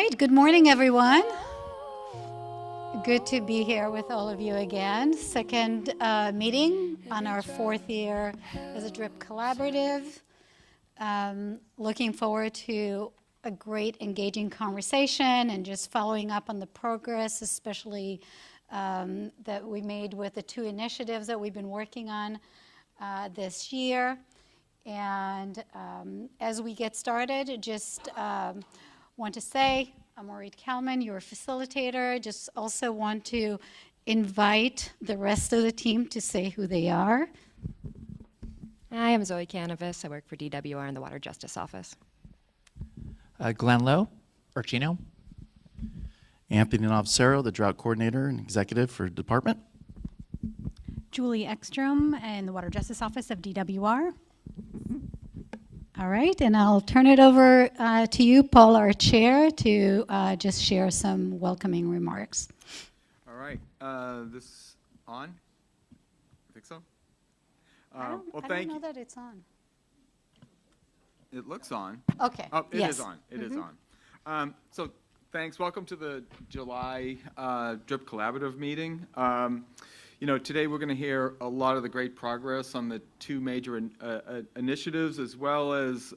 right, good morning, everyone. Good to be here with all of you again. Second meeting on our fourth year as a DRIP Collaborative. Looking forward to a great engaging conversation and just following up on the progress, especially that we made with the two initiatives that we've been working on this year. And as we get started, just want to say, I'm Maureen Kalman, your facilitator. Just also want to invite the rest of the team to say who they are. Hi, I'm Zoe Cannabis. I work for DWR in the Water Justice Office. Glenn Lowe, Archino. Anthony Novcero, the Drought Coordinator and Executive for the Department. Julie Ekstrom in the Water Justice Office of DWR. All right, and I'll turn it over to you, Paul, our chair, to just share some welcoming remarks. All right, this on? I think so. I don't know that it's on. It looks on. Okay. Oh, it yes. is on. It is on. So thanks. Welcome to the July DRIP Collaborative meeting. You know, today we're going to hear a lot of the great progress on the two major initiatives, as well as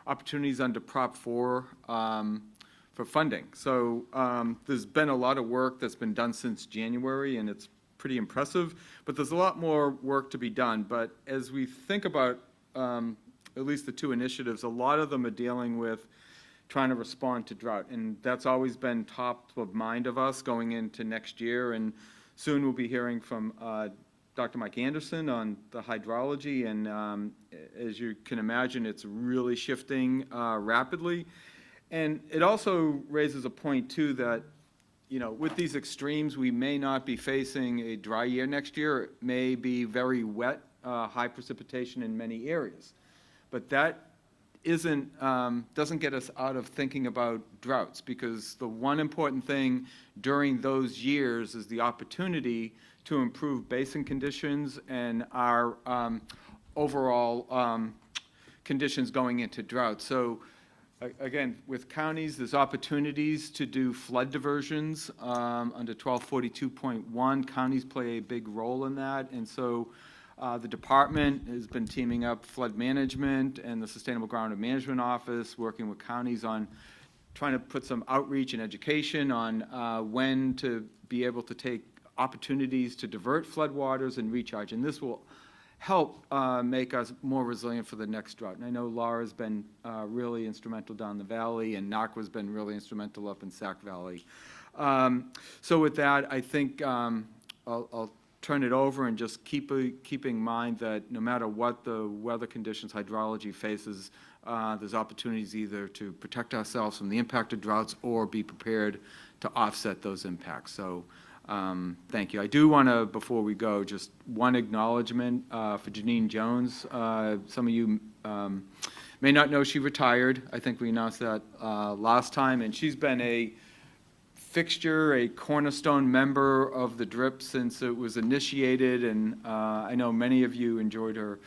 opportunities under Prop 4 for funding. So there's been a lot of work that's been done since January, and it's pretty impressive. But there's a lot more work to be done. But as we think about at least the two initiatives, a lot of them are dealing with trying to respond to drought, and that's always been top of mind of us going into next year. And soon we'll be hearing from Dr. Mike Anderson on the hydrology, and as you can imagine, it's really shifting rapidly. And it also raises a point, too, that, you know, with these extremes, we may not be facing a dry year next year. It may be very wet, high precipitation in many areas. But that doesn't get us out of thinking about droughts, because the one important thing during those years is the opportunity to improve basin conditions and our overall conditions going into drought. So again, with counties, there's opportunities to do flood diversions under 1242.1. Counties play a big role in that, and so the department has been teaming up flood management and the Sustainable Groundwater Management Office, working with counties on trying to put some outreach and education on when to be able to take opportunities to divert floodwaters and recharge. And this will help make us more resilient for the next drought. And I know Laura's been really instrumental down the valley, and NACWA's been really instrumental up in Sac Valley. So with that, I think I'll turn it over and just keep in mind that no matter what the weather conditions hydrology faces, there's opportunities either to protect ourselves from the impact of droughts or be prepared to offset those impacts. So thank you. I do want to, before we go, just one acknowledgement for Janine Jones. Some of you may not know she retired. I think we announced that last time, and she's been a fixture, a cornerstone member of the DRIP since it was initiated, and I know many of you enjoyed her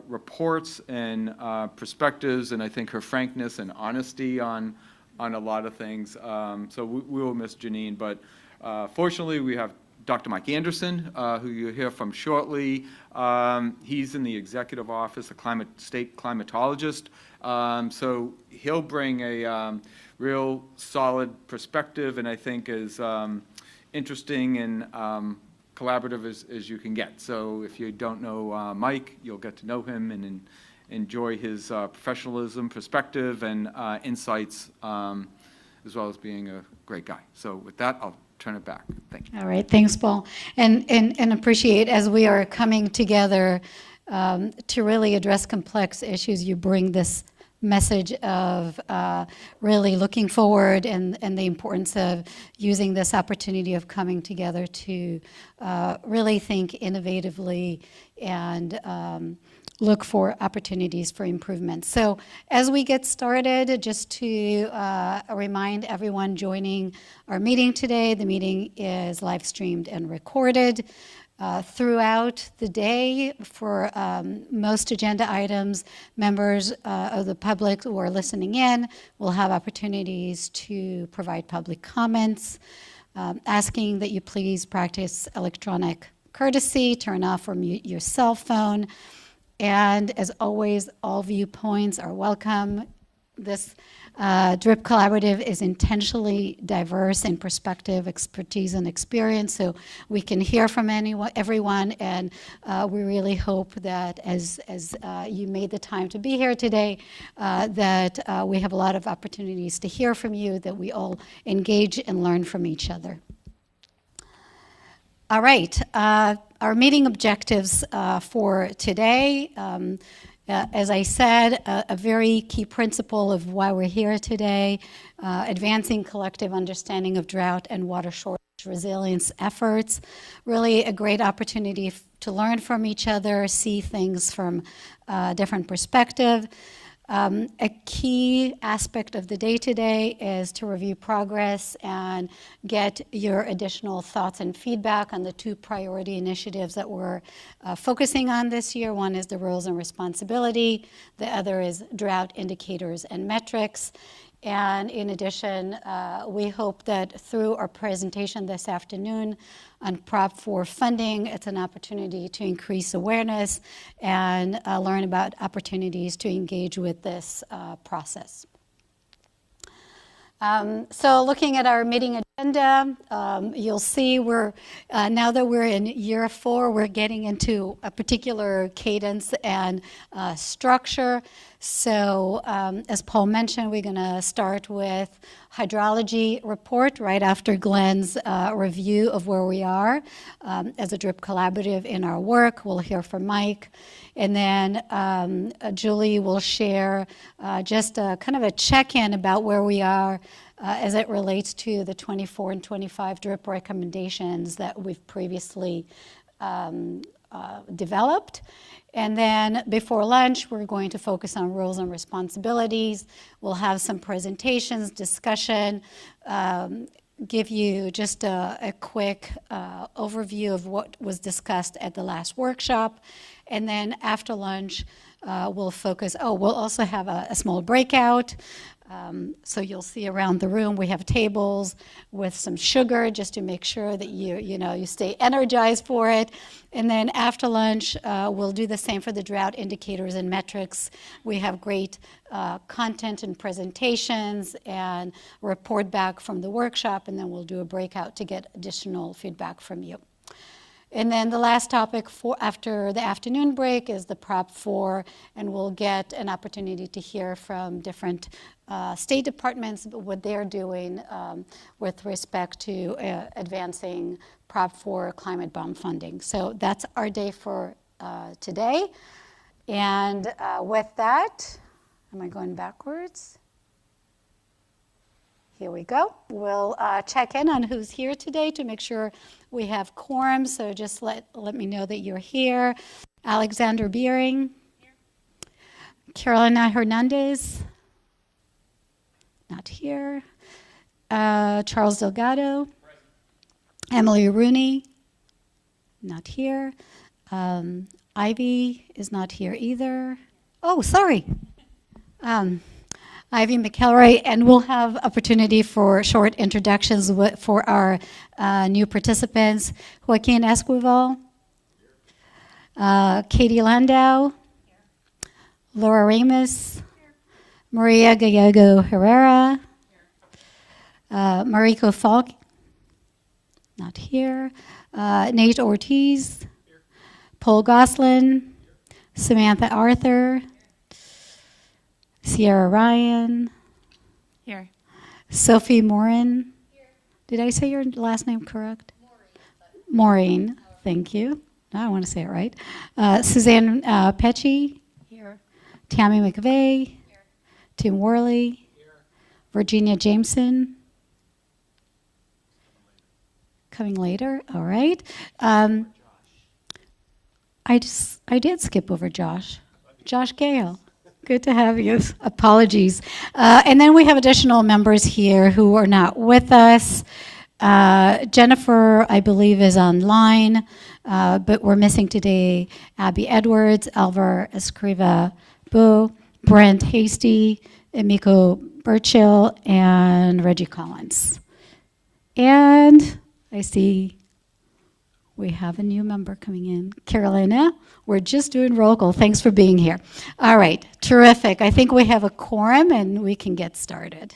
reports and perspectives, and I think her frankness and honesty on a lot of things. So we will miss Janine, but fortunately we have Dr. Mike Anderson, who you'll hear from shortly. He's in the executive office, a state climatologist, so he'll bring a real solid perspective, and I think as interesting and collaborative as you can get. So if you don't know Mike, you'll get to know him and enjoy his professionalism, perspective, and insights, as well as being a great guy. So with that, I'll turn it back. Thank you. All right, thanks, Paul. And appreciate, as we are coming together to really address complex issues, you bring this message of really looking forward and the importance of using this opportunity of coming together to really think innovatively and look for opportunities for improvement. So as we get started, just to remind everyone joining our meeting today, the meeting is live streamed and recorded. throughout the day. For most agenda items, members of the public who are listening in will have opportunities to provide public comments, asking that you please practice electronic courtesy, turn off or mute your cell phone, and as always, all viewpoints are welcome. This DRIP Collaborative is intentionally diverse in perspective, expertise, and experience, so we can hear from everyone, and we really hope that as you made the time to be here today, that we have a lot of opportunities to hear from you, that we all engage and learn from each other. All right, our meeting objectives for today. As I said, a very key principle of why we're here today, advancing collective understanding of drought and water shortage resilience efforts. Really a great opportunity to learn from each other, see things from a different perspective. A key aspect of the day today is to review progress and get your additional thoughts and feedback on the 2 priority initiatives that we're focusing on this year. One is the roles and responsibility. The other is drought indicators and metrics. And in addition, we hope that through our presentation this afternoon on Prop 4 funding, it's an opportunity to increase awareness and learn about opportunities to engage with this process. So looking at our meeting agenda, you'll see we're, now that we're in year 4, we're getting into a particular cadence and structure. So as Paul mentioned, we're going to start with hydrology report right after Glenn's review of where we are as a DRIP collaborative in our work. We'll hear from Mike. And then Julie will share just a kind of a check-in about where we are as it relates to the 24 and 25 DRIP recommendations that we've previously developed. And then before lunch, we're going to focus on roles and responsibilities. We'll have some presentations, discussion, give you just a quick overview of what was discussed at the last workshop. And then after lunch, we'll focus, we'll also have a small breakout. So you'll see around the room we have tables with some sugar just to make sure that you stay energized for it. And then after lunch, we'll do the same for the drought indicators and metrics. We have great content and presentations and report back from the workshop, and then we'll do a breakout to get additional feedback from you. And then the last topic after the afternoon break is the Prop 4, and we'll get an opportunity to hear from different state departments what they're doing with respect to advancing Prop 4 climate bond funding. So that's our day for today. And with that, am I going backwards? Here we go. We'll check in on who's here today to make sure we have quorum. So just let me know that you're here. Alexander Beering. Here. Carolina Hernandez. Not here. Charles Delgado. Present. Emily Rooney. Not here. Ivy is not here either. Oh, sorry. Ivy McElroy, and we'll have opportunity for short introductions for our new participants. Joaquin Esquivel, Katie Landau, Laura Ramos, Maria Gallego Herrera, Mariko Falk, not here, Nate Ortiz, Paul Goslin, Samantha Arthur, Sierra Ryan. Here. Sophie Morin. Here. Did I say your last name correct? Maureen. Thank you. Now I want to say it right. Suzanne Pecci. Here. Tammy McVeigh. Here. Tim Worley. Here. Virginia Jameson. Coming later. All right. I did skip over Josh. Josh Gale. Good to have you. Apologies. And then we have additional members here who are not with us. Jennifer, I believe, is online. but we're missing today Abby Edwards, Alvar Escriva Boo, Brent Hasty, Emiko Burchill, and Reggie Collins. And I see we have a new member coming in. Carolina, we're just doing roll call. Thanks for being here. All right, terrific. I think we have a quorum and we can get started.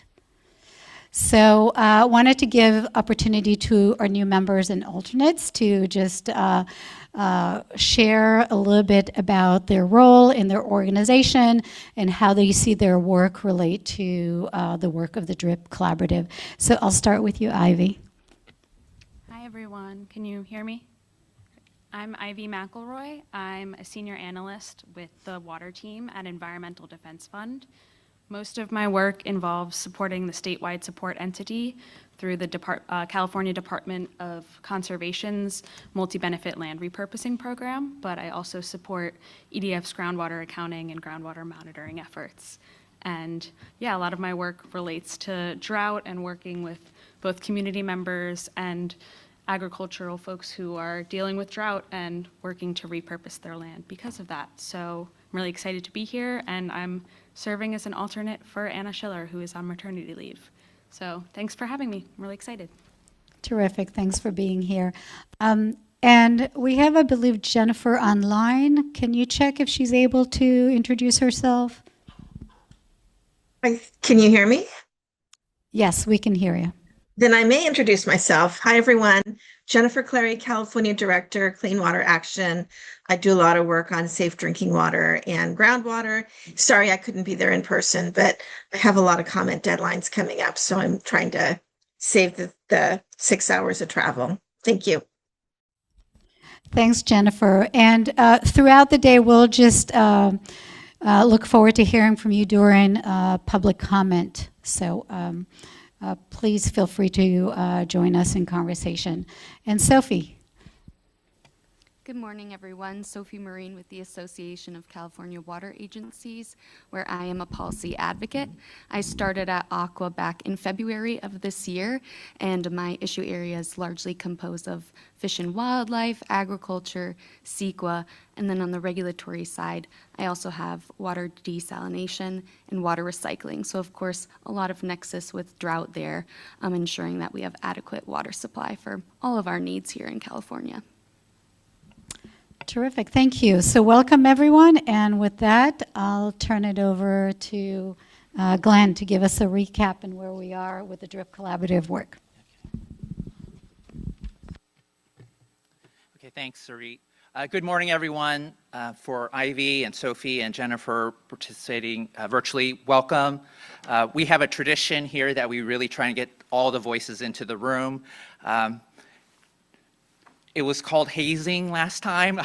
So I wanted to give opportunity to our new members and alternates to just share a little bit about their role in their organization and how they see their work relate to the work of the DRIP Collaborative. So I'll start with you, Ivy. Hi, everyone. Can you hear me? I'm Ivy McElroy. I'm a senior analyst with the water team at Environmental Defense Fund. Most of my work involves supporting the statewide support entity through the California Department of Conservation's multi-benefit land repurposing program, but I also support EDF's groundwater accounting and groundwater monitoring efforts. And yeah, a lot of my work relates to drought and working with both community members and agricultural folks who are dealing with drought and working to repurpose their land because of that. So I'm really excited to be here, and I'm serving as an alternate for Anna Schiller, who is on maternity leave. So thanks for having me. I'm really excited. Terrific. Thanks for being here. And we have, I believe, Jennifer online. Can you check if she's able to introduce herself? Can you hear me? Yes, we can hear you. Then I may introduce myself. Hi, everyone. Jennifer Clary, California Director, Clean Water Action. I do a lot of work on safe drinking water and groundwater. Sorry I couldn't be there in person, but I have a lot of comment deadlines coming up, so I'm trying to save the 6 hours of travel. Thank you. Thanks, Jennifer. And throughout the day, we'll just look forward to hearing from you during public comment. So please feel free to join us in conversation. And Sophie. Good morning, everyone. Sophie Marine with the Association of California Water Agencies, where I am a policy advocate. I started at Aqua back in February of this year, and my issue area is largely composed of fish and wildlife, agriculture, CEQA, and then on the regulatory side, I also have water desalination and water recycling. So, of course, a lot of nexus with drought there, ensuring that we have adequate water supply for all of our needs here in California. Terrific, thank you. So welcome everyone, and with that, I'll turn it over to Glenn to give us a recap and where we are with the DRIP Collaborative work. Okay, thanks, Sarit. Good morning, everyone. For Ivy and Sophie and Jennifer participating virtually, welcome. We have a tradition here that we really try and get all the voices into the room. It was called hazing last time.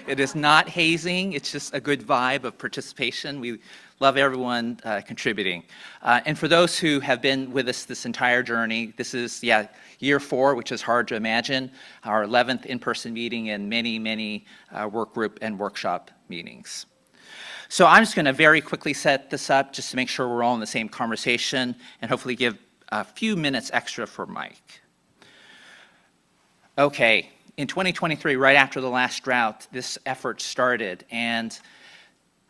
It is not hazing. It's just a good vibe of participation. We love everyone contributing. And for those who have been with us this entire journey, this is, year 4, which is hard to imagine, our 11th in-person meeting and many, many work group and workshop meetings. So I'm just going to very quickly set this up just to make sure we're all in the same conversation and hopefully give a few minutes extra for Mike. Okay. In 2023, right after the last drought, this effort started, and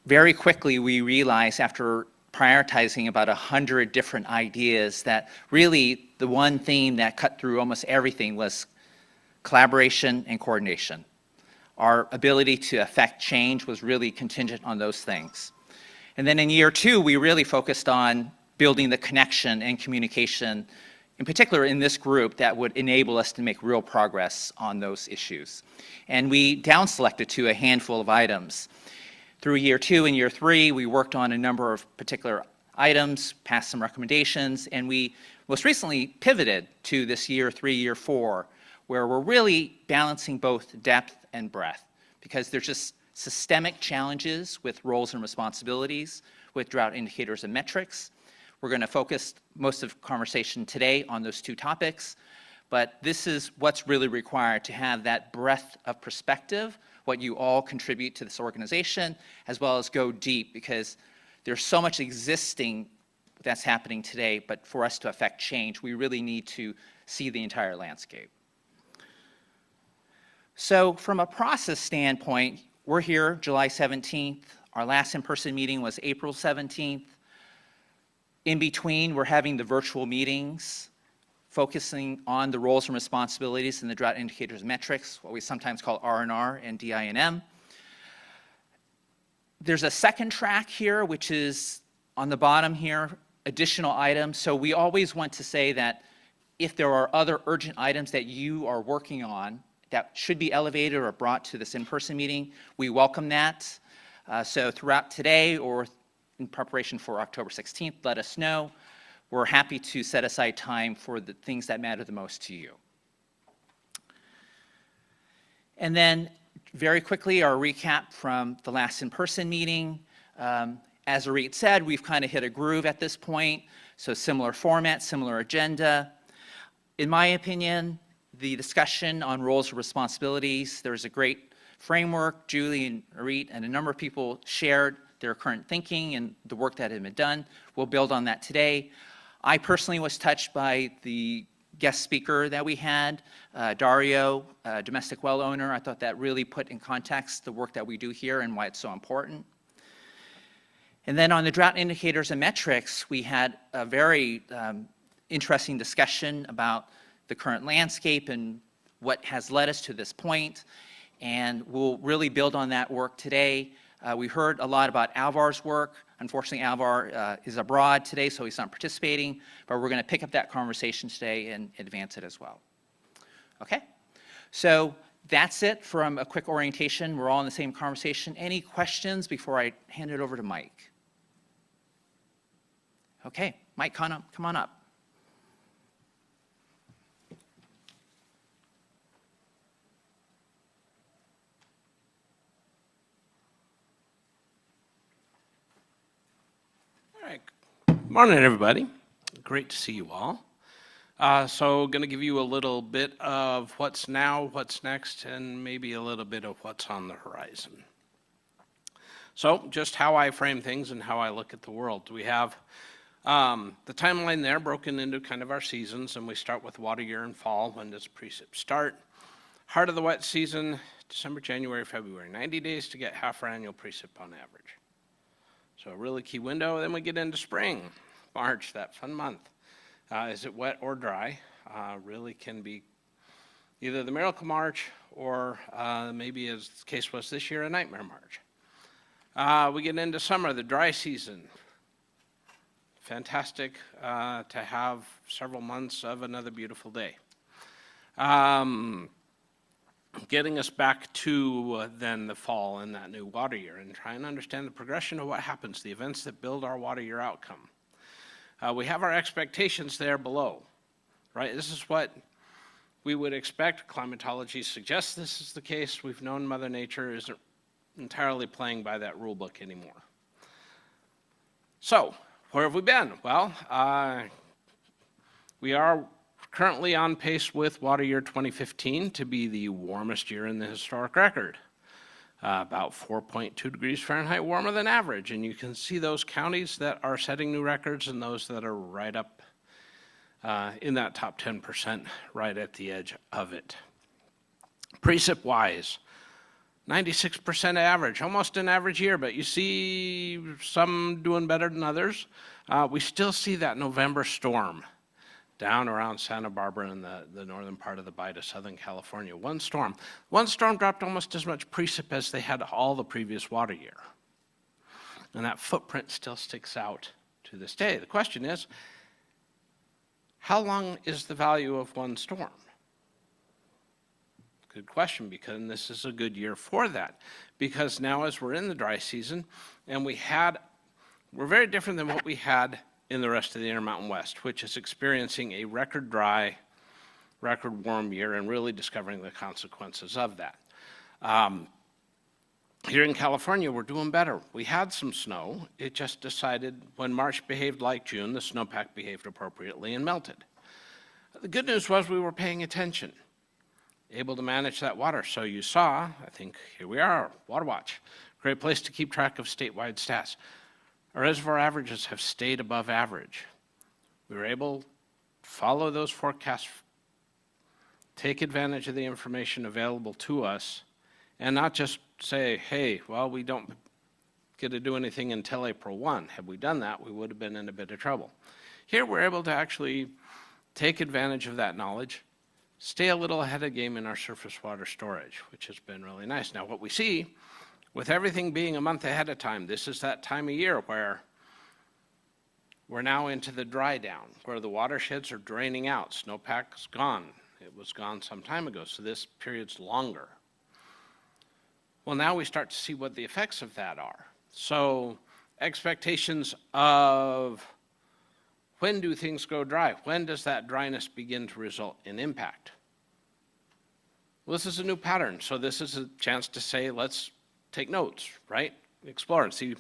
very quickly we realized after prioritizing about 100 different ideas that really the one theme that cut through almost everything was collaboration and coordination. Our ability to affect change was really contingent on those things. And then in year 2, we really focused on building the connection and communication, in particular in this group, that would enable us to make real progress on those issues. And we down-selected to a handful of items. Through year 2 and year 3, we worked on a number of particular items, passed some recommendations, and we most recently pivoted to this year 3, year 4, where we're really balancing both depth and breadth, because there's just systemic challenges with roles and responsibilities, with drought indicators and metrics. We're going to focus most of the conversation today on those 2 topics, but this is what's really required to have that breadth of perspective, what you all contribute to this organization, as well as go deep, because there's so much existing that's happening today, but for us to affect change, we really need to see the entire landscape. So from a process standpoint, we're here July 17th. Our last in-person meeting was April 17th. In between, we're having the virtual meetings, focusing on the roles and responsibilities in the drought indicators and metrics, what we sometimes call R&R and DI&M. There's a second track here, which is on the bottom here, additional items. So we always want to say that if there are other urgent items that you are working on that should be elevated or brought to this in-person meeting, we welcome that. So throughout today or in preparation for October 16th, let us know. We're happy to set aside time for the things that matter the most to you. And then very quickly, our recap from the last in-person meeting. As Arit said, we've kind of hit a groove at this point, so similar format, similar agenda. In my opinion, the discussion on roles and responsibilities, there's a great framework. Julie and Arit and a number of people shared their current thinking and the work that had been done. We'll build on that today. I personally was touched by the guest speaker that we had, Dario, a domestic well owner. I thought that really put in context the work that we do here and why it's so important. And then on the drought indicators and metrics, we had a very interesting discussion about the current landscape and what has led us to this point. And we'll really build on that work today. We heard a lot about Alvar's work. Unfortunately, Alvar is abroad today, so he's not participating, but we're going to pick up that conversation today and advance it as well. Okay? So that's it from a quick orientation. We're all in the same conversation. Any questions before I hand it over to Mike? Okay, Mike, come on up. All right. Morning, everybody. Great to see you all. So going to give you a little bit of what's now, what's next, and maybe a little bit of what's on the horizon. So just how I frame things and how I look at the world. We have the timeline there broken into kind of our seasons, and we start with water year and fall. When does precip start? Heart of the wet season, December, January, February. 90 days to get half our annual precip on average. So a really key window. Then we get into spring, March, that fun month. Is it wet or dry? Really can be either the miracle March or maybe, as the case was this year, a nightmare March. We get into summer, the dry season. Fantastic to have several months of another beautiful day. Getting us back to then the fall and that new water year and try and understand the progression of what happens, the events that build our water year outcome. We have our expectations there below, right? This is what we would expect. Climatology suggests this is the case. We've known Mother Nature isn't entirely playing by that rule book anymore. So, where have we been? Well, we are currently on pace with water year 2015 to be the warmest year in the historic record. About 4.2 degrees Fahrenheit warmer than average. And you can see those counties that are setting new records and those that are right up in that top 10%, right at the edge of it. Precip-wise, 96% average, almost an average year, but you see some doing better than others. We still see that November storm down around Santa Barbara in the northern part of the Bight, Southern California. One storm dropped almost as much precip as they had all the previous water year. And that footprint still sticks out to this day. The question is, how long is the value of one storm? Good question, because this is a good year for that. Because now as we're in the dry season, and we're very different than what we had in the rest of the Intermountain West, which is experiencing a record dry, record warm year and really discovering the consequences of that. Here in California, we're doing better. We had some snow. It just decided when March behaved like June, the snowpack behaved appropriately and melted. The good news was we were paying attention, able to manage that water. So you saw, I think, here we are, Water Watch. Great place to keep track of statewide stats. Our reservoir averages have stayed above average. We were able to follow those forecasts take advantage of the information available to us, and not just say, hey, well, we don't get to do anything until April 1. Had we done that, we would have been in a bit of trouble. Here, we're able to actually take advantage of that knowledge, stay a little ahead of the game in our surface water storage, which has been really nice. Now, what we see, with everything being a month ahead of time, this is that time of year where we're now into the dry down, where the watersheds are draining out. Snowpack's gone. It was gone some time ago, so this period's longer. Well, now we start to see what the effects of that are. So expectations of when do things go dry? When does that dryness begin to result in impact? Well, this is a new pattern, so this is a chance to say, let's take notes, right? Explore and see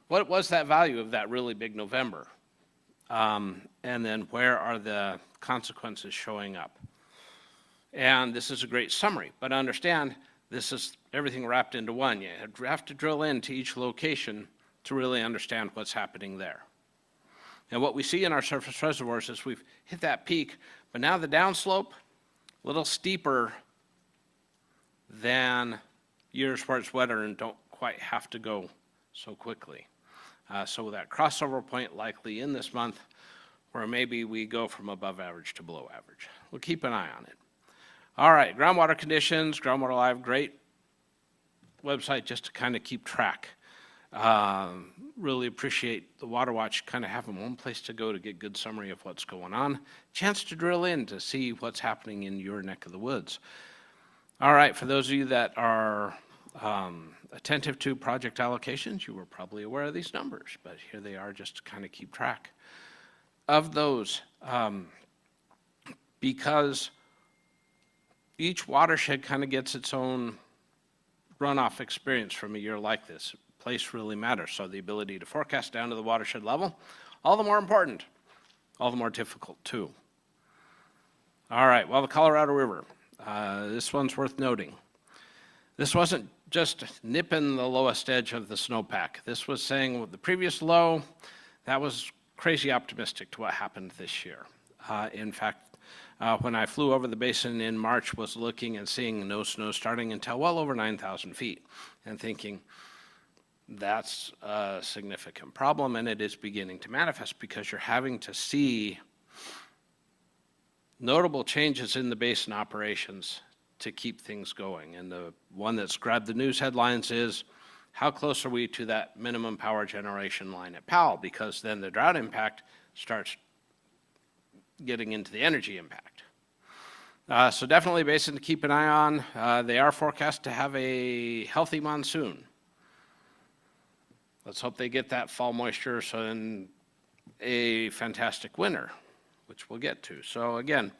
what was that value of that really big November? And then where are the consequences showing up? And this is a great summary, but understand this is everything wrapped into one. You have to drill into each location to really understand what's happening there. And what we see in our surface reservoirs is we've hit that peak, but now the downslope, a little steeper than years where it's wetter and don't quite have to go so quickly. So that crossover point likely in this month where maybe we go from above average to below average. We'll keep an eye on it. All right, groundwater conditions, Groundwater Live, great website just to kind of keep track. Really appreciate the Water Watch kind of having one place to go to get good summary of what's going on. Chance to drill in to see what's happening in your neck of the woods. All right, for those of you that are attentive to project allocations, you were probably aware of these numbers, but here they are just to kind of keep track of those. Because each watershed kind of gets its own runoff experience from a year like this. Place really matters, so the ability to forecast down to the watershed level, all the more important, all the more difficult too. All right, well, the Colorado River, this one's worth noting. This wasn't just nipping the lowest edge of the snowpack. This was saying with the previous low, that was crazy optimistic to what happened this year. In fact, when I flew over the basin in March, was looking and seeing no snow starting until well over 9,000 feet and thinking, that's a significant problem, and it is beginning to manifest because you're having to see notable changes in the basin operations to keep things going. And the one that's grabbed the news headlines is, how close are we to that minimum power generation line at Powell? Because then the drought impact starts getting into the energy impact. So definitely a basin to keep an eye on. They are forecast to have a healthy monsoon. Let's hope they get that fall moisture, so then a fantastic winter, which we'll get to. So again,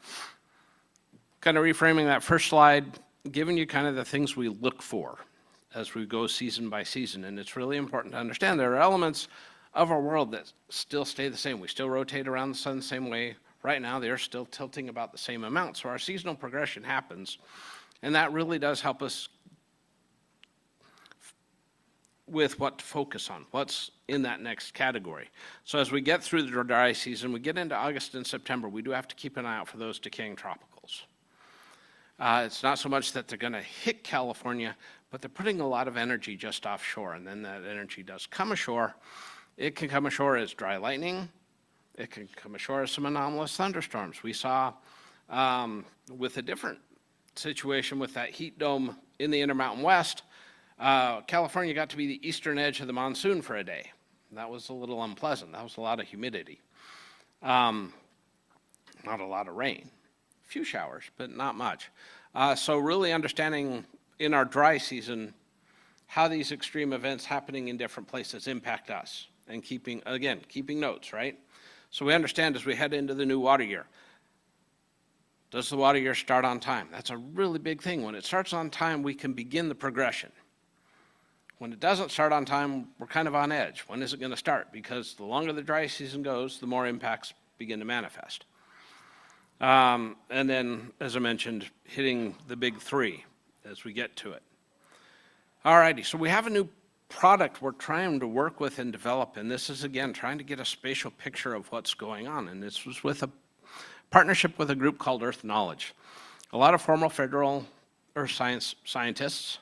kind of reframing that first slide, giving you kind of the things we look for as we go season by season. And it's really important to understand there are elements of our world that still stay the same. We still rotate around the sun the same way. Right now, they're still tilting about the same amount. So our seasonal progression happens, and that really does help us with what to focus on, what's in that next category. So as we get through the dry season, we get into August and September, we do have to keep an eye out for those decaying tropicals. It's not so much that they're going to hit California, but they're putting a lot of energy just offshore, and then that energy does come ashore. It can come ashore as dry lightning. It can come ashore as some anomalous thunderstorms. We saw with a different situation with that heat dome in the Intermountain West, California got to be the eastern edge of the monsoon for a day. That was a little unpleasant. That was a lot of humidity. Not a lot of rain. A few showers, but not much. So really understanding in our dry season how these extreme events happening in different places impact us, and keeping notes, right? So we understand as we head into the new water year, does the water year start on time? That's a really big thing. When it starts on time, we can begin the progression. When it doesn't start on time, we're kind of on edge. When is it going to start? Because the longer the dry season goes, the more impacts begin to manifest. And then, as I mentioned, hitting the big three as we get to it. All righty, so we have a new product we're trying to work with and develop, and this is, again, trying to get a spatial picture of what's going on. And this was with a partnership with a group called Earth Knowledge. A lot of former federal earth science scientists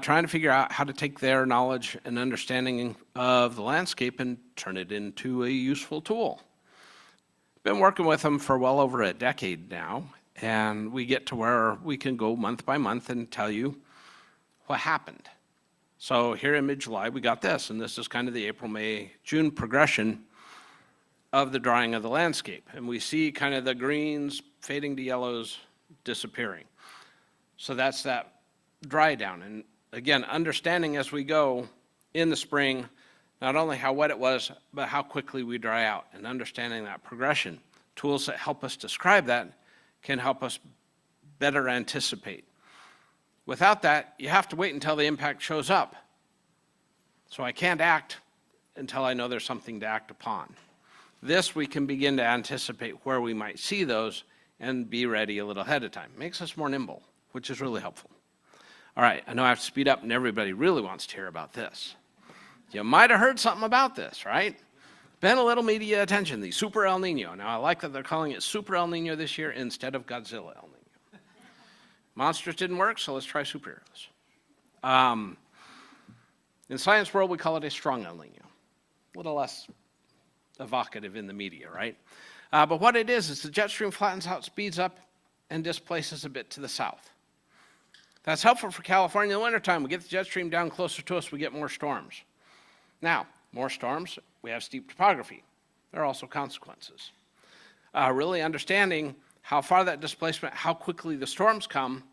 trying to figure out how to take their knowledge and understanding of the landscape and turn it into a useful tool. Been working with them for well over a decade now, and we get to where we can go month by month and tell you what happened. So here in mid-July, we got this, and this is kind of the April, May, June progression of the drying of the landscape. And we see kind of the greens fading to yellows, disappearing. So that's that dry down. And again, understanding as we go in the spring, not only how wet it was, but how quickly we dry out, and understanding that progression. Tools that help us describe that can help us better anticipate. Without that, you have to wait until the impact shows up. So I can't act until I know there's something to act upon. This, we can begin to anticipate where we might see those and be ready a little ahead of time. Makes us more nimble, which is really helpful. All right, I know I have to speed up, and everybody really wants to hear about this. You might have heard something about this, right? Been a little media attention, the Super El Nino. Now, I like that they're calling it Super El Nino this year instead of Godzilla El Nino. Monsters didn't work, so let's try superheroes. In science world, we call it a strong El Nino. A little less evocative in the media, right? But what it is the jet stream flattens out, speeds up, and displaces a bit to the south. That's helpful for California in the wintertime. We get the jet stream down closer to us, we get more storms. Now, more storms, we have steep topography. There are also consequences. Really understanding how far that displacement, how quickly the storms come,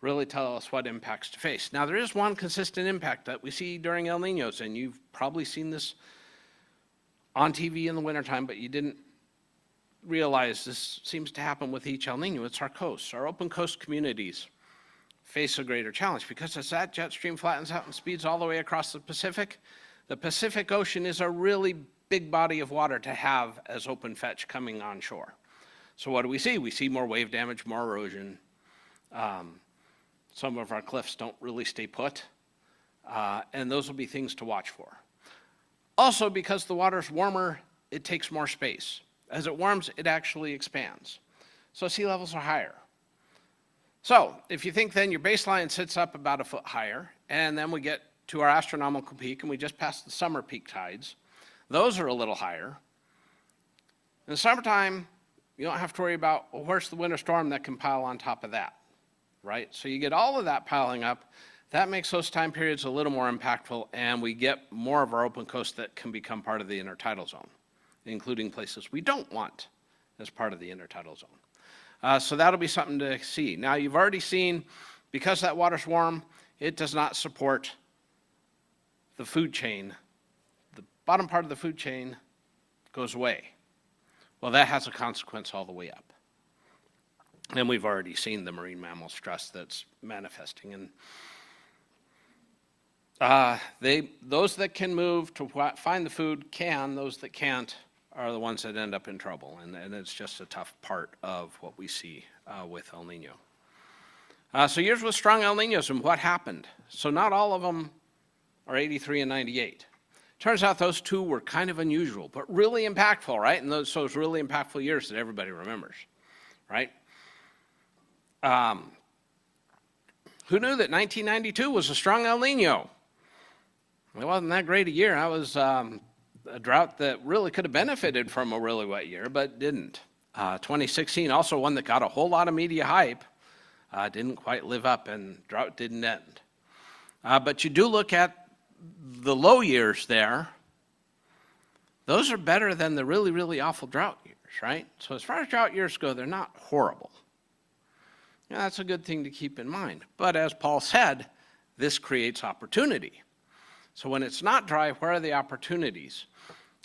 really tell us what impacts to face. Now, there is one consistent impact that we see during El Niños, and you've probably seen this on TV in the wintertime, but you didn't realize this seems to happen with each El Nino. It's our coasts. Our open coast communities face a greater challenge because as that jet stream flattens out and speeds all the way across the Pacific Ocean is a really big body of water to have as open fetch coming onshore. So what do we see? We see more wave damage, more erosion. Some of our cliffs don't really stay put, and those will be things to watch for. Also, because the water's warmer, it takes more space. As it warms, it actually expands. So sea levels are higher. So if you think then your baseline sits up about a foot higher, and then we get to our astronomical peak, and we just passed the summer peak tides. Those are a little higher. In the summertime, you don't have to worry about, well, where's the winter storm that can pile on top of that, right? So you get all of that piling up. That makes those time periods a little more impactful, and we get more of our open coast that can become part of the intertidal zone, including places we don't want as part of the intertidal zone. So that'll be something to see. Now, you've already seen, because that water's warm, it does not support the food chain. The bottom part of the food chain goes away. Well, that has a consequence all the way up. And we've already seen the marine mammal stress that's manifesting. And those that can move to find the food can, those that can't are the ones that end up in trouble. And it's just a tough part of what we see with El Nino. So years with strong El Ninos and what happened. So not all of them are 83 and 98. Turns out those two were kind of unusual, but really impactful, right? And those really impactful years that everybody remembers, right? Who knew that 1992 was a strong El Nino? It wasn't that great a year. That was a drought that really could have benefited from a really wet year, but didn't. 2016, also one that got a whole lot of media hype, didn't quite live up, and drought didn't end. But you do look at the low years there, those are better than the really, really awful drought years, right? So as far as drought years go, they're not horrible. Yeah, that's a good thing to keep in mind. But as Paul said, this creates opportunity. So when it's not dry, where are the opportunities?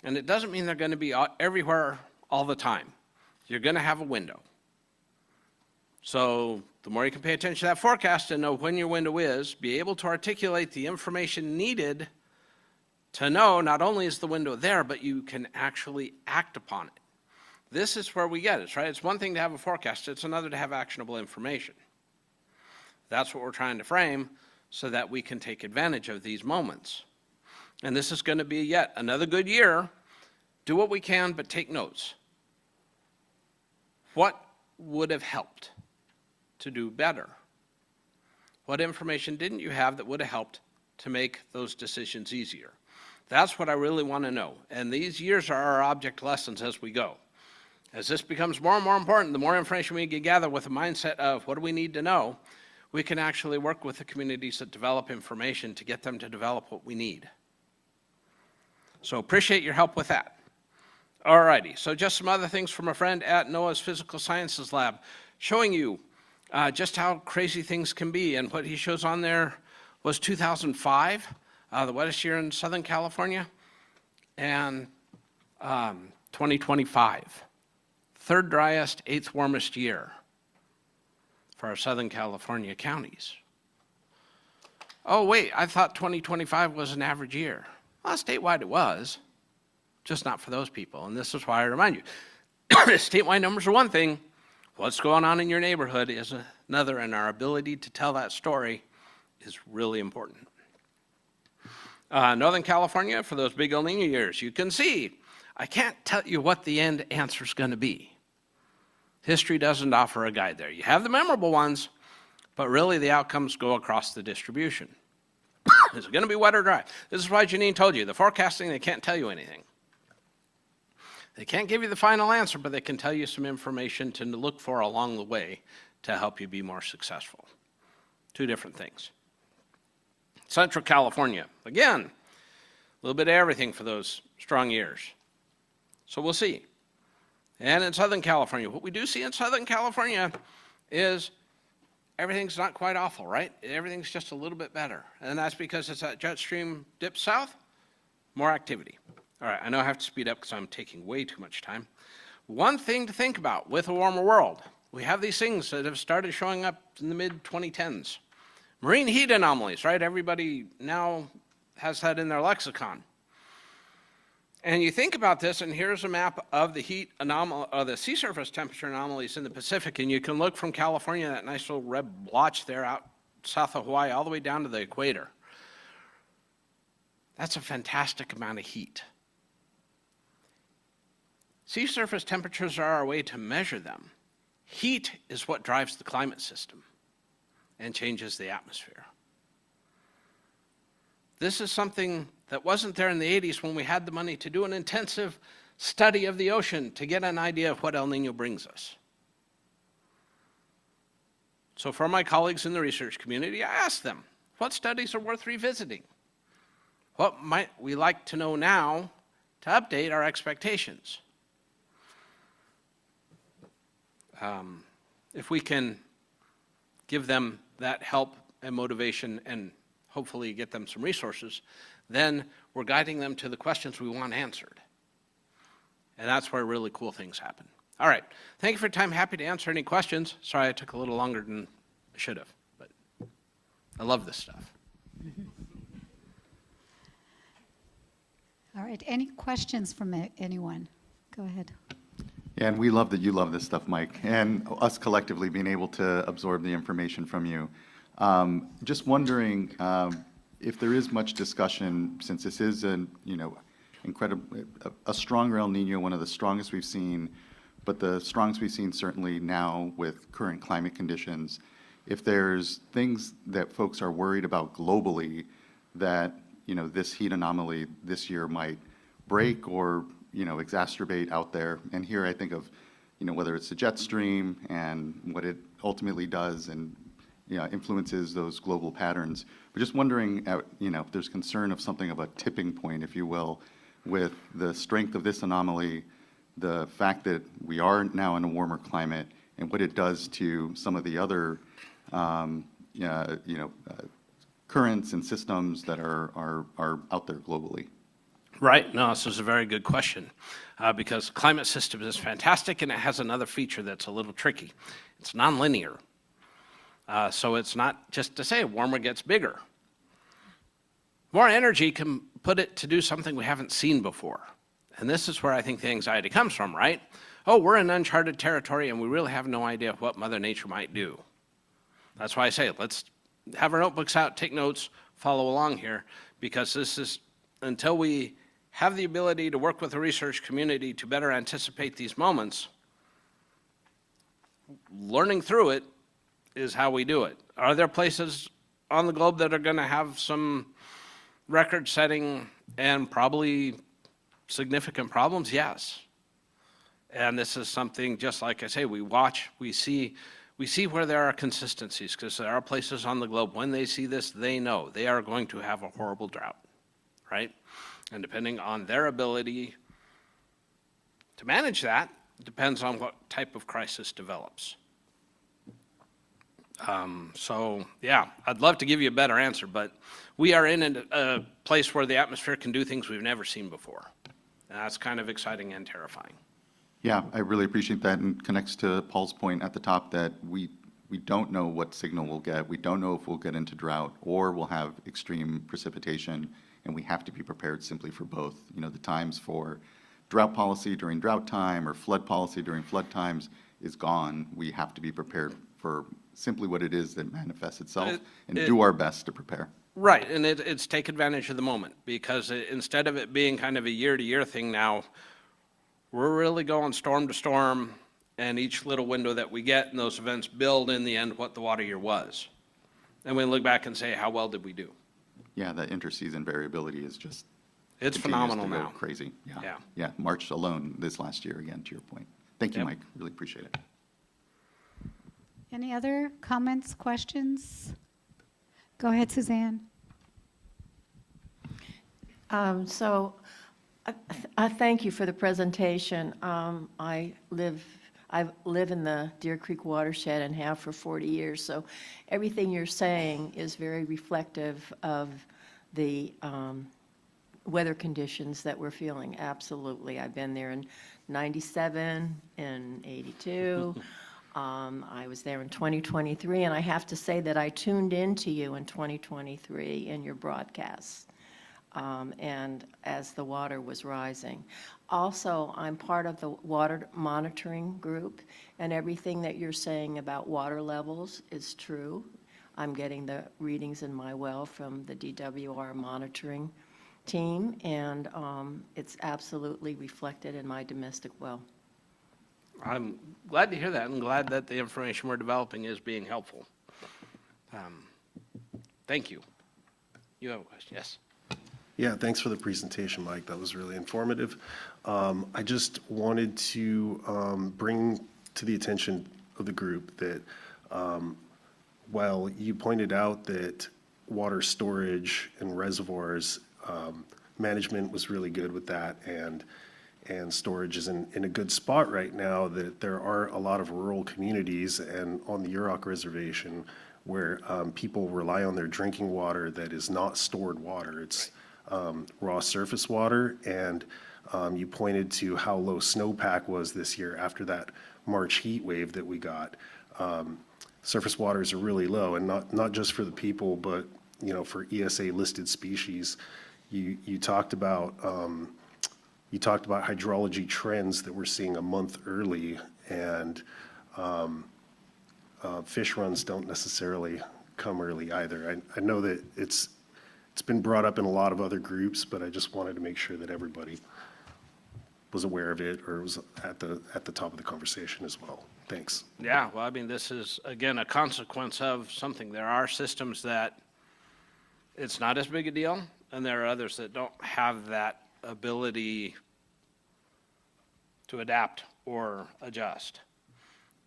And it doesn't mean they're going to be everywhere all the time. You're going to have a window. So the more you can pay attention to that forecast and know when your window is, be able to articulate the information needed to know not only is the window there, but you can actually act upon it. This is where we get it, right? It's one thing to have a forecast. It's another to have actionable information. That's what we're trying to frame so that we can take advantage of these moments. And this is going to be yet another good year. Do what we can, but take notes. What would have helped to do better? What information didn't you have that would have helped to make those decisions easier? That's what I really want to know. And these years are our object lessons as we go. As this becomes more and more important, the more information we can gather with a mindset of what do we need to know, we can actually work with the communities that develop information to get them to develop what we need. So appreciate your help with that. All righty, so just some other things from a friend at NOAA's Physical Sciences Lab, showing you just how crazy things can be. And what he shows on there was 2005, the wettest year in Southern California, and 2025, third driest, eighth warmest year for our Southern California counties. Oh, wait, I thought 2025 was an average year. Well, statewide it was, just not for those people. And this is why I remind you, statewide numbers are one thing, what's going on in your neighborhood is another, and our ability to tell that story is really important. Northern California, for those big El Nino years, you can see, I can't tell you what the end answer is going to be. History doesn't offer a guide there. You have the memorable ones, but really the outcomes go across the distribution. Is it going to be wet or dry? This is why Janine told you, the forecasting, they can't tell you anything. They can't give you the final answer, but they can tell you some information to look for along the way to help you be more successful. Two different things. Central California, again, a little bit of everything for those strong years. So we'll see. And in Southern California, what we do see in Southern California is everything's not quite awful, right? Everything's just a little bit better. And that's because as that jet stream dips south, more activity. All right, I know I have to speed up because I'm taking way too much time. One thing to think about with a warmer world, we have these things that have started showing up in the mid-2010s. Marine heat anomalies, right? Everybody now has that in their lexicon. And you think about this, and here's a map of the heat anomaly, the sea surface temperature anomalies in the Pacific, and you can look from California, that nice little red blotch there out south of Hawaii, all the way down to the equator. That's a fantastic amount of heat. Sea surface temperatures are our way to measure them. Heat is what drives the climate system and changes the atmosphere. This is something that wasn't there in the 80s when we had the money to do an intensive study of the ocean to get an idea of what El Nino brings us. So for my colleagues in the research community, I asked them, what studies are worth revisiting? What might we like to know now to update our expectations? If we can give them that help and motivation and hopefully get them some resources, then we're guiding them to the questions we want answered. And that's where really cool things happen. All right, thank you for your time. Happy to answer any questions. Sorry I took a little longer than I should have, but I love this stuff. All right, any questions from anyone? Go ahead. Yeah, and we love that you love this stuff, Mike, and us collectively being able to absorb the information from you. Just wondering if there is much discussion, since this is a stronger El Nino, one of the strongest we've seen, but the strongest we've seen certainly now with current climate conditions. If there's things that folks are worried about globally that this heat anomaly this year might break or exacerbate out there, and here I think of whether it's the jet stream and what it ultimately does and influences those global patterns. But just wondering, if there's concern of something of a tipping point, if you will, with the strength of this anomaly, the fact that we are now in a warmer climate, and what it does to some of the other, currents and systems that are out there globally. Right. No, this is a very good question because the climate system is fantastic, and it has another feature that's a little tricky. It's nonlinear. So it's not just to say warmer gets bigger. More energy can put it to do something we haven't seen before. And this is where I think the anxiety comes from, right? Oh, we're in uncharted territory, and we really have no idea what Mother Nature might do. That's why I say let's have our notebooks out, take notes, follow along here, because this is, until we have the ability to work with the research community to better anticipate these moments, learning through it is how we do it. Are there places on the globe that are going to have some record-setting and probably significant problems? Yes. And this is something, just like I say, we watch, we see where there are consistencies, because there are places on the globe, when they see this, they know they are going to have a horrible drought, right? And depending on their ability to manage that, depends on what type of crisis develops. So, yeah, I'd love to give you a better answer, but we are in a place where the atmosphere can do things we've never seen before. And that's kind of exciting and terrifying. Yeah, I really appreciate that, and connects to Paul's point at the top that we don't know what signal we'll get. We don't know if we'll get into drought or we'll have extreme precipitation, and we have to be prepared simply for both. You know, the times for drought policy during drought time or flood policy during flood times is gone. We have to be prepared for simply what it is that manifests itself and do our best to prepare. Right, and it's take advantage of the moment, because instead of it being kind of a year-to-year thing now, we're really going storm to storm, and each little window that we get in those events build in the end what the water year was. And we look back and say, how well did we do? Yeah, that interseason variability is just It's phenomenal now. Crazy. Yeah. Yeah, March alone this last year, again, to your point. Thank you, Yep. Mike. Really appreciate it. Any other comments, questions? Go ahead, Suzanne. I thank you for the presentation. I live in the Deer Creek watershed and have for 40 years, so everything you're saying is very reflective of the weather conditions that we're feeling. Absolutely. I've been there in 97 and 82. I was there in 2023, and I have to say that I tuned into you in 2023 in your broadcasts. And as the water was rising. Also, I'm part of the water monitoring group, and everything that you're saying about water levels is true. I'm getting the readings in my well from the DWR monitoring team, and it's absolutely reflected in my domestic well. I'm glad to hear that, and glad that the information we're developing is being helpful. Thank you. You have a question? Yes. Yeah, thanks for the presentation, Mike. That was really informative. I just wanted to bring to the attention of the group that while you pointed out that water storage and reservoirs management was really good with that, and storage is in a good spot right now, that there are a lot of rural communities and on the Yurok Reservation where people rely on their drinking water that is not stored water. It's raw surface water, and you pointed to how low snowpack was this year after that March heat wave that we got. Surface waters are really low, and not just for the people, but for ESA listed species. You talked about hydrology trends that we're seeing a month early, and fish runs don't necessarily come early either. I know that it's been brought up in a lot of other groups, but I just wanted to make sure that everybody was aware of it, or was at the top of the conversation as well. Thanks. Yeah, well, I mean, this is, again, a consequence of something. There are systems that it's not as big a deal, and there are others that don't have that ability to adapt or adjust.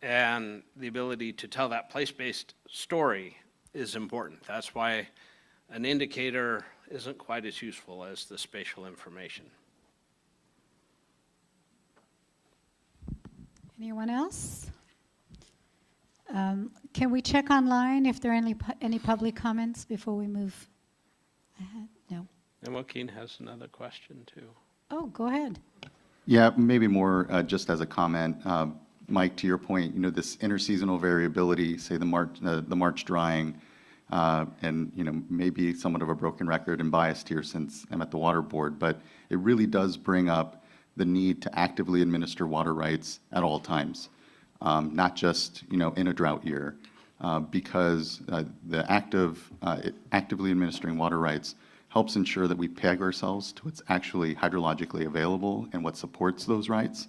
And the ability to tell that place-based story is important. That's why an indicator isn't quite as useful as the spatial information. Anyone else? Can we check online if there are any public comments before we move ahead? No. And Joaquin has another question, too. Oh, go ahead. Yeah, maybe more just as a comment. Mike, to your point, this interseasonal variability, say the March drying, and maybe somewhat of a broken record and biased here since I'm at the Water Board, but it really does bring up the need to actively administer water rights at all times, not just in a drought year, because the actively administering water rights helps ensure that we peg ourselves to what's actually hydrologically available and what supports those rights.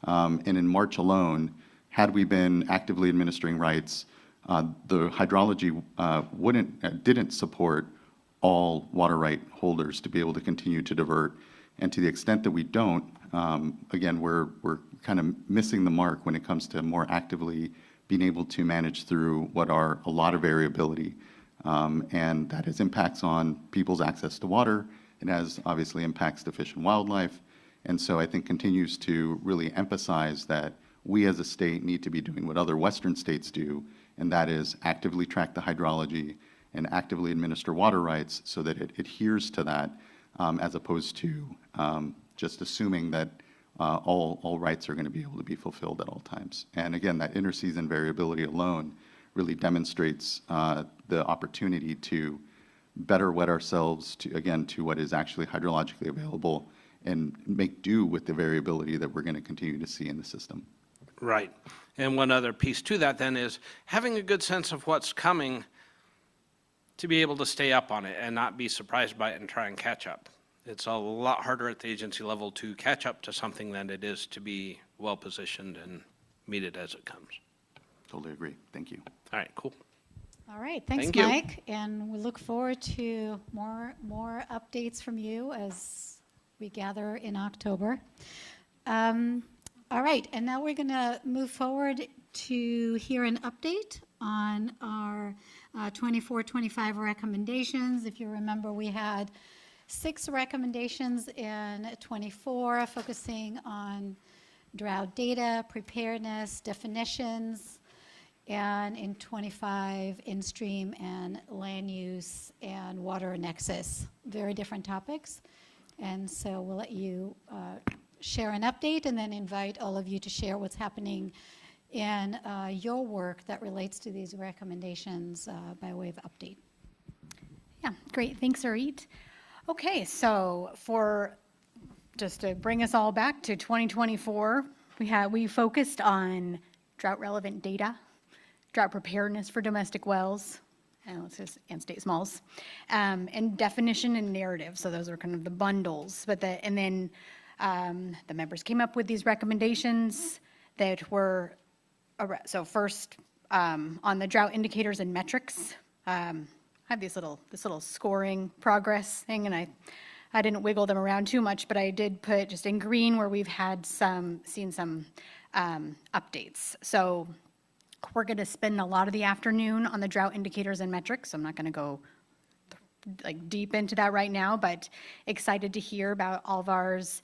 And in March alone, had we been actively administering rights, the hydrology didn't support all water right holders to be able to continue to divert. And to the extent that we don't, again, we're kind of missing the mark when it comes to more actively being able to manage through what are a lot of variability. And that has impacts on people's access to water. It has obviously impacts to fish and wildlife. And so I think continues to really emphasize that we as a state need to be doing what other Western states do, and that is actively track the hydrology and actively administer water rights so that it adheres to that, as opposed to just assuming that all rights are going to be able to be fulfilled at all times. And again, that interseason variability alone really demonstrates the opportunity to better wet ourselves to, again, to what is actually hydrologically available and make do with the variability that we're going to continue to see in the system. Right. And one other piece to that then is having a good sense of what's coming to be able to stay up on it and not be surprised by it and try and catch up. It's a lot harder at the agency level to catch up to something than it is to be well positioned and meet it as it comes. Totally agree. Thank you. All right, cool. All right, thanks, Thank you. Mike. And we look forward to more updates from you as we gather in October. All right, and now we're going to move forward to hear an update on our 24-25 recommendations. If you remember, we had 6 recommendations in 24, focusing on drought data, preparedness, definitions, and in 25, in-stream and land use and water nexus. Very different topics. And so we'll let you share an update and then invite all of you to share what's happening in your work that relates to these recommendations by way of update. Yeah, great. Thanks, Arit. Okay, so just to bring us all back to 2024, we focused on drought-relevant data, drought preparedness for domestic wells, and state smalls, and definition and narrative. So those are kind of the bundles. And then the members came up with these recommendations that were, so first on the drought indicators and metrics. I have this little scoring progress thing, and I didn't wiggle them around too much, but I did put just in green where we've had seen some updates. So we're going to spend a lot of the afternoon on the drought indicators and metrics. So I'm not going to go deep into that right now, but excited to hear about Alvar's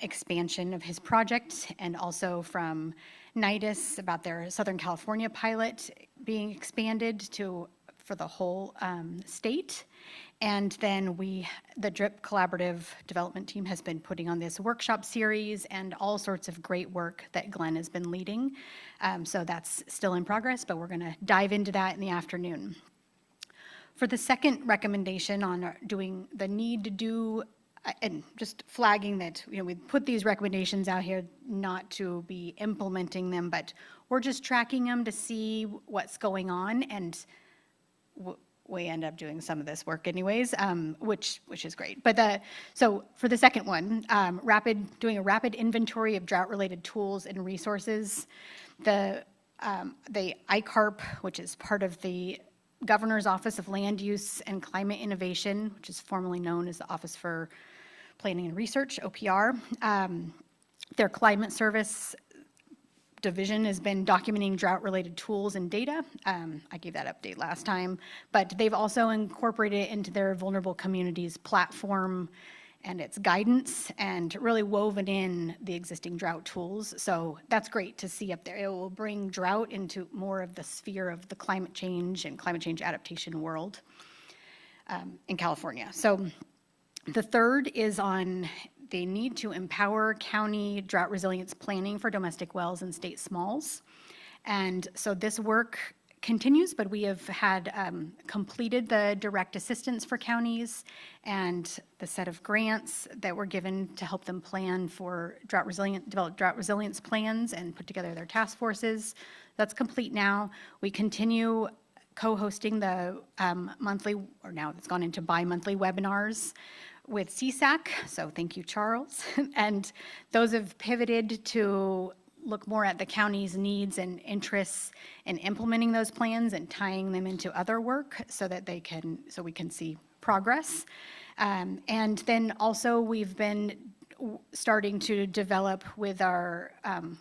expansion of his project, and also from NIDIS about their Southern California pilot being expanded for the whole state. And then the DRIP Collaborative Development Team has been putting on this workshop series and all sorts of great work that Glenn has been leading. So that's still in progress, but we're going to dive into that in the afternoon. For the second recommendation on doing the need to do, and just flagging that, we put these recommendations out here not to be implementing them, but we're just tracking them to see what's going on, and we end up doing some of this work anyways, which is great. But so for the second one, doing a rapid inventory of drought-related tools and resources. The ICARP, which is part of the Governor's Office of Land Use and Climate Innovation, which is formerly known as the Office for Planning and Research, OPR. Their climate service division has been documenting drought-related tools and data. I gave that update last time, but they've also incorporated it into their Vulnerable Communities platform and its guidance, and really woven in the existing drought tools. So that's great to see up there. It will bring drought into more of the sphere of the climate change and climate change adaptation world in California. So the third is on the need to empower county drought resilience planning for domestic wells and state smalls. And so this work continues, but we have had completed the direct assistance for counties and the set of grants that were given to help them plan for develop drought resilience plans and put together their task forces. That's complete now. We continue co-hosting the monthly, or now it's gone into bi-monthly webinars with CSAC, so thank you, Charles. And those have pivoted to look more at the county's needs and interests in implementing those plans and tying them into other work so that so we can see progress. And then also we've been starting to develop with our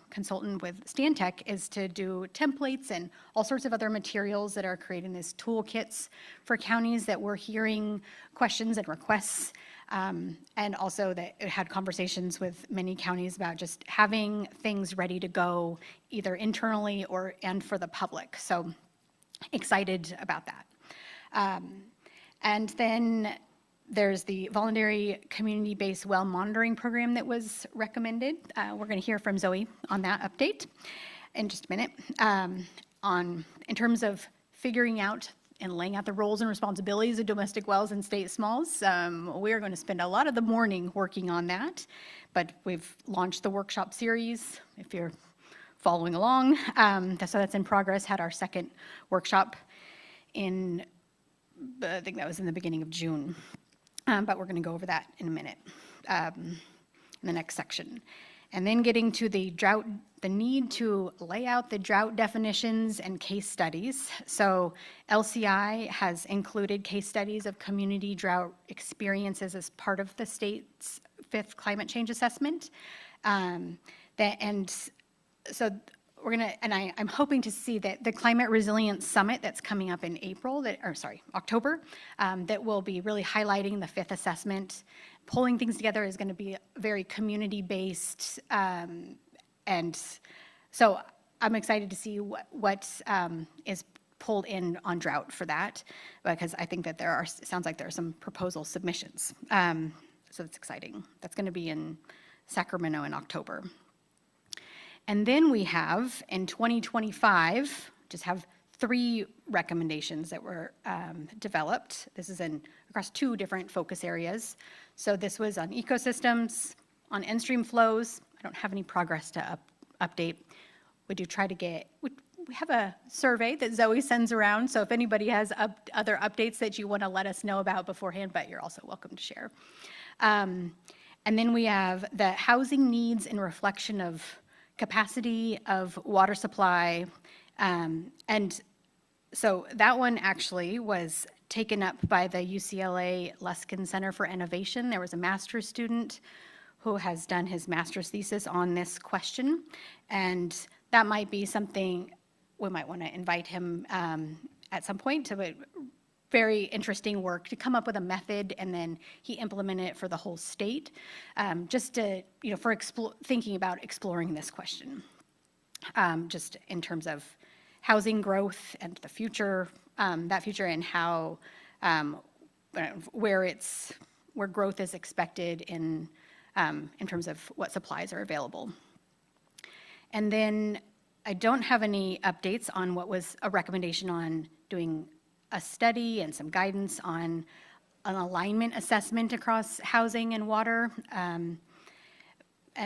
consultant with Stantec is to do templates and all sorts of other materials that are creating these toolkits for counties that we're hearing questions and requests. And also that it had conversations with many counties about just having things ready to go either internally and for the public. So excited about that. And then there's the voluntary community-based well monitoring program that was recommended. We're going to hear from Zoe on that update in just a minute. In terms of figuring out and laying out the roles and responsibilities of domestic wells and state smalls, we are going to spend a lot of the morning working on that, but we've launched the workshop series, if you're following along. So that's in progress, had our second workshop I think that was in the beginning of June. But we're going to go over that in a minute in the next section. And then getting to the drought, the need to lay out the drought definitions and case studies. So LCI has included case studies of community drought experiences as part of the state's 5th climate change assessment. So we're going to, and I'm hoping to see that the Climate Resilience Summit that's coming up in October, that will be really highlighting the 5th assessment. Pulling things together is going to be very community-based. And so I'm excited to see what is pulled in on drought for that, because I think that it sounds like there are some proposal submissions. So that's exciting. That's going to be in Sacramento in October. And then we have, in 2025, just have 3 recommendations that were developed. This is across 2 different focus areas. So this was on ecosystems, on in-stream flows. I don't have any progress to update. We do try to we have a survey that Zoe sends around, so if anybody has other updates that you want to let us know about beforehand, but you're also welcome to share. And then we have the housing needs in reflection of capacity of water supply. And so that one actually was taken up by the UCLA Luskin Center for Innovation. There was a master's student who has done his master's thesis on this question. And that might be something we might want to invite him at some point to very interesting work to come up with a method, and then he implemented it for the whole state, just to, for thinking about exploring this question, just in terms of housing growth and the future, that future, and how, where growth is expected in terms of what supplies are available. And then I don't have any updates on what was a recommendation on doing a study and some guidance on an alignment assessment across housing and water, and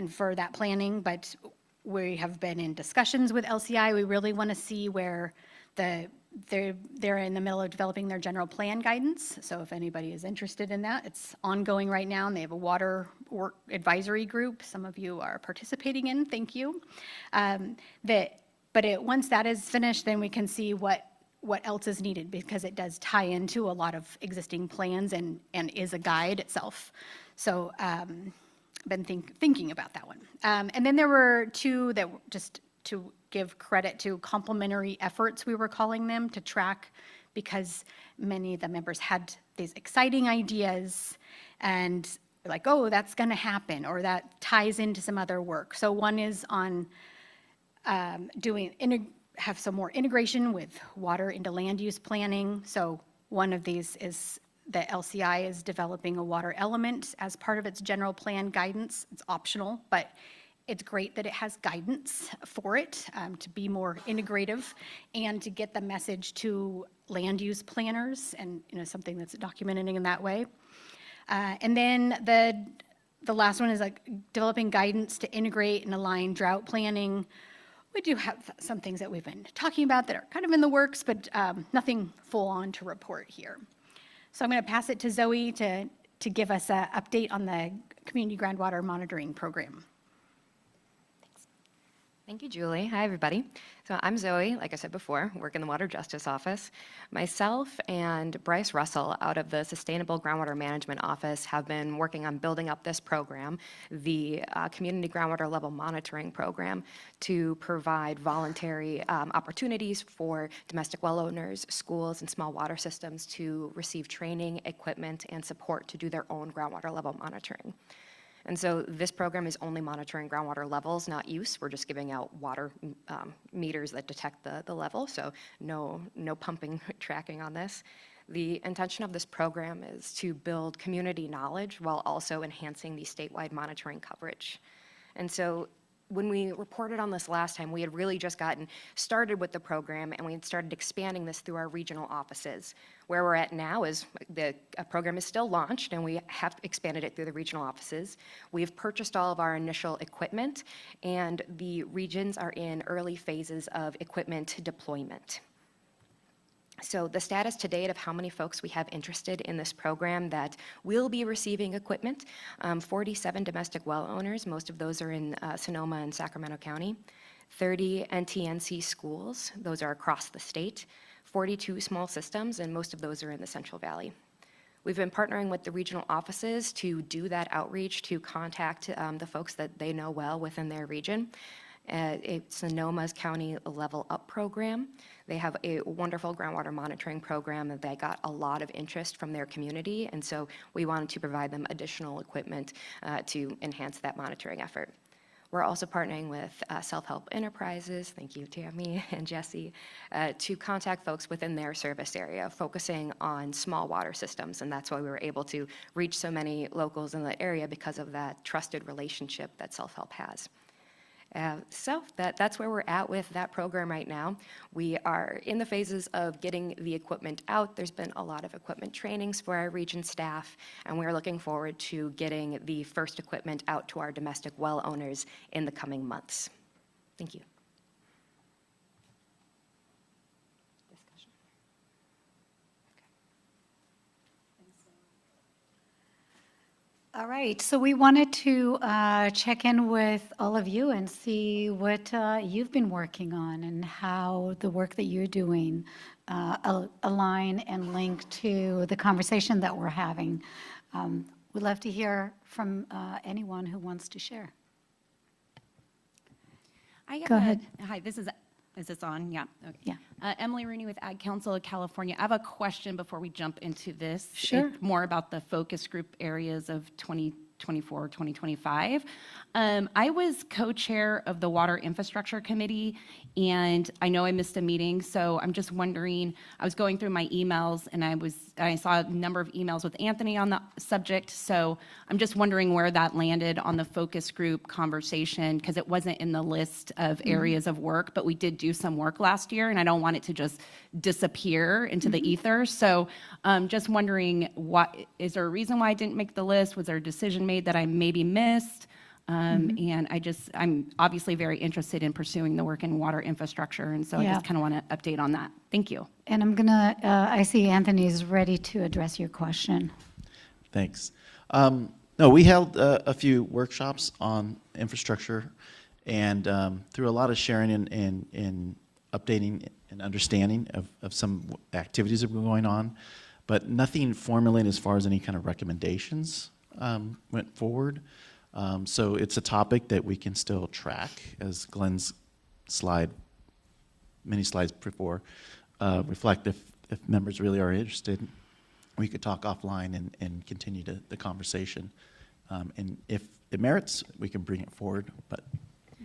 for that planning, but we have been in discussions with LCI. We really want to see where they're in the middle of developing their general plan guidance. So if anybody is interested in that, it's ongoing right now, and they have a water work advisory group some of you are participating in. Thank you. Once that is finished, then we can see what else is needed, because it does tie into a lot of existing plans and is a guide itself. So been thinking about that one. And then there were 2 that just to give credit to complementary efforts, we were calling them, to track, because many of the members had these exciting ideas and like, oh, that's going to happen, or that ties into some other work. So one is on have some more integration with water into land use planning. So one of these is that LCI is developing a water element as part of its general plan guidance. It's optional, but it's great that it has guidance for it, to be more integrative and to get the message to land use planners, and something that's documented in that way. And then the last one is like developing guidance to integrate and align drought planning. We do have some things that we've been talking about that are kind of in the works, but nothing full on to report here. So I'm going to pass it to Zoe to give us an update on the Community Groundwater Monitoring Program. Thank you, Julie. Hi, everybody. So I'm Zoe, like I said before, work in the Water Justice Office. Myself and Bryce Russell out of the Sustainable Groundwater Management Office have been working on building up this program, the Community Groundwater Level Monitoring Program, to provide voluntary opportunities for domestic well owners, schools, and small water systems to receive training, equipment, and support to do their own groundwater level monitoring. And so this program is only monitoring groundwater levels, not use. We're just giving out water meters that detect the level, so no pumping tracking on this. The intention of this program is to build community knowledge while also enhancing the statewide monitoring coverage. And so when we reported on this last time, we had really just gotten started with the program, and we had started expanding this through our regional offices. Where we're at now is the program is still launched, and we have expanded it through the regional offices. We've purchased all of our initial equipment, and the regions are in early phases of equipment deployment. So the status to date of how many folks we have interested in this program that will be receiving equipment, 47 domestic well owners, most of those are in Sonoma and Sacramento County, 30 NTNC schools, those are across the state, 42 small systems, and most of those are in the Central Valley. We've been partnering with the regional offices to do that outreach, to contact the folks that they know well within their region. It's Sonoma's County Level Up program. They have a wonderful groundwater monitoring program that they got a lot of interest from their community, and so we wanted to provide them additional equipment to enhance that monitoring effort. We're also partnering with Self-Help Enterprises, thank you, Tammy and Jesse, to contact folks within their service area, focusing on small water systems, and that's why we were able to reach so many locals in the area because of that trusted relationship that Self-Help has. So that's where we're at with that program right now. We are in the phases of getting the equipment out. There's been a lot of equipment trainings for our region staff, and we're looking forward to getting the first equipment out to our domestic well owners in the coming months. Thank you. All right, so we wanted to check in with all of you and see what you've been working on and how the work that you're doing align and link to the conversation that we're having. We'd love to hear from anyone who wants to share. Go ahead. Hi, is this on? Yeah. Okay. Yeah. Emily Rooney with Ag Council of California. I have a question before we jump into this. Sure. It's more about the focus group areas of 2024, 2025. I was co-chair of the Water Infrastructure Committee, and I know I missed a meeting, so I'm just wondering, I was going through my emails, and I saw a number of emails with Anthony on the subject, so I'm just wondering where that landed on the focus group conversation, because it wasn't in the list of areas of work, but we did do some work last year, and I don't want it to just disappear into the ether. So just wondering, is there a reason why I didn't make the list? Was there a decision made that I maybe missed? And I'm obviously very interested in pursuing the work in water infrastructure, and so I just kind of want to update on that. Thank you. And I'm gonna, I see Anthony's ready to address your question. Thanks. No, we held a few workshops on infrastructure, and through a lot of sharing and updating and understanding of some activities that were going on, but nothing formulated as far as any kind of recommendations went forward. So it's a topic that we can still track, as Glenn's many slides before reflect. If members really are interested, we could talk offline and continue the conversation. And if it merits, we can bring it forward, but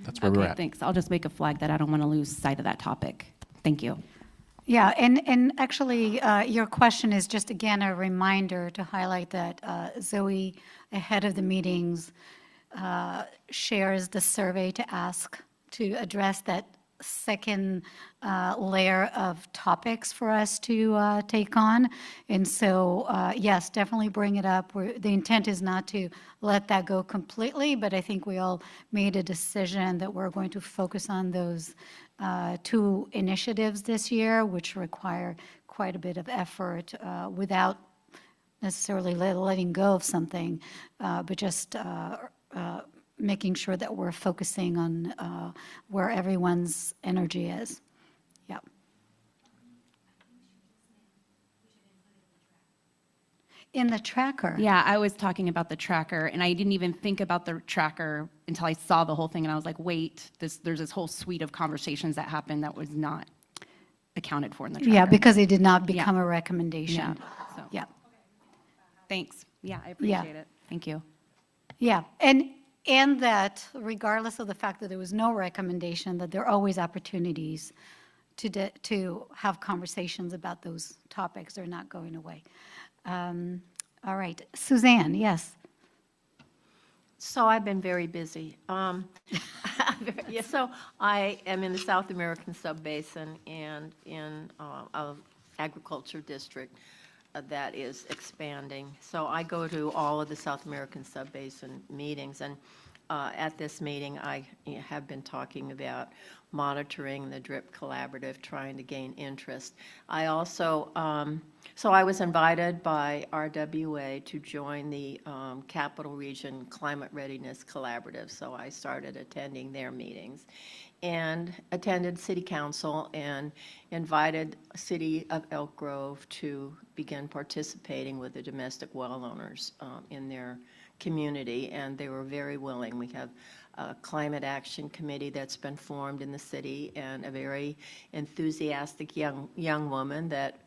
that's where we're at. Thanks. I'll just make a flag that I don't want to lose sight of that topic. Thank you. Yeah, and actually, your question is just, again, a reminder to highlight that Zoe, ahead of the meetings, shares the survey to ask to address that second layer of topics for us to take on. And so, yes, definitely bring it up. The intent is not to let that go completely, but I think we all made a decision that we're going to focus on those two initiatives this year, which require quite a bit of effort without necessarily letting go of something, but just making sure that we're focusing on where everyone's energy is. Yeah. In the tracker. Yeah, I was talking about the tracker, and I didn't even think about the tracker until I saw the whole thing, and I was like, wait, there's this whole suite of conversations that happened that was not accounted for in the tracker. Yeah, because it did not become a recommendation. Yeah, so. Yeah. Thanks. Yeah, I appreciate it. Thank you. Yeah, and that regardless of the fact that there was no recommendation, that there are always opportunities to have conversations about those topics. They're not going away. All right, Suzanne, yes. So I've been very busy. Yeah, so I am in the South American Subbasin and in an agriculture district that is expanding. So I go to all of the South American Subbasin meetings, and at this meeting, I have been talking about monitoring the DRIP Collaborative, trying to gain interest. I also, so I was invited by RWA to join the Capital Region Climate Readiness Collaborative, so I started attending their meetings and attended City Council and invited City of Elk Grove to begin participating with the domestic well owners in their community, and they were very willing. We have a climate action committee that's been formed in the city, and a very enthusiastic young woman that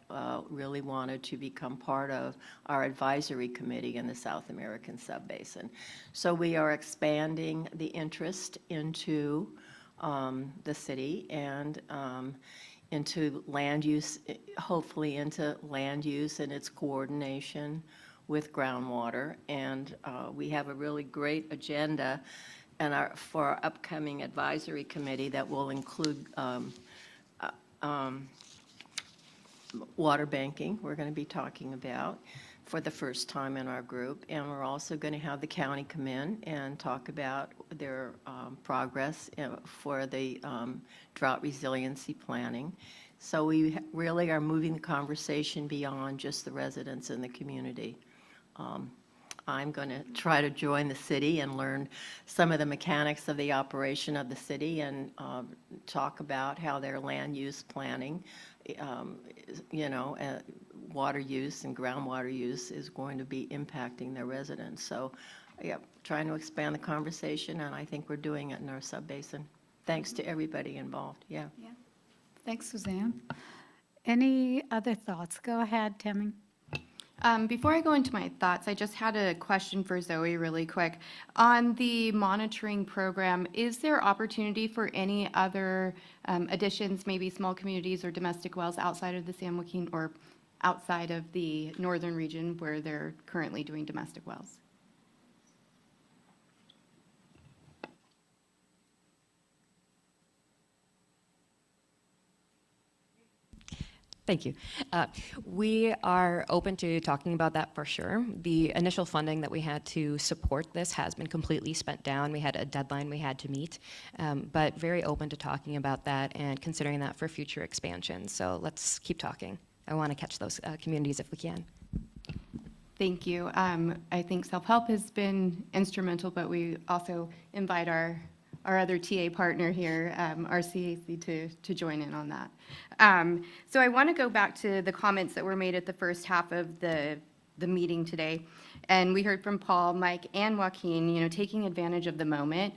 really wanted to become part of our advisory committee in the South American Subbasin. So we are expanding the interest into the city and into land use, hopefully into land use and its coordination with groundwater. And we have a really great agenda for our upcoming advisory committee that will include water banking, we're going to be talking about for the first time in our group. And we're also going to have the county come in and talk about their progress for the drought resiliency planning. So we really are moving the conversation beyond just the residents in the community. I'm going to try to join the city and learn some of the mechanics of the operation of the city and talk about how their land use planning, water use and groundwater use is going to be impacting their residents. So, yeah, trying to expand the conversation, and I think we're doing it in our subbasin. Thanks to everybody involved. Yeah. Thanks, Suzanne. Any other thoughts? Go ahead, Tammy. Before I go into my thoughts, I just had a question for Zoe really quick. On the monitoring program, is there opportunity for any other additions, maybe small communities or domestic wells outside of the San Joaquin or outside of the northern region where they're currently doing domestic wells? Thank you. We are open to talking about that for sure. The initial funding that we had to support this has been completely spent down. We had a deadline we had to meet, but very open to talking about that and considering that for future expansion. So let's keep talking. I want to catch those communities if we can. Thank you. I think self-help has been instrumental, but we also invite our other TA partner here, RCAC, to join in on that. So I want to go back to the comments that were made at the first half of the meeting today. And we heard from Paul, Mike, and Joaquin, taking advantage of the moment.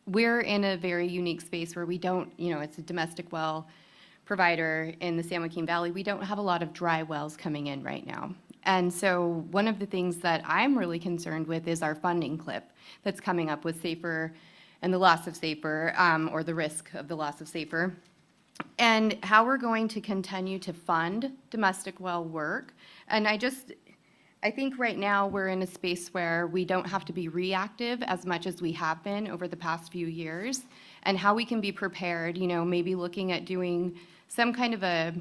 We're in a very unique space where we don't, it's a domestic well provider in the San Joaquin Valley. We don't have a lot of dry wells coming in right now. And so one of the things that I'm really concerned with is our funding cliff that's coming up with SAFER and the loss of SAFER, or the risk of the loss of SAFER, and how we're going to continue to fund domestic well work. And I think right now we're in a space where we don't have to be reactive as much as we have been over the past few years, and how we can be prepared, maybe looking at doing some kind of a,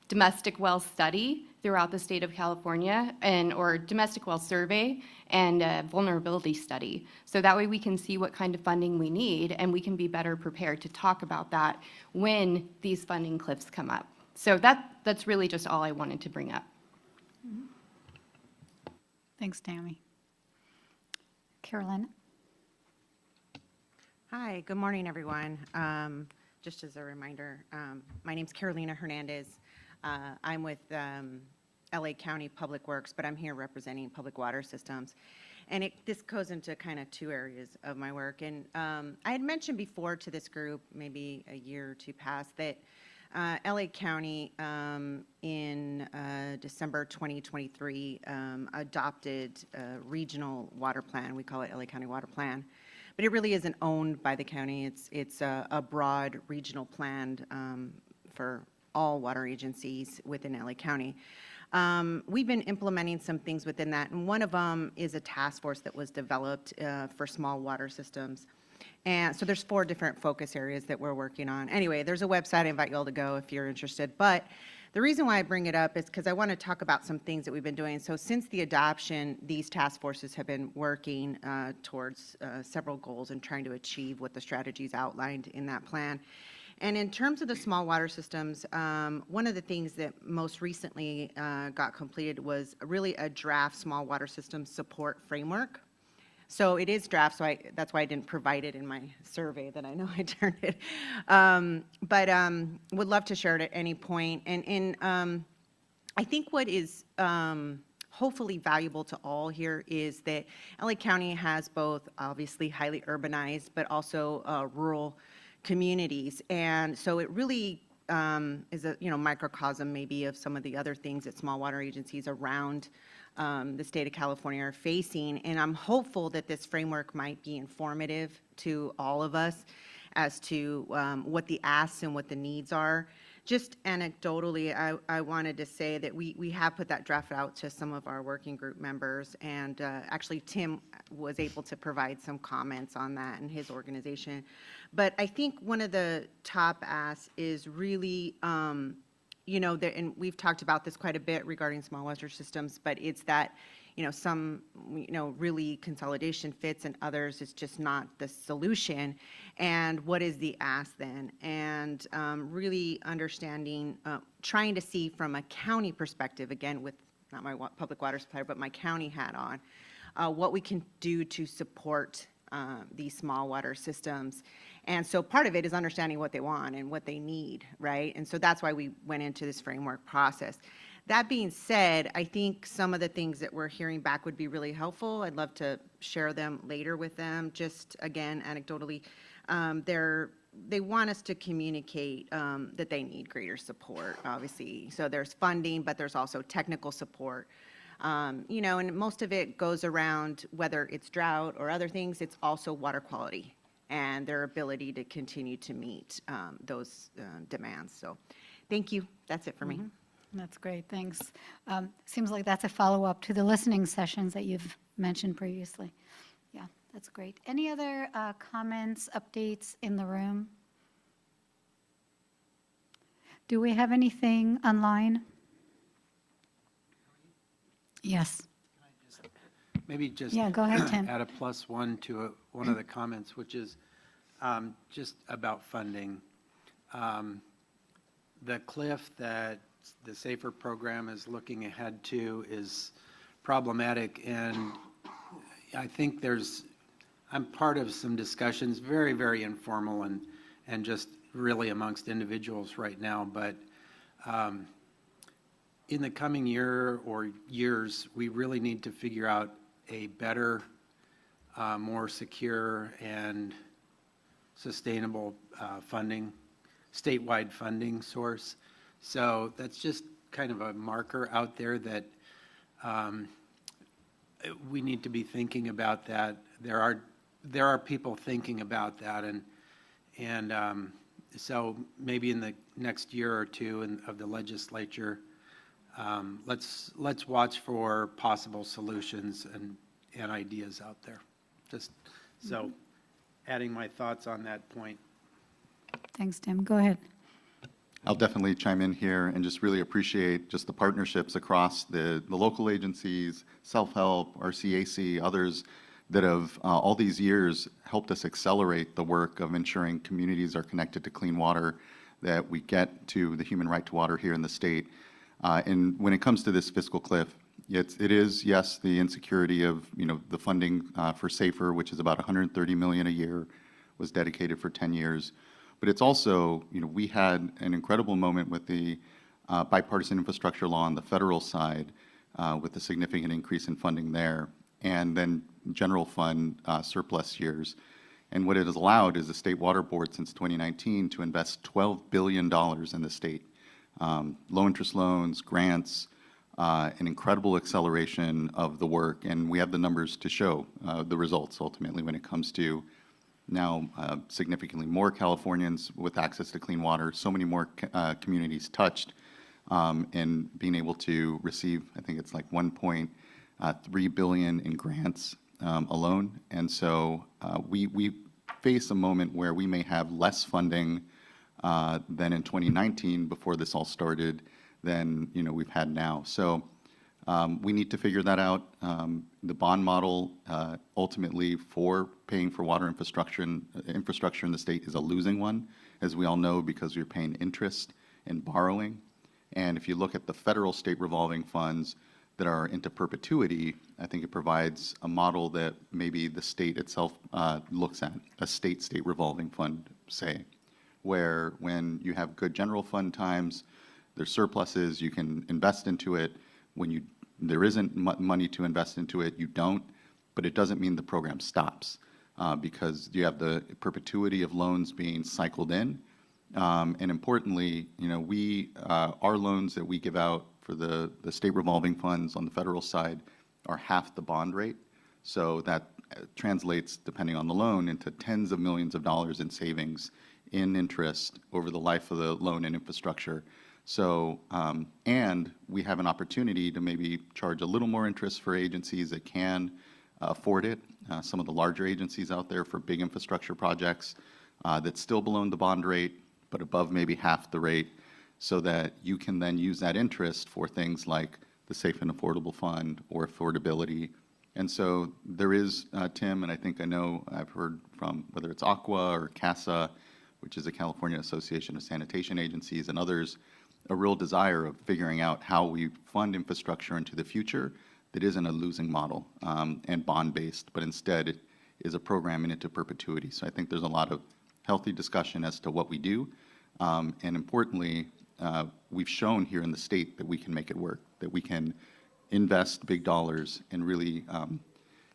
domestic well study throughout the state of California, or domestic well survey and a vulnerability study. So that way we can see what kind of funding we need, and we can be better prepared to talk about that when these funding cliffs come up. So that's really just all I wanted to bring up. Thanks, Tammy. Carolina. Hi, good morning, everyone. Just as a reminder, my name's Carolina Hernandez. I'm with LA County Public Works, but I'm here representing Public Water Systems. And this goes into kind of two areas of my work. And I had mentioned before to this group, maybe a year or two past, that LA County in December 2023 adopted a regional water plan. We call it LA County Water Plan. But it really isn't owned by the county. It's a broad regional plan for all water agencies within LA County. We've been implementing some things within that, and one of them is a task force that was developed for small water systems. And so there's 4 different focus areas that we're working on. Anyway, there's a website. I invite you all to go if you're interested. But the reason why I bring it up is because I want to talk about some things that we've been doing. So since the adoption, these task forces have been working towards several goals and trying to achieve what the strategies outlined in that plan. And in terms of the small water systems, one of the things that most recently got completed was really a draft small water system support framework. So it is draft, so that's why I didn't provide it in my survey that I know I turned it. But would love to share it at any point. And I think what is hopefully valuable to all here is that LA County has both obviously highly urbanized, but also rural communities. And so it really is a microcosm maybe of some of the other things that small water agencies around the state of California are facing. And I'm hopeful that this framework might be informative to all of us as to what the asks and what the needs are. Just anecdotally, I wanted to say that we have put that draft out to some of our working group members, and actually Tim was able to provide some comments on that in his organization. But I think one of the top asks is really and we've talked about this quite a bit regarding small water systems, but it's that, some, really consolidation fits and others is just not the solution. And what is the ask then? And really understanding, trying to see from a county perspective, again, with not my public water supplier, but my county hat on, what we can do to support these small water systems. And so part of it is understanding what they want and what they need, right? And so that's why we went into this framework process. That being said, I think some of the things that we're hearing back would be really helpful. I'd love to share them later with them. Just again, anecdotally, they want us to communicate that they need greater support, obviously. So there's funding, but there's also technical support. And most of it goes around whether it's drought or other things, it's also water quality and their ability to continue to meet those demands. So thank you. That's it for me. That's great, thanks. Seems like that's a follow-up to the listening sessions that you've mentioned previously. Yeah, that's great. Any other comments, updates in the room? Do we have anything online? Yes. Maybe just Yeah, go ahead, Tim. add a +1 to one of the comments, which is just about funding. The cliff that the SAFER program is looking ahead to is problematic, and I think I'm part of some discussions, very, very informal and just really amongst individuals right now, but in the coming year or years, we really need to figure out a better, more secure and sustainable funding, statewide funding source. So that's just kind of a marker out there that we need to be thinking about that. There are people thinking about that, and so maybe in the next year or two of the legislature, let's watch for possible solutions and ideas out there. Just so adding my thoughts on that point. Thanks, Tim. Go ahead. I'll definitely chime in here and just really appreciate just the partnerships across the local agencies, Self-Help, RCAC, others that have all these years helped us accelerate the work of ensuring communities are connected to clean water, that we get to the human right to water here in the state. And when it comes to this fiscal cliff, It is, yes, the insecurity of, the funding for SAFER, which is about $130 million a year, was dedicated for 10 years. But it's also, we had an incredible moment with the bipartisan infrastructure law on the federal side, with a significant increase in funding there, and then general fund surplus years. And what it has allowed is the State Water Board since 2019 to invest $12 billion in the state. Low interest loans, grants, an incredible acceleration of the work, and we have the numbers to show the results ultimately when it comes to now significantly more Californians with access to clean water, so many more communities touched, and being able to receive, I think it's like $1.3 billion in grants alone. And so we face a moment where we may have less funding than in 2019 before this all started than we've had now. So we need to figure that out. The bond model ultimately for paying for water infrastructure in the state is a losing one, as we all know, because you're paying interest and borrowing. And if you look at the federal state revolving funds that are into perpetuity, I think it provides a model that maybe the state itself looks at, a state revolving fund, say, where when you have good general fund times, there's surpluses, you can invest into it. When there isn't money to invest into it, you don't, but it doesn't mean the program stops because you have the perpetuity of loans being cycled in. And importantly, our loans that we give out for the state revolving funds on the federal side are half the bond rate. So that translates, depending on the loan, into tens of millions of dollars in savings in interest over the life of the loan and infrastructure. So, and we have an opportunity to maybe charge a little more interest for agencies that can afford it. Some of the larger agencies out there for big infrastructure projects that's still below the bond rate, but above maybe half the rate, so that you can then use that interest for things like the Safe and Affordable Fund or affordability. And so there is, Tim, and I know I've heard from whether it's Aqua or CASA, which is the California Association of Sanitation Agencies, and others, a real desire of figuring out how we fund infrastructure into the future that isn't a losing model and bond-based, but instead is a program into perpetuity. So I think there's a lot of healthy discussion as to what we do. And importantly, we've shown here in the state that we can make it work, that we can invest big dollars and really,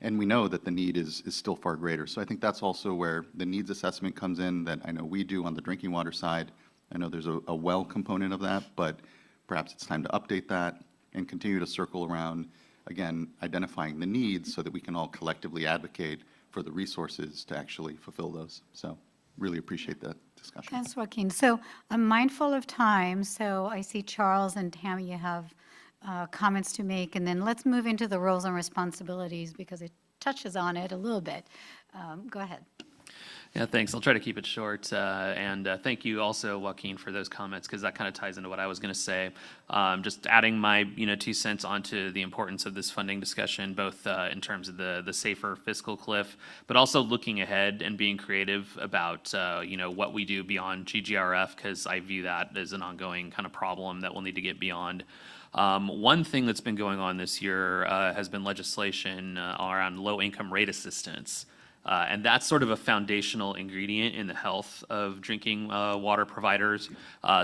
and we know that the need is still far greater. So I think that's also where the needs assessment comes in that I know we do on the drinking water side. I know there's a well component of that, but perhaps it's time to update that and continue to circle around, again, identifying the needs so that we can all collectively advocate for the resources to actually fulfill those. So really appreciate that discussion. Thanks, Joaquin. So I'm mindful of time, so I see Charles and Tammy, you have comments to make, and then let's move into the roles and responsibilities because it touches on it a little bit. Go ahead. Yeah, thanks. I'll try to keep it short. And thank you also, Joaquin, for those comments, because that kind of ties into what I was going to say. Just adding my 2 cents onto the importance of this funding discussion, both in terms of the safer fiscal cliff, but also looking ahead and being creative about what we do beyond GGRF, because I view that as an ongoing kind of problem that we'll need to get beyond. One thing that's been going on this year has been legislation around low-income rate assistance. And that's sort of a foundational ingredient in the health of drinking water providers.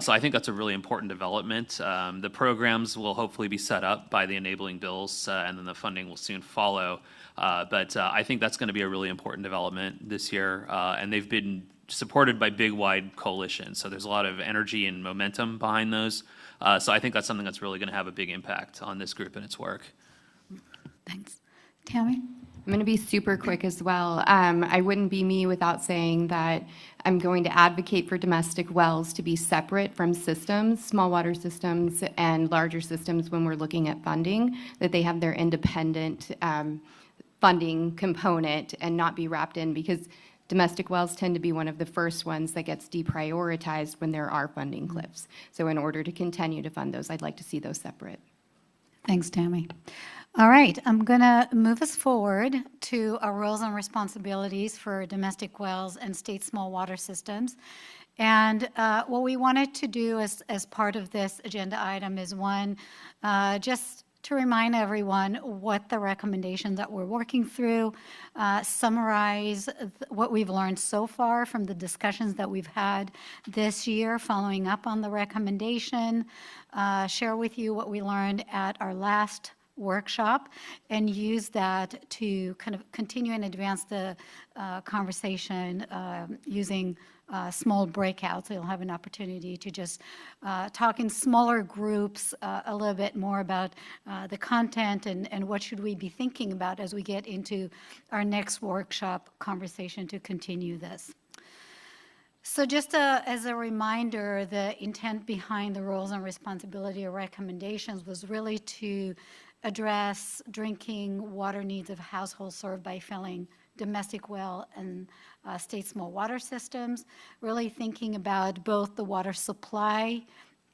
So I think that's a really important development. The programs will hopefully be set up by the enabling bills, and then the funding will soon follow. But I think that's going to be a really important development this year. And they've been supported by big, wide coalitions. So there's a lot of energy and momentum behind those. So I think that's something that's really going to have a big impact on this group and its work. Thanks. Tammy? I'm going to be super quick as well. I wouldn't be me without saying that I'm going to advocate for domestic wells to be separate from systems, small water systems and larger systems when we're looking at funding, that they have their independent funding component and not be wrapped in, because domestic wells tend to be one of the first ones that gets deprioritized when there are funding cliffs. So in order to continue to fund those, I'd like to see those separate. Thanks, Tammy. All right, I'm going to move us forward to our roles and responsibilities for domestic wells and state small water systems. And what we wanted to do as part of this agenda item is, one, just to remind everyone what the recommendations that we're working through, summarize what we've learned so far from the discussions that we've had this year following up on the recommendation, share with you what we learned at our last workshop, and use that to kind of continue and advance the conversation using small breakouts. You'll have an opportunity to just talk in smaller groups a little bit more about the content and what should we be thinking about as we get into our next workshop conversation to continue this. So just as a reminder, the intent behind the roles and responsibility or recommendations was really to address drinking water needs of households served by filling domestic well and state small water systems, really thinking about both the water supply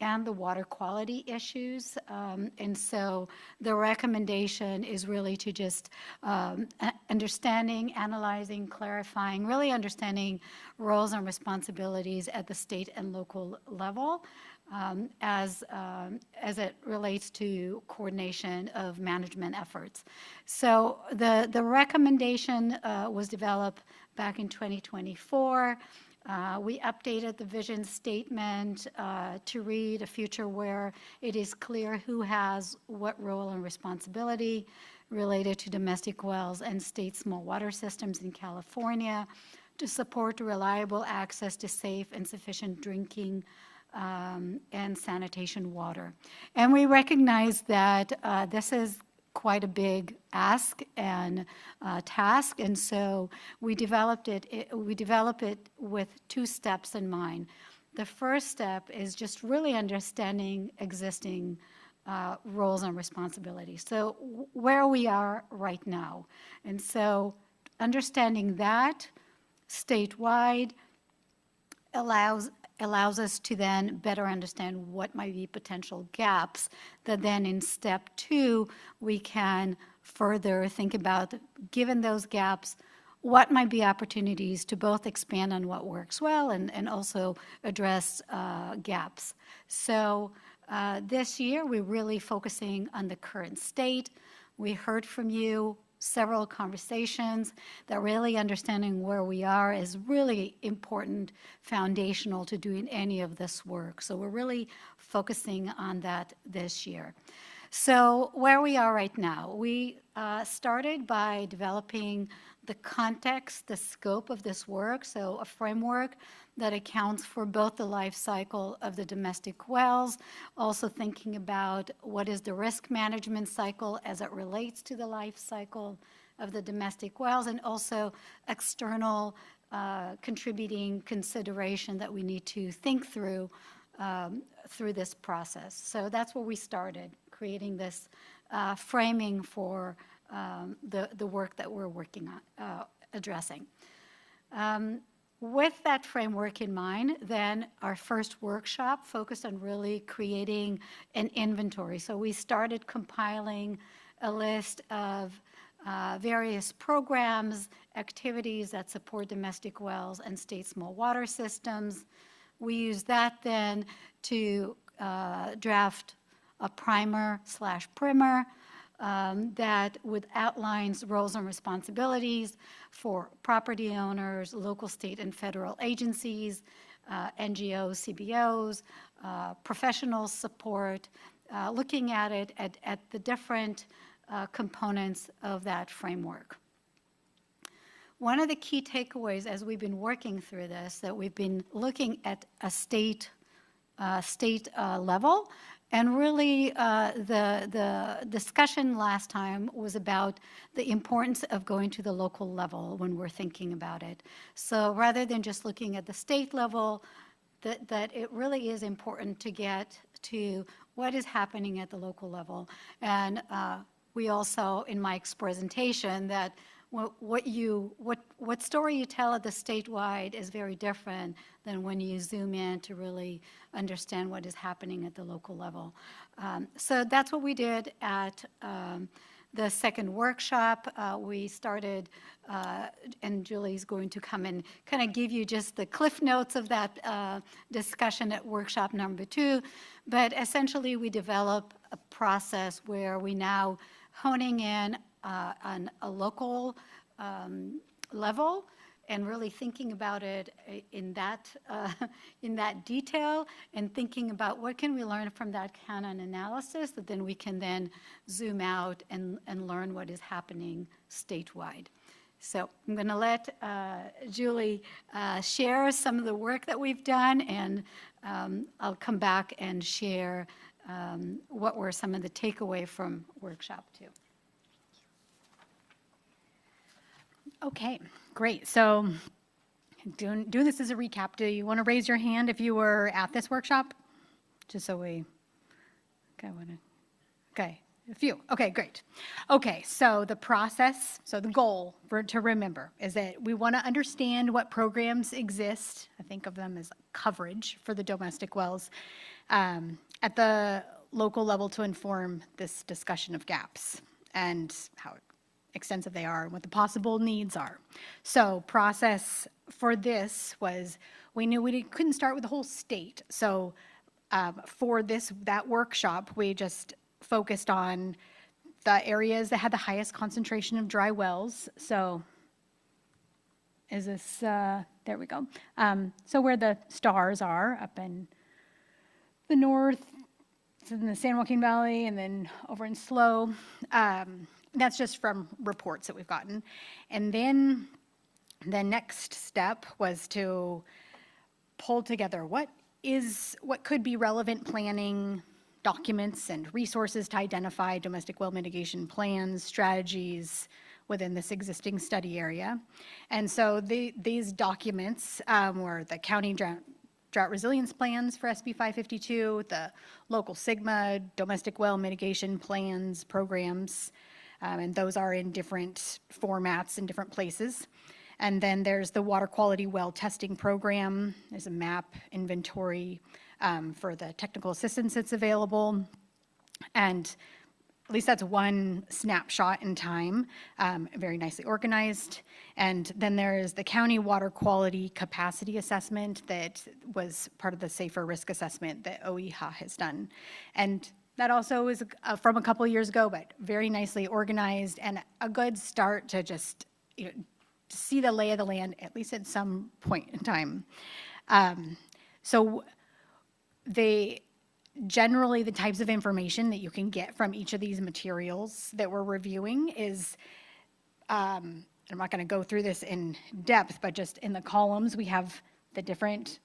and the water quality issues. And so the recommendation is really to just understanding, analyzing, clarifying, really understanding roles and responsibilities at the state and local level as it relates to coordination of management efforts. So the recommendation was developed back in 2024. We updated the vision statement to read a future where it is clear who has what role and responsibility related to domestic wells and state small water systems in California to support reliable access to safe and sufficient drinking and sanitation water. And we recognize that this is quite a big ask and task, and so we developed it with two steps in mind. The first step is just really understanding existing roles and responsibilities. So where we are right now. And so understanding that statewide allows us to then better understand what might be potential gaps that then in step 2 we can further think about, given those gaps, what might be opportunities to both expand on what works well and also address gaps. So this year we're really focusing on the current state. We heard from you several conversations that really understanding where we are is really important, foundational to doing any of this work. So we're really focusing on that this year. So where we are right now, we started by developing the context, the scope of this work, so a framework that accounts for both the life cycle of the domestic wells, also thinking about what is the risk management cycle as it relates to the life cycle of the domestic wells, and also external contributing consideration that we need to think through this process. So that's where we started, creating this framing for the work that we're working on, addressing. With that framework in mind, then our first workshop focused on really creating an inventory. So we started compiling a list of various programs, activities that support domestic wells and state small water systems. We use that then to draft a primer/primer that would outline roles and responsibilities for property owners, local, state, and federal agencies, NGOs, CBOs, professional support, looking at it at the different components of that framework. One of the key takeaways as we've been working through this, that we've been looking at a state level. And really, the discussion last time was about the importance of going to the local level when we're thinking about it. So rather than just looking at the state level, that it really is important to get to what is happening at the local level. And we also, in Mike's presentation, that what story you tell at the statewide is very different than when you zoom in to really understand what is happening at the local level. So that's what we did at the second workshop. We started, and Julie's going to come and kind of give you just the cliff notes of that discussion at workshop number 2. But essentially, we developed a process where we now honing in on a local level and really thinking about it in that detail, and thinking about what can we learn from that canon analysis that then we can then zoom out and learn what is happening statewide. So I'm going to let Julie share some of the work that we've done, and I'll come back and share what were some of the takeaway from workshop 2. Okay, great. So doing this as a recap, do you want to raise your hand if you were at this workshop? Just so we, okay, a few. Okay, great. Okay, so the process, so the goal to remember is that we want to understand what programs exist. I think of them as coverage for the domestic wells at the local level to inform this discussion of gaps and how extensive they are and what the possible needs are. So process for this was, we knew we couldn't start with the whole state. So for that workshop, we just focused on the areas that had the highest concentration of dry wells. So is this, there we go. So where the stars are up in the north, in the San Joaquin Valley, and then over in SLO. That's just from reports that we've gotten. And then the next step was to pull together what could be relevant planning documents and resources to identify domestic well mitigation plans, strategies within this existing study area. And so these documents were the county drought resilience plans for SB 552, the local SGMA, domestic well mitigation plans, programs, and those are in different formats in different places. And then there's the water quality well testing program. There's a map inventory for the technical assistance that's available. And at least that's one snapshot in time, very nicely organized. And then there's the county water quality capacity assessment that was part of the safer risk assessment that OEHA has done. And that also is from a couple of years ago, but very nicely organized and a good start to just to see the lay of the land, at least at some point in time. So generally the types of information that you can get from each of these materials that we're reviewing is, I'm not going to go through this in depth, but just in the columns we have the different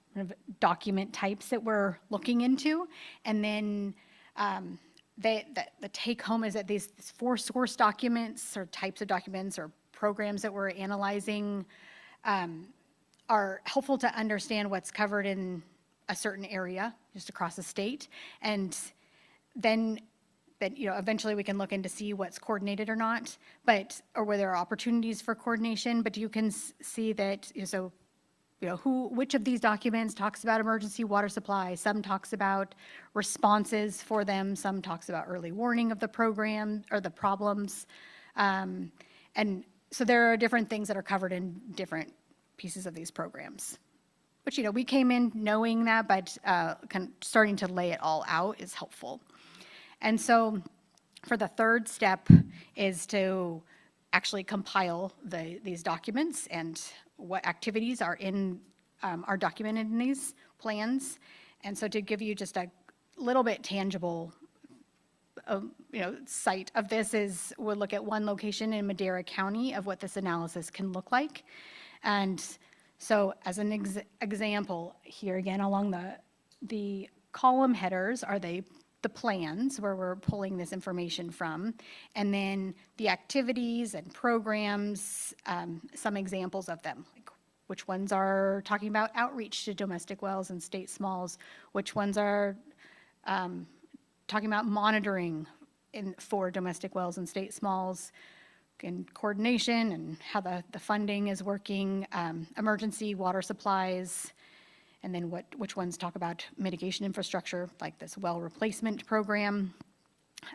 document types that we're looking into, and then the take home is that these 4 source documents or types of documents or programs that we're analyzing are helpful to understand what's covered in a certain area just across the state. And then eventually we can look in to see what's coordinated or not, or where there are opportunities for coordination. But you can see that, which of these documents talks about emergency water supply, some talks about responses for them, some talks about early warning of the program or the problems. And so there are different things that are covered in different pieces of these programs, which, we came in knowing that, but kind of starting to lay it all out is helpful. And so for the third step is to actually compile these documents and what activities are documented in these plans. And so to give you just a little bit tangible site of this is, we'll look at one location in Madera County of what this analysis can look like. And so as an example here again, along the column headers are the plans where we're pulling this information from, and then the activities and programs, some examples of them, like which ones are talking about outreach to domestic wells and state smalls, which ones are talking about monitoring for domestic wells and state smalls, and coordination and how the funding is working, emergency water supplies, and then which ones talk about mitigation infrastructure, like this well replacement program,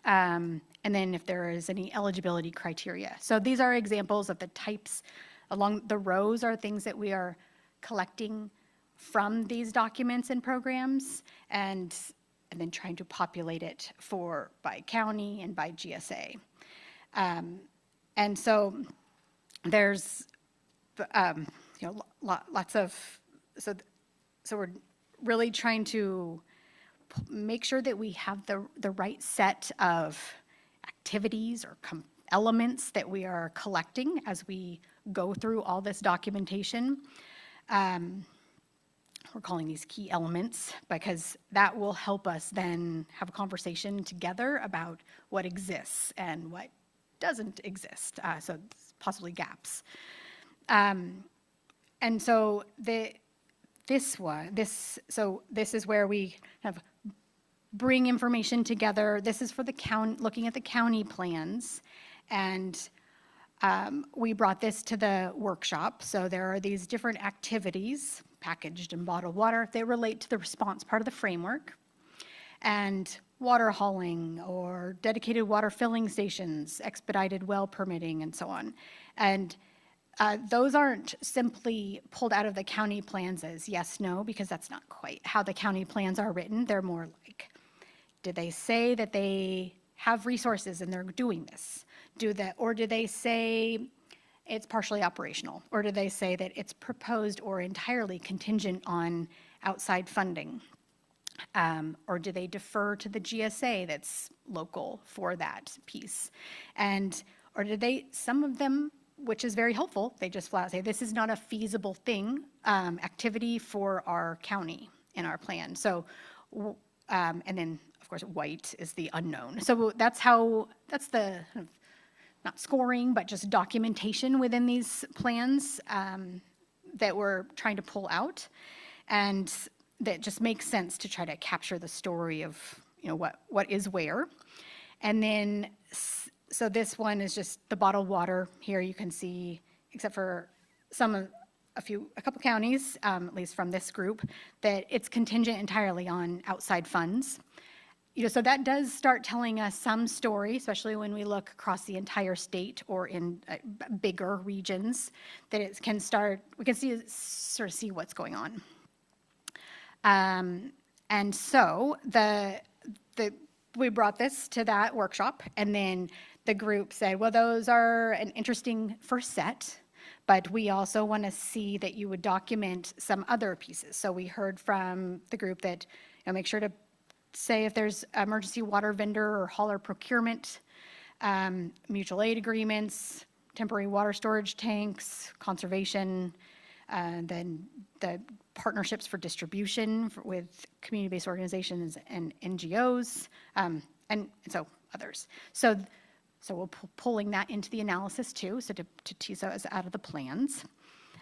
and then if there is any eligibility criteria. So these are examples of the types. Along the rows are things that we are collecting from these documents and programs, and and then trying to populate it by county and by GSA. And so there's, lots of, so we're really trying to make sure that we have the right set of activities or elements that we are collecting as we go through all this documentation. We're calling these key elements because that will help us then have a conversation together about what exists and what doesn't exist, so possibly gaps. And so this is where we kind of bring information together. This is for the county, looking at the county plans, and we brought this to the workshop. So there are these different activities, packaged and bottled water, they relate to the response part of the framework. And water hauling or dedicated water filling stations, expedited well permitting, and so on. And those aren't simply pulled out of the county plans as yes, no, because that's not quite how the county plans are written. They're more like, did they say that they have resources and they're doing this? Or do they say it's partially operational? Or do they say that it's proposed or entirely contingent on outside funding? Or do they defer to the GSA that's local for that piece? Or do they, some of them, which is very helpful, they just flat say, this is not a feasible activity for our county in our plan. So, and then of course, white is the unknown. So that's the, not scoring, but just documentation within these plans that we're trying to pull out. And that just makes sense to try to capture the story of, what is where. And then, so this one is just the bottled water. Here you can see, except for a couple counties, at least from this group, that it's contingent entirely on outside funds. So that does start telling us some story, especially when we look across the entire state or in bigger regions, that it can start, we can sort of see what's going on. And so we brought this to that workshop, and then the group said, well, those are an interesting first set, but we also want to see that you would document some other pieces. So we heard from the group that, make sure to say if there's emergency water vendor or hauler procurement, mutual aid agreements, temporary water storage tanks, conservation, then the partnerships for distribution with community-based organizations and NGOs, and so others. So we're pulling that into the analysis too, so to tease those out of the plans.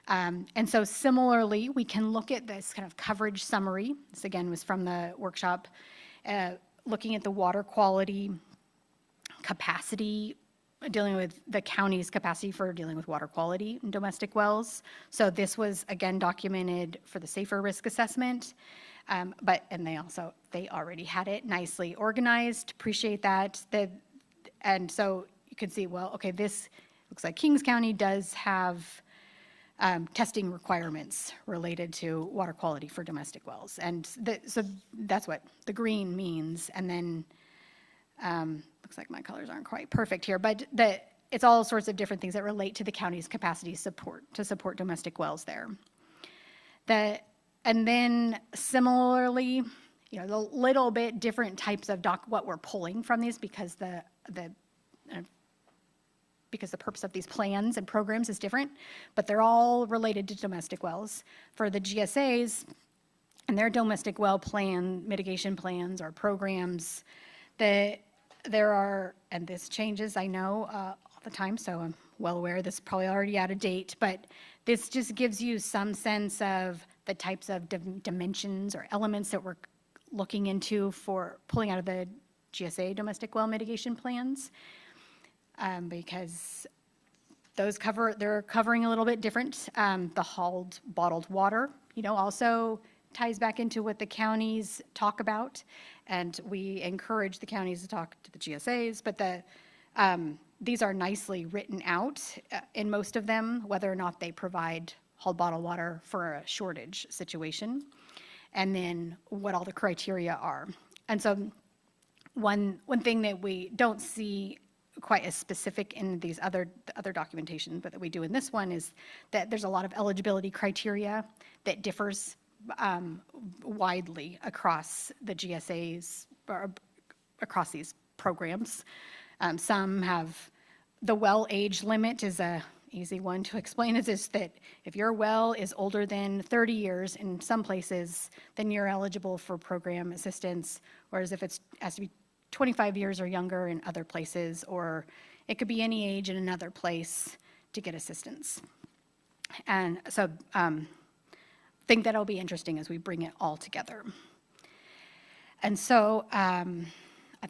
And so similarly, we can look at this kind of coverage summary. This again was from the workshop, looking at the water quality capacity, dealing with the county's capacity for dealing with water quality in domestic wells. So this was again documented for the safer risk assessment, and they already had it nicely organized. Appreciate that. And so you can see, well, okay, this looks like Kings County does have testing requirements related to water quality for domestic wells. And so that's what the green means. And then, looks like my colors aren't quite perfect here, but it's all sorts of different things that relate to the county's capacity to support domestic wells there. And then similarly, the little bit different types of what we're pulling from these because the purpose of these plans and programs is different, but they're all related to domestic wells. For the GSAs and their domestic well plan, mitigation plans or programs, there are, and this changes, I know, all the time, so I'm well aware this is probably already out of date, but this just gives you some sense of the types of dimensions or elements that we're looking into for pulling out of the GSA domestic well mitigation plans. Because they're covering a little bit different. The hauled bottled water, also ties back into what the counties talk about. And we encourage the counties to talk to the GSAs, but these are nicely written out in most of them, whether or not they provide hauled bottled water for a shortage situation. And then what all the criteria are. And so one thing that we don't see quite as specific in these other documentation, but that we do in this one, is that there's a lot of eligibility criteria that differs widely across the GSAs, or across these programs. Some have the well age limit is a easy one to explain, is this, that if your well is older than 30 years in some places, then you're eligible for program assistance, whereas if it has to be 25 years or younger in other places, or it could be any age in another place to get assistance. And so I think that'll be interesting as we bring it all together. And so I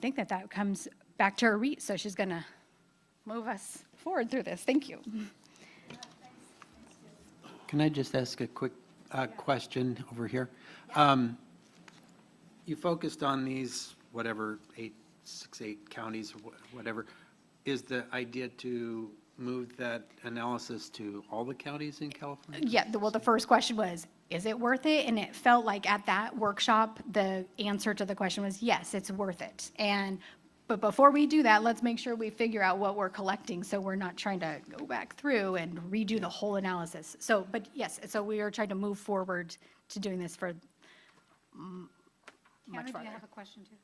think that comes back to Arit, so she's gonna move us forward through this. Thank you. Can I just ask a quick question over here? You focused on these, whatever, 8 counties or whatever. Is the idea to move that analysis to all the counties in California? Yeah, well, the first question was, is it worth it? And it felt like at that workshop, the answer to the question was, yes, it's worth it. But before we do that, let's make sure we figure out what we're collecting, so we're not trying to go back through and redo the whole analysis. So, but yes, so we are trying to move forward to doing this for much farther. I have a question too?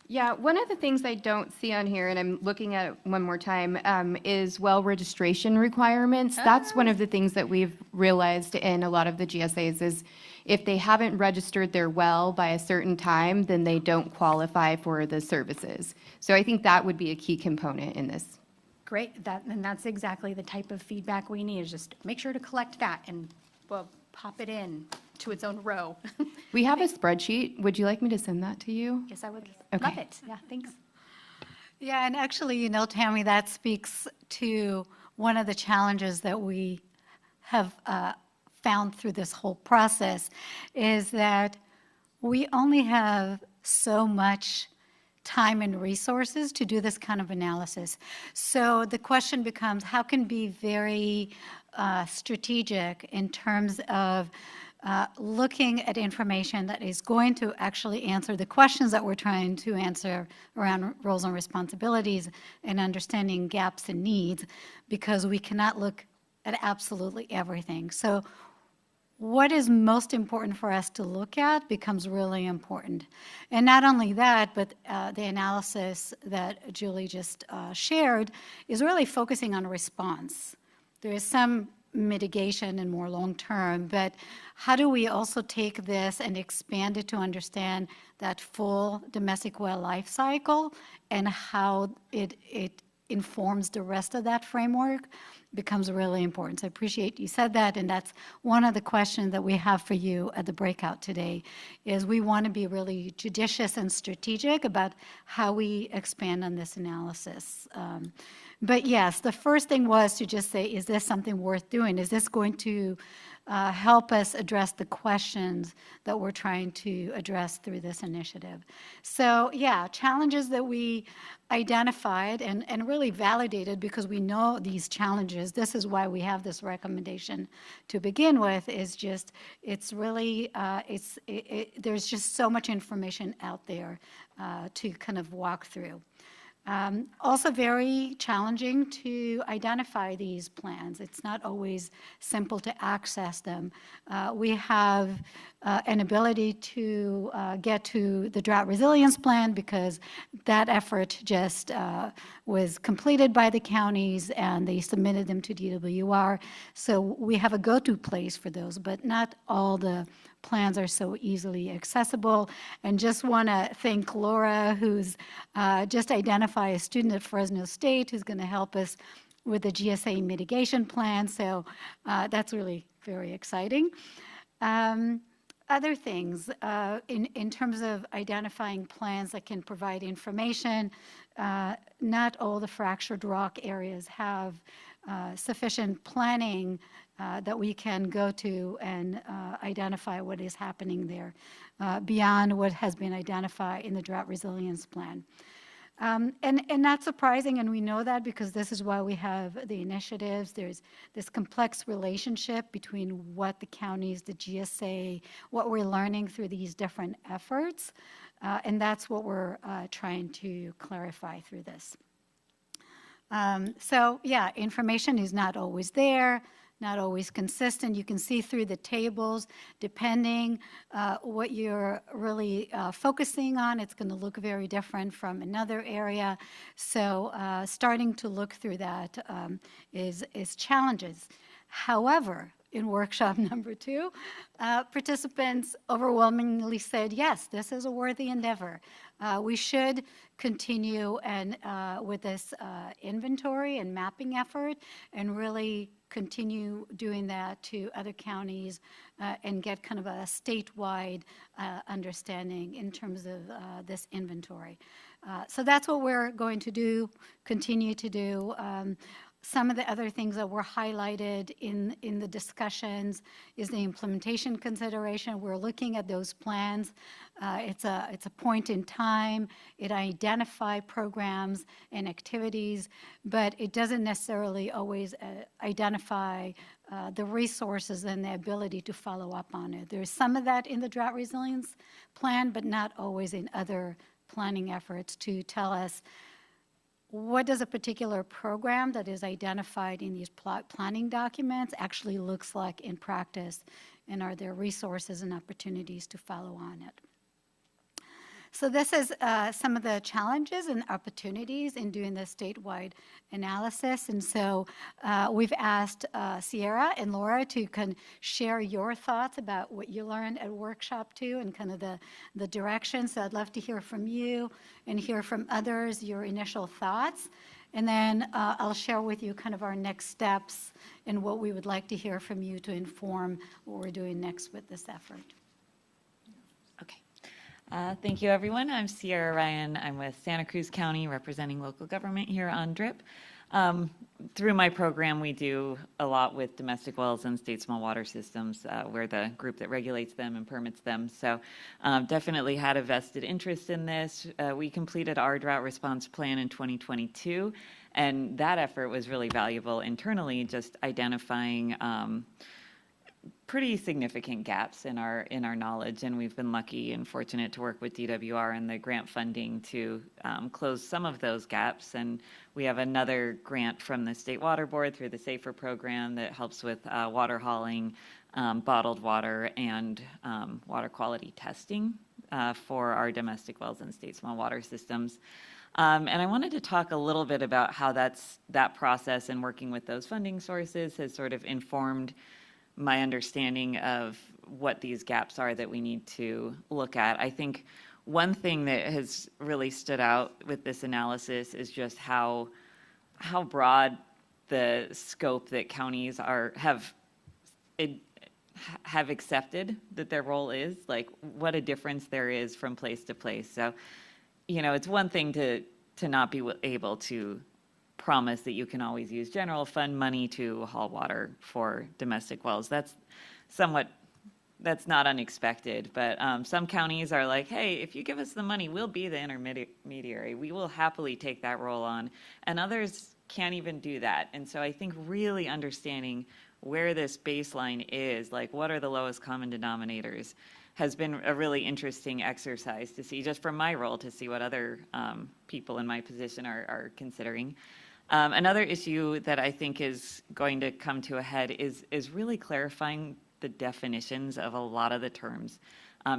Yeah, one of the things I don't see on here, and I'm looking at it one more time, is well registration requirements. That's one of the things that we've realized in a lot of the GSAs is if they haven't registered their well by a certain time, then they don't qualify for the services. So I think that would be a key component in this. Great, and that's exactly the type of feedback we need, is just make sure to collect that and we'll pop it in to its own row. We have a spreadsheet. Would you like me to send that to you? Yes, I would Okay. love it. Yeah, thanks. Yeah, and actually, Tammy, that speaks to one of the challenges that we have found through this whole process, is that we only have so much time and resources to do this kind of analysis. So the question becomes, how can be very strategic in terms of looking at information that is going to actually answer the questions that we're trying to answer around roles and responsibilities and understanding gaps and needs, because we cannot look at absolutely everything. So what is most important for us to look at becomes really important. And not only that, but the analysis that Julie just shared is really focusing on response. There is some mitigation and more long-term, but how do we also take this and expand it to understand that full domestic well life cycle and how it informs the rest of that framework becomes really important. So I appreciate you said that, and that's one of the questions that we have for you at the breakout today, is we want to be really judicious and strategic about how we expand on this analysis. But yes, the first thing was to just say, is this something worth doing? Is this going to help us address the questions that we're trying to address through this initiative? So yeah, challenges that we identified and really validated, because we know these challenges. This is why we have this recommendation to begin with, is just, it's really, there's just so much information out there to kind of walk through. Also very challenging to identify these plans. It's not always simple to access them. We have an ability to get to the drought resilience plan because that effort just was completed by the counties and they submitted them to DWR. So we have a go-to place for those, but not all the plans are so easily accessible. And just want to thank Laura, who's just identified a student at Fresno State who's going to help us with the GSA mitigation plan. So that's really very exciting. Other things, in terms of identifying plans that can provide information, not all the fractured rock areas have sufficient planning that we can go to and identify what is happening there beyond what has been identified in the drought resilience plan. And not surprising, and we know that because this is why we have the initiatives. There's this complex relationship between what the counties, the GSA, what we're learning through these different efforts. And that's what we're trying to clarify through this. So yeah, information is not always there, not always consistent. You can see through the tables, depending what you're really focusing on, it's going to look very different from another area. So starting to look through that is challenges. However, in workshop number 2, participants overwhelmingly said, yes, this is a worthy endeavor. We should continue and with this inventory and mapping effort and really continue doing that to other counties and get kind of a statewide understanding in terms of this inventory. So that's what we're going to do, continue to do. Some of the other things that were highlighted in the discussions is the implementation consideration. We're looking at those plans. It's a point in time. It identifies programs and activities, but it doesn't necessarily always identify the resources and the ability to follow up on it. There's some of that in the drought resilience plan, but not always in other planning efforts to tell us what does a particular program that is identified in these planning documents actually looks like in practice, and are there resources and opportunities to follow on it. So this is some of the challenges and opportunities in doing the statewide analysis. And so we've asked Sierra and Laura to share your thoughts about what you learned at workshop 2 and kind of the direction. So I'd love to hear from you and hear from others your initial thoughts. And then I'll share with you kind of our next steps and what we would like to hear from you to inform what we're doing next with this effort. Thank you, everyone. I'm Sierra Ryan. I'm with Santa Cruz County, representing local government here on DRIP. Through my program, we do a lot with domestic wells and state small water systems. We're the group that regulates them and permits them. So definitely had a vested interest in this. We completed our drought response plan in 2022, and that effort was really valuable internally, just identifying pretty significant gaps in our knowledge, and we've been lucky and fortunate to work with DWR and the grant funding to close some of those gaps. And we have another grant from the State Water Board through the SAFER program that helps with water hauling, bottled water, and water quality testing for our domestic wells and state small water systems. And I wanted to talk a little bit about how that process and working with those funding sources has sort of informed my understanding of what these gaps are that we need to look at. I think one thing that has really stood out with this analysis is just how broad the scope that counties have accepted that their role is, like what a difference there is from place to place. So, it's one thing to not be able to promise that you can always use general fund money to haul water for domestic wells. That's not unexpected, but some counties are like, hey, if you give us the money, we'll be the intermediary. We will happily take that role on. And others can't even do that. And so I think really understanding where this baseline is, like what are the lowest common denominators, has been a really interesting exercise to see, just from my role, to see what other people in my position are considering. Another issue that I think is going to come to a head is really clarifying the definitions of a lot of the terms.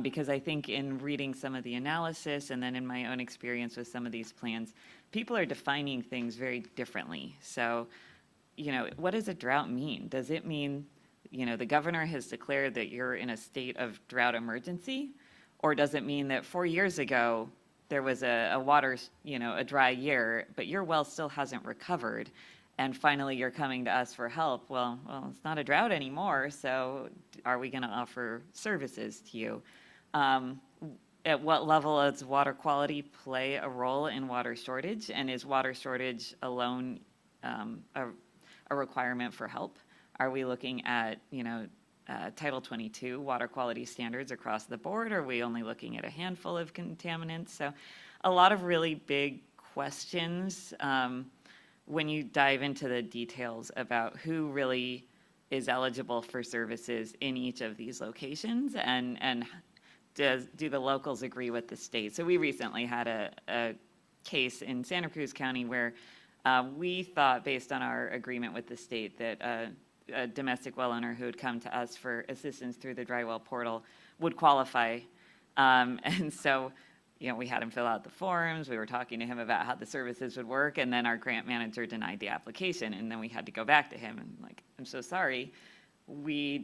Because I think in reading some of the analysis and then in my own experience with some of these plans, people are defining things very differently. So, what does a drought mean? Does it mean, the governor has declared that you're in a state of drought emergency? Or does it mean that 4 years ago, there was a dry year, but your well still hasn't recovered, and finally you're coming to us for help? Well, it's not a drought anymore, so are we going to offer services to you? At what level does water quality play a role in water shortage, and is water shortage alone a requirement for help? Are we looking at, Title 22 water quality standards across the board? Or are we only looking at a handful of contaminants? So a lot of really big questions when you dive into the details about who really is eligible for services in each of these locations, and do the locals agree with the state? So we recently had a case in Santa Cruz County where we thought, based on our agreement with the state, that a domestic well owner who had come to us for assistance through the dry well portal would qualify. And so, we had him fill out the forms. We were talking to him about how the services would work, and then our grant manager denied the application, and then we had to go back to him and I'm so sorry, we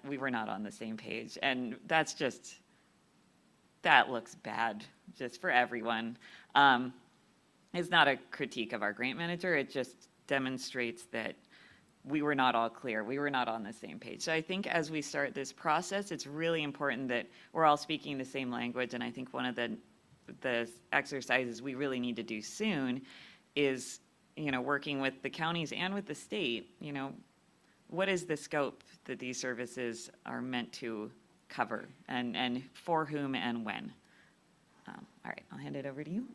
were not on the same page. And that looks bad just for everyone. It's not a critique of our grant manager. It just demonstrates that we were not all clear. We were not on the same page. So I think as we start this process, it's really important that we're all speaking the same language. And I think one of the exercises we really need to do soon is, working with the counties and with the state, what is the scope that these services are meant to cover, and for whom and when? All right, I'll hand it over to you.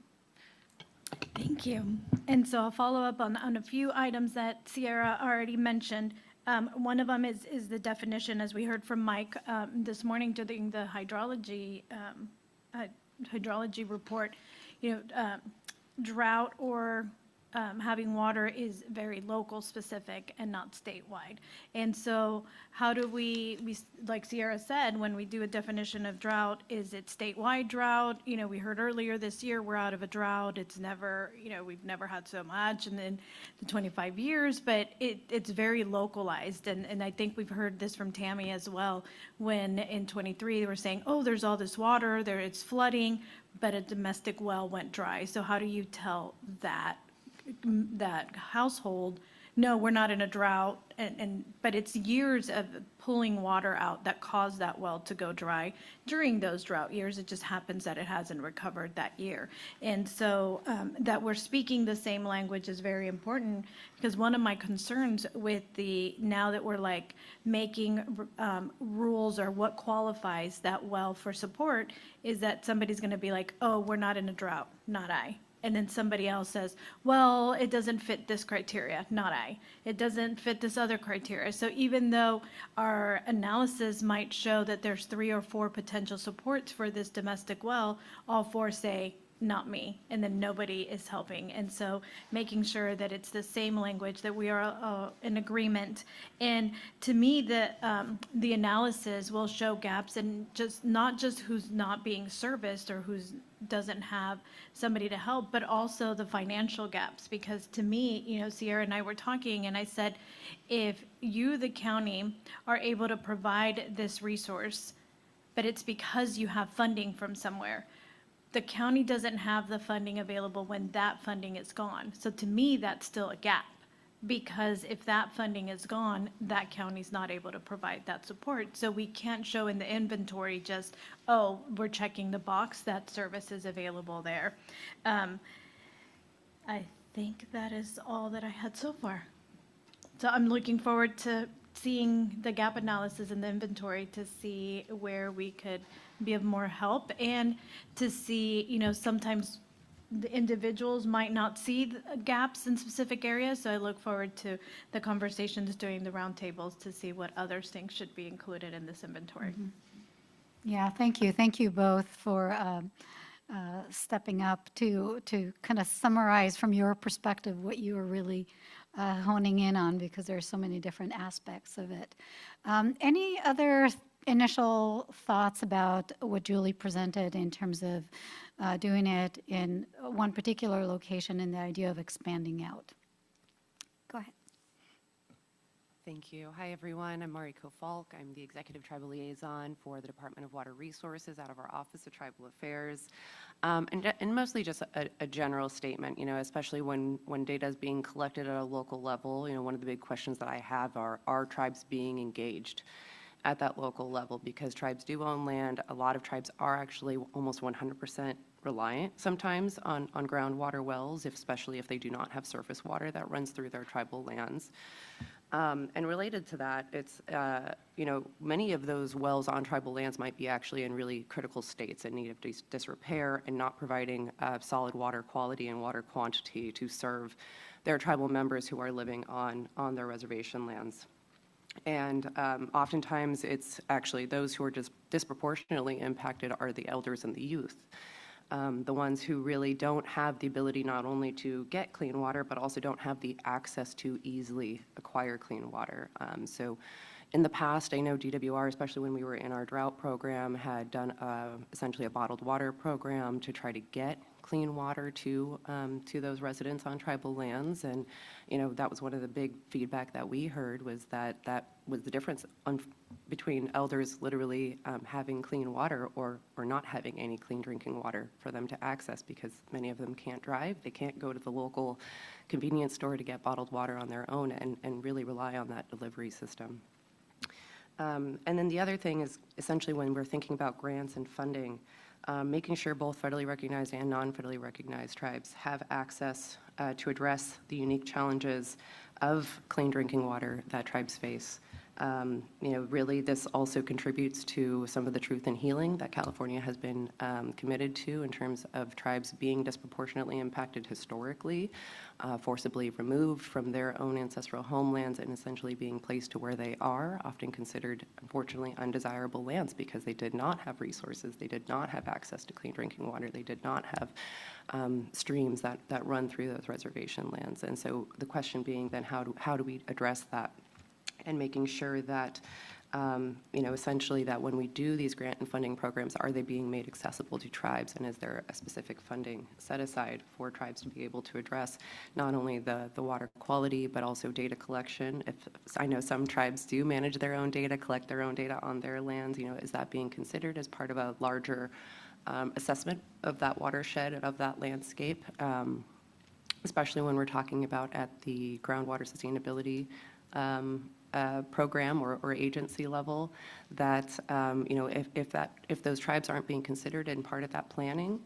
Thank you. And so I'll follow up on a few items that Sierra already mentioned. One of them is the definition, as we heard from Mike this morning during the hydrology report. Drought or having water is very local specific and not statewide. And so how do we, like Sierra said, when we do a definition of drought, is it statewide drought? We heard earlier this year we're out of a drought. It's never, we've never had so much in the 25 years, but it's very localized. And I think we've heard this from Tammy as well, when in 23 they were saying, oh, there's all this water, it's flooding, but a domestic well went dry. So how do you tell that household, no, we're not in a drought, but it's years of pulling water out that caused that well to go dry during those drought years. It just happens that it hasn't recovered that year. And so that we're speaking the same language is very important, because one of my concerns with now that we're making rules or what qualifies that well for support is that somebody's going to be like, oh, we're not in a drought, not I. And then somebody else says, well, it doesn't fit this criteria, not I. It doesn't fit this other criteria. So even though our analysis might show that there's 3 or 4 potential supports for this domestic well, all 4 say, not me, and then nobody is helping. And so making sure that it's the same language, that we are in agreement. And to me, the analysis will show gaps in not just who's not being serviced or who's doesn't have somebody to help, but also the financial gaps. Because to me, Sierra and I were talking, and I said, if you, the county, are able to provide this resource, but it's because you have funding from somewhere, the county doesn't have the funding available when that funding is gone. So to me, that's still a gap, because if that funding is gone, that county's not able to provide that support. So we can't show in the inventory just, oh, we're checking the box, that service is available there. I think that is all that I had so far. So I'm looking forward to seeing the gap analysis in the inventory to see where we could be of more help, and to see, sometimes the individuals might not see the gaps in specific areas. So I look forward to the conversations during the roundtables to see what other things should be included in this inventory. Mm-hmm. Yeah, thank you. Thank you both for stepping up to kind of summarize from your perspective what you were really honing in on, because there are so many different aspects of it. Any other initial thoughts about what Julie presented in terms of doing it in one particular location and the idea of expanding out? Go ahead. Thank you. Hi, everyone. I'm Mariko Falk. I'm the Executive Tribal Liaison for the Department of Water Resources out of our Office of Tribal Affairs. And mostly just a general statement, especially when data is being collected at a local level. One of the big questions that I have are tribes being engaged at that local level? Because tribes do own land. A lot of tribes are actually almost 100% reliant sometimes on groundwater wells, especially if they do not have surface water that runs through their tribal lands. And related to that, it's, many of those wells on tribal lands might be actually in really critical states in need of disrepair and not providing solid water quality and water quantity to serve their tribal members who are living on their reservation lands. And oftentimes, it's actually those who are just disproportionately impacted are the elders and the youth. The ones who really don't have the ability not only to get clean water, but also don't have the access to easily acquire clean water. So in the past, I know DWR, especially when we were in our drought program, had done essentially a bottled water program to try to get clean water to those residents on tribal lands. And, you know, that was one of the big feedback that we heard, was that was the difference between elders literally having clean water or not having any clean drinking water for them to access, because many of them can't drive. They can't go to the local convenience store to get bottled water on their own and really rely on that delivery system. And then the other thing is essentially when we're thinking about grants and funding, making sure both federally recognized and non-federally recognized tribes have access to address the unique challenges of clean drinking water that tribes face. You know, really, this also contributes to some of the truth and healing that California has been committed to in terms of tribes being disproportionately impacted historically, forcibly removed from their own ancestral homelands and essentially being placed to where they are, often considered, unfortunately, undesirable lands because they did not have resources, they did not have access to clean drinking water, they did not have streams that run through those reservation lands. And so the question being then, how do we address that? And making sure that, you know, essentially that when we do these grant and funding programs, are they being made accessible to tribes? And is there a specific funding set aside for tribes to be able to address not only the water quality, but also data collection? If I know some tribes do manage their own data, collect their own data on their lands, you know, is that being considered as part of a larger assessment of that watershed and of that landscape? Especially when we're talking about at the groundwater sustainability program or agency level, that you know, if those tribes aren't being considered in part of that planning,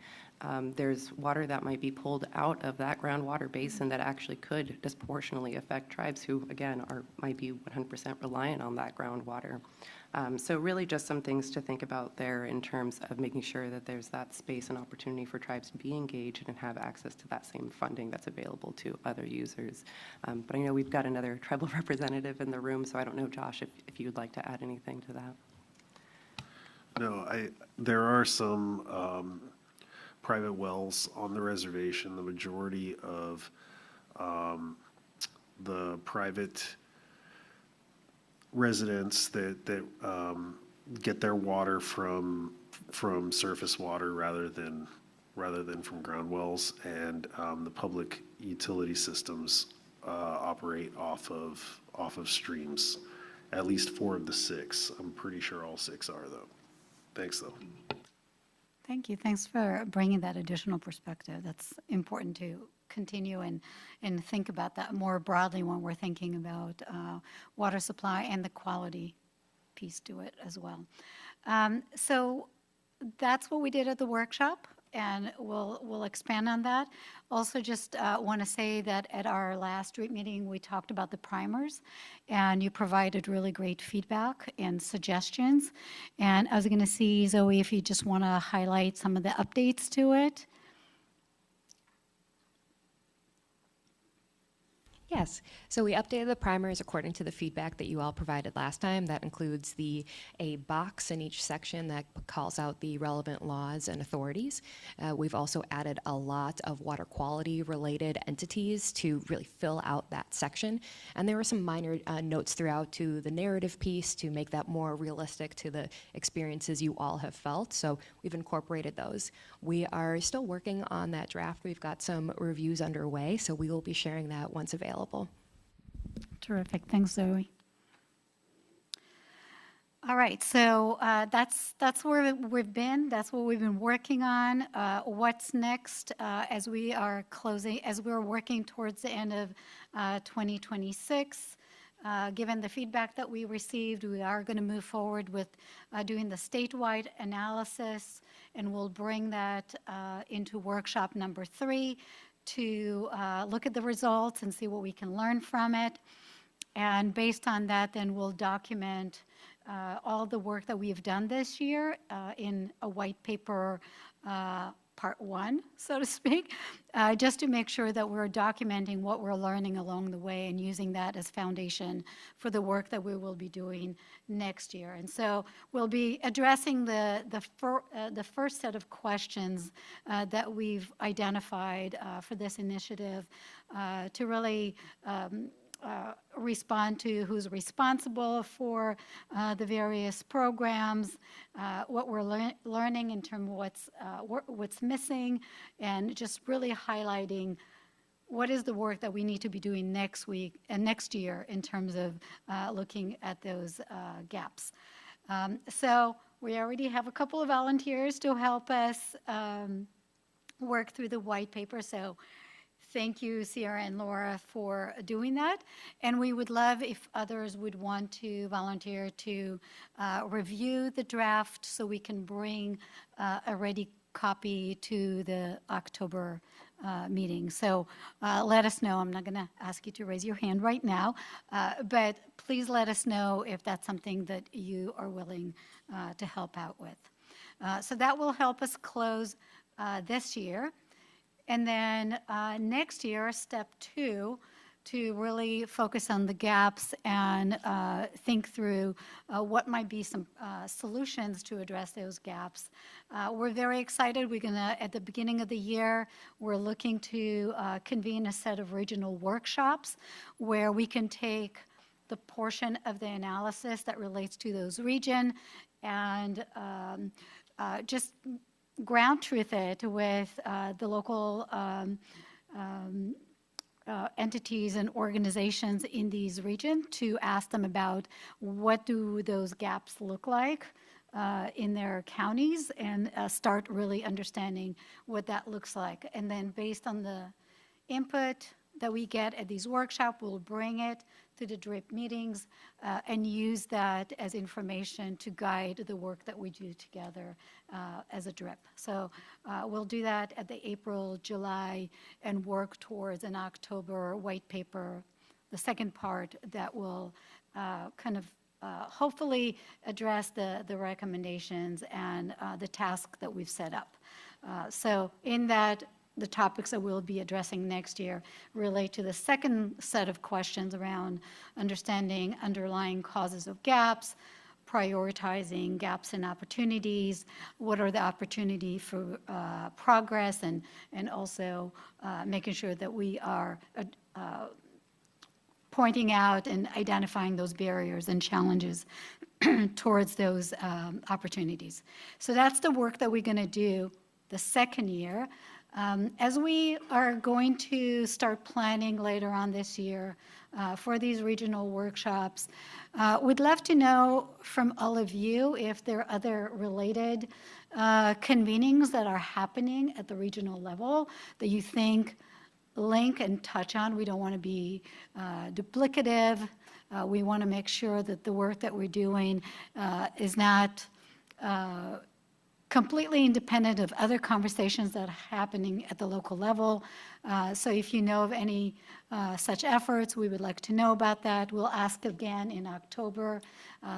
there's water that might be pulled out of that groundwater basin that actually could disproportionately affect tribes who, again, might be 100% reliant on that groundwater. So really just some things to think about there in terms of making sure that there's that space and opportunity for tribes to be engaged and have access to that same funding that's available to other users. But I know we've got another tribal representative in the room, so I don't know, Josh, if you would like to add anything to that. No, there are some private wells on the reservation. The majority of the private residents that get their water from surface water rather than from ground wells, and the public utility systems operate off of streams. At least 4 of the 6. I'm pretty sure all 6 are, though. Thanks, though. Thank you. Thanks for bringing that additional perspective. That's important to continue and think about that more broadly when we're thinking about water supply and the quality piece to it as well. So that's what we did at the workshop, and we'll expand on that. Also, just want to say that at our last REAP meeting, we talked about the primers, and you provided really great feedback and suggestions. And I was going to see, Zoe, if you just want to highlight some of the updates to it. Yes. So we updated the primers according to the feedback that you all provided last time. That includes a box in each section that calls out the relevant laws and authorities. We've also added a lot of water quality related entities to really fill out that section. And there were some minor notes throughout to the narrative piece to make that more realistic to the experiences you all have felt. So we've incorporated those. We are still working on that draft. We've got some reviews underway, so we will be sharing that once available. Terrific. Thanks, Zoe. All right, so that's where we've been. That's what we've been working on. What's next as we are working towards the end of 2026? Given the feedback that we received, we are going to move forward with doing the statewide analysis, and we'll bring that into workshop number 3 to look at the results and see what we can learn from it. And based on that, then we'll document all the work that we've done this year in a white paper part one, so to speak, just to make sure that we're documenting what we're learning along the way and using that as foundation for the work that we will be doing next year. And so we'll be addressing the first set of questions that we've identified for this initiative to really respond to who's responsible for the various programs, what we're learning in terms of what's missing, and just really highlighting what is the work that we need to be doing next week and next year in terms of looking at those gaps. So we already have a couple of volunteers to help us work through the white paper. So thank you, Sierra and Laura, for doing that. And we would love if others would want to volunteer to review the draft so we can bring a ready copy to the October meeting. So let us know. I'm not going to ask you to raise your hand right now, but please let us know if that's something that you are willing to help out with. So that will help us close this year. And then next year, step 2, to really focus on the gaps and think through what might be some solutions to address those gaps. We're very excited. We're going to, at the beginning of the year, we're looking to convene a set of regional workshops where we can take the portion of the analysis that relates to those regions and just ground truth it with the local entities and organizations in these regions to ask them about what do those gaps look like in their counties and start really understanding what that looks like. And then based on the input that we get at these workshops, we'll bring it to the DRIP meetings and use that as information to guide the work that we do together as a DRIP. So we'll do that at the April, July, and work towards an October white paper, the second part that will kind of hopefully address the recommendations and the task that we've set up. So in that, the topics that we'll be addressing next year relate to the second set of questions around understanding underlying causes of gaps, prioritizing gaps and opportunities, what are the opportunity for progress, and also making sure that we are pointing out and identifying those barriers and challenges towards those opportunities. So that's the work that we're going to do the second year. As we are going to start planning later on this year for these regional workshops, we'd love to know from all of you if there are other related convenings that are happening at the regional level that you think link and touch on. We don't want to be duplicative. We want to make sure that the work that we're doing is not completely independent of other conversations that are happening at the local level. So if you know of any such efforts, we would like to know about that. We'll ask again in October,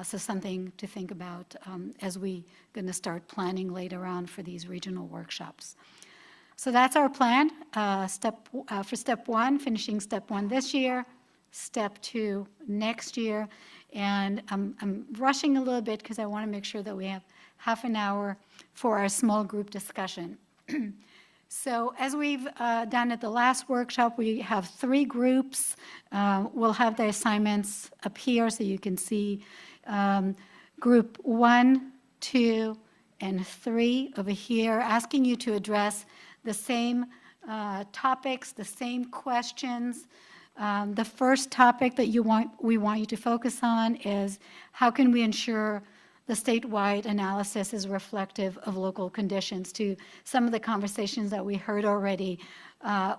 so something to think about as we're going to start planning later on for these regional workshops. So that's our plan for step 1, finishing step 1 this year, step 2 next year. And I'm rushing a little bit because I want to make sure that we have half an hour for our small group discussion. So as we've done at the last workshop, we have 3 groups. We'll have the assignments up here so you can see group 1, 2, and 3 over here, asking you to address the same topics, the same questions. The first topic that we want you to focus on is how can we ensure the statewide analysis is reflective of local conditions. To some of the conversations that we heard already,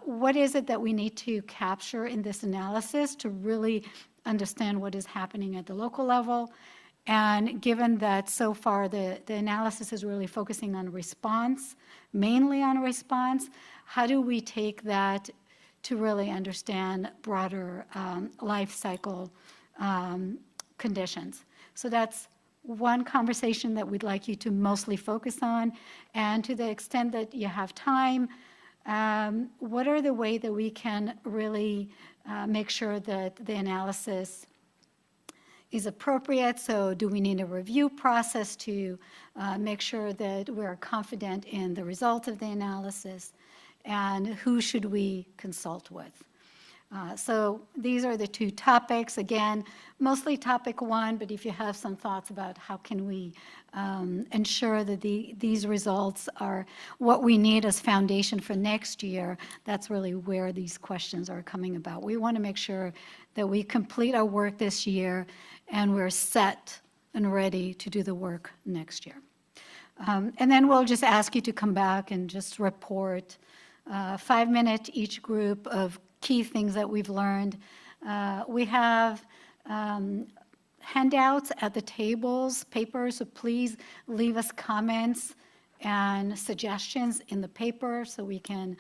what is it that we need to capture in this analysis to really understand what is happening at the local level? And given that so far the analysis is really focusing on response, mainly on response, how do we take that to really understand broader life cycle conditions? So that's one conversation that we'd like you to mostly focus on, and to the extent that you have time, what are the ways that we can really make sure that the analysis is appropriate? So do we need a review process to make sure that we're confident in the results of the analysis? And who should we consult with? So these are the two topics. Again, mostly topic one, but if you have some thoughts about how can we ensure that these results are what we need as foundation for next year, that's really where these questions are coming about. We want to make sure that we complete our work this year and we're set and ready to do the work next year. And then we'll just ask you to come back and just report 5-minute each group of key things that we've learned. We have handouts at the tables, papers, so please leave us comments and suggestions in the paper so we can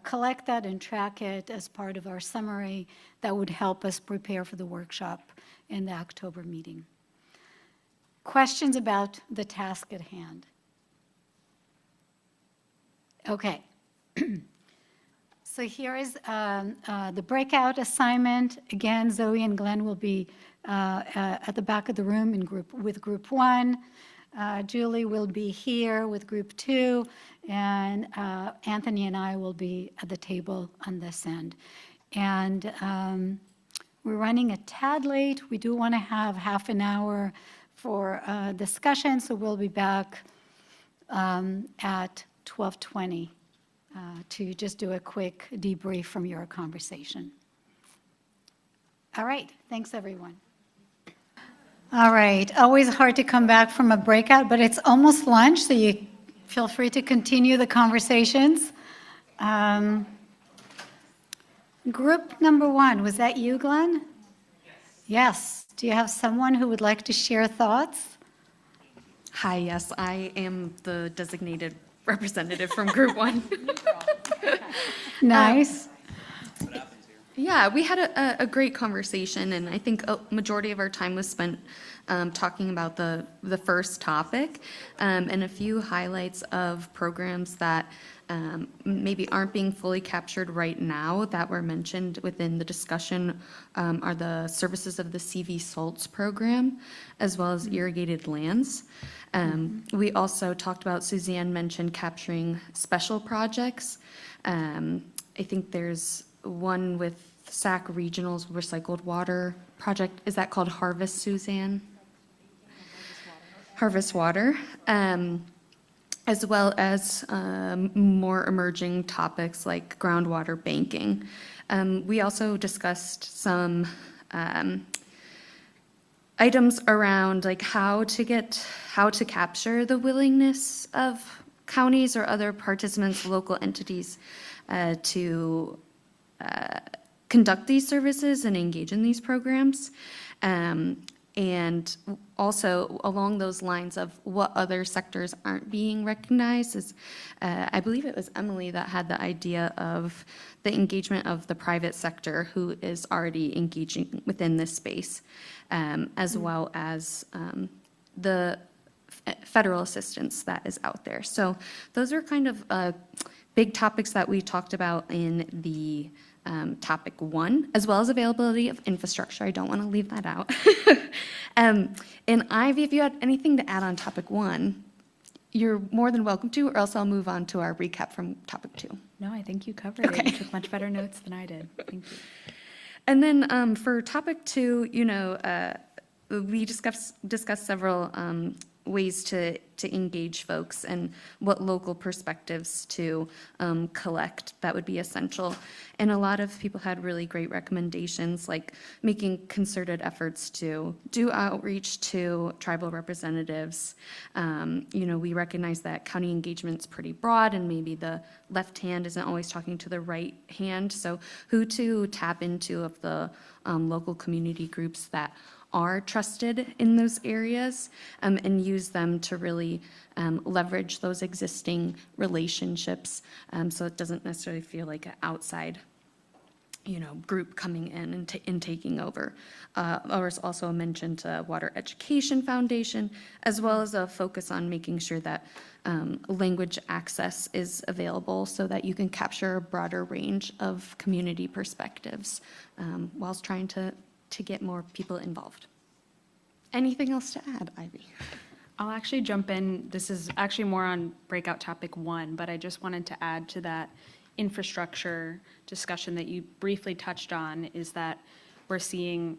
collect that and track it as part of our summary that would help us prepare for the workshop in the October meeting. Questions about the task at hand? Okay. So here is the breakout assignment. Again, Zoe and Glenn will be at the back of the room with group 1. Julie will be here with group 2, and Anthony and I will be at the table on this end. And we're running a tad late. We do want to have half an hour for discussion, so we'll be back at 12:20 to just do a quick debrief from your conversation. All right, thanks everyone. All right, always hard to come back from a breakout, but it's almost lunch, so you feel free to continue the conversations. Group number 1, was that you, Glenn? Yes. Do you have someone who would like to share thoughts? Hi, yes, I am the designated representative from Group 1. Nice. Yeah, we had a great conversation, and I think a majority of our time was spent talking about the first topic, and a few highlights of programs that maybe aren't being fully captured right now that were mentioned within the discussion are the services of the CV Salts program, as well as irrigated lands. We also talked about, Suzanne mentioned capturing special projects. I think there's one with Sac Regional's recycled water project. Is that called Harvest, Suzanne? Harvest Water. As well as more emerging topics like groundwater banking. We also discussed some items around like how to capture the willingness of counties or other participants, local entities, to conduct these services and engage in these programs. And also along those lines of what other sectors aren't being recognized is, I believe it was Emily that had the idea of the engagement of the private sector who is already engaging within this space, as well as the federal assistance that is out there. So those are kind of big topics that we talked about in the topic 1, as well as availability of infrastructure. I don't want to leave that out. And Ivy, if you had anything to add on topic 1, you're more than welcome to, or else I'll move on to our recap from topic 2. No, I think you covered it. You took much better notes than I did. Thank you. And then for topic 2, we discussed several ways to engage folks and what local perspectives to collect that would be essential. And a lot of people had really great recommendations, like making concerted efforts to do outreach to tribal representatives. We recognize that county engagement's pretty broad, and maybe the left hand isn't always talking to the right hand. So who to tap into of the local community groups that are trusted in those areas, and use them to really leverage those existing relationships, so it doesn't necessarily feel like an outside group coming in and taking over. Ours also mentioned Water Education Foundation, as well as a focus on making sure that language access is available so that you can capture a broader range of community perspectives whilst trying to get more people involved. Anything else to add, Ivy? I'll actually jump in. This is actually more on breakout topic 1, but I just wanted to add to that infrastructure discussion that you briefly touched on, is that we're seeing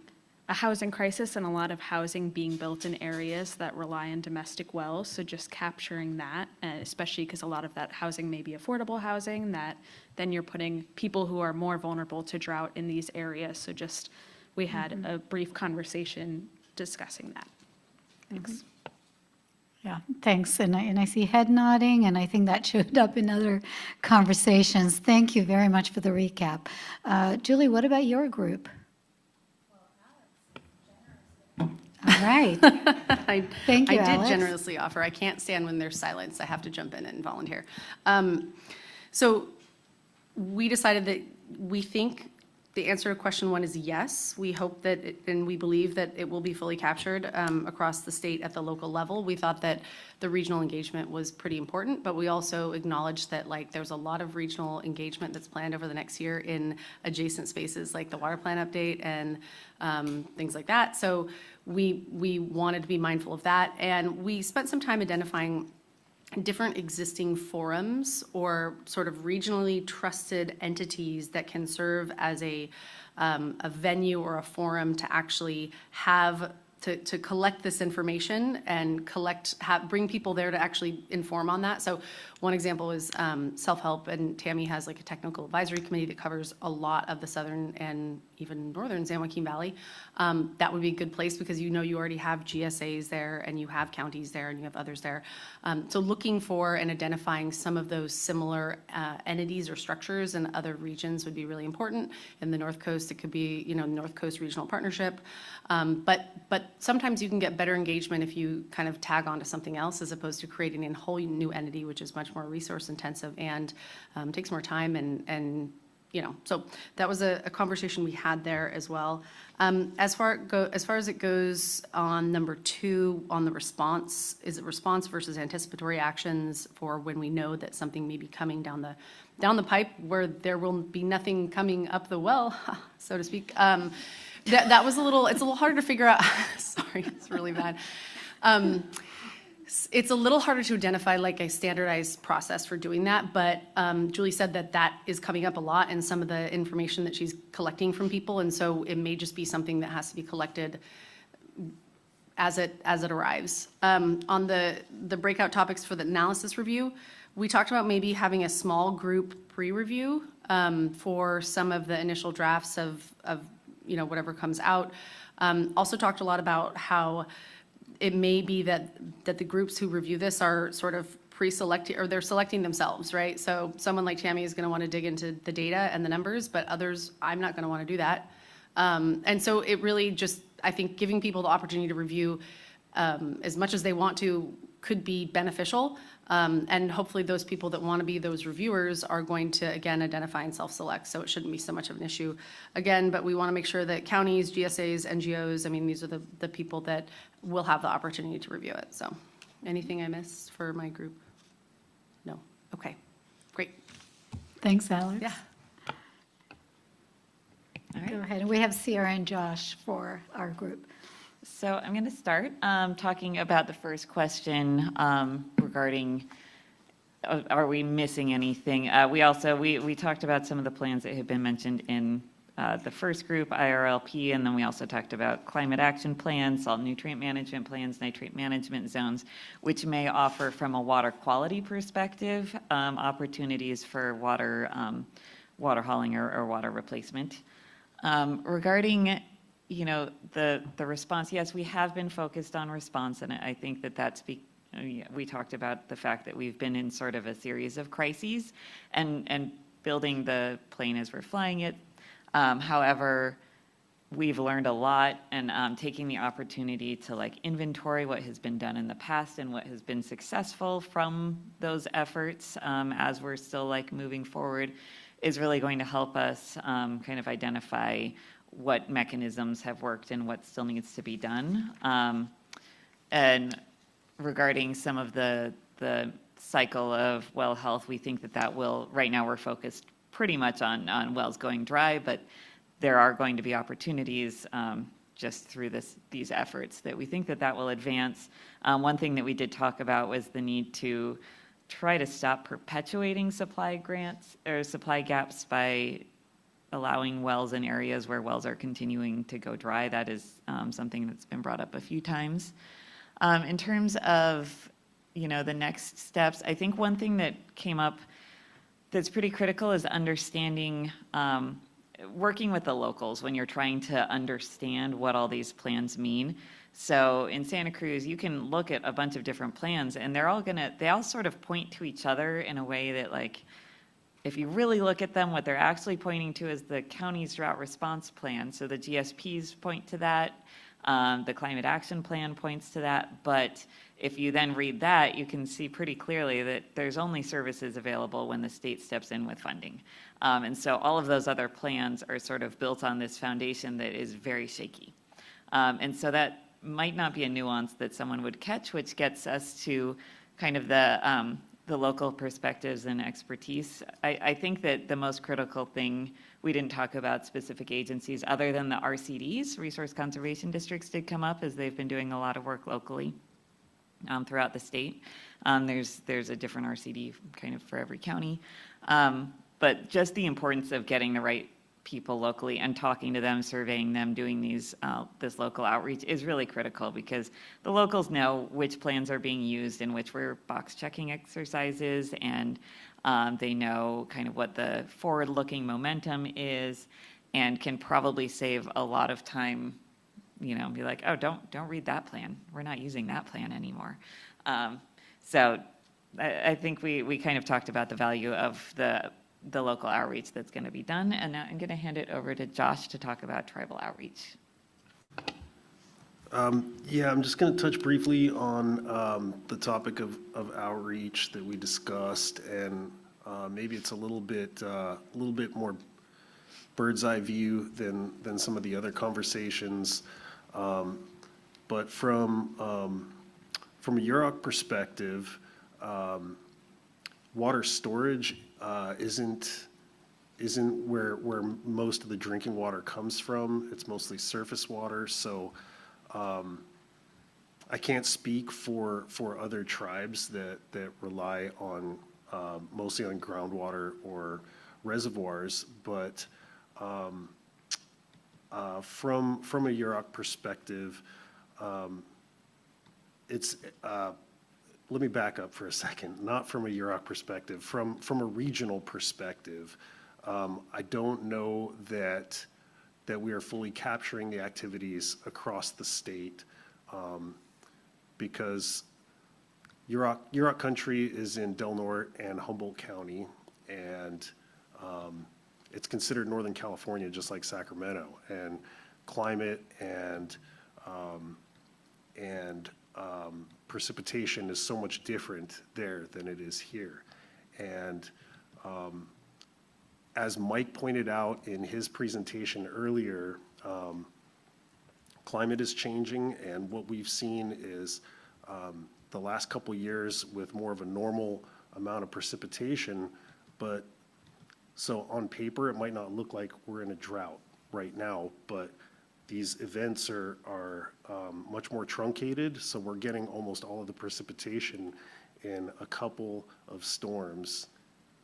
a housing crisis and a lot of housing being built in areas that rely on domestic wells. So just capturing that, especially because a lot of that housing may be affordable housing, that then you're putting people who are more vulnerable to drought in these areas. So just, we had a brief conversation discussing that. Thanks. Yeah, thanks. And I see head nodding, and I think that showed up in other conversations. Thank you very much for the recap. Julie, what about your group? All right. Thank you, I did Alex. generously offer. I can't stand when there's silence. I have to jump in and volunteer. So we decided that we think the answer to question 1 is yes. We hope that, and we believe that it will be fully captured across the state at the local level. We thought that the regional engagement was pretty important, but we also acknowledged that there's a lot of regional engagement that's planned over the next year in adjacent spaces like the water plan update and things like that. So we wanted to be mindful of that, and we spent some time identifying different existing forums or sort of regionally trusted entities that can serve as a venue or a forum to actually have to collect this information and bring people there to actually inform on that. So one example is self-help, and Tammy has a technical advisory committee that covers a lot of the southern and even northern San Joaquin Valley. That would be a good place because you already have GSAs there, and you have counties there, and you have others there. So looking for and identifying some of those similar entities or structures in other regions would be really important. In the North Coast, it could be North Coast Regional Partnership. But sometimes you can get better engagement if you kind of tag on to something else as opposed to creating a whole new entity, which is much more resource intensive and takes more time and so that was a conversation we had there as well. As far as it goes on number 2 on the response, is it response versus anticipatory actions for when we know that something may be coming down the pipe where there will be nothing coming up the well, so to speak. That was it's a little harder to figure out. Sorry, it's really bad. It's a little harder to identify a standardized process for doing that, but Julie said that is coming up a lot in some of the information that she's collecting from people, and so it may just be something that has to be collected as it arrives. On the breakout topics for the analysis review, we talked about maybe having a small group pre-review for some of the initial drafts of whatever comes out. Also talked a lot about how it may be that the groups who review this are sort of pre-selecting, or they're selecting themselves, right? So someone like Tammy is going to want to dig into the data and the numbers, but others, I'm not going to want to do that. And so it really just, I think, giving people the opportunity to review as much as they want to could be beneficial. And hopefully those people that want to be those reviewers are going to, again, identify and self-select, so it shouldn't be so much of an issue. Again, but we want to make sure that counties, GSAs, NGOs, these are the people that will have the opportunity to review it. So anything I missed for my group? No? Okay, great. Thanks, Alex. Yeah. All right. Go ahead. And we have Sierra and Josh for our group. So I'm going to start talking about the first question regarding are we missing anything? We talked about some of the plans that had been mentioned in the first group, IRLP, and then we also talked about climate action plans, salt nutrient management plans, nitrate management zones, which may offer from a water quality perspective opportunities for water hauling or water replacement. Regarding the response, yes, we have been focused on response, and I think we talked about the fact that we've been in sort of a series of crises and building the plane as we're flying it. However, we've learned a lot, and taking the opportunity to inventory what has been done in the past and what has been successful from those efforts as we're still moving forward. is really going to help us kind of identify what mechanisms have worked and what still needs to be done. And regarding some of the cycle of well health, we think that will, right now we're focused pretty much on wells going dry, but there are going to be opportunities just through these efforts that we think that will advance. One thing that we did talk about was the need to try to stop perpetuating supply grants or supply gaps by allowing wells in areas where wells are continuing to go dry. That is something that's been brought up a few times. In terms of, the next steps, I think one thing that came up that's pretty critical is understanding, working with the locals when you're trying to understand what all these plans mean. So in Santa Cruz, you can look at a bunch of different plans, and they all sort of point to each other in a way that, like, if you really look at them, what they're actually pointing to is the county's drought response plan. So the GSPs point to that. The climate action plan points to that. But if you then read that, you can see pretty clearly that there's only services available when the state steps in with funding. And so all of those other plans are sort of built on this foundation that is very shaky. And so that might not be a nuance that someone would catch, which gets us to kind of the local perspectives and expertise. I think that the most critical thing, we didn't talk about specific agencies other than the RCDs, Resource Conservation Districts, did come up as they've been doing a lot of work locally throughout the state. There's a different RCD kind of for every county. But just the importance of getting the right people locally and talking to them, surveying them, doing this local outreach is really critical, because the locals know which plans are being used and which were box checking exercises, and they know kind of what the forward-looking momentum is, and can probably save a lot of time. Be like, oh, don't read that plan. We're not using that plan anymore. So I think we kind of talked about the value of the local outreach that's going to be done. And now I'm going to hand it over to Josh to talk about tribal outreach. Yeah, I'm just going to touch briefly on the topic of outreach that we discussed, and maybe it's a little bit more bird's eye view than some of the other conversations. But from a UROC perspective, water storage isn't where most of the drinking water comes from. It's mostly surface water. So I can't speak for other tribes that rely on mostly on groundwater or reservoirs, but from a UROC perspective, it's let me back up for a second. Not from a UROC perspective, from a regional perspective, I don't know that we are fully capturing the activities across the state, because UROC country is in Del Norte and Humboldt County, and it's considered Northern California, just like Sacramento, and climate and precipitation is so much different there than it is here. And as Mike pointed out in his presentation earlier, climate is changing, and what we've seen is the last couple years with more of a normal amount of precipitation, but so on paper, it might not look like we're in a drought right now, but these events are much more truncated, so we're getting almost all of the precipitation in a couple of storms,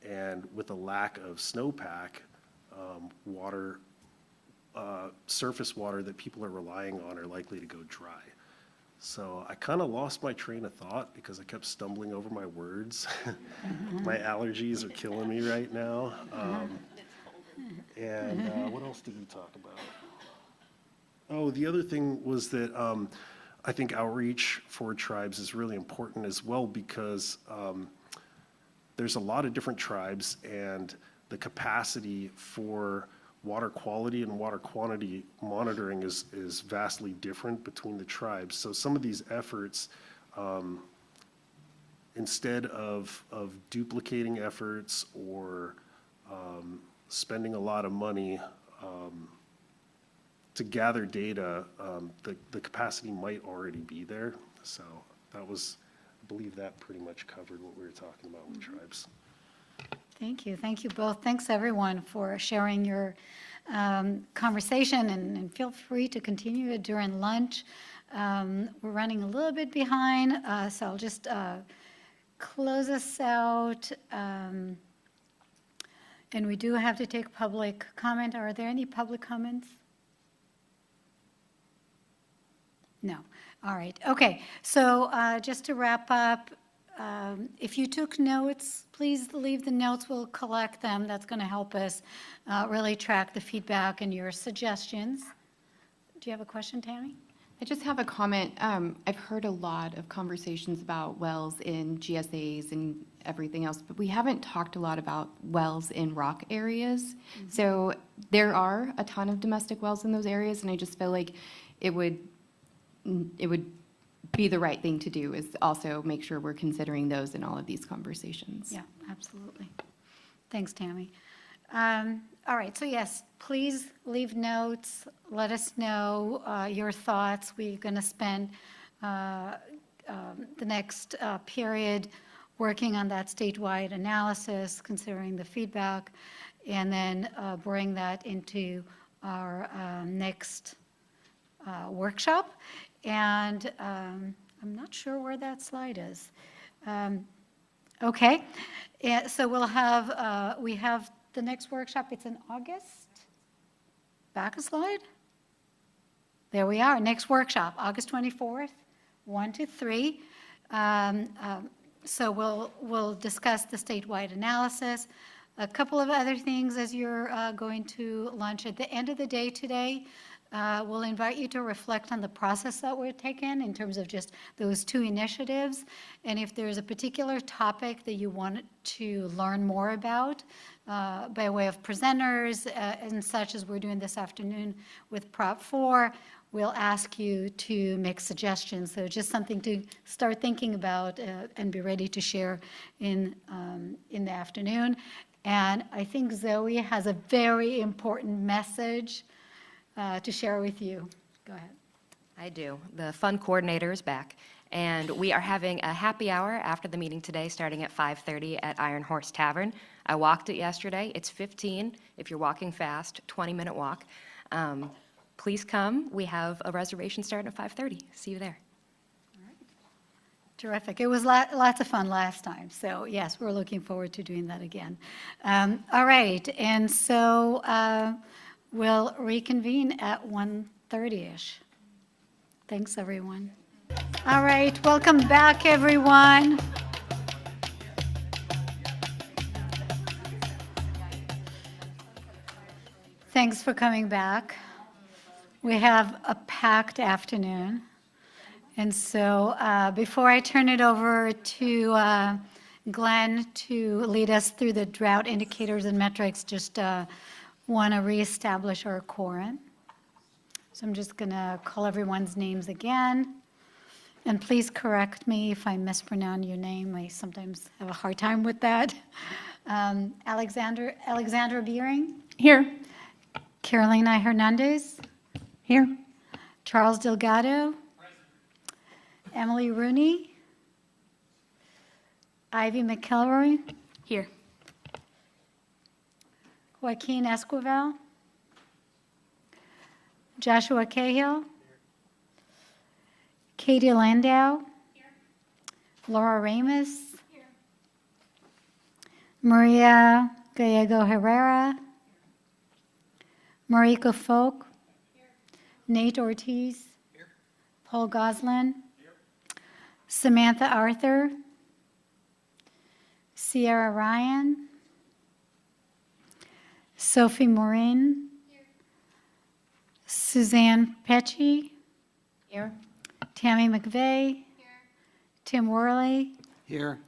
and with a lack of snowpack, surface water that people are relying on are likely to go dry. So I kind of lost my train of thought because I kept stumbling over my words. My allergies are killing me right now. What else did we talk about? Oh, the other thing was that I think outreach for tribes is really important as well, because there's a lot of different tribes, and the capacity for water quality and water quantity monitoring is vastly different between the tribes. So some of these efforts, instead of duplicating efforts or spending a lot of money to gather data, the capacity might already be there. So that was, I believe that pretty much covered what we were talking about with tribes. Thank you. Thank you both. Thanks, everyone, for sharing your conversation, and feel free to continue it during lunch. We're running a little bit behind, so I'll just close us out. And we do have to take public comment. Are there any public comments? No. All right. Okay. So just to wrap up, if you took notes, please leave the notes. We'll collect them. That's going to help us really track the feedback and your suggestions. Do you have a question, Tammy? I just have a comment. I've heard a lot of conversations about wells in GSAs and everything else, but we haven't talked a lot about wells in rock areas. So there are a ton of domestic wells in those areas, and I just feel like it would be the right thing to do is also make sure we're considering those in all of these conversations. Yeah, absolutely. Thanks, Tammy. All right, so yes, please leave notes. Let us know your thoughts. We're going to spend the next period working on that statewide analysis, considering the feedback, and then bring that into our next workshop. And I'm not sure where that slide is. Okay, so we'll have, we have the next workshop, it's in August. Back a slide. There we are, next workshop, August 24th, 1 to 3. So we'll discuss the statewide analysis. A couple of other things as you're going to lunch. At the end of the day today, we'll invite you to reflect on the process that we're taking in terms of just those 2 initiatives. And if there's a particular topic that you want to learn more about by way of presenters and such as we're doing this afternoon with Prop 4, we'll ask you to make suggestions. So just something to start thinking about and be ready to share in the afternoon. And I think Zoe has a very important message to share with you. Go ahead. I do. The fund coordinator is back, and we are having a happy hour after the meeting today, starting at 5:30 at Iron Horse Tavern. I walked it yesterday. It's 15 if you're walking fast, 20-minute walk. Please come. We have a reservation starting at 5:30. See you there. Terrific. It was lots of fun last time. So yes, we're looking forward to doing that again. All right. And so we'll reconvene at 1:30-ish. Thanks, everyone. All right. Welcome back, everyone. Thanks for coming back. We have a packed afternoon. And so before I turn it over to Glenn to lead us through the drought indicators and metrics, just want to reestablish our quorum. So I'm just going to call everyone's names again. And please correct me if I mispronounce your name. I sometimes have a hard time with that. Alexandra Beering? Here. Carolina Hernandez? Here. Charles Delgado? Emily Rooney? Ivy McElroy? Here. Joaquin Esquivel? Joshua Cahill? Katie Landau? Laura Ramos? Maria Gallego Herrera? Mariko Folk? Nate Ortiz? Paul Goslin? Samantha Arthur? Sierra Ryan? Sophie Morin? Suzanne Pecci? Here. Tammy McVeigh? Here. Tim Worley? Here.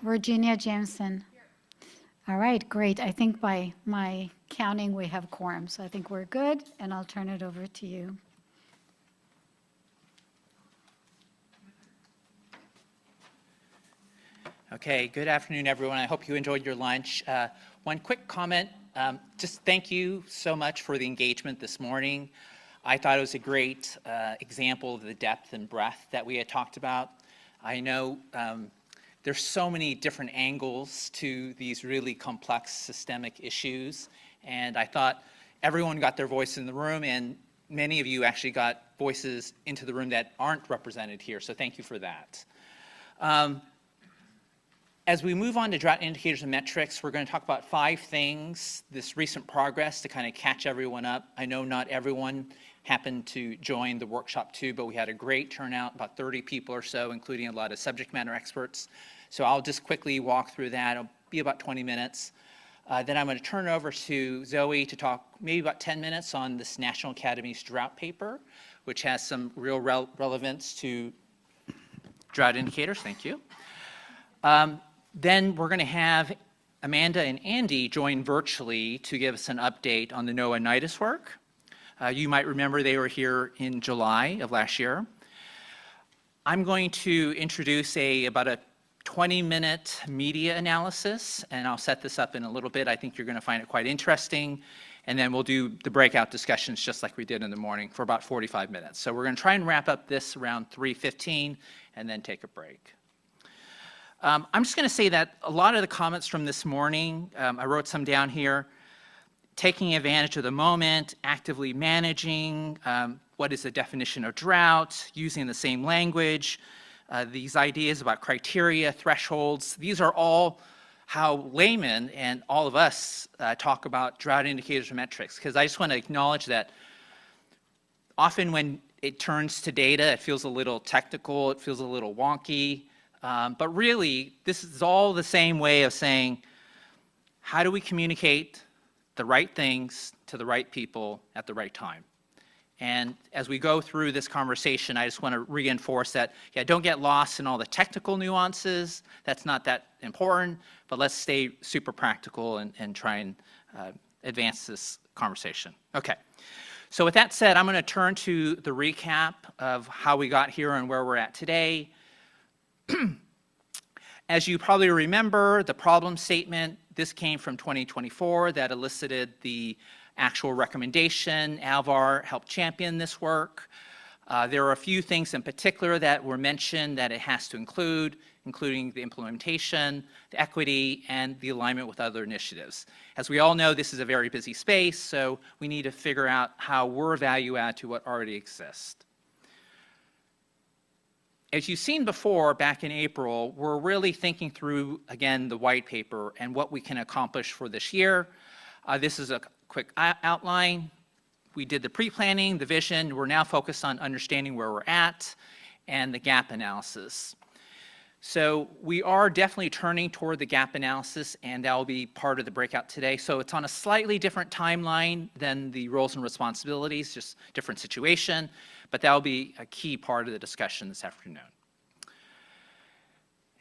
Virginia Jameson? Here. All right, great. I think by my counting, we have quorum, so I think we're good, and I'll turn it over to you. Okay, good afternoon, everyone. I hope you enjoyed your lunch. One quick comment, just thank you so much for the engagement this morning. I thought it was a great example of the depth and breadth that we had talked about. I know there's so many different angles to these really complex systemic issues, and I thought everyone got their voice in the room, and many of you actually got voices into the room that aren't represented here, so thank you for that. As we move on to drought indicators and metrics, we're going to talk about 5 things, this recent progress to kind of catch everyone up. I know not everyone happened to join the workshop too, but we had a great turnout, about 30 people or so, including a lot of subject matter experts. So I'll just quickly walk through that. It'll be about 20 minutes. Then I'm going to turn it over to Zoe to talk maybe about 10 minutes on this National Academy's drought paper, which has some real relevance to drought indicators. Thank you. Then we're going to have Amanda and Andy join virtually to give us an update on the NOAA NIDIS work. You might remember they were here in July of last year. I'm going to introduce about a 20-minute media analysis, and I'll set this up in a little bit. I think you're going to find it quite interesting. And then we'll do the breakout discussions just like we did in the morning for about 45 minutes. So we're going to try and wrap up this around 3:15 and then take a break. I'm just going to say that a lot of the comments from this morning, I wrote some down here, taking advantage of the moment, actively managing, what is the definition of drought, using the same language, these ideas about criteria, thresholds, these are all how laymen and all of us talk about drought indicators and metrics, because I just want to acknowledge that often when it turns to data, it feels a little technical, it feels a little wonky. But really, this is all the same way of saying, how do we communicate the right things to the right people at the right time? And as we go through this conversation, I just want to reinforce that, yeah, don't get lost in all the technical nuances. That's not that important, but let's stay super practical and try and advance this conversation. Okay. So with that said, I'm going to turn to the recap of how we got here and where we're at today. As you probably remember, the problem statement, this came from 2024 that elicited the actual recommendation. Alvar helped champion this work. There are a few things in particular that were mentioned that it has to include, including the implementation, the equity, and the alignment with other initiatives. As we all know, this is a very busy space, so we need to figure out how we're value add to what already exists. As you've seen before, back in April, we're really thinking through, again, the white paper and what we can accomplish for this year. This is a quick outline. We did the pre-planning, the vision. We're now focused on understanding where we're at and the gap analysis. So we are definitely turning toward the gap analysis, and that will be part of the breakout today. So it's on a slightly different timeline than the roles and responsibilities, just different situation, but that will be a key part of the discussion this afternoon.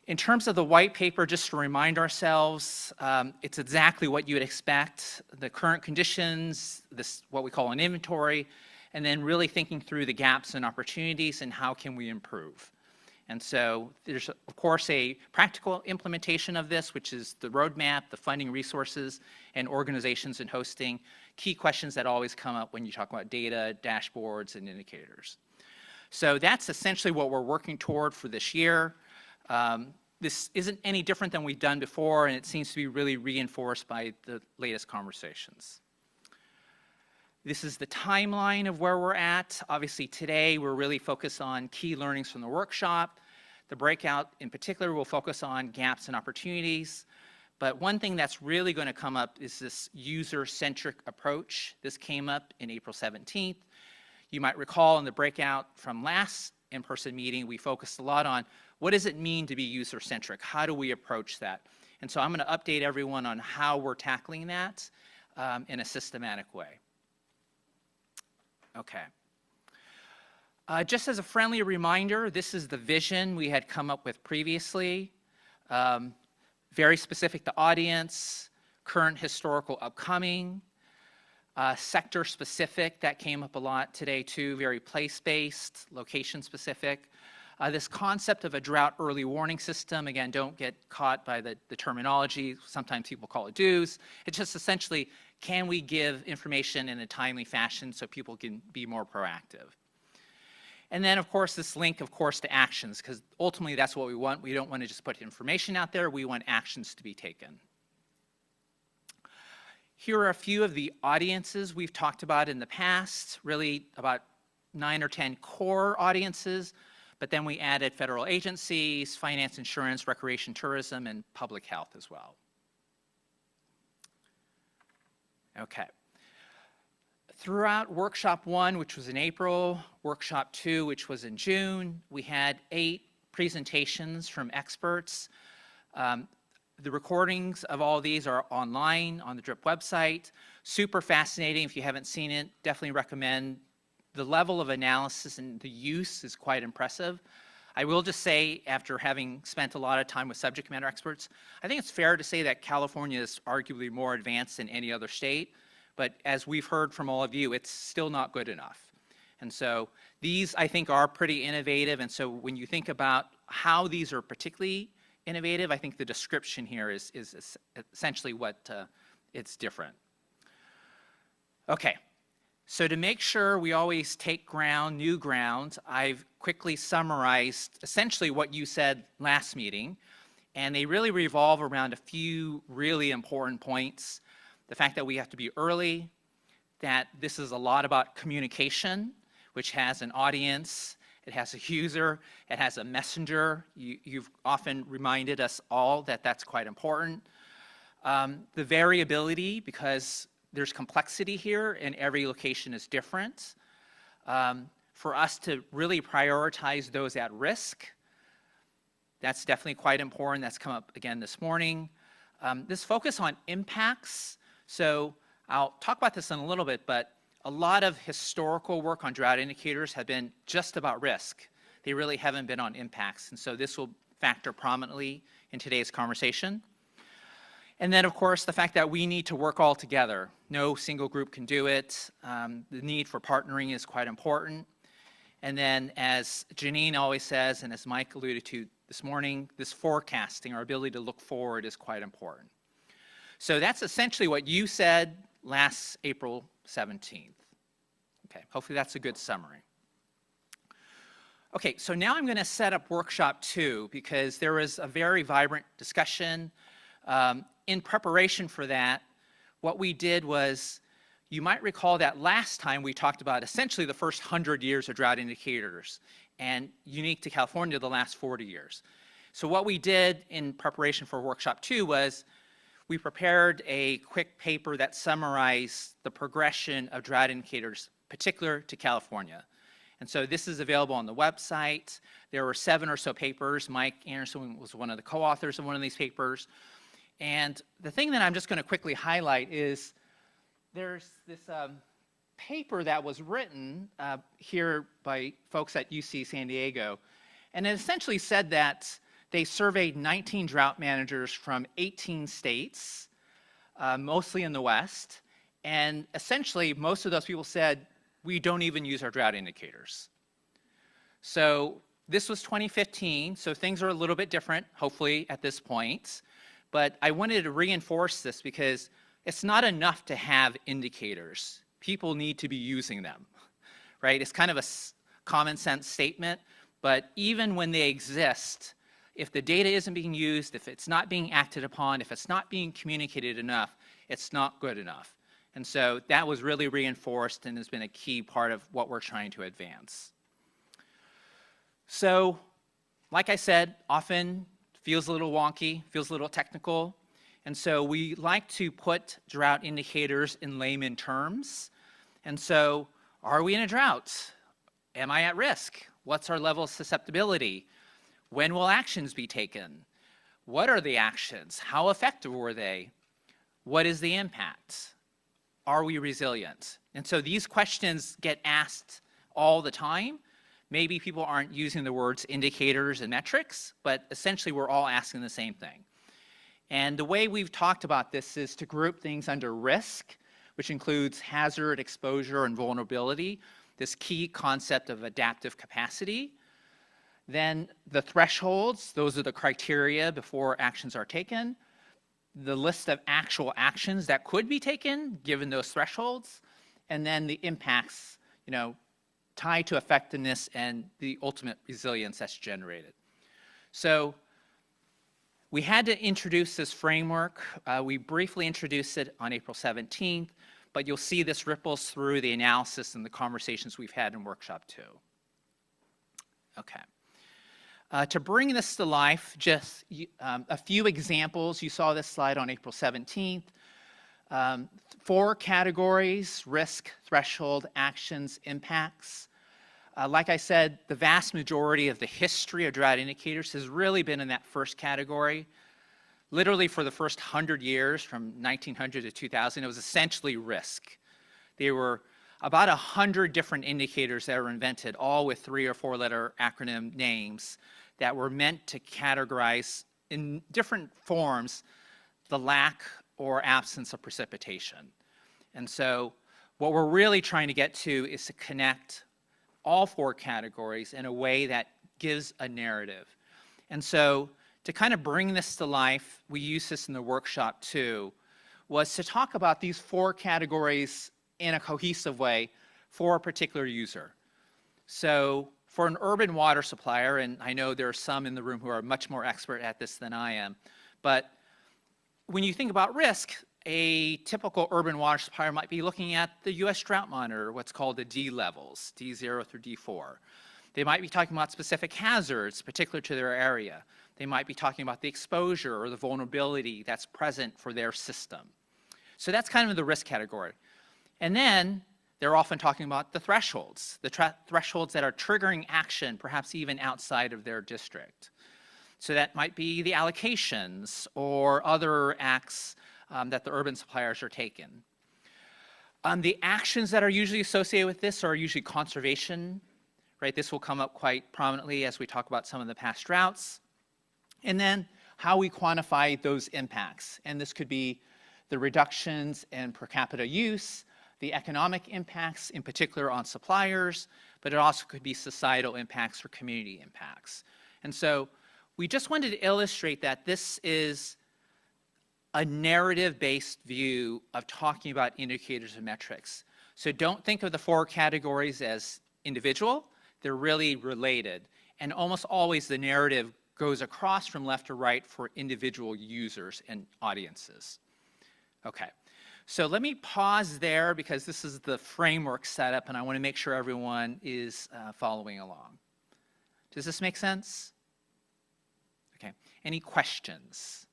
In terms of the white paper, just to remind ourselves, it's exactly what you would expect, the current conditions, this what we call an inventory, and then really thinking through the gaps and opportunities and how can we improve. And so there's, of course, a practical implementation of this, which is the roadmap, the funding resources, and organizations and hosting, key questions that always come up when you talk about data, dashboards, and indicators. So that's essentially what we're working toward for this year. This isn't any different than we've done before, and it seems to be really reinforced by the latest conversations. This is the timeline of where we're at. Obviously today we're really focused on key learnings from the workshop. The breakout in particular will focus on gaps and opportunities. But one thing that's really going to come up is this user-centric approach. This came up in April 17th. You might recall in the breakout from last in-person meeting, we focused a lot on what does it mean to be user-centric? How do we approach that? And so I'm going to update everyone on how we're tackling that in a systematic way. Okay. Just as a friendly reminder, this is the vision we had come up with previously. Very specific to audience, current, historical, upcoming, sector specific, that came up a lot today too, very place-based, location specific. This concept of a drought early warning system, again, don't get caught by the terminology. Sometimes people call it DEWs. It's just essentially, can we give information in a timely fashion so people can be more proactive? And then, of course, this link, of course, to actions, because ultimately that's what we want. We don't want to just put information out there. We want actions to be taken. Here are a few of the audiences we've talked about in the past, really about 9 or 10 core audiences, but then we added federal agencies, finance, insurance, recreation, tourism, and public health as well. Okay. Throughout Workshop 1, which was in April, Workshop 2, which was in June, we had 8 presentations from experts. The recordings of all of these are online on the DRIP website. Super fascinating. If you haven't seen it, definitely recommend. The level of analysis and the use is quite impressive. I will just say, after having spent a lot of time with subject matter experts, I think it's fair to say that California is arguably more advanced than any other state. But as we've heard from all of you, it's still not good enough. And so these, I think, are pretty innovative. And so when you think about how these are particularly innovative, I think the description here is essentially what it's different. Okay, so to make sure we always take new ground, I've quickly summarized essentially what you said last meeting. And they really revolve around a few really important points. The fact that we have to be early, that this is a lot about communication, which has an audience, it has a user, it has a messenger. You've often reminded us all that that's quite important. The variability, because there's complexity here and every location is different. For us to really prioritize those at risk, that's definitely quite important. That's come up again this morning. This focus on impacts. So I'll talk about this in a little bit, but a lot of historical work on drought indicators have been just about risk. They really haven't been on impacts. And so this will factor prominently in today's conversation. And then, of course, the fact that we need to work all together. No single group can do it. The need for partnering is quite important. And then, as Janine always says, and as Mike alluded to this morning, this forecasting, our ability to look forward, is quite important. So that's essentially what you said last April 17th. Okay, hopefully that's a good summary. Okay, so now I'm going to set up Workshop 2 because there was a very vibrant discussion. In preparation for that, what we did was, you might recall that last time we talked about essentially the first 100 years of drought indicators, and unique to California, the last 40 years. So what we did in preparation for Workshop 2 was, we prepared a quick paper that summarized the progression of drought indicators, particular to California. And so this is available on the website. There were 7 or so papers. Mike Anderson was one of the co-authors of one of these papers. And the thing that I'm just going to quickly highlight is there's this paper that was written here by folks at UC San Diego. And it essentially said that they surveyed 19 drought managers from 18 states, mostly in the West. And essentially, most of those people said, we don't even use our drought indicators. So this was 2015, so things are a little bit different, hopefully, at this point. But I wanted to reinforce this because it's not enough to have indicators. People need to be using them, right? It's kind of a common sense statement, but even when they exist, if the data isn't being used, if it's not being acted upon, if it's not being communicated enough, it's not good enough. And so that was really reinforced and has been a key part of what we're trying to advance. So, like I said, often feels a little wonky, feels a little technical. And so we like to put drought indicators in layman terms. And so, are we in a drought? Am I at risk? What's our level of susceptibility? When will actions be taken? What are the actions? How effective were they? What is the impact? Are we resilient? And so these questions get asked all the time. Maybe people aren't using the words indicators and metrics, but essentially we're all asking the same thing. And the way we've talked about this is to group things under risk, which includes hazard, exposure, and vulnerability, this key concept of adaptive capacity. Then the thresholds, those are the criteria before actions are taken. The list of actual actions that could be taken given those thresholds, and then the impacts, tied to effectiveness and the ultimate resilience that's generated. So we had to introduce this framework. We briefly introduced it on April 17th, but you'll see this ripples through the analysis and the conversations we've had in workshop 2. Okay. To bring this to life, just a few examples. You saw this slide on April 17th. 4 categories: risk, threshold, actions, impacts. Like I said, the vast majority of the history of drought indicators has really been in that first category. Literally for the first 100 years, from 1900 to 2000, it was essentially risk. There were about 100 different indicators that were invented, all with 3 or 4 letter acronym names that were meant to categorize in different forms the lack or absence of precipitation. And so what we're really trying to get to is to connect all 4 categories in a way that gives a narrative. And so to kind of bring this to life, we use this in the workshop too, was to talk about these 4 categories in a cohesive way for a particular user. So for an urban water supplier, and I know there are some in the room who are much more expert at this than I am, but when you think about risk, a typical urban water supplier might be looking at the U.S. Drought Monitor, what's called the D levels, D0 through D4. They might be talking about specific hazards particular to their area. They might be talking about the exposure or the vulnerability that's present for their system. So that's kind of the risk category. And then they're often talking about the thresholds that are triggering action, perhaps even outside of their district. So that might be the allocations or other acts that the urban suppliers are taking. The actions that are usually associated with this are usually conservation, right? This will come up quite prominently as we talk about some of the past droughts. And then how we quantify those impacts. And this could be the reductions in per capita use, the economic impacts, in particular on suppliers, but it also could be societal impacts or community impacts. And so we just wanted to illustrate that this is a narrative-based view of talking about indicators and metrics. So don't think of the 4 categories as individual. They're really related. And almost always the narrative goes across from left to right for individual users and audiences. Okay. So let me pause there because this is the framework setup and I want to make sure everyone is following along. Does this make sense? Okay. Any questions?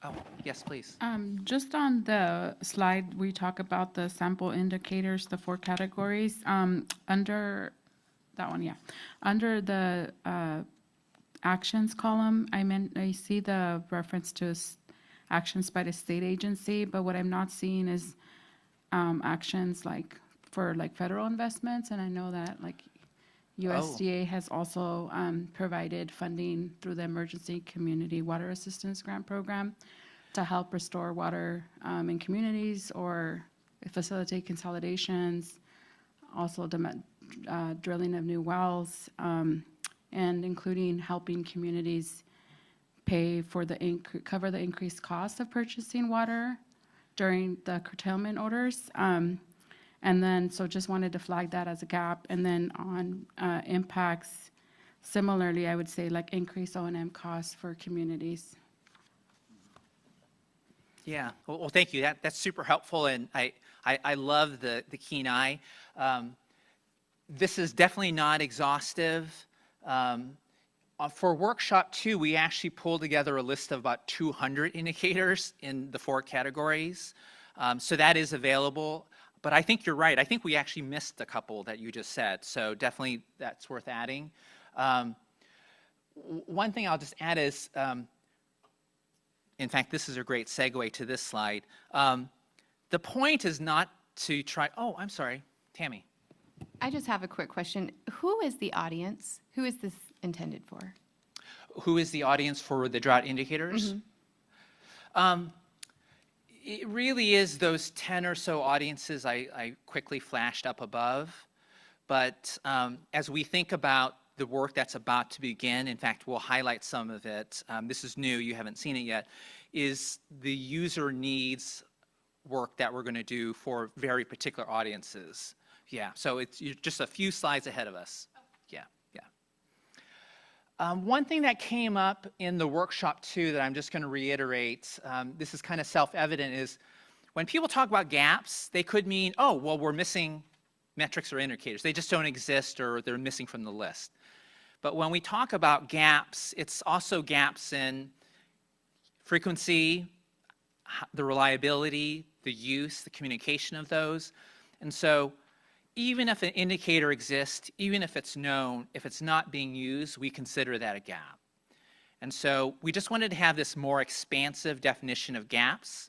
Oh, yes, please. Just on the slide, we talk about the sample indicators, the 4 categories. Under that one, yeah. Under the actions column, I see the reference to actions by the state agency, but what I'm not seeing is actions for federal investments, and I know that USDA has also provided funding through the Emergency Community Water Assistance Grant Program to help restore water in communities or facilitate consolidations, also drilling of new wells, and including helping communities pay for cover the increased cost of purchasing water during the curtailment orders. And then, so just wanted to flag that as a gap. And then on impacts, similarly, I would say increased O&M costs for communities. Yeah, well thank you. That's super helpful, and I love the keen eye. This is definitely not exhaustive. For workshop 2, we actually pulled together a list of about 200 indicators in the 4 categories. So that is available. But I think you're right. I think we actually missed a couple that you just said. So definitely that's worth adding. One thing I'll just add is, in fact, this is a great segue to this slide. The point is not to try, oh, I'm sorry, Tammy. I just have a quick question. Who is the audience? Who is this intended for? Who is the audience for the drought indicators? Mm-hmm. It really is those 10 or so audiences I quickly flashed up above. But as we think about the work that's about to begin, in fact, we'll highlight some of it. This is new, you haven't seen it yet, is the user needs work that we're going to do for very particular audiences. Yeah, so you're just a few slides ahead of us. Yeah, yeah. One thing that came up in the workshop too that I'm just going to reiterate, this is kind of self-evident, is when people talk about gaps, they could mean, oh, well, we're missing metrics or indicators. They just don't exist or they're missing from the list. But when we talk about gaps, it's also gaps in frequency, the reliability, the use, the communication of those. And so even if an indicator exists, even if it's known, if it's not being used, we consider that a gap. And so we just wanted to have this more expansive definition of gaps.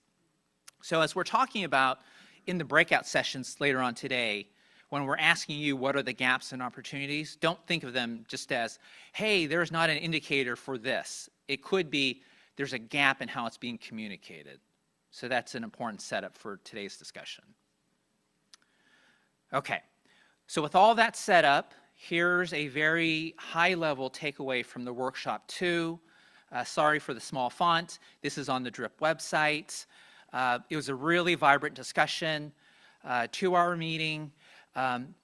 So as we're talking about in the breakout sessions later on today, when we're asking you what are the gaps and opportunities, don't think of them just as, hey, there's not an indicator for this. It could be there's a gap in how it's being communicated. So that's an important setup for today's discussion. Okay, so with all that set up, here's a very high-level takeaway from the workshop 2. Sorry for the small font. This is on the DRIP website. It was a really vibrant discussion, 2-hour meeting.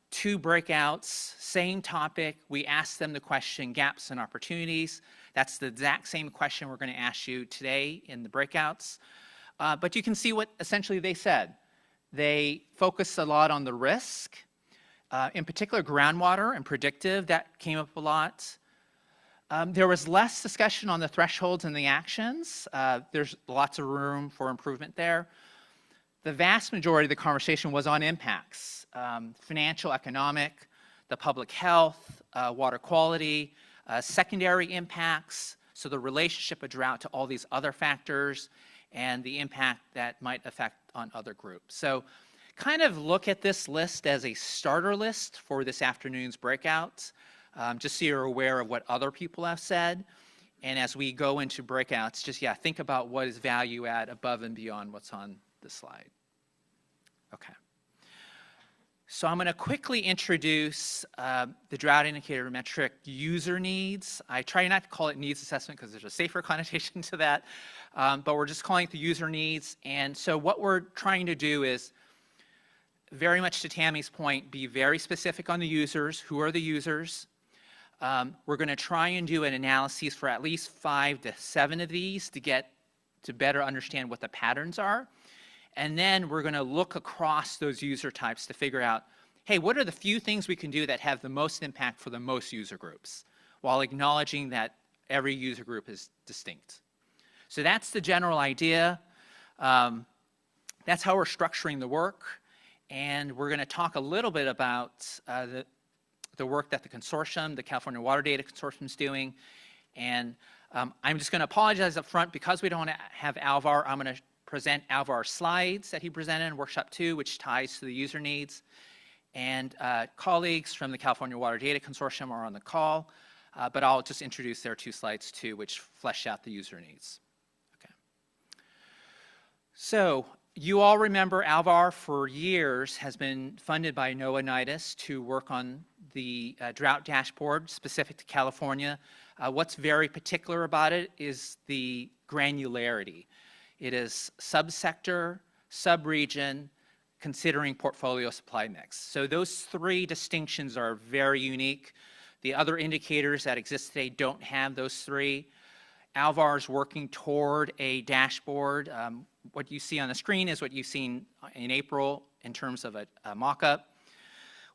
2 breakouts, same topic. We asked them the question, gaps and opportunities. That's the exact same question we're going to ask you today in the breakouts. But you can see what essentially they said. They focused a lot on the risk, in particular groundwater and predictive. That came up a lot. There was less discussion on the thresholds and the actions. There's lots of room for improvement there. The vast majority of the conversation was on impacts, financial, economic, the public health, water quality, secondary impacts, so the relationship of drought to all these other factors, and the impact that might affect on other groups. So kind of look at this list as a starter list for this afternoon's breakouts, just so you're aware of what other people have said. And as we go into breakouts, just, yeah, think about what is value add above and beyond what's on the slide. Okay. So I'm going to quickly introduce the drought indicator metric user needs. I try not to call it needs assessment because there's a safer connotation to that, but we're just calling it the user needs. And so what we're trying to do is, very much to Tammy's point, be very specific on the users. Who are the users? We're going to try and do an analysis for at least 5 to 7 of these to get to better understand what the patterns are. And then we're going to look across those user types to figure out, hey, what are the few things we can do that have the most impact for the most user groups, while acknowledging that every user group is distinct. So that's the general idea. That's how we're structuring the work. And we're going to talk a little bit about the work that the consortium, the California Water Data Consortium, is doing. And I'm just going to apologize up front because we don't have Alvar. I'm going to present Alvar's slides that he presented in Workshop 2, which ties to the user needs. And colleagues from the California Water Data Consortium are on the call, but I'll just introduce their 2 slides too, which flesh out the user needs. Okay. So you all remember Alvar for years has been funded by NOAA-NIDIS to work on the drought dashboard specific to California. What's very particular about it is the granularity. It is subsector, subregion, considering portfolio supply mix. So those 3 distinctions are very unique. The other indicators that exist today don't have those 3. Alvar is working toward a dashboard. What you see on the screen is what you've seen in April in terms of a mock-up.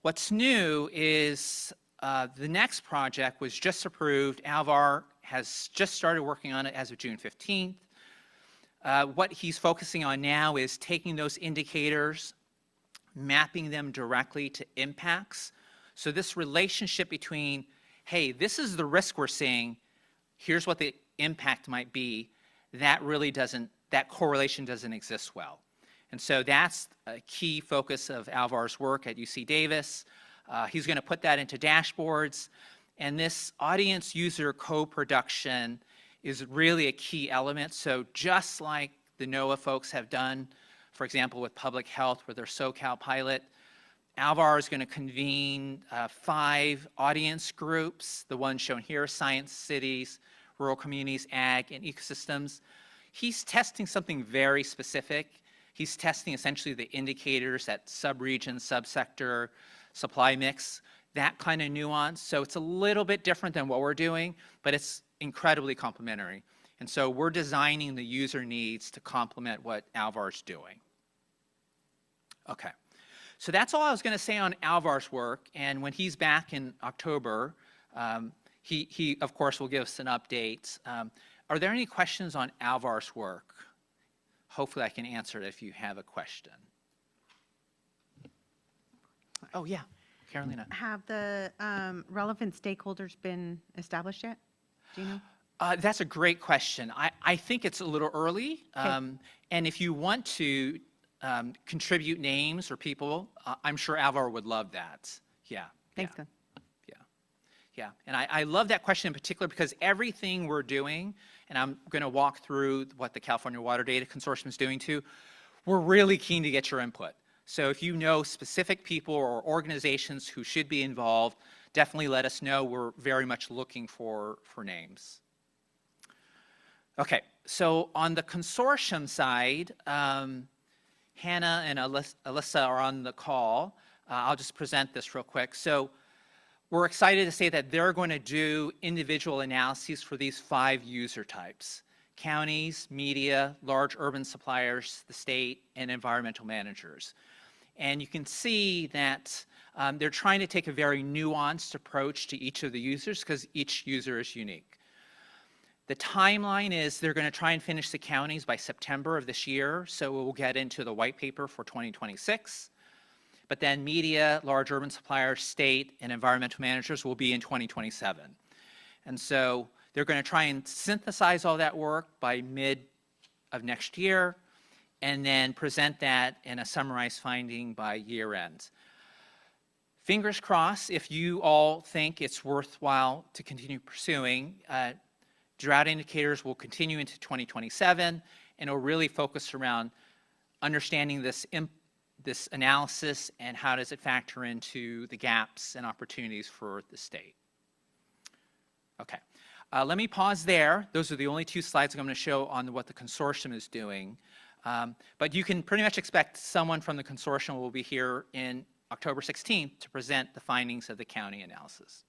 What's new is the next project was just approved. Alvar has just started working on it as of June 15th. What he's focusing on now is taking those indicators, mapping them directly to impacts. So this relationship between, hey, this is the risk we're seeing, here's what the impact might be, that really doesn't, that correlation doesn't exist well. And so that's a key focus of Alvar's work at UC Davis. He's going to put that into dashboards. And this audience user co-production is really a key element. So just like the NOAA folks have done, for example, with public health with their SoCal pilot, Alvar is going to convene 5 audience groups, the ones shown here, science, cities, rural communities, ag, and ecosystems. He's testing something very specific. He's testing essentially the indicators at subregion, subsector, supply mix, that kind of nuance. So it's a little bit different than what we're doing, but it's incredibly complementary. And so we're designing the user needs to complement what Alvar's doing. Okay. So that's all I was going to say on Alvar's work. And when he's back in October, he of course, will give us an update. Are there any questions on Alvar's work? Hopefully I can answer it if you have a question. Oh, yeah, Carolina. Have the relevant stakeholders been established yet? Do you know? That's a great question. I think it's a little early. Okay. And if you want to contribute names or people, I'm sure Alvar would love that. Yeah. Thanks, yeah. Glenn. Yeah, and I love that question in particular because everything we're doing, and I'm going to walk through what the California Water Data Consortium is doing too, we're really keen to get your input. So if you know specific people or organizations who should be involved, definitely let us know. We're very much looking for names. Okay, so on the consortium side, Hannah and Alyssa are on the call. I'll just present this real quick. So we're excited to say that they're going to do individual analyses for these 5 user types: counties, media, large urban suppliers, the state, and environmental managers. And you can see that they're trying to take a very nuanced approach to each of the users because each user is unique. The timeline is they're going to try and finish the counties by September of this year, so we'll get into the white paper for 2026. But then media, large urban suppliers, state, and environmental managers will be in 2027. And so they're going to try and synthesize all that work by mid of next year, and then present that in a summarized finding by year end. Fingers crossed, if you all think it's worthwhile to continue pursuing, drought indicators will continue into 2027, and it'll really focus around understanding this analysis and how does it factor into the gaps and opportunities for the state. Okay, let me pause there. Those are the only 2 slides I'm going to show on what the consortium is doing. But you can pretty much expect someone from the consortium will be here in October 16th to present the findings of the county analysis.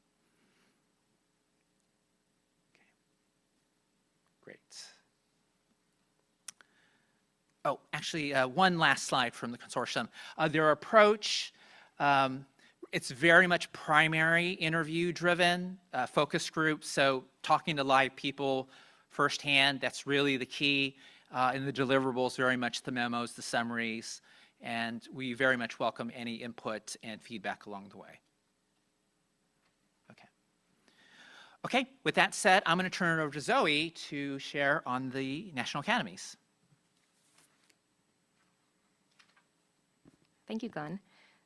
Okay. Great. Oh, actually, one last slide from the consortium. Their approach, it's very much primary interview driven, focus group, so talking to live people firsthand, that's really the key. In the deliverables, very much the memos, the summaries, and we very much welcome any input and feedback along the way. Okay, with that said, I'm going to turn it over to Zoe to share on the National Academies. Thank you, Glenn.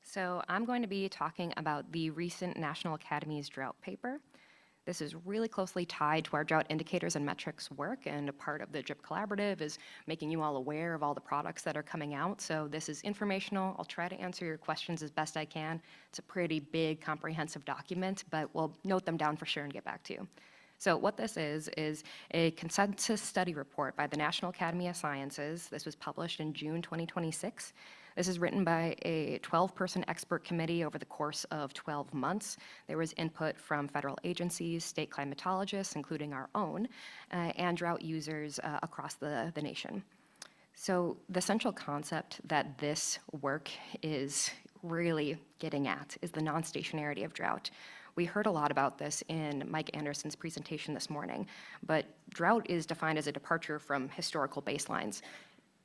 So I'm going to be talking about the recent National Academies drought paper. This is really closely tied to our drought indicators and metrics work, and a part of the DRIP Collaborative is making you all aware of all the products that are coming out. So this is informational. I'll try to answer your questions as best I can. It's a pretty big, comprehensive document, but we'll note them down for sure and get back to you. So what this is a consensus study report by the National Academy of Sciences. This was published in June 2026. This is written by a 12-person expert committee over the course of 12 months. There was input from federal agencies, state climatologists, including our own, and drought users across the nation. So the central concept that this work is really getting at is the non-stationarity of drought. We heard a lot about this in Mike Anderson's presentation this morning, but drought is defined as a departure from historical baselines.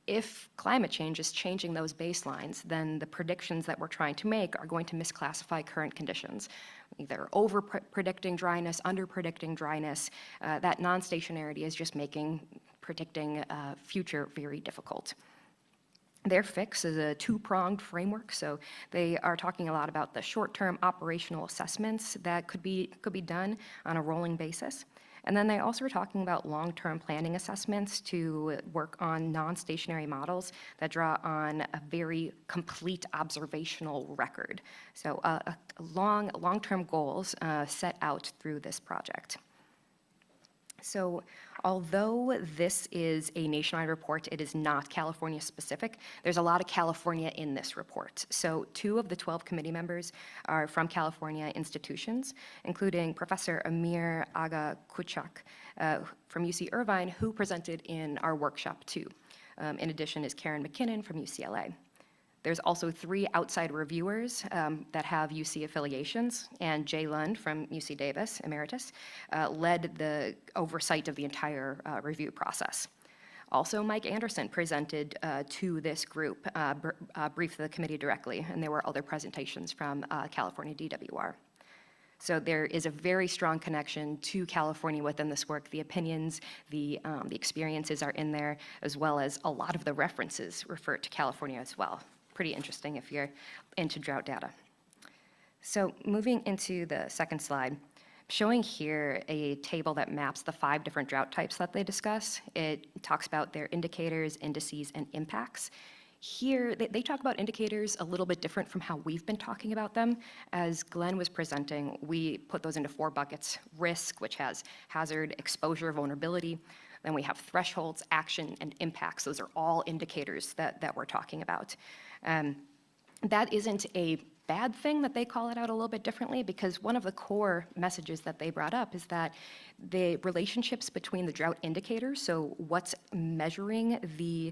If climate change is changing those baselines, then the predictions that we're trying to make are going to misclassify current conditions. Either over-predicting dryness, under-predicting dryness. That non-stationarity is just making predicting future very difficult. Their fix is a 2-pronged framework, so they are talking a lot about the short-term operational assessments that could be done on a rolling basis, And then they also were talking about long-term planning assessments to work on non-stationary models that draw on a very complete observational record. So long-term goals set out through this project. So although this is a nationwide report, it is not California specific. There's a lot of California in this report. So 2 of the 12 committee members are from California institutions, including Professor Amir Aga Kuchak from UC Irvine, who presented in our workshop too. In addition is Karen McKinnon from UCLA. There's also 3 outside reviewers that have UC affiliations, and Jay Lund from UC Davis, emeritus, led the oversight of the entire review process. Also, Mike Anderson presented to this group, briefed the committee directly, and there were other presentations from California DWR. So there is a very strong connection to California within this work. The opinions, the experiences are in there, as well as a lot of the references refer to California as well. Pretty interesting if you're into drought data. So moving into the second slide, showing here a table that maps the 5 different drought types that they discuss. It talks about their indicators, indices, and impacts. Here, they talk about indicators a little bit different from how we've been talking about them. As Glenn was presenting, we put those into 4 buckets: risk, which has hazard, exposure, vulnerability. Then we have thresholds, action, and impacts. Those are all indicators that we're talking about. That isn't a bad thing that they call it out a little bit differently, because one of the core messages that they brought up is that the relationships between the drought indicators, so what's measuring the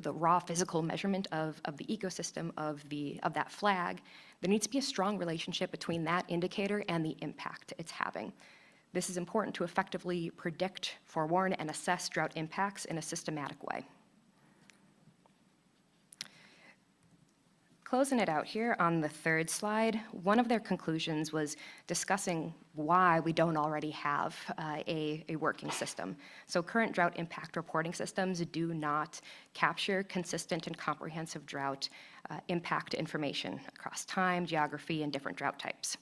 raw physical measurement of the ecosystem of that flag, there needs to be a strong relationship between that indicator and the impact it's having. This is important to effectively predict, forewarn, and assess drought impacts in a systematic way. Closing it out here on the 3rd slide, one of their conclusions was discussing why we don't already have a working system. So current drought impact reporting systems do not capture consistent and comprehensive drought impact information across time, geography, and different drought types.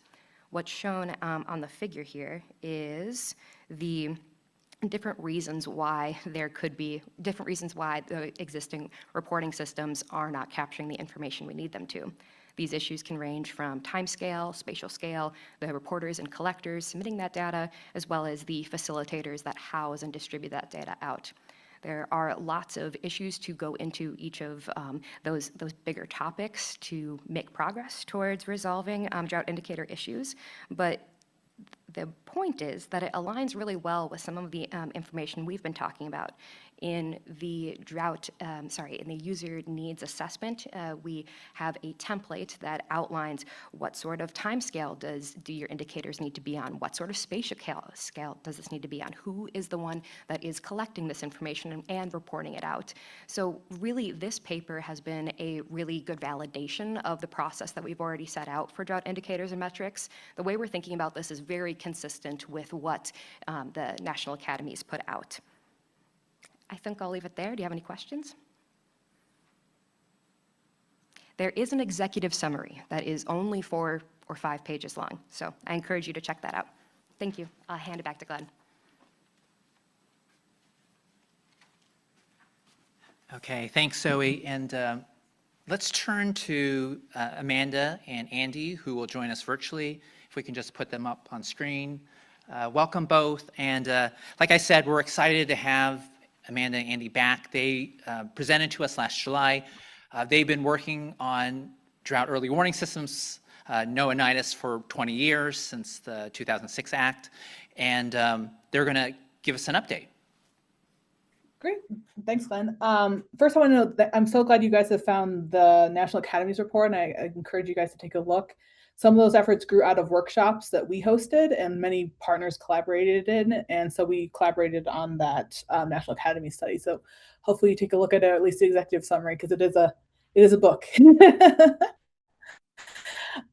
What's shown on the figure here is the different reasons why there could be different reasons why the existing reporting systems are not capturing the information we need them to. These issues can range from time scale, spatial scale, the reporters and collectors submitting that data, as well as the facilitators that house and distribute that data out. There are lots of issues to go into each of those bigger topics to make progress towards resolving drought indicator issues, but the point is that it aligns really well with some of the information we've been talking about. In the in the user needs assessment, we have a template that outlines what sort of time scale do your indicators need to be on, what sort of spatial scale does this need to be on, who is the one that is collecting this information and reporting it out. So really, this paper has been a really good validation of the process that we've already set out for drought indicators and metrics. The way we're thinking about this is very consistent with what the National Academies put out. I think I'll leave it there. Do you have any questions? There is an executive summary that is only 4 or 5 pages long, so I encourage you to check that out. Thank you. I'll hand it back to Glenn. Okay, thanks, Zoe. And let's turn to Amanda and Andy, who will join us virtually. If we can just put them up on screen. Welcome both. And like I said, we're excited to have Amanda and Andy back. They presented to us last July. They've been working on drought early warning systems, NOAA-NIDIS, for 20 years, since the 2006 Act, and they're going to give us an update. Great. Thanks, Glenn. First, I want to note that I'm so glad you guys have found the National Academies report, and I encourage you guys to take a look. Some of those efforts grew out of workshops that we hosted and many partners collaborated in, and so we collaborated on that National Academy study. So hopefully you take a look at it, at least the executive summary, because it is a book.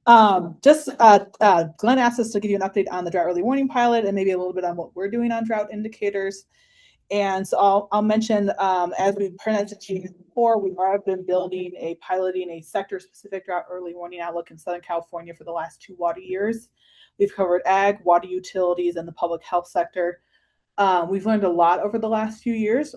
Glenn asked us to give you an update on the drought early warning pilot and maybe a little bit on what we're doing on drought indicators. And so I'll mention, as we've presented to you before, we have been piloting a sector-specific drought early warning outlook in Southern California for the last 2 water years. We've covered ag, water utilities, and the public health sector. We've learned a lot over the last few years.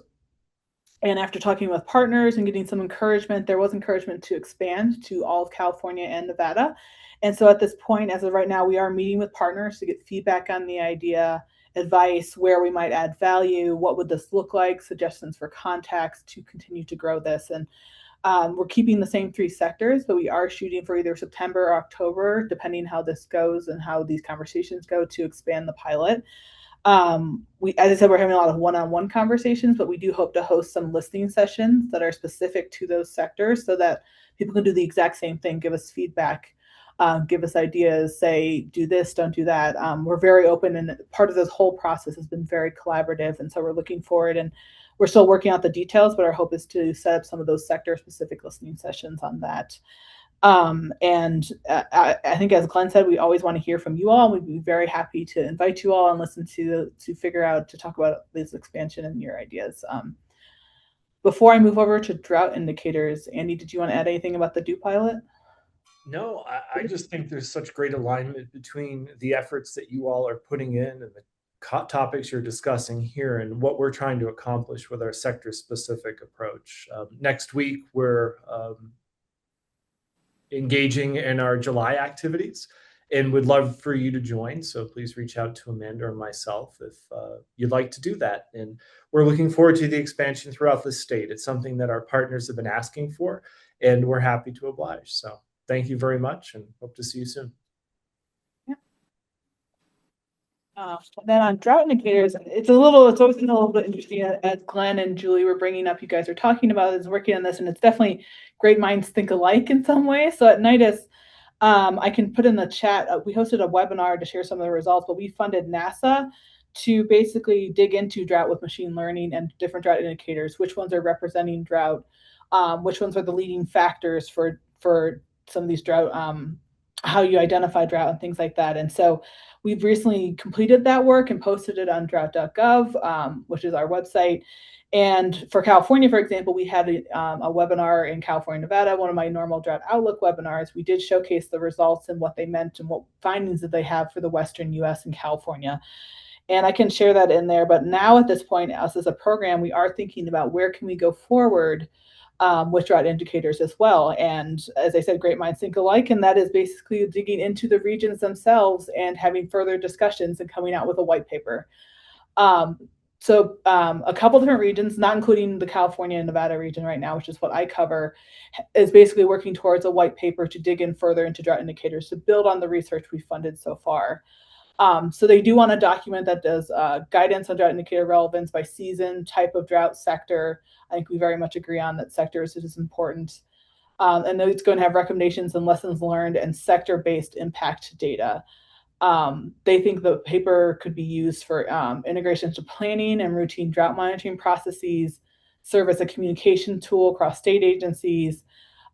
And after talking with partners and getting some encouragement, there was encouragement to expand to all of California and Nevada. And so at this point, as of right now, we are meeting with partners to get feedback on the idea, advice, where we might add value, what would this look like, suggestions for contacts to continue to grow this. And we're keeping the same 3 sectors, but we are shooting for either September or October, depending how this goes and how these conversations go, to expand the pilot. As I said, we're having a lot of one-on-one conversations, but we do hope to host some listening sessions that are specific to those sectors so that people can do the exact same thing, give us feedback, give us ideas, say, do this, don't do that. We're very open, and part of this whole process has been very collaborative. And so we're looking forward, and we're still working out the details, but our hope is to set up some of those sector-specific listening sessions on that. I think, as Glenn said, we always want to hear from you all. We'd be very happy to invite you all and listen to figure out, to talk about this expansion and your ideas. Before I move over to drought indicators, Andy, did you want to add anything about the DEW pilot? No, I just think there's such great alignment between the efforts that you all are putting in and the topics you're discussing here and what we're trying to accomplish with our sector-specific approach. Next week, we're engaging in our July activities and would love for you to join. So please reach out to Amanda or myself if you'd like to do that. And we're looking forward to the expansion throughout the state. It's something that our partners have been asking for, and we're happy to oblige. So thank you very much, and hope to see you soon. Then on drought indicators, it's always been a little bit interesting, as Glenn and Julie were bringing up, you guys are talking about is working on this, and it's definitely great minds think alike in some ways. So at NIDIS, I can put in the chat, we hosted a webinar to share some of the results, but we funded NASA to basically dig into drought with machine learning and different drought indicators, which ones are representing drought, which ones are the leading factors for some of these drought, how you identify drought and things like that. And so we've recently completed that work and posted it on drought.gov, which is our website. And for California, for example, we had a webinar in California, Nevada, one of my normal drought outlook webinars. We did showcase the results and what they meant and what findings that they have for the Western US and California. And I can share that in there. But now at this point, us as a program, we are thinking about where can we go forward with drought indicators as well. And as I said, great minds think alike, and that is basically digging into the regions themselves and having further discussions and coming out with a white paper. So a couple different regions, not including the California and Nevada region right now, which is what I cover, is basically working towards a white paper to dig in further into drought indicators to build on the research we funded so far. So they do want a document that does guidance on drought indicator relevance by season, type of drought, sector. I think we very much agree on that sectors is important. And then it's going to have recommendations and lessons learned and sector-based impact data. They think the paper could be used for integration to planning and routine drought monitoring processes, serve as a communication tool across state agencies,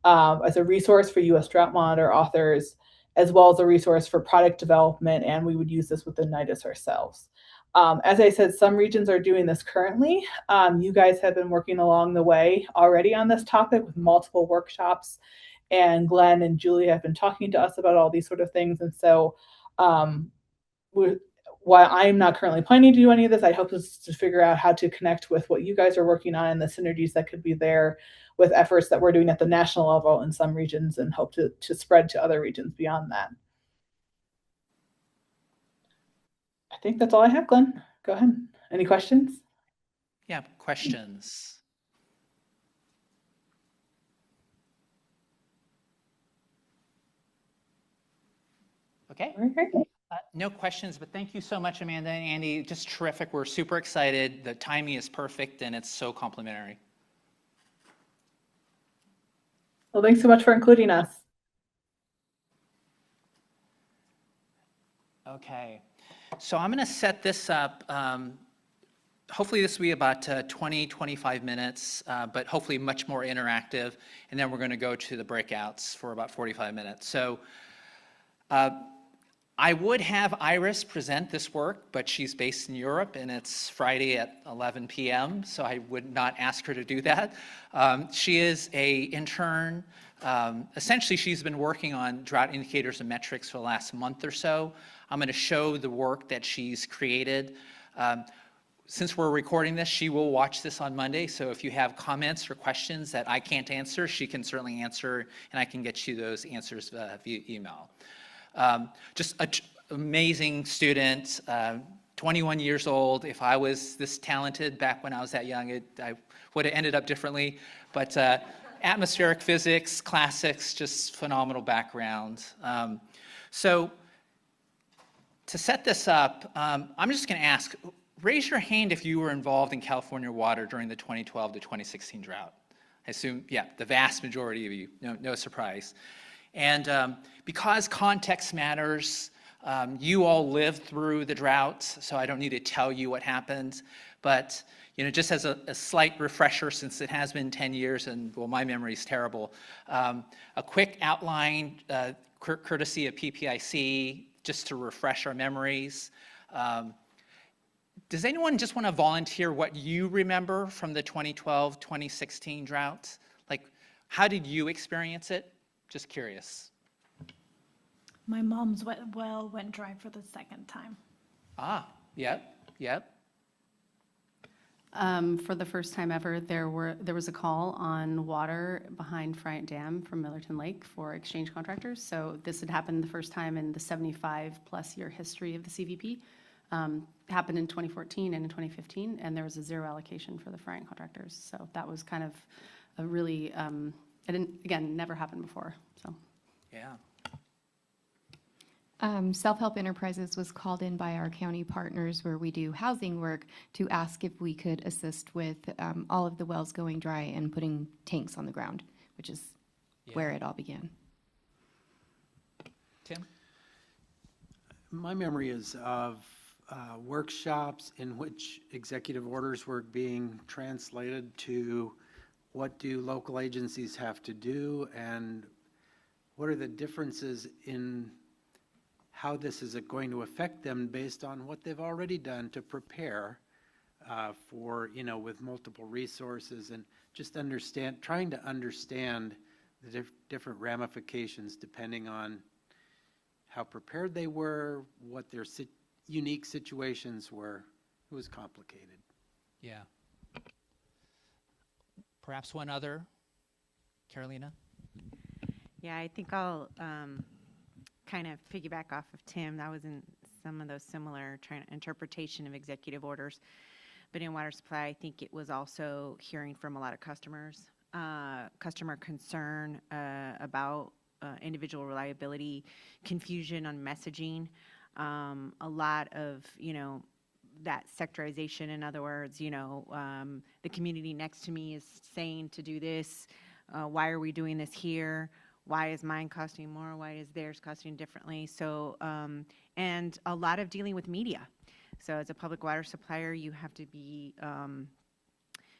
as a resource for U.S. Drought Monitor authors, as well as a resource for product development, and we would use this within NIDIS ourselves. As I said, some regions are doing this currently. You guys have been working along the way already on this topic with multiple workshops, and Glenn and Julie have been talking to us about all these sort of things. And so while I'm not currently planning to do any of this, I hope to figure out how to connect with what you guys are working on and the synergies that could be there with efforts that we're doing at the national level in some regions, and hope to spread to other regions beyond that. I think that's all I have, Glenn. Go ahead. Any questions? Yeah, questions. Okay. No questions, but thank you so much, Amanda and Andy. Just terrific. We're super excited. The timing is perfect, and it's so complimentary. Well, thanks so much for including us. Okay. So I'm going to set this up. Hopefully this will be about 20, 25 minutes, but hopefully much more interactive. And then we're going to go to the breakouts for about 45 minutes. So I would have Iris present this work, but she's based in Europe, and it's Friday at 11 p.m., so I would not ask her to do that. She is an intern. Essentially, she's been working on drought indicators and metrics for the last month or so. I'm going to show the work that she's created. since we're recording this, she will watch this on Monday. So if you have comments or questions that I can't answer, she can certainly answer, and I can get you those answers via email. Just an amazing student, 21 years old. If I was this talented back when I was that young, I would have ended up differently. But atmospheric physics, classics, just phenomenal background. So to set this up, I'm just going to ask, raise your hand if you were involved in California Water during the 2012 to 2016 drought. I assume, yeah, the vast majority of you, no surprise. And because context matters, you all lived through the drought, so I don't need to tell you what happened. But just as a slight refresher, since it has been 10 years and, well, my memory is terrible, a quick outline, courtesy of PPIC, just to refresh our memories. Does anyone just want to volunteer what you remember from the 2012-2016 drought? Like, how did you experience it? Just curious. My mom's well went dry for the second time. Yep. For the first time ever, there was a call on water behind Friant Dam from Millerton Lake for exchange contractors. So this had happened the first time in the 75-plus year history of the CVP. Happened in 2014 and in 2015, and there was a zero allocation for the Friant contractors. So that was kind of a really, again, never happened before. So. Yeah. Self-Help Enterprises was called in by our county partners where we do housing work to ask if we could assist with all of the wells going dry and putting tanks on the ground, which is where it all began. Tim? My memory is of workshops in which executive orders were being translated to what do local agencies have to do, and what are the differences in how this is going to affect them based on what they've already done to prepare for, with multiple resources, and just trying to understand the different ramifications depending on how prepared they were, what their unique situations were. It was complicated. Yeah. Perhaps one other, Carolina? Yeah, I think I'll kind of piggyback off of Tim. That was in some of those similar interpretation of executive orders. But in water supply, I think it was also hearing from a lot of customers, customer concern about individual reliability, confusion on messaging, a lot of, that sectorization. In other words, the community next to me is saying to do this. Why are we doing this here? Why is mine costing more? Why is theirs costing differently? So, and a lot of dealing with media. So as a public water supplier, you have to be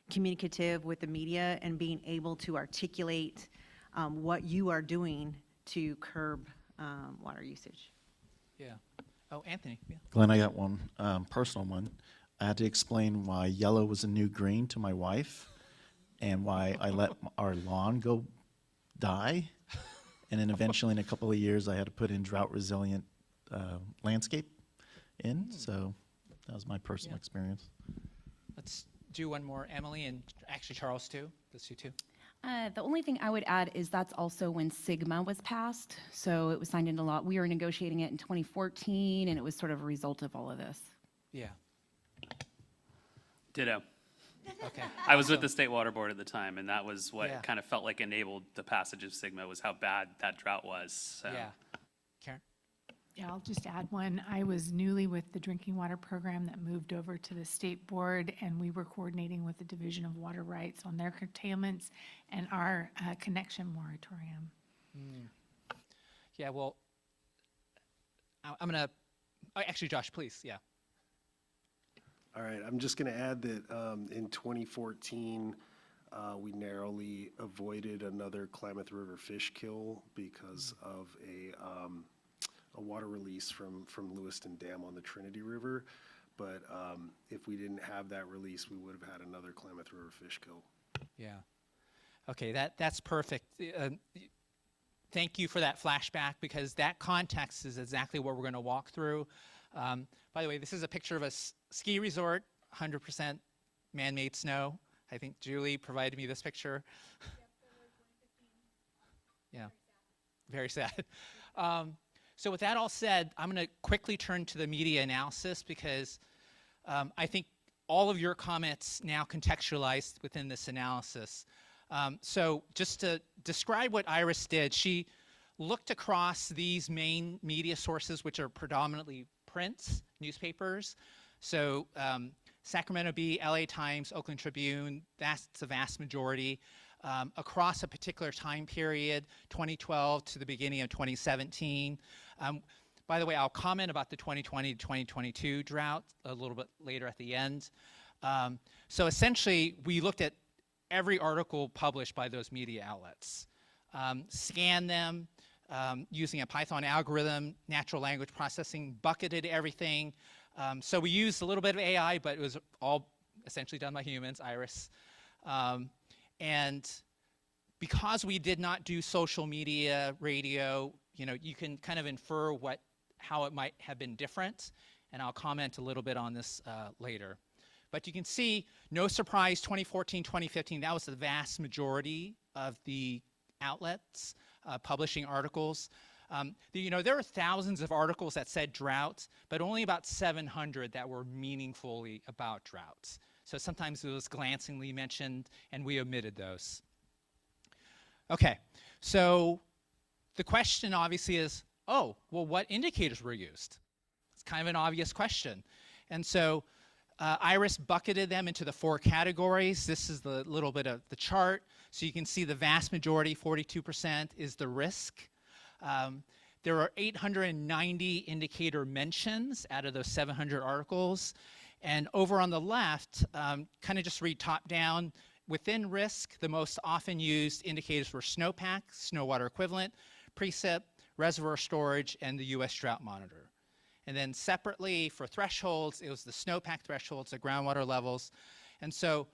communicative with the media and being able to articulate what you are doing to curb water usage. Yeah. Oh, Anthony. Yeah. Glenn, I got one personal one. I had to explain why yellow was a new green to my wife and why I let our lawn go die. And then eventually in a couple of years, I had to put in drought-resilient landscape in. So that was my personal experience. Let's do one more. Emily, and actually Charles too. Let's do two. The only thing I would add is that's also when SGMA was passed. So it was signed into law. We were negotiating it in 2014, and it was sort of a result of all of this. Yeah. Ditto. Okay. I was with the State Water Board at the time, and that was what kind of felt like enabled the passage of SGMA, was how bad that drought was. So. Yeah. Karen? Yeah, I'll just add one. I was newly with the drinking water program that moved over to the state board, and we were coordinating with the Division of Water Rights on their curtailments and our connection moratorium. Yeah, well, I'm going to, actually, Josh, please, yeah. All right, I'm just going to add that in 2014, we narrowly avoided another Klamath River fish kill because of a water release from Lewiston Dam on the Trinity River. But if we didn't have that release, we would have had another Klamath River fish kill. Yeah. Okay, that's perfect. Thank you for that flashback, because that context is exactly what we're going to walk through. By the way, this is a picture of a ski resort 100% man-made snow. I think Julie provided me this picture. Yeah, very sad. So with that all said, I'm going to quickly turn to the media analysis because I think all of your comments now contextualized within this analysis. So just to describe what Iris did, she looked across these main media sources, which are predominantly print newspapers. So Sacramento Bee, LA Times, Oakland Tribune, that's the vast majority. Across a particular time period, 2012 to the beginning of 2017. By the way, I'll comment about the 2020 to 2022 drought a little bit later at the end. So essentially, we looked at every article published by those media outlets, scanned them using a Python algorithm, natural language processing, bucketed everything. So we used a little bit of AI, but it was all essentially done by humans, Iris. And because we did not do social media, radio, you can kind of infer how it might have been different, and I'll comment a little bit on this later. But you can see, no surprise, 2014, 2015, that was the vast majority of the outlets publishing articles. There were thousands of articles that said drought, but only about 700 that were meaningfully about droughts. So sometimes it was glancingly mentioned, and we omitted those. Okay, so the question obviously is, oh, well, what indicators were used? It's kind of an obvious question. And so Iris bucketed them into the 4 categories. This is the little bit of the chart. So you can see the vast majority, 42%, is the risk. There are 890 indicator mentions out of those 700 articles. And over on the left, kind of just read top down, within risk, the most often used indicators were snowpack, snow water equivalent, precip, reservoir storage, and the U.S. Drought Monitor. And then separately for thresholds, it was the snowpack thresholds, the groundwater levels. And so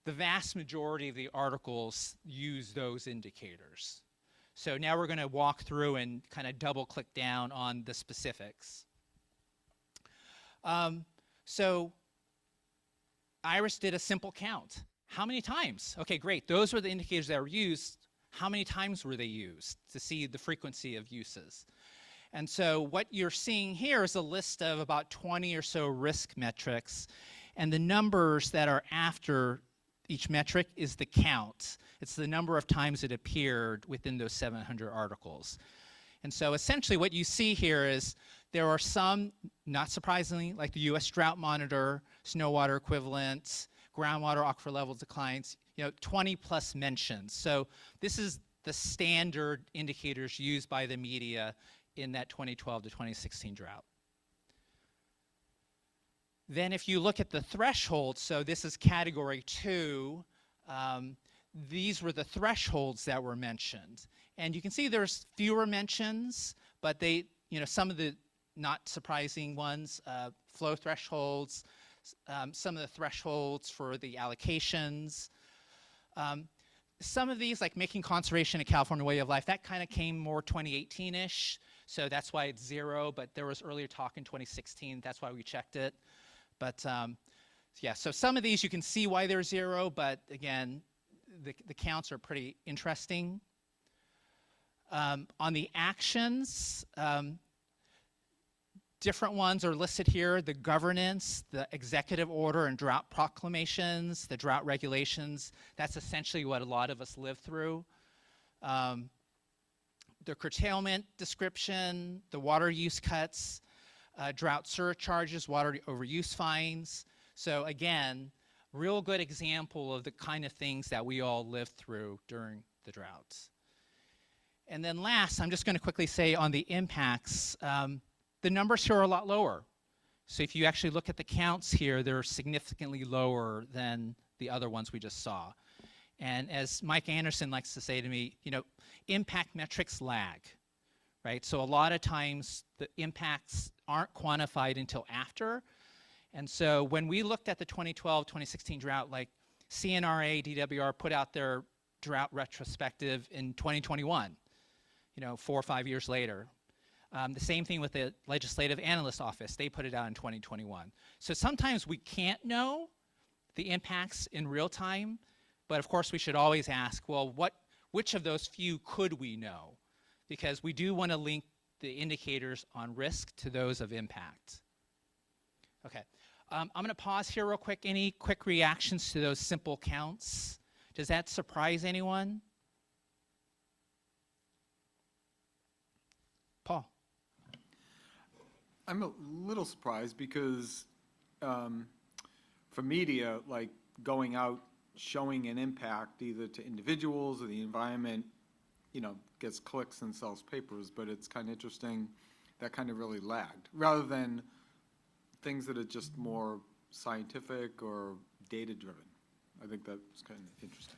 the vast majority of the articles use those indicators. So now we're going to walk through and kind of double click down on the specifics. So Iris did a simple count. How many times? Okay, great. Those were the indicators that were used. How many times were they used to see the frequency of uses? And so what you're seeing here is a list of about 20 or so risk metrics. And the numbers that are after each metric is the count. It's the number of times it appeared within those 700 articles. And so essentially what you see here is there are some, not surprisingly, like the U.S. Drought Monitor, snow water equivalent, groundwater aquifer level declines, 20 plus mentions. So this is the standard indicators used by the media in that 2012 to 2016 drought. Then if you look at the thresholds, so this is category 2, these were the thresholds that were mentioned. And you can see there's fewer mentions, but they, some of the not surprising ones, flow thresholds, some of the thresholds for the allocations. Some of these, like making conservation a California way of life, that kind of came more 2018-ish, so that's why it's 0, but there was earlier talk in 2016, that's why we checked it. But yeah, so some of these you can see why they're 0, but again, the counts are pretty interesting. On the actions, different ones are listed here: the governance, the executive order and drought proclamations, the drought regulations. That's essentially what a lot of us live through. The curtailment description, the water use cuts, drought surcharges, water overuse fines. So again, real good example of the kind of things that we all live through during the droughts. And then last, I'm just going to quickly say on the impacts, the numbers here are a lot lower. So if you actually look at the counts here, they're significantly lower than the other ones we just saw. And as Mike Anderson likes to say to me, impact metrics lag, right? So a lot of times the impacts aren't quantified until after. And so when we looked at the 2012-2016 drought, like CNRA, DWR put out their drought retrospective in 2021, 4 or 5 years later. The same thing with the Legislative Analyst Office. They put it out in 2021. So sometimes we can't know the impacts in real time, but of course we should always ask, well, which of those few could we know? Because we do want to link the indicators on risk to those of impact. Okay, I'm going to pause here real quick. Any quick reactions to those simple counts? Does that surprise anyone? Paul. I'm a little surprised because for media, like going out, showing an impact either to individuals or the environment, you know, gets clicks and sells papers, but it's kind of interesting that kind of really lagged, rather than things that are just more scientific or data-driven. I think that's kind of interesting.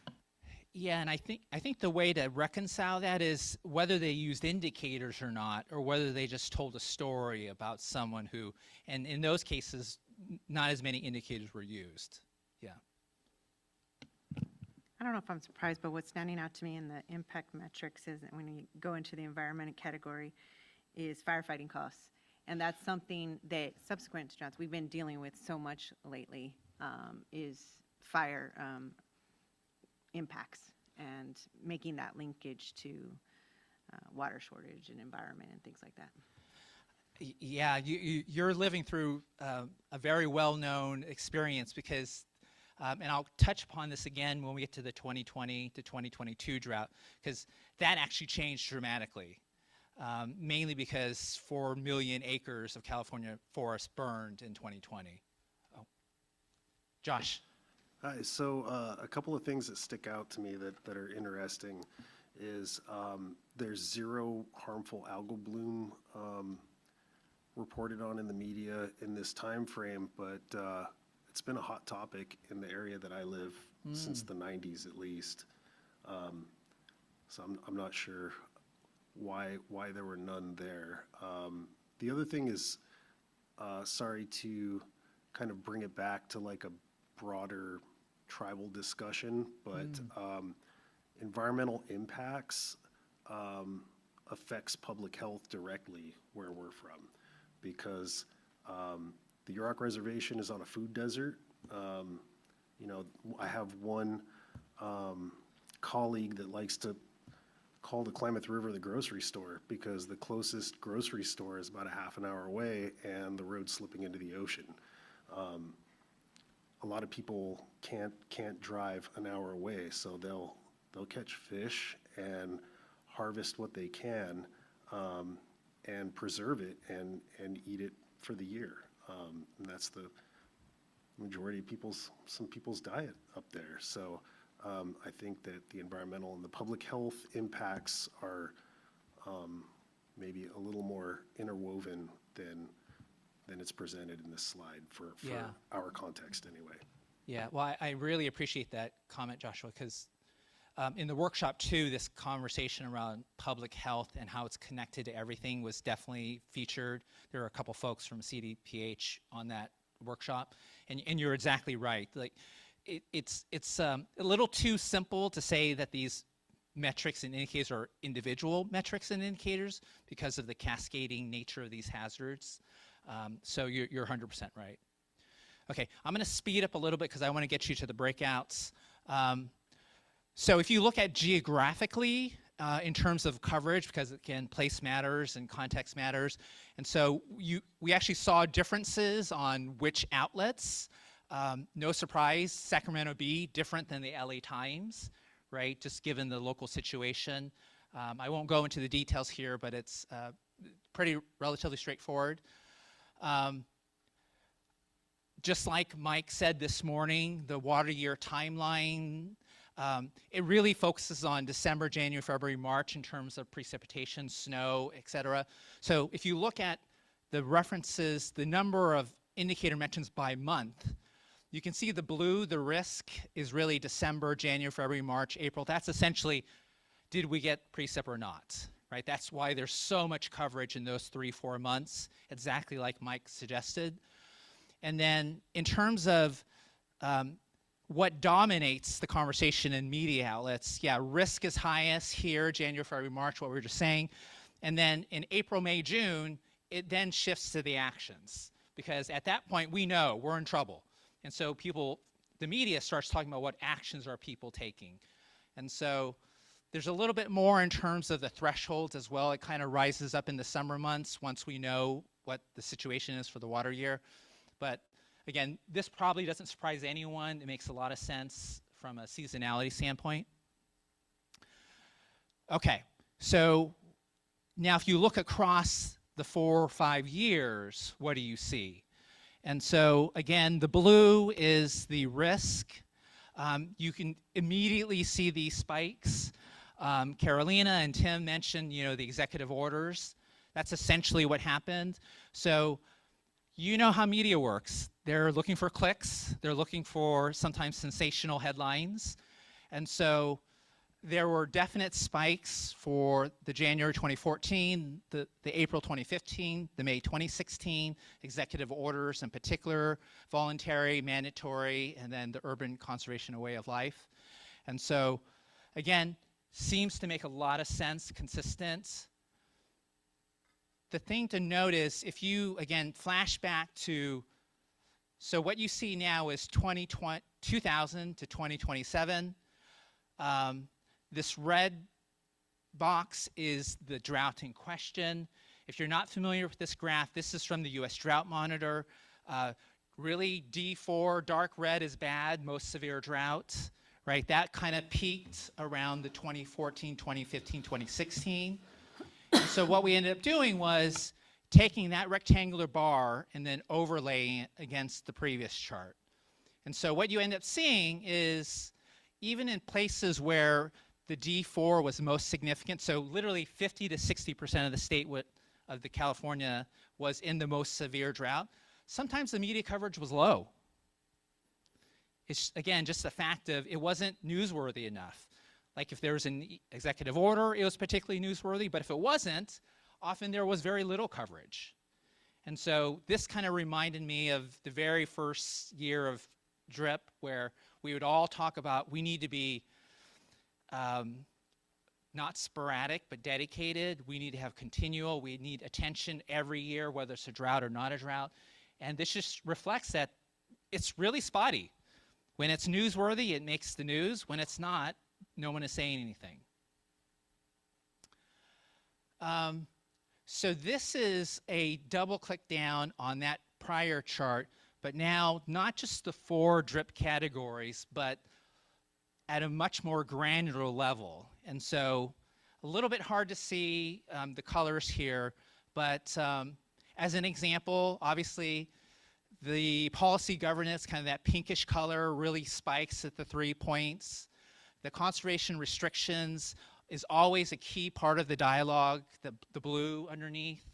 Yeah, and I think the way to reconcile that is whether they used indicators or not, or whether they just told a story about someone who, and in those cases, not as many indicators were used. Yeah. I don't know if I'm surprised, but what's standing out to me in the impact metrics is that when you go into the environment category is firefighting costs. And that's something that subsequent to Johnson, we've been dealing with so much lately, is fire impacts and making that linkage to water shortage and environment and things like that. Yeah, you're living through a very well-known experience because, and I'll touch upon this again when we get to the 2020 to 2022 drought, because that actually changed dramatically, mainly because 4 million acres of California forest burned in 2020. Oh. Josh. Hi, so a couple of things that stick out to me that are interesting is there's 0 harmful algal bloom reported on in the media in this time frame, but it's been a hot topic in the area that I live since the 90s at least. So I'm not sure why there were none there. The other thing is, sorry to kind of bring it back to like a broader tribal discussion, but environmental impacts affects public health directly where we're from, because the Yurok Reservation is on a food desert. You know, I have one colleague that likes to call the Klamath River the grocery store because the closest grocery store is about a half an hour away and the road's slipping into the ocean. A lot of people can't drive an hour away, so they'll catch fish and harvest what they can and preserve it and eat it for the year. And that's the majority of some people's diet up there. So I think that the environmental and the public health impacts are maybe a little more interwoven than it's presented in this slide for our context anyway. Yeah, well, I really appreciate that comment, Joshua, because in the workshop too, this conversation around public health and how it's connected to everything was definitely featured. There were a couple folks from CDPH on that workshop, and you're exactly right. Like, it's a little too simple to say that these metrics and indicators are individual metrics and indicators because of the cascading nature of these hazards. So you're 100% right. Okay, I'm going to speed up a little bit because I want to get you to the breakouts. So if you look at geographically in terms of coverage, because again, place matters and context matters, and so we actually saw differences on which outlets. No surprise, Sacramento Bee different than the LA Times, right? Just given the local situation. I won't go into the details here, but it's pretty relatively straightforward. Just like Mike said this morning, the water year timeline, it really focuses on December, January, February, March in terms of precipitation, snow, et cetera. So if you look at the references, the number of indicator mentions by month, you can see the blue, the risk is really December, January, February, March, April. That's essentially, did we get precip or not, right? That's why there's so much coverage in those 3-4 months, exactly like Mike suggested. And then in terms of what dominates the conversation in media outlets, yeah, risk is highest here, January, February, March, what we were just saying. And then in April, May, June, it then shifts to the actions, because at that point we know we're in trouble. And so the media starts talking about what actions are people taking. And so there's a little bit more in terms of the thresholds as well. It kind of rises up in the summer months once we know what the situation is for the water year. But again, this probably doesn't surprise anyone. It makes a lot of sense from a seasonality standpoint. Okay, so now if you look across the 4 or 5 years, what do you see? And so again, the blue is the risk. You can immediately see these spikes. Carolina and Tim mentioned, the executive orders. That's essentially what happened. So you know how media works. They're looking for clicks. They're looking for sometimes sensational headlines. And so there were definite spikes for the January 2014, the April 2015, the May 2016 executive orders, in particular, voluntary, mandatory, and then the urban conservation and way of life. And so, again, seems to make a lot of sense, consistent. The thing to note is if you, again, flash back to, so what you see now is 2000 to 2027. This red box is the drought in question. If you're not familiar with this graph, this is from the U.S. Drought Monitor. Really, D4, dark red is bad, most severe droughts, right? That kind of peaked around the 2014, 2015, 2016. And so what we ended up doing was taking that rectangular bar and then overlaying it against the previous chart. And so what you end up seeing is even in places where the D4 was most significant, so literally 50 to 60% of the state of the California was in the most severe drought, sometimes the media coverage was low. It's, again, just the fact of it wasn't newsworthy enough. Like if there was an executive order, it was particularly newsworthy, but if it wasn't, often there was very little coverage. And so this kind of reminded me of the very first year of DRIP, where we would all talk about we need to be not sporadic, but dedicated. We need to have continual. We need attention every year, whether it's a drought or not a drought. And this just reflects that it's really spotty. When it's newsworthy, it makes the news. When it's not, no one is saying anything. So this is a double click down on that prior chart, but now not just the 4 DRIP categories, but at a much more granular level. And so a little bit hard to see the colors here, but as an example, obviously the policy governance, kind of that pinkish color, really spikes at the 3 points. The conservation restrictions is always a key part of the dialogue, the blue underneath.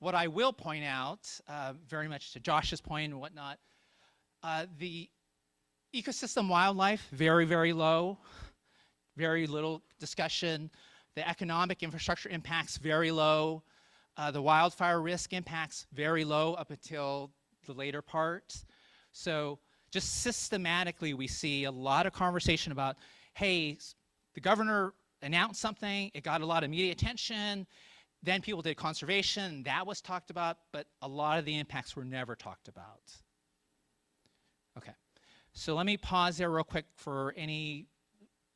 What I will point out, very much to Josh's point and whatnot, the ecosystem wildlife, very, very low, very little discussion. The economic infrastructure impacts, very low. The wildfire risk impacts, very low up until the later part. So just systematically, we see a lot of conversation about, hey, the governor announced something, it got a lot of media attention, then people did conservation, that was talked about, but a lot of the impacts were never talked about. Okay, so let me pause there real quick for any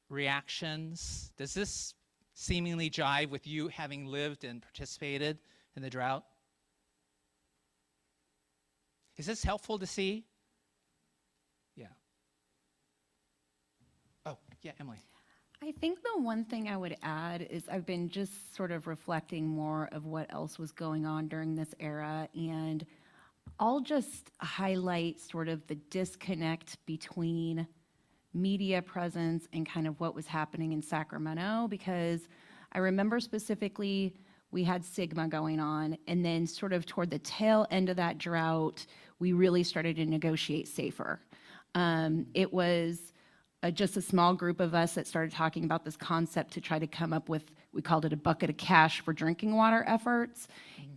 reactions. Does this seemingly jive with you having lived and participated in the drought? Is this helpful to see? Yeah. Oh, yeah, Emily. I think the one thing I would add is I've been just sort of reflecting more of what else was going on during this era, and I'll just highlight sort of the disconnect between media presence and kind of what was happening in Sacramento, because I remember specifically we had Sigma going on, and then sort of toward the tail end of that drought, we really started to negotiate SAFER. It was just a small group of us that started talking about this concept to try to come up with, we called it a bucket of cash for drinking water efforts.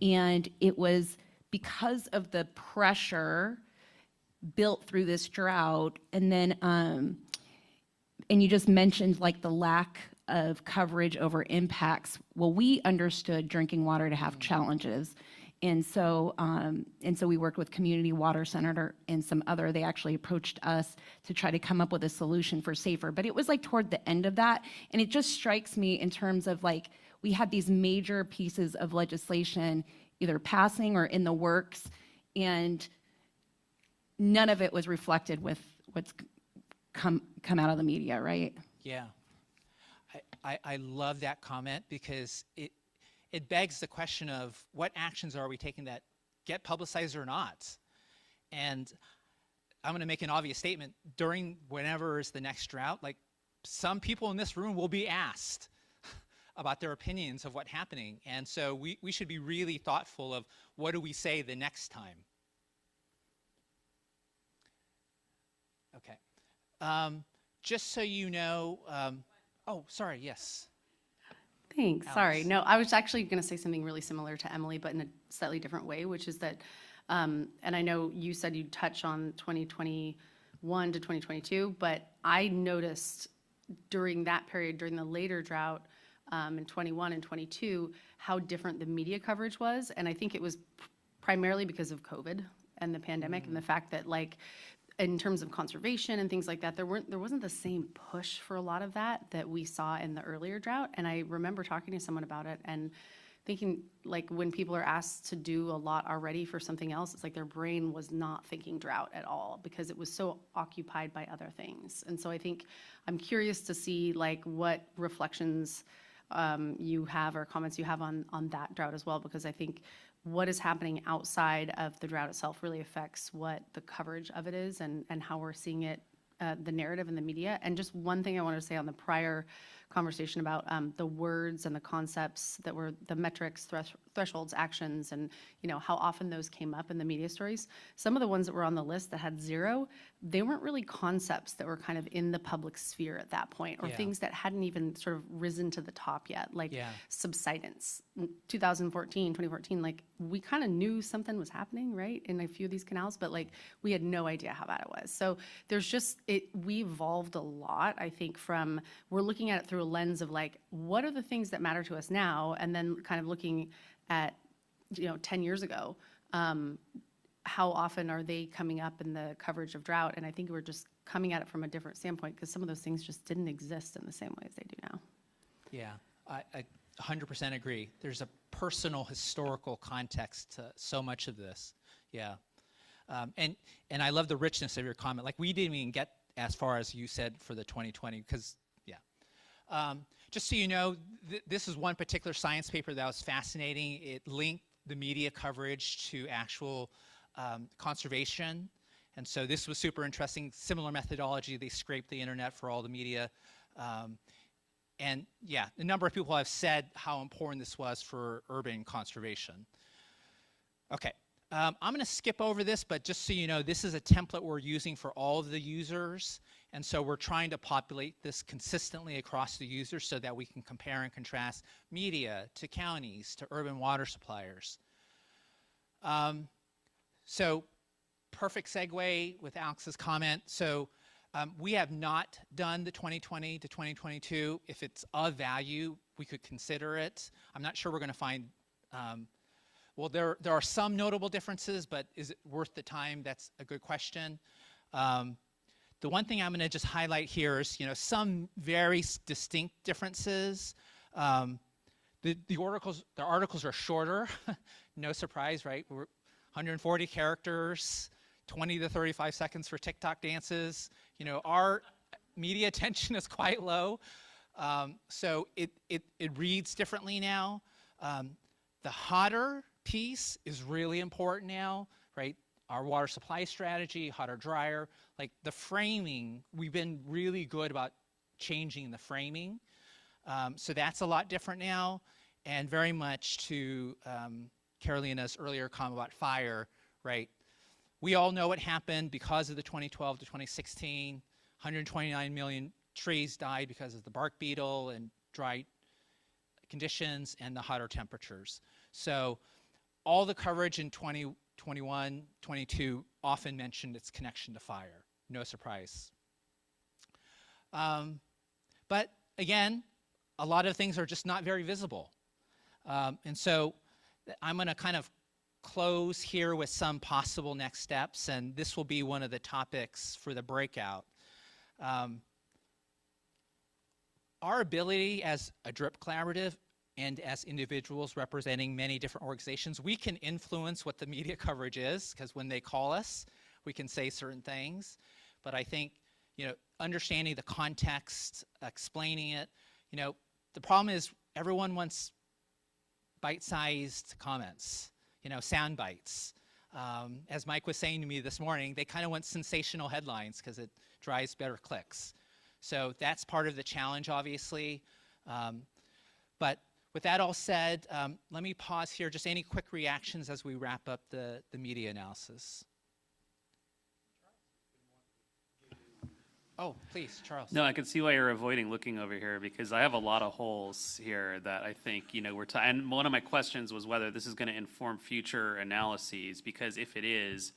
And it was because of the pressure built through this drought. And then, and you just mentioned like the lack of coverage over impacts, well, we understood drinking water to have challenges. And so we worked with Community Water Center and some other, they actually approached us to try to come up with a solution for safer. But it was like toward the end of that. And it just strikes me in terms of like, we had these major pieces of legislation either passing or in the works, and none of it was reflected with what's come out of the media, right? Yeah. I love that comment because it begs the question of what actions are we taking that get publicized or not? And I'm going to make an obvious statement. During whenever is the next drought, like some people in this room will be asked about their opinions of what's happening. And so we should be really thoughtful of what do we say the next time. Okay. Just so you know, oh, sorry, yes. Thanks. Alex. Sorry. No, I was actually going to say something really similar to Emily, but in a slightly different way, which is that, and I know you said you'd touch on 2021 to 2022, but I noticed during that period, during the later drought, in 21 and 22, how different the media coverage was. And I think it was primarily because of COVID and the pandemic and the fact that, like, in terms of conservation and things like that, there wasn't the same push for a lot of that we saw in the earlier drought. And I remember talking to someone about it and thinking, like, when people are asked to do a lot already for something else, it's like their brain was not thinking drought at all because it was so occupied by other things. And so I think I'm curious to see, like, what reflections you have or comments you have on that drought as well, because I think what is happening outside of the drought itself really affects what the coverage of it is and how we're seeing it, the narrative in the media. And just one thing I wanted to say on the prior conversation about the words and the concepts that were the metrics, thresholds, actions, and how often those came up in the media stories. Some of the ones that were on the list that had 0, they weren't really concepts that were kind of in the public sphere at that point, or things that hadn't even sort of risen to the top yet, like subsidence. 2014, like we kind of knew something was happening, right, in a few of these canals, but like we had no idea how bad it was. So there's just, we evolved a lot, I think, from, we're looking at it through a lens of like, what are the things that matter to us now? And then kind of looking at, 10 years ago, how often are they coming up in the coverage of drought? And I think we're just coming at it from a different standpoint because some of those things just didn't exist in the same way as they do now. Yeah, I 100% agree. There's a personal historical context to so much of this. Yeah. And I love the richness of your comment. Like, we didn't even get as far as you said for the 2020 because, just so you know, this is one particular science paper that was fascinating. It linked the media coverage to actual conservation. And so this was super interesting. Similar methodology. They scraped the internet for all the media. And yeah, a number of people have said how important this was for urban conservation. Okay, I'm going to skip over this, but just so you know, this is a template we're using for all of the users. And so we're trying to populate this consistently across the users so that we can compare and contrast media to counties to urban water suppliers. So perfect segue with Alex's comment. So we have not done the 2020 to 2022. If it's of value, we could consider it. I'm not sure we're going to find, well, there are some notable differences, but is it worth the time? That's a good question. The one thing I'm going to just highlight here is, some very distinct differences. The articles are shorter, no surprise, right? We're 140 characters, 20 to 35 seconds for TikTok dances. Our media attention is quite low, so it reads differently now. The hotter piece is really important now, right? Our water supply strategy, hotter, drier, like the framing, we've been really good about changing the framing. So that's a lot different now, and very much to Carolina's earlier comment about fire, right? We all know what happened because of the 2012 to 2016. 129 million trees died because of the bark beetle and dry conditions and the hotter temperatures. So all the coverage in 2021, 22 often mentioned its connection to fire. No surprise. But again, a lot of things are just not very visible. And so I'm going to kind of close here with some possible next steps, and this will be one of the topics for the breakout. Our ability as a DRIP collaborative and as individuals representing many different organizations, we can influence what the media coverage is, because when they call us, we can say certain things. But I think, understanding the context, explaining it, the problem is everyone wants bite-sized comments, sound bites. As Mike was saying to me this morning, they kind of want sensational headlines because it drives better clicks. So that's part of the challenge, obviously. But with that all said, let me pause here. Just any quick reactions as we wrap up the media analysis. Oh, please, Charles. No, I can see why you're avoiding looking over here, because I have a lot of holes here that I think, and one of my questions was whether this is going to inform future analyses, because if it is,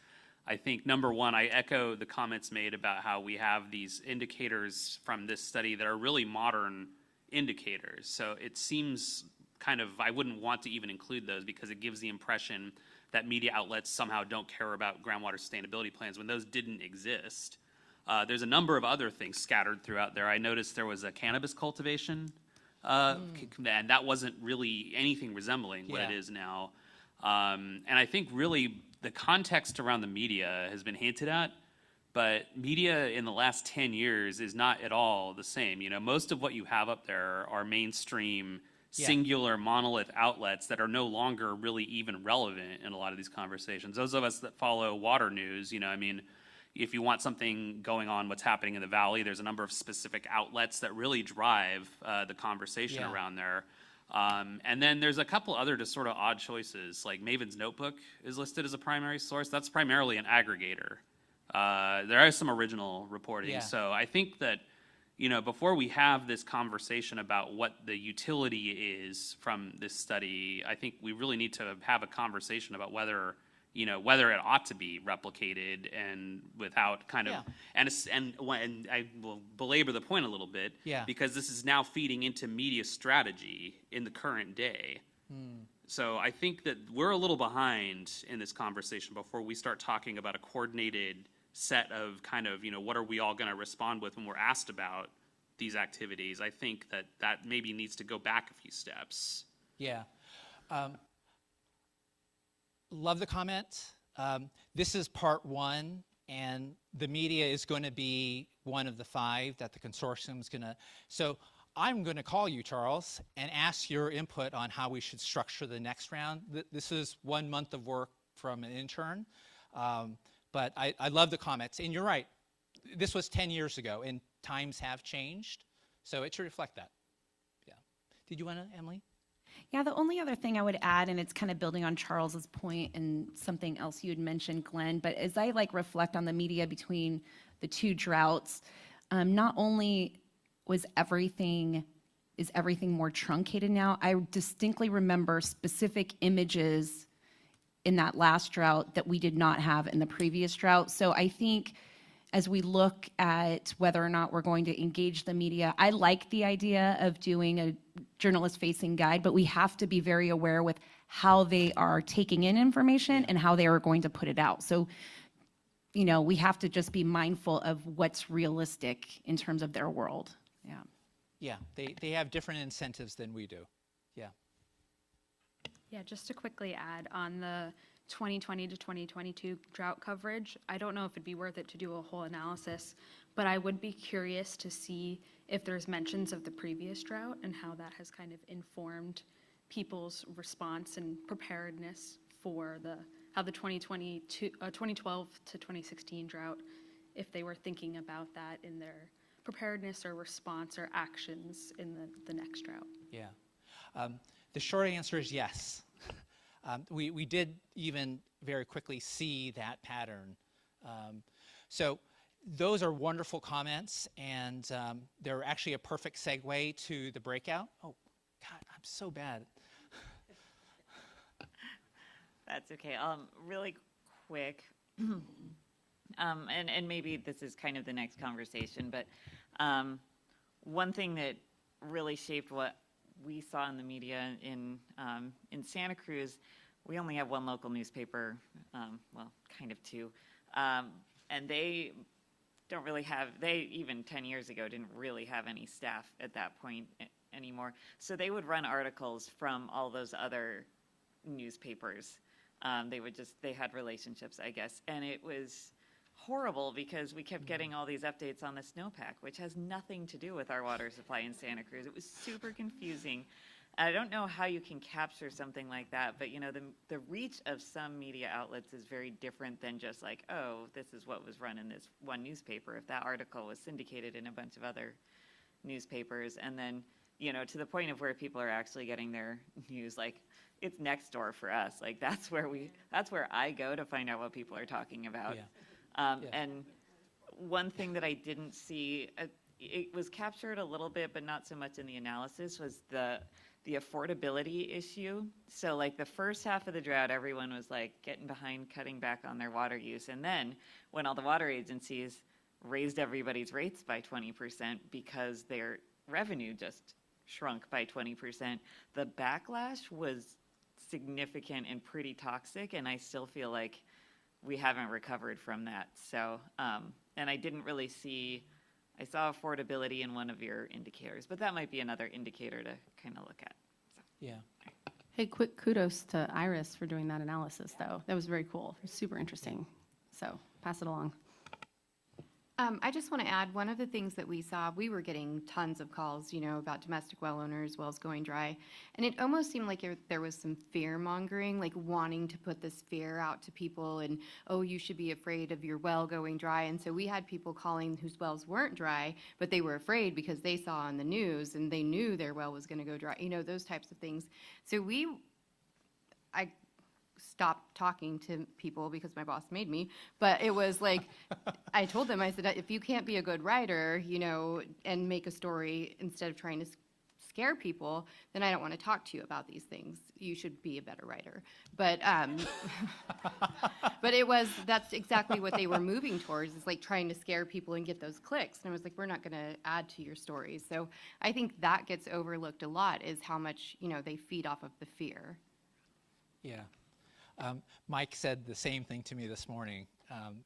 I think, number one, I echo the comments made about how we have these indicators from this study that are really modern indicators. So it seems kind of, I wouldn't want to even include those, because it gives the impression that media outlets somehow don't care about groundwater sustainability plans when those didn't exist. There's a number of other things scattered throughout there. I noticed there was a cannabis cultivation, and that wasn't really anything resembling what it is now. And I think really the context around the media has been hinted at, but media in the last 10 years is not at all the same. Most of what you have up there are mainstream, singular, monolith outlets that are no longer really even relevant in a lot of these conversations. Those of us that follow water news, if you want something going on, what's happening in the valley, there's a number of specific outlets that really drive the conversation around there. And then there's a couple other just sort of odd choices, like Maven's Notebook is listed as a primary source. That's primarily an aggregator. There is some original reporting. Yeah. So I think that, before we have this conversation about what the utility is from this study, I think we really need to have a conversation about whether it ought to be replicated and without kind of, and I will belabor the point a little bit, because this is now feeding into media strategy in the current day. So I think that we're a little behind in this conversation before we start talking about a coordinated set of kind of, what are we all going to respond with when we're asked about these activities. I think that maybe needs to go back a few steps. Yeah. Love the comment. This is part one, and the media is going to be one of the 5 that the consortium is going to. So I'm going to call you, Charles, and ask your input on how we should structure the next round. This is 1 month of work from an intern, but I love the comments. And you're right, this was 10 years ago, and times have changed, so it should reflect that. Yeah. Did you want to, Emily? Yeah, the only other thing I would add, and it's kind of building on Charles's point and something else you had mentioned, Glenn, but as I reflect on the media between the 2 droughts, not only is everything more truncated now, I distinctly remember specific images in that last drought that we did not have in the previous drought. So I think as we look at whether or not we're going to engage the media, I like the idea of doing a journalist-facing guide, but we have to be very aware with how they are taking in information and how they are going to put it out. So, we have to just be mindful of what's realistic in terms of their world. Yeah. Yeah, they have different incentives than we do. Yeah. Yeah, just to quickly add on the 2020 to 2022 drought coverage, I don't know if it'd be worth it to do a whole analysis, but I would be curious to see if there's mentions of the previous drought and how that has kind of informed people's response and preparedness for how the 2012 to 2016 drought, if they were thinking about that in their preparedness or response or actions in the next drought. Yeah. The short answer is yes. We did even very quickly see that pattern. So those are wonderful comments, and they're actually a perfect segue to the breakout. Oh, God, I'm so bad. That's okay. Really quick, and maybe this is kind of the next conversation, but one thing that really shaped what we saw in the media in Santa Cruz. We only have one local newspaper, well, kind of two, and they don't really have, they even 10 years ago didn't really have any staff at that point anymore. So they would run articles from all those other newspapers. They had relationships, I guess, and it was horrible because we kept getting all these updates on the snowpack, which has nothing to do with our water supply in Santa Cruz. It was super confusing. I don't know how you can capture something like that, but you know, the reach of some media outlets is very different than just like, oh, this is what was run in this one newspaper. If that article was syndicated in a bunch of other newspapers, and then, you know, to the point of where people are actually getting their news, like it's next door for us. Like that's where I go to find out what people are talking about. Yeah. And one thing that I didn't see, it was captured a little bit, but not so much in the analysis, was the affordability issue. So like the first half of the drought, everyone was like getting behind cutting back on their water use. And then when all the water agencies raised everybody's rates by 20% because their revenue just shrunk by 20%, the backlash was significant and pretty toxic. And I still feel like we haven't recovered from that. So, and I didn't really see, I saw affordability in one of your indicators, but that might be another indicator to kind of look at. So. Yeah. Hey, quick kudos to Iris for doing that analysis, though. That was very cool. Super interesting. So pass it along. I just want to add, one of the things that we saw, we were getting tons of calls, you know, about domestic well owners, wells going dry. And it almost seemed like there was some fear mongering, like wanting to put this fear out to people and, oh, you should be afraid of your well going dry. And so we had people calling whose wells weren't dry, but they were afraid because they saw on the news and they knew their well was going to go dry, you know, those types of things. So I stopped talking to people because my boss made me, but it was like, I told them, I said, if you can't be a good writer, you know, and make a story instead of trying to scare people, then I don't want to talk to you about these things. You should be a better writer. But, but that's exactly what they were moving towards, is like trying to scare people and get those clicks. And I was like, we're not going to add to your stories. So I think that gets overlooked a lot, is how much, you know, they feed off of the fear. Yeah. Mike said the same thing to me this morning,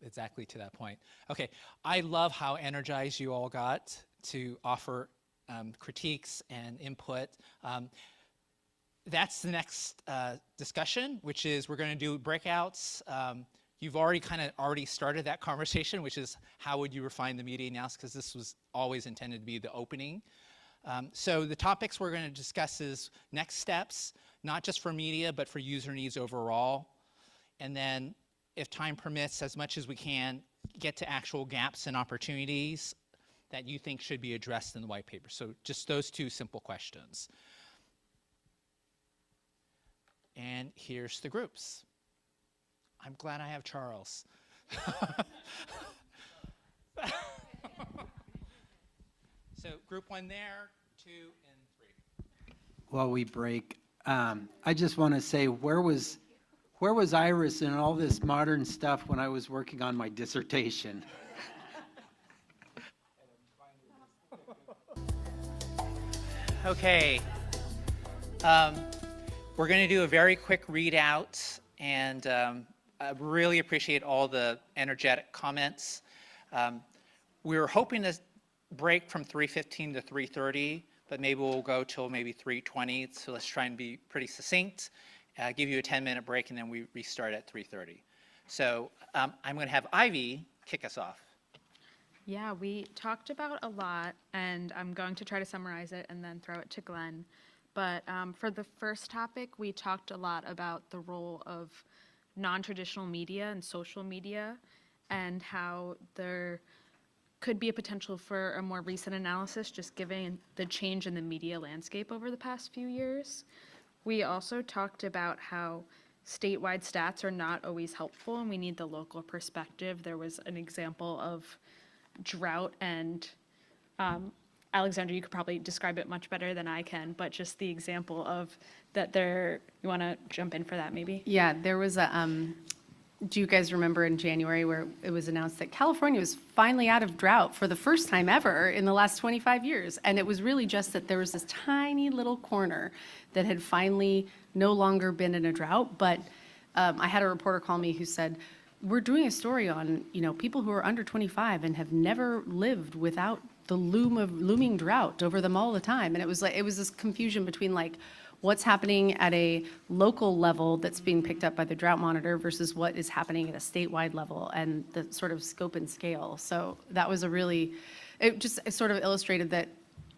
exactly to that point. Okay, I love how energized you all got to offer critiques and input. That's the next discussion, which is we're going to do breakouts. You've already started that conversation, which is how would you refine the media analysis, because this was always intended to be the opening. So the topics we're going to discuss is next steps, not just for media, but for user needs overall. And then, if time permits, as much as we can, get to actual gaps and opportunities that you think should be addressed in the white paper. So just those two simple questions. And here's the groups. I'm glad I have Charles. So group 1 there, 2 and 3. While we break, I just want to say, where was Iris in all this modern stuff when I was working on my dissertation? Okay. We're going to do a very quick readout, and I really appreciate all the energetic comments. We were hoping to break from 3:15 to 3:30, but maybe we'll go till maybe 3:20. So let's try and be pretty succinct. Give you a 10-minute break, and then we restart at 3:30. So I'm going to have Ivy kick us off. Yeah, we talked about a lot, and I'm going to try to summarize it and then throw it to Glenn. But for the first topic, we talked a lot about the role of non-traditional media and social media, and how there could be a potential for a more recent analysis, just given the change in the media landscape over the past few years. We also talked about how statewide stats are not always helpful, and we need the local perspective. There was an example of drought, and Alexandra, you could probably describe it much better than I can, but just the example of that there, you want to jump in for that maybe? Yeah, there was a, do you guys remember in January where it was announced that California was finally out of drought for the first time ever in the last 25 years? And it was really just that there was this tiny little corner that had finally no longer been in a drought. But I had a reporter call me who said, we're doing a story on, people who are under 25 and have never lived without the looming drought over them all the time. And it was this confusion between what's happening at a local level that's being picked up by the drought monitor versus what is happening at a statewide level and the sort of scope and scale. So that was it sort of illustrated that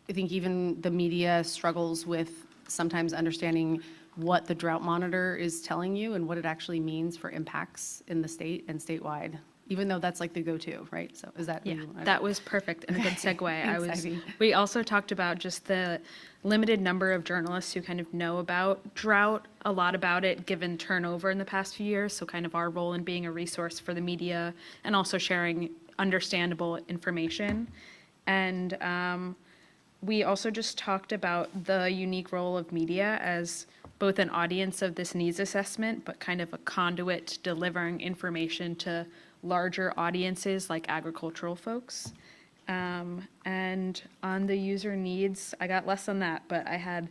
I think even the media struggles with sometimes understanding what the drought monitor is telling you and what it actually means for impacts in the state and statewide, even though that's the go-to, right? So is that? Yeah, that was perfect and a good segue. Thanks, Ivy. We also talked about just the limited number of journalists who kind of know about drought, a lot about it, given turnover in the past few years. So kind of our role in being a resource for the media and also sharing understandable information. And we also just talked about the unique role of media as both an audience of this needs assessment, but kind of a conduit delivering information to larger audiences like agricultural folks. And on the user needs, I got less on that, but I had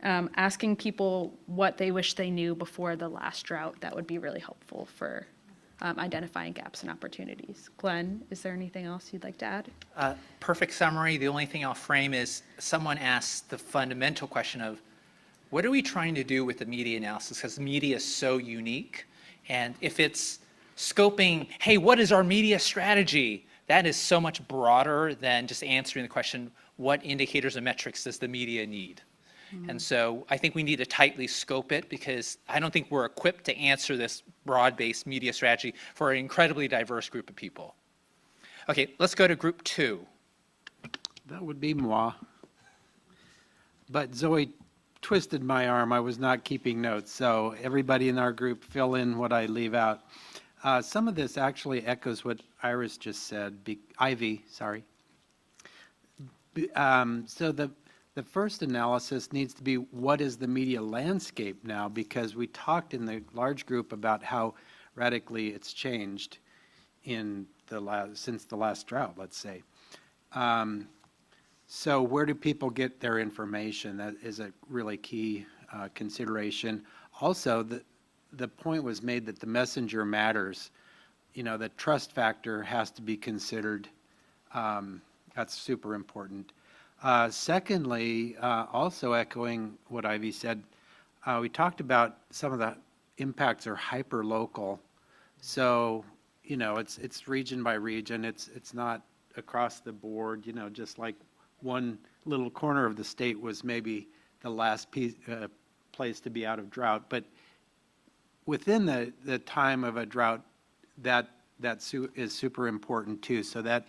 asking people what they wish they knew before the last drought. That would be really helpful for identifying gaps and opportunities. Glenn, is there anything else you'd like to add? Perfect summary. The only thing I'll frame is someone asked the fundamental question of, what are we trying to do with the media analysis? Because media is so unique. And if it's scoping, hey, what is our media strategy? That is so much broader than just answering the question, what indicators and metrics does the media need? And so I think we need to tightly scope it because I don't think we're equipped to answer this broad-based media strategy for an incredibly diverse group of people. Okay, let's go to group 2. That would be moi. But Zoe twisted my arm. I was not keeping notes. So everybody in our group fill in what I leave out. Some of this actually echoes what Iris just said. Ivy, sorry. So the first analysis needs to be what is the media landscape now, because we talked in the large group about how radically it's changed in since the last drought, let's say. So where do people get their information? That is a really key consideration. Also, the point was made that the messenger matters. The trust factor has to be considered. That's super important. Secondly, also echoing what Ivy said, we talked about some of the impacts are hyper-local. So, it's region by region. It's not across the board, just like one little corner of the state was maybe the last place to be out of drought. But within the time of a drought, that is super important too. So that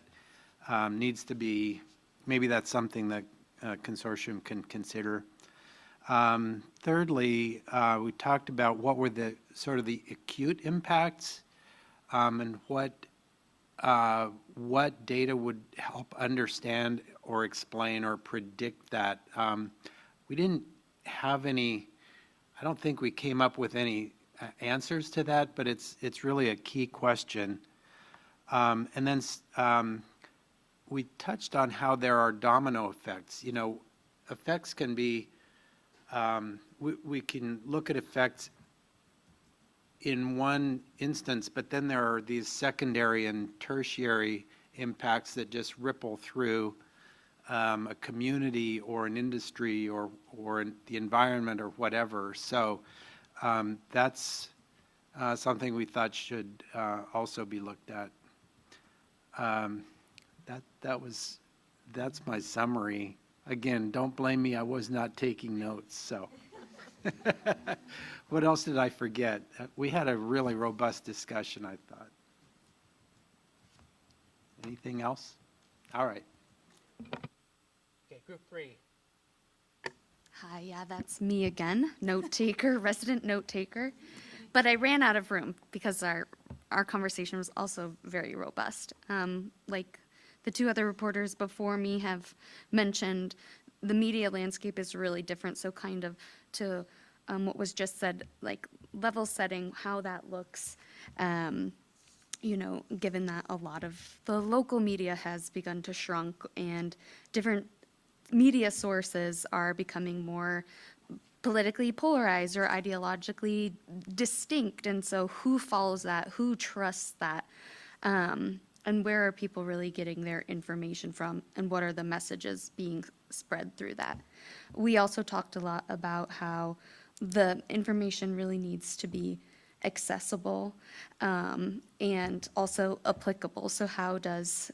needs to be, maybe that's something that consortium can consider. Thirdly, we talked about what were the sort of the acute impacts and what data would help understand or explain or predict that. We didn't have any, I don't think we came up with any answers to that, but it's really a key question. And then we touched on how there are domino effects. Effects can be, we can look at effects in one instance, but then there are these secondary and tertiary impacts that just ripple through a community or an industry or the environment or whatever. So that's something we thought should also be looked at. That's my summary. Again, don't blame me. I was not taking notes. So, what else did I forget? We had a really robust discussion, I thought. Anything else? All right. Okay, group 3. Hi, yeah, that's me again, note taker, resident note taker. But I ran out of room because our conversation was also very robust. Like the two other reporters before me have mentioned, the media landscape is really different. So kind of to what was just said, like level setting, how that looks, you know, given that a lot of the local media has begun to shrunk and different media sources are becoming more politically polarized or ideologically distinct. And so who follows that? Who trusts that? And where are people really getting their information from? And what are the messages being spread through that? We also talked a lot about how the information really needs to be accessible and also applicable. So how does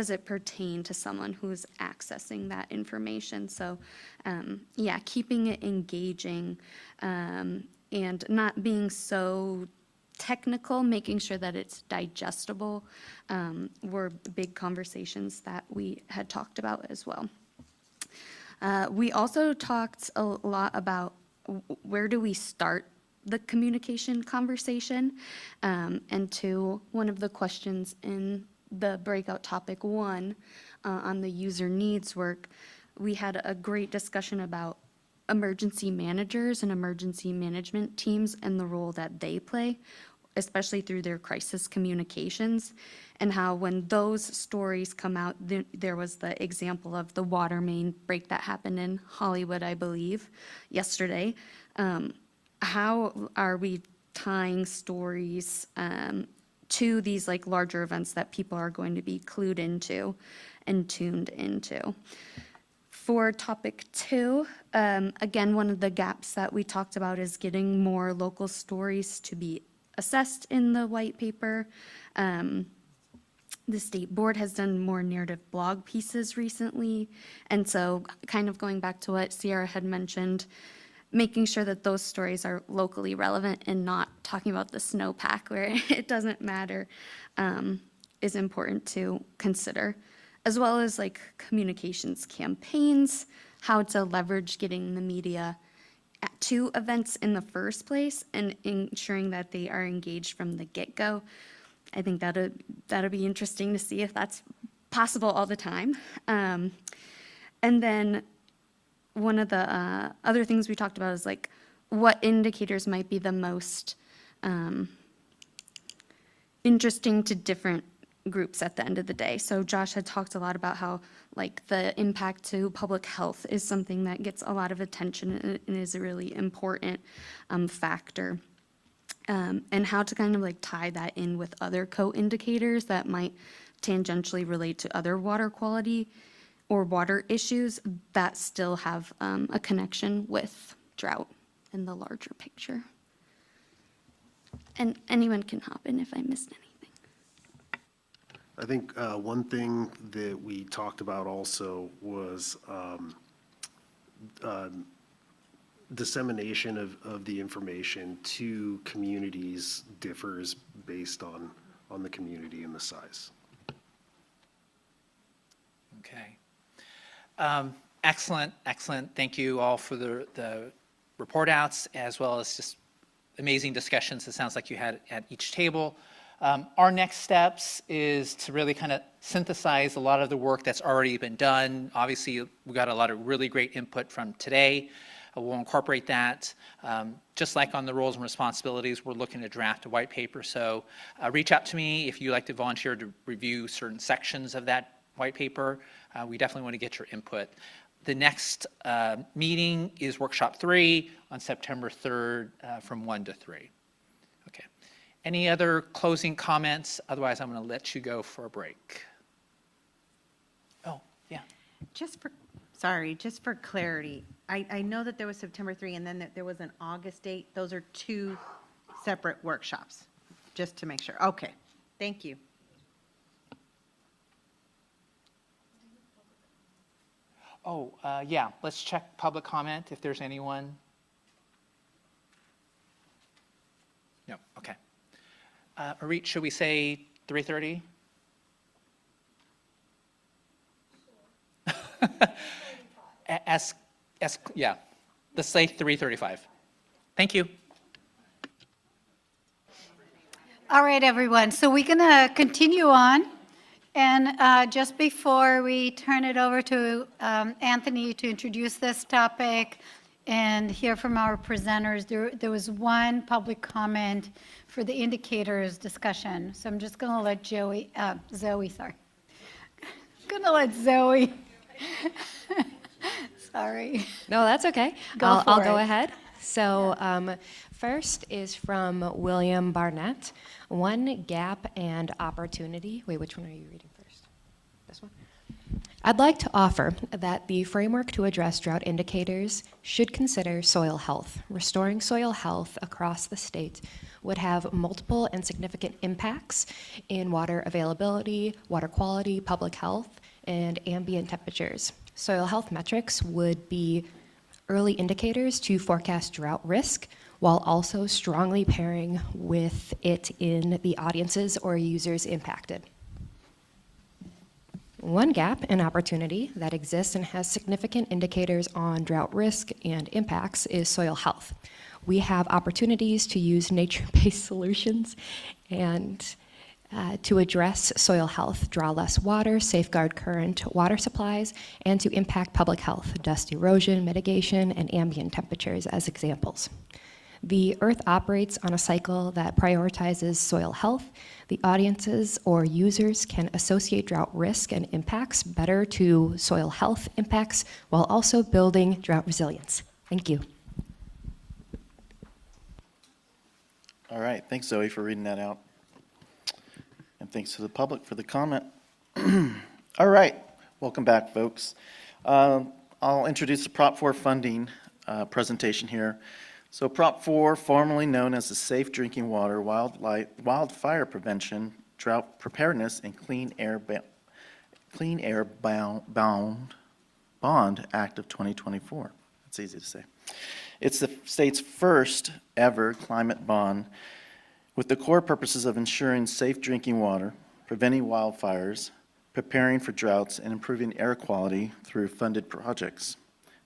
it pertain to someone who is accessing that information? So yeah, keeping it engaging and not being so technical, making sure that it's digestible were big conversations that we had talked about as well. We also talked a lot about where do we start the communication conversation, and to one of the questions in the breakout topic 1 on the user needs work, we had a great discussion about emergency managers and emergency management teams and the role that they play, especially through their crisis communications, and how when those stories come out, there was the example of the water main break that happened in Hollywood, I believe, yesterday. How are we tying stories to these like larger events that people are going to be clued into and tuned into? For topic 2, again, one of the gaps that we talked about is getting more local stories to be assessed in the white paper. The state board has done more narrative blog pieces recently. And so kind of going back to what Sierra had mentioned, making sure that those stories are locally relevant and not talking about the snowpack where it doesn't matter is important to consider, as well as like communications campaigns, how to leverage getting the media to events in the first place and ensuring that they are engaged from the get-go. I think that'll be interesting to see if that's possible all the time. And then one of the other things we talked about is like what indicators might be the most interesting to different groups at the end of the day. So Josh had talked a lot about how like the impact to public health is something that gets a lot of attention and is a really important factor. And how to kind of like tie that in with other co-indicators that might tangentially relate to other water quality or water issues that still have a connection with drought in the larger picture. And anyone can hop in if I missed anything. I think one thing that we talked about also was dissemination of the information to communities differs based on the community and the size. Okay. Excellent. Thank you all for the report outs, as well as just amazing discussions it sounds like you had at each table. Our next steps is to really kind of synthesize a lot of the work that's already been done. Obviously, we got a lot of really great input from today. We'll incorporate that. Just like on the roles and responsibilities, we're looking to draft a white paper. So reach out to me if you'd like to volunteer to review certain sections of that white paper. We definitely want to get your input. The next meeting is workshop 3 on September 3rd from 1 to 3. Okay. Any other closing comments? Otherwise, I'm going to let you go for a break. Oh, yeah. Just for clarity, I know that there was September 3 and then that there was an August date. Those are 2 separate workshops, just to make sure. Okay, thank you. Oh, yeah, let's check public comment if there's anyone. No, okay. Marit, should we say 3:30? Yeah, let's say 3:35. Thank you. All right, everyone. So we're going to continue on. And just before we turn it over to Anthony to introduce this topic, and hear from our presenters. There was one public comment for the indicators discussion. So I'm just going to let Zoe, I'm going to let Zoe. Sorry. No, that's okay. I'll go ahead. So first is from William Barnett. One gap and opportunity. Wait, which one are you reading first? This one? I'd like to offer that the framework to address drought indicators should consider soil health. Restoring soil health across the state would have multiple and significant impacts in water availability, water quality, public health, and ambient temperatures. Soil health metrics would be early indicators to forecast drought risk, while also strongly pairing with it in the audiences or users impacted. One gap and opportunity that exists and has significant indicators on drought risk and impacts is soil health. We have opportunities to use nature-based solutions and to address soil health, draw less water, safeguard current water supplies, and to impact public health, dust erosion, mitigation, and ambient temperatures as examples. The Earth operates on a cycle that prioritizes soil health. The audiences or users can associate drought risk and impacts better to soil health impacts while also building drought resilience. Thank you. All right, thanks Zoe for reading that out. And thanks to the public for the comment. All right, welcome back folks. I'll introduce the Prop 4 funding presentation here. So Prop 4, formerly known as the Safe Drinking Water, Wildfire Prevention, Drought Preparedness, and Clean Air Bond Act of 2024. That's easy to say. It's the state's first ever climate bond with the core purposes of ensuring safe drinking water, preventing wildfires, preparing for droughts, and improving air quality through funded projects.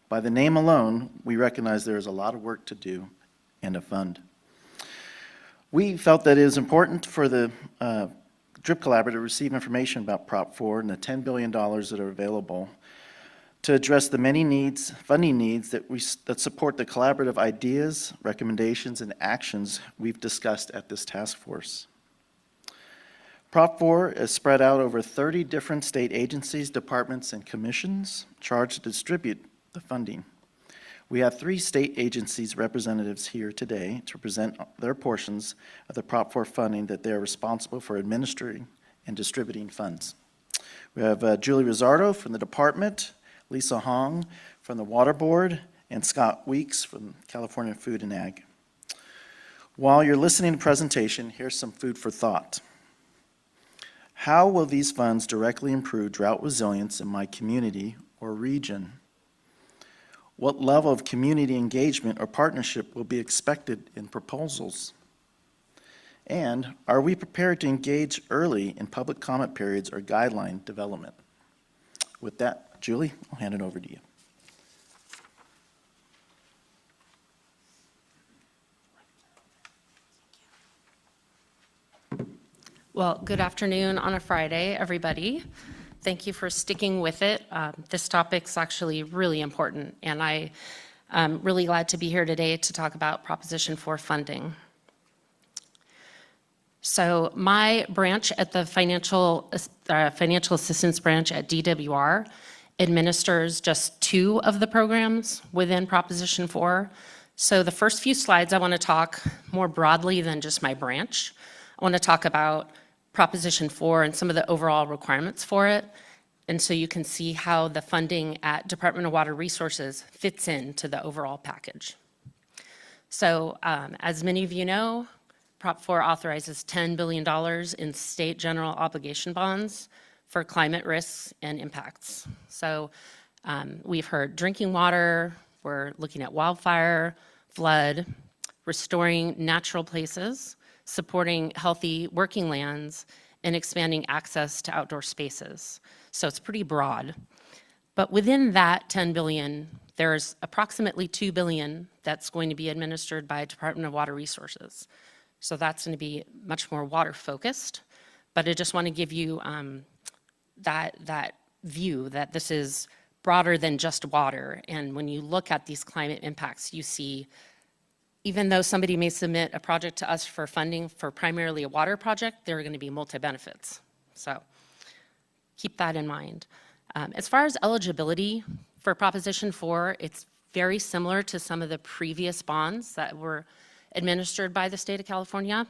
By the name alone, we recognize there is a lot of work to do and a fund. We felt that it is important for the DRIP Collaborative to receive information about Prop 4 and the $10 billion that are available to address the many funding needs that support the collaborative ideas, recommendations, and actions we've discussed at this task force. Prop 4 is spread out over 30 different state agencies, departments, and commissions charged to distribute the funding. We have 3 state agencies representatives here today to present their portions of the Prop 4 funding that they are responsible for administering and distributing funds. We have Julie Rizzardo from the department, Lisa Hong from the Water Board, and Scott Weeks from California Food and Ag. While you're listening to the presentation, here's some food for thought. How will these funds directly improve drought resilience in my community or region? What level of community engagement or partnership will be expected in proposals? And are we prepared to engage early in public comment periods or guideline development? With that, Julie, I'll hand it over to you. Well, good afternoon on a Friday, everybody. Thank you for sticking with it. This topic's actually really important, and I'm really glad to be here today to talk about Proposition 4 funding. So my branch at the financial assistance branch at DWR administers just 2 of the programs within Proposition 4. So the first few slides I want to talk more broadly than just my branch. I want to talk about Proposition 4 and some of the overall requirements for it. And so you can see how the funding at Department of Water Resources fits into the overall package. So as many of you know, Prop 4 authorizes $10 billion in state general obligation bonds for climate risks and impacts. So we've heard drinking water, we're looking at wildfire, flood, restoring natural places, supporting healthy working lands, and expanding access to outdoor spaces. So it's pretty broad. But within that 10 billion, there's approximately 2 billion that's going to be administered by Department of Water Resources. So that's going to be much more water focused. But I just want to give you that view that this is broader than just water. And when you look at these climate impacts, you see, even though somebody may submit a project to us for funding for primarily a water project, there are going to be multi-benefits. So keep that in mind. As far as eligibility for Proposition 4, it's very similar to some of the previous bonds that were administered by the state of California.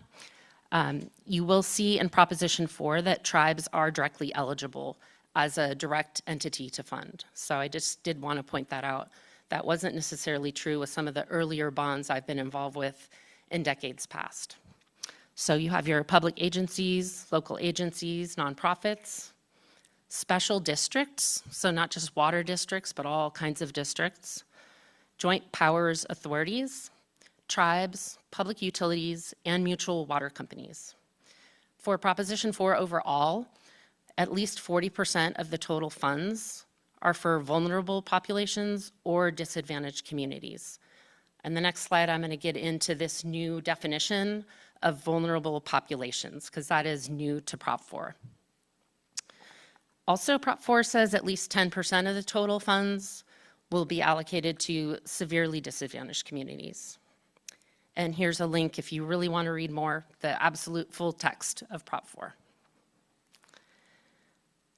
You will see in Proposition 4 that tribes are directly eligible as a direct entity to fund. So I just did want to point that out. That wasn't necessarily true with some of the earlier bonds I've been involved with in decades past. So you have your public agencies, local agencies, nonprofits, special districts, so not just water districts, but all kinds of districts, joint powers authorities, tribes, public utilities, and mutual water companies. For Proposition 4 overall, at least 40% of the total funds are for vulnerable populations or disadvantaged communities. And the next slide, I'm going to get into this new definition of vulnerable populations, because that is new to Prop 4. Also, Prop 4 says at least 10% of the total funds will be allocated to severely disadvantaged communities. And here's a link if you really want to read more, the absolute full text of Prop 4.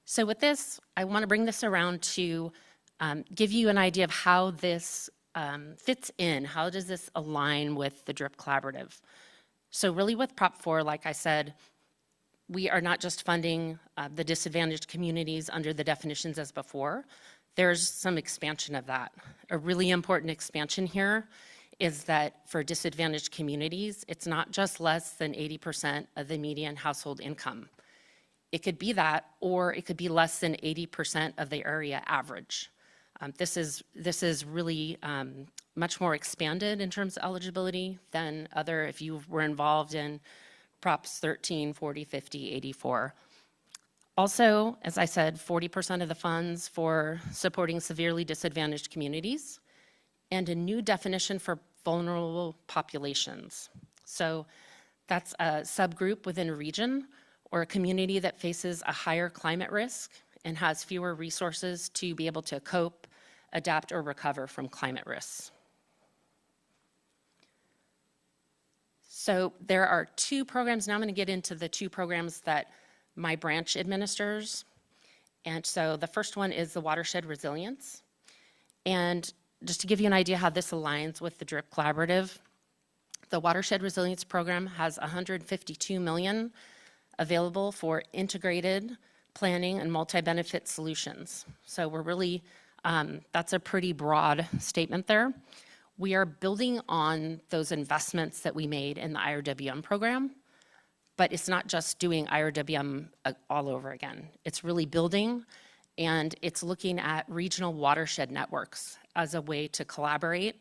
So with this, I want to bring this around to give you an idea of how this fits in. How does this align with the DRIP Collaborative? So really with Prop 4, like I said, we are not just funding the disadvantaged communities under the definitions as before. There's some expansion of that. A really important expansion here is that for disadvantaged communities, it's not just less than 80% of the median household income. It could be that, or it could be less than 80% of the area average. This is really much more expanded in terms of eligibility than other, if you were involved in Props 13, 40, 50, 84. Also, as I said, 40% of the funds for supporting severely disadvantaged communities, and a new definition for vulnerable populations. So that's a subgroup within a region or a community that faces a higher climate risk and has fewer resources to be able to cope, adapt, or recover from climate risks. So there are two programs. Now I'm going to get into the two programs that my branch administers. And so the first one is the Watershed Resilience. And just to give you an idea how this aligns with the DRIP Collaborative, the Watershed Resilience Program has $152 million available for integrated planning and multi-benefit solutions. So we're really, that's a pretty broad statement there. We are building on those investments that we made in the IRWM program, but it's not just doing IRWM all over again. It's really building, and it's looking at regional watershed networks as a way to collaborate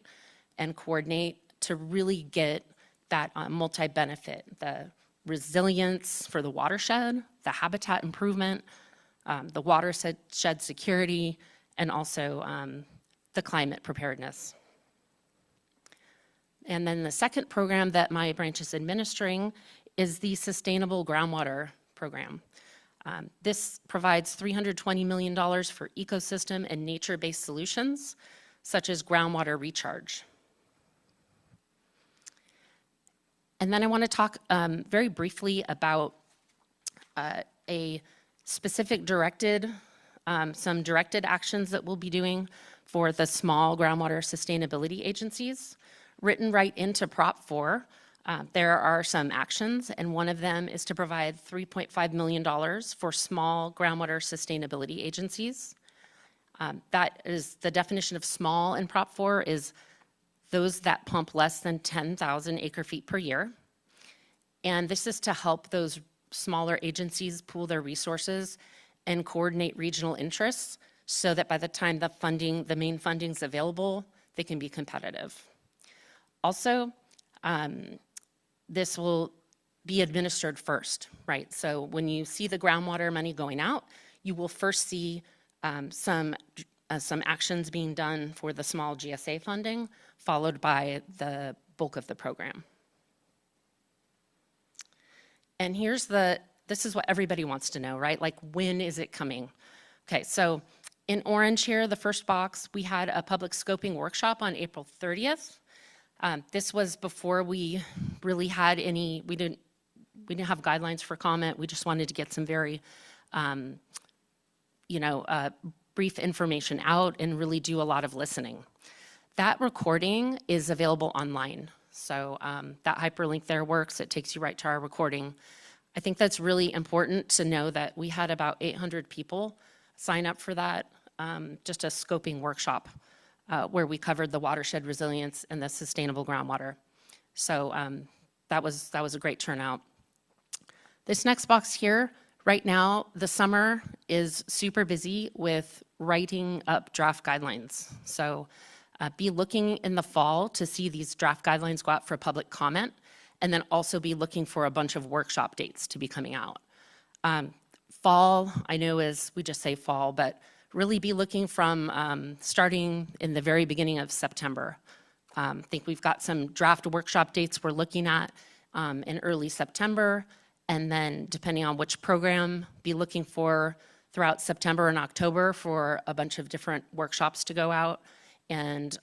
and coordinate to really get that multi-benefit, the resilience for the watershed, the habitat improvement, the watershed security, and also the climate preparedness. And then the second program that my branch is administering is the Sustainable Groundwater Program. This provides $320 million for ecosystem and nature-based solutions, such as groundwater recharge. And then I want to talk very briefly about a specific some directed actions that we'll be doing for the small groundwater sustainability agencies. Written right into Prop 4, there are some actions, and one of them is to provide $3.5 million for small groundwater sustainability agencies. That is the definition of small in Prop 4 is those that pump less than 10,000 acre-feet per year. And this is to help those smaller agencies pool their resources and coordinate regional interests so that by the time the main funding is available, they can be competitive. Also, this will be administered first, right? So when you see the groundwater money going out, you will first see some actions being done for the small GSA funding, followed by the bulk of the program. And this is what everybody wants to know, right? Like, when is it coming? Okay, so In orange here, the first box, we had a public scoping workshop on April 30th. This was before we really had any, we didn't have guidelines for comment. We just wanted to get some very, brief information out and really do a lot of listening. That recording is available online. So that hyperlink there works. It takes you right to our recording. I think that's really important to know that we had about 800 people sign up for that, just a scoping workshop where we covered the watershed resilience and the sustainable groundwater. So that was a great turnout. This next box here, right now, the summer is super busy with writing up draft guidelines. So be looking in the fall to see these draft guidelines go out for public comment, and then also be looking for a bunch of workshop dates to be coming out. Fall, I know we just say fall, but really be looking from starting in the very beginning of September. I think we've got some draft workshop dates we're looking at in early September, and then depending on which program, be looking for throughout September and October for a bunch of different workshops to go out, and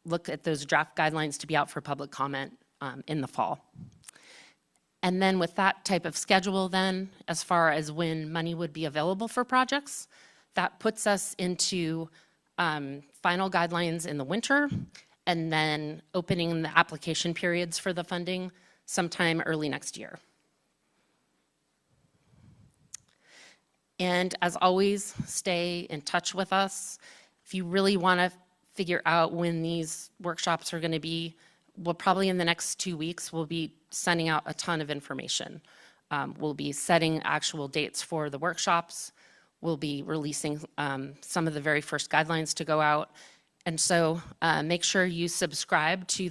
look at those draft guidelines to be out for public comment in the fall. And then with that type of schedule then, as far as when money would be available for projects, that puts us into final guidelines in the winter, and then opening the application periods for the funding sometime early next year. And as always, stay in touch with us. If you really want to figure out when these workshops are going to be, well, probably in the next 2 weeks, we'll be sending out a ton of information. We'll be setting actual dates for the workshops. We'll be releasing some of the very first guidelines to go out. And so make sure you subscribe to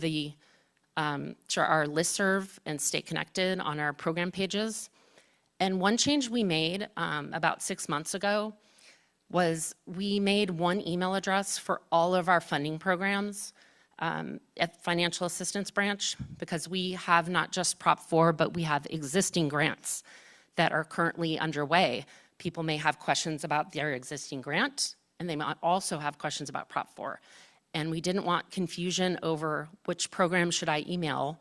our listserv and stay connected on our program pages. And one change we made about 6 months ago was we made one email address for all of our funding programs at Financial Assistance Branch, because we have not just Prop 4, but we have existing grants that are currently underway. People may have questions about their existing grant, and they might also have questions about Prop 4. And we didn't want confusion over which program should I email.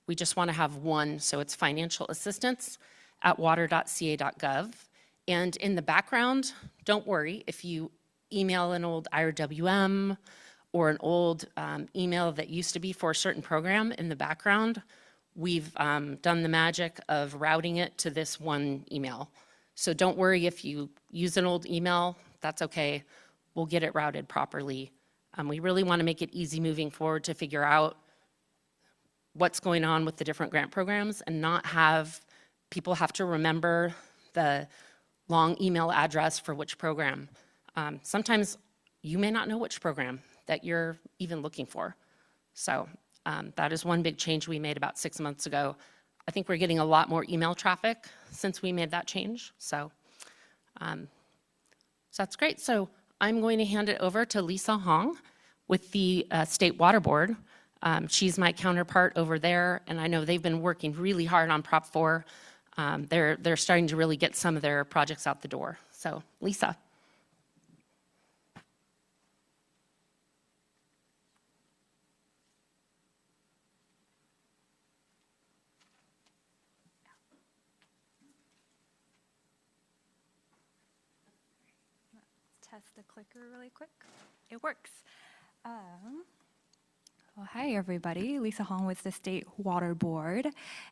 We just want to have one, so it's financialassistance@water.ca.gov. And in the background, don't worry if you email an old IRWM or an old email that used to be for a certain program. In the background, we've done the magic of routing it to this one email. So don't worry if you use an old email, that's okay. We'll get it routed properly. We really want to make it easy moving forward to figure out what's going on with the different grant programs and not have people have to remember the long email address for which program. Sometimes you may not know which program that you're even looking for. So that is one big change we made about 6 months ago. I think we're getting a lot more email traffic since we made that change. So that's great. So I'm going to hand it over to Lisa Hong with the State Water Board. She's my counterpart over there, and I know they've been working really hard on Prop 4. They're starting to really get some of their projects out the door. So Lisa. Test the clicker really quick. It works. Well, hi, everybody. Lisa Hong with the State Water Board.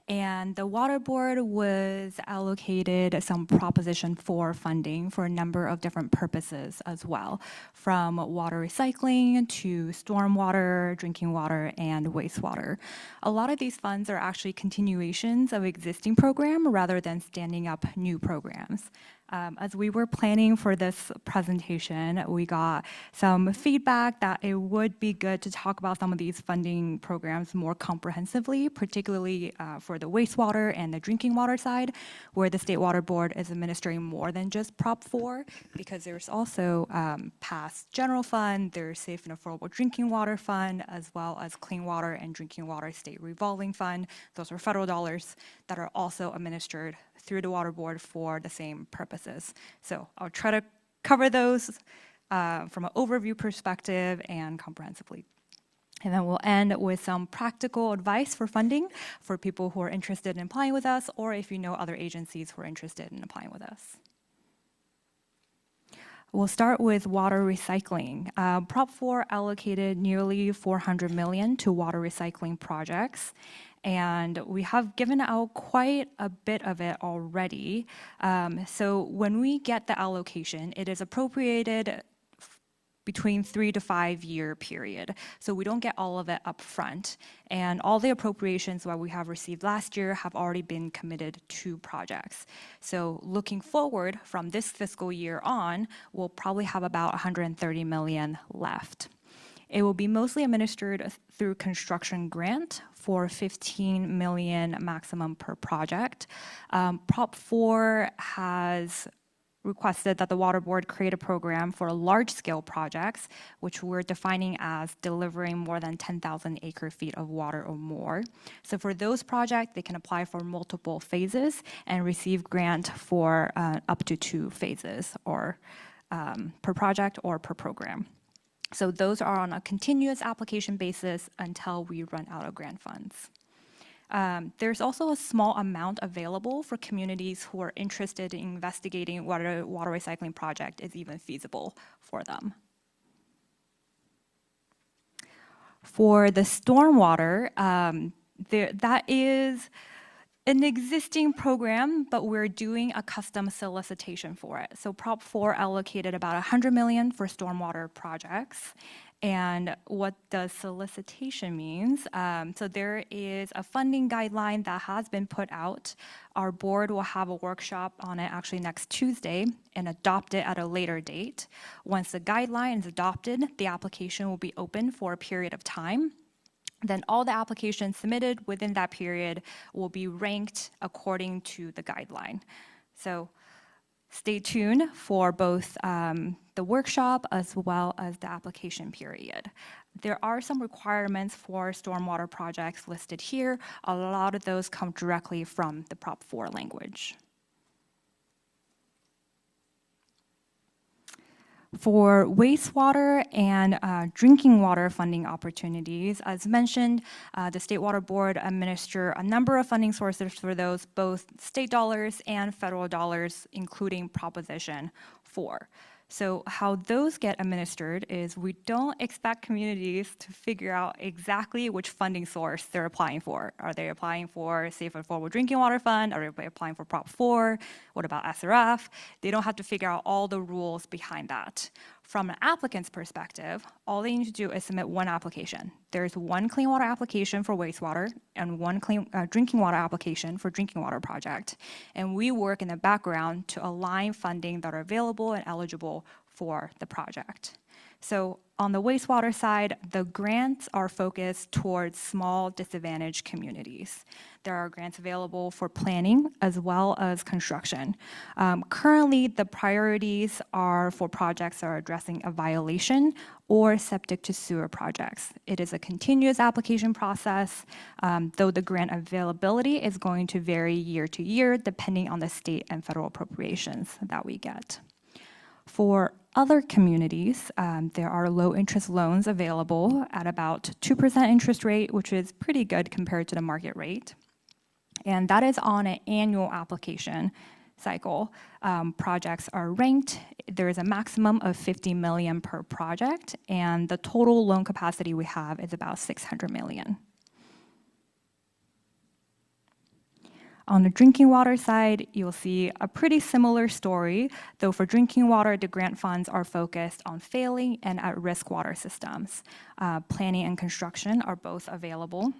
And the Water Board was allocated some Proposition 4 funding for a number of different purposes as well, from water recycling to stormwater, drinking water, and wastewater. A lot of these funds are actually continuations of existing programs rather than standing up new programs. As we were planning for this presentation, we got some feedback that it would be good to talk about some of these funding programs more comprehensively, particularly for the wastewater and the drinking water side, where the State Water Board is administering more than just Prop 4, because there's also past general fund, there's Safe and Affordable Drinking Water Fund, as well as Clean Water and Drinking Water State Revolving Fund. Those are federal dollars that are also administered through the Water Board for the same purposes. So I'll try to cover those from an overview perspective and comprehensively. And then we'll end with some practical advice for funding for people who are interested in applying with us, or if you know other agencies who are interested in applying with us. We'll start with water recycling. Prop 4 allocated nearly $400 million to water recycling projects, and we have given out quite a bit of it already. So when we get the allocation, it is appropriated between 3 to 5 year period. So we don't get all of it up front. And all the appropriations that we have received last year have already been committed to projects. So looking forward from this fiscal year on, we'll probably have about $130 million left. It will be mostly administered through construction grant for $15 million maximum per project. Prop 4 has requested that the Water Board create a program for large-scale projects, which we're defining as delivering more than 10,000 acre-feet of water or more. So for those projects, they can apply for multiple phases and receive grant for up to 2 phases, or per project or per program. So those are on a continuous application basis until we run out of grant funds. There's also a small amount available for communities who are interested in investigating whether a water recycling project is even feasible for them. For the stormwater, that is an existing program, but we're doing a custom solicitation for it. So Prop 4 allocated about $100 million for stormwater projects. And what the solicitation means, so there is a funding guideline that has been put out. Our board will have a workshop on it actually next Tuesday and adopt it at a later date. Once the guideline is adopted, the application will be open for a period of time. Then all the applications submitted within that period will be ranked according to the guideline. So stay tuned for both the workshop as well as the application period. There are some requirements for stormwater projects listed here. A lot of those come directly from the Prop 4 language. For wastewater and drinking water funding opportunities, as mentioned, the State Water Board administer a number of funding sources for those, both state dollars and federal dollars, including Proposition 4. So how those get administered is we don't expect communities to figure out exactly which funding source they're applying for. Are they applying for Safe and Affordable Drinking Water Fund? Are they applying for Prop 4? What about SRF? They don't have to figure out all the rules behind that. From an applicant's perspective, all they need to do is submit one application. There's one clean water application for wastewater and one clean drinking water application for drinking water project. And we work in the background to align funding that are available and eligible for the project. So on the wastewater side, the grants are focused towards small disadvantaged communities. There are grants available for planning as well as construction. Currently, the priorities are for projects that are addressing a violation or septic to sewer projects. It is a continuous application process, though the grant availability is going to vary year to year depending on the state and federal appropriations that we get. For other communities, there are low interest loans available at about 2% interest rate, which is pretty good compared to the market rate. And that is on an annual application cycle. Projects are ranked. There is a maximum of $50 million per project, and the total loan capacity we have is about $600 million. On the drinking water side, you'll see a pretty similar story, though for drinking water, the grant funds are focused on failing and at-risk water systems. Planning and construction are both available.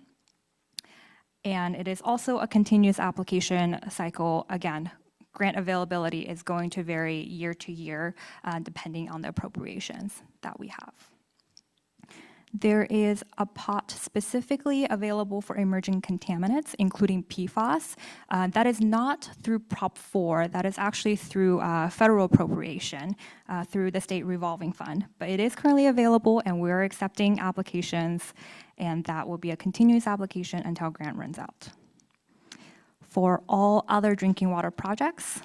And it is also a continuous application cycle. Again, grant availability is going to vary year to year, depending on the appropriations that we have. There is a pot specifically available for emerging contaminants, including PFAS. That is not through Prop 4. That is actually through federal appropriation through the State Revolving Fund. But it is currently available, and we're accepting applications, and that will be a continuous application until grant runs out. For all other drinking water projects,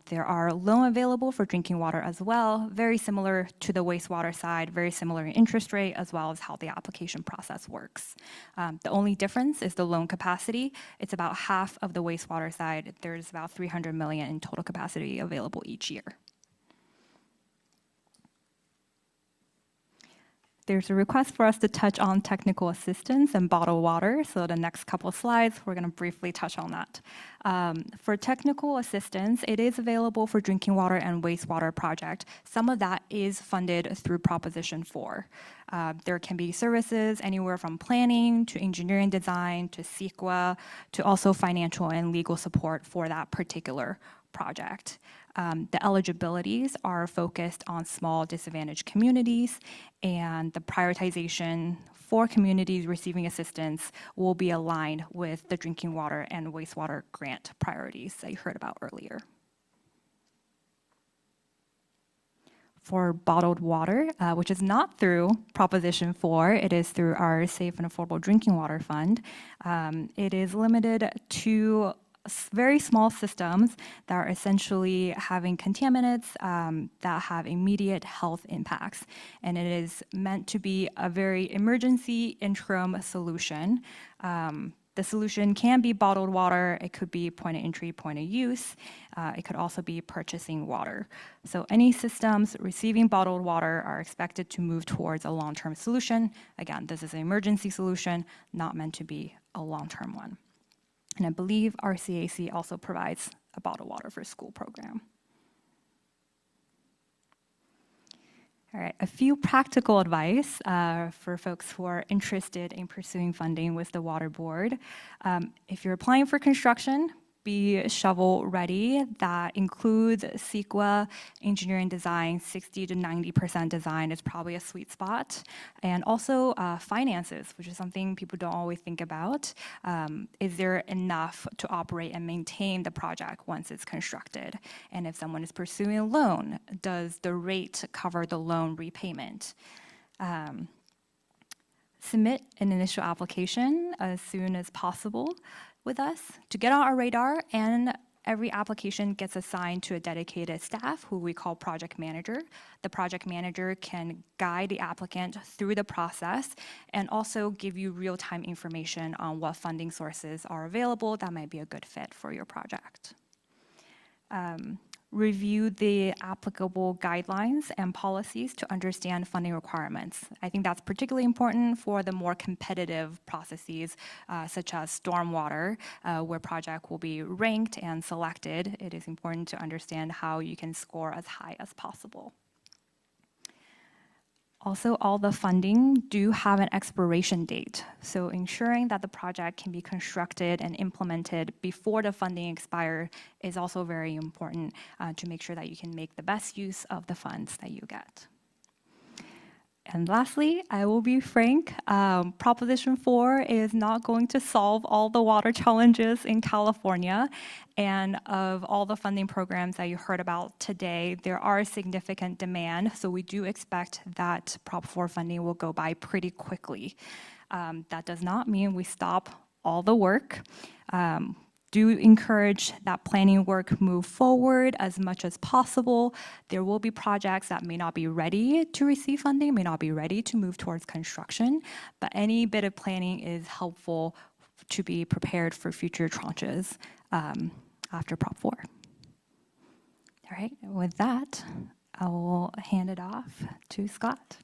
there are loans available for drinking water as well, very similar to the wastewater side, very similar in interest rate, as well as how the application process works. The only difference is the loan capacity. It's about half of the wastewater side. There's about 300 million in total capacity available each year. There's a request for us to touch on technical assistance and bottled water. So the next couple of slides, we're going to briefly touch on that. For technical assistance, it is available for drinking water and wastewater project. Some of that is funded through Proposition 4. There can be services anywhere from planning to engineering design to CEQA to also financial and legal support for that particular project. The eligibilities are focused on small disadvantaged communities, and the prioritization for communities receiving assistance will be aligned with the drinking water and wastewater grant priorities that you heard about earlier. For bottled water, which is not through Proposition 4, it is through our Safe and Affordable Drinking Water Fund. It is limited to very small systems that are essentially having contaminants that have immediate health impacts. And it is meant to be a very emergency interim solution. The solution can be bottled water. It could be point of entry, point of use. It could also be purchasing water. So any systems receiving bottled water are expected to move towards a long-term solution. Again, this is an emergency solution, not meant to be a long-term one. And I believe RCAC also provides a bottled water for school program. All right, a few practical advice for folks who are interested in pursuing funding with the Water Board. If you're applying for construction, be shovel ready. That includes CEQA, engineering design, 60 to 90% design is probably a sweet spot. And also finances, which is something people don't always think about. Is there enough to operate and maintain the project once it's constructed? And if someone is pursuing a loan, does the rate cover the loan repayment? Submit an initial application as soon as possible with us to get on our radar, and every application gets assigned to a dedicated staff who we call project manager. The project manager can guide the applicant through the process and also give you real-time information on what funding sources are available that might be a good fit for your project. Review the applicable guidelines and policies to understand funding requirements. I think that's particularly important for the more competitive processes, such as stormwater, where project will be ranked and selected. It is important to understand how you can score as high as possible. Also, all the funding do have an expiration date, so ensuring that the project can be constructed and implemented before the funding expires is also very important to make sure that you can make the best use of the funds that you get. And lastly, I will be frank, Proposition 4 is not going to solve all the water challenges in California. And of all the funding programs that you heard about today, there are significant demand. So we do expect that Prop 4 funding will go by pretty quickly. That does not mean we stop all the work. Do encourage that planning work move forward as much as possible. There will be projects that may not be ready to receive funding, may not be ready to move towards construction, but any bit of planning is helpful to be prepared for future tranches after Prop 4. All right, with that, I will hand it off to Scott.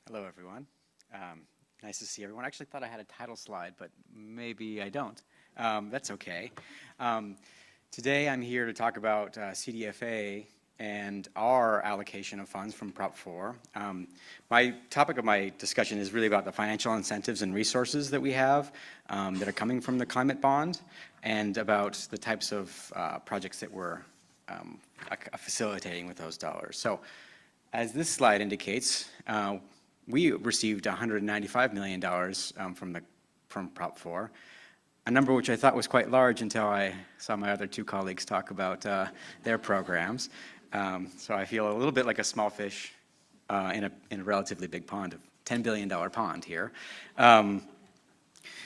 Hello, everyone. Nice to see everyone. I actually thought I had a title slide, but maybe I don't. That's okay. Today I'm here to talk about CDFA and our allocation of funds from Prop 4. My topic of my discussion is really about the financial incentives and resources that we have that are coming from the climate bond, and about the types of projects that we're facilitating with those dollars. So as this slide indicates, we received $195 million from Prop 4. a number which I thought was quite large until I saw my other two colleagues talk about their programs. So I feel a little bit like a small fish in a relatively big pond, of $10 billion pond here.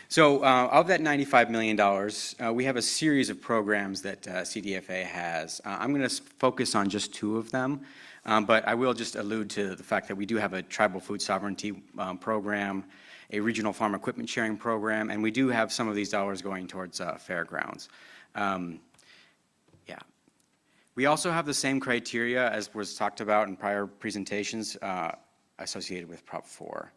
So of that $95 million, we have a series of programs that CDFA has. I'm going to focus on just two of them, but I will just allude to the fact that we do have a tribal food sovereignty program, a regional farm equipment sharing program, and we do have some of these dollars going towards fairgrounds. Yeah. We also have the same criteria as was talked about in prior presentations associated with Prop 4.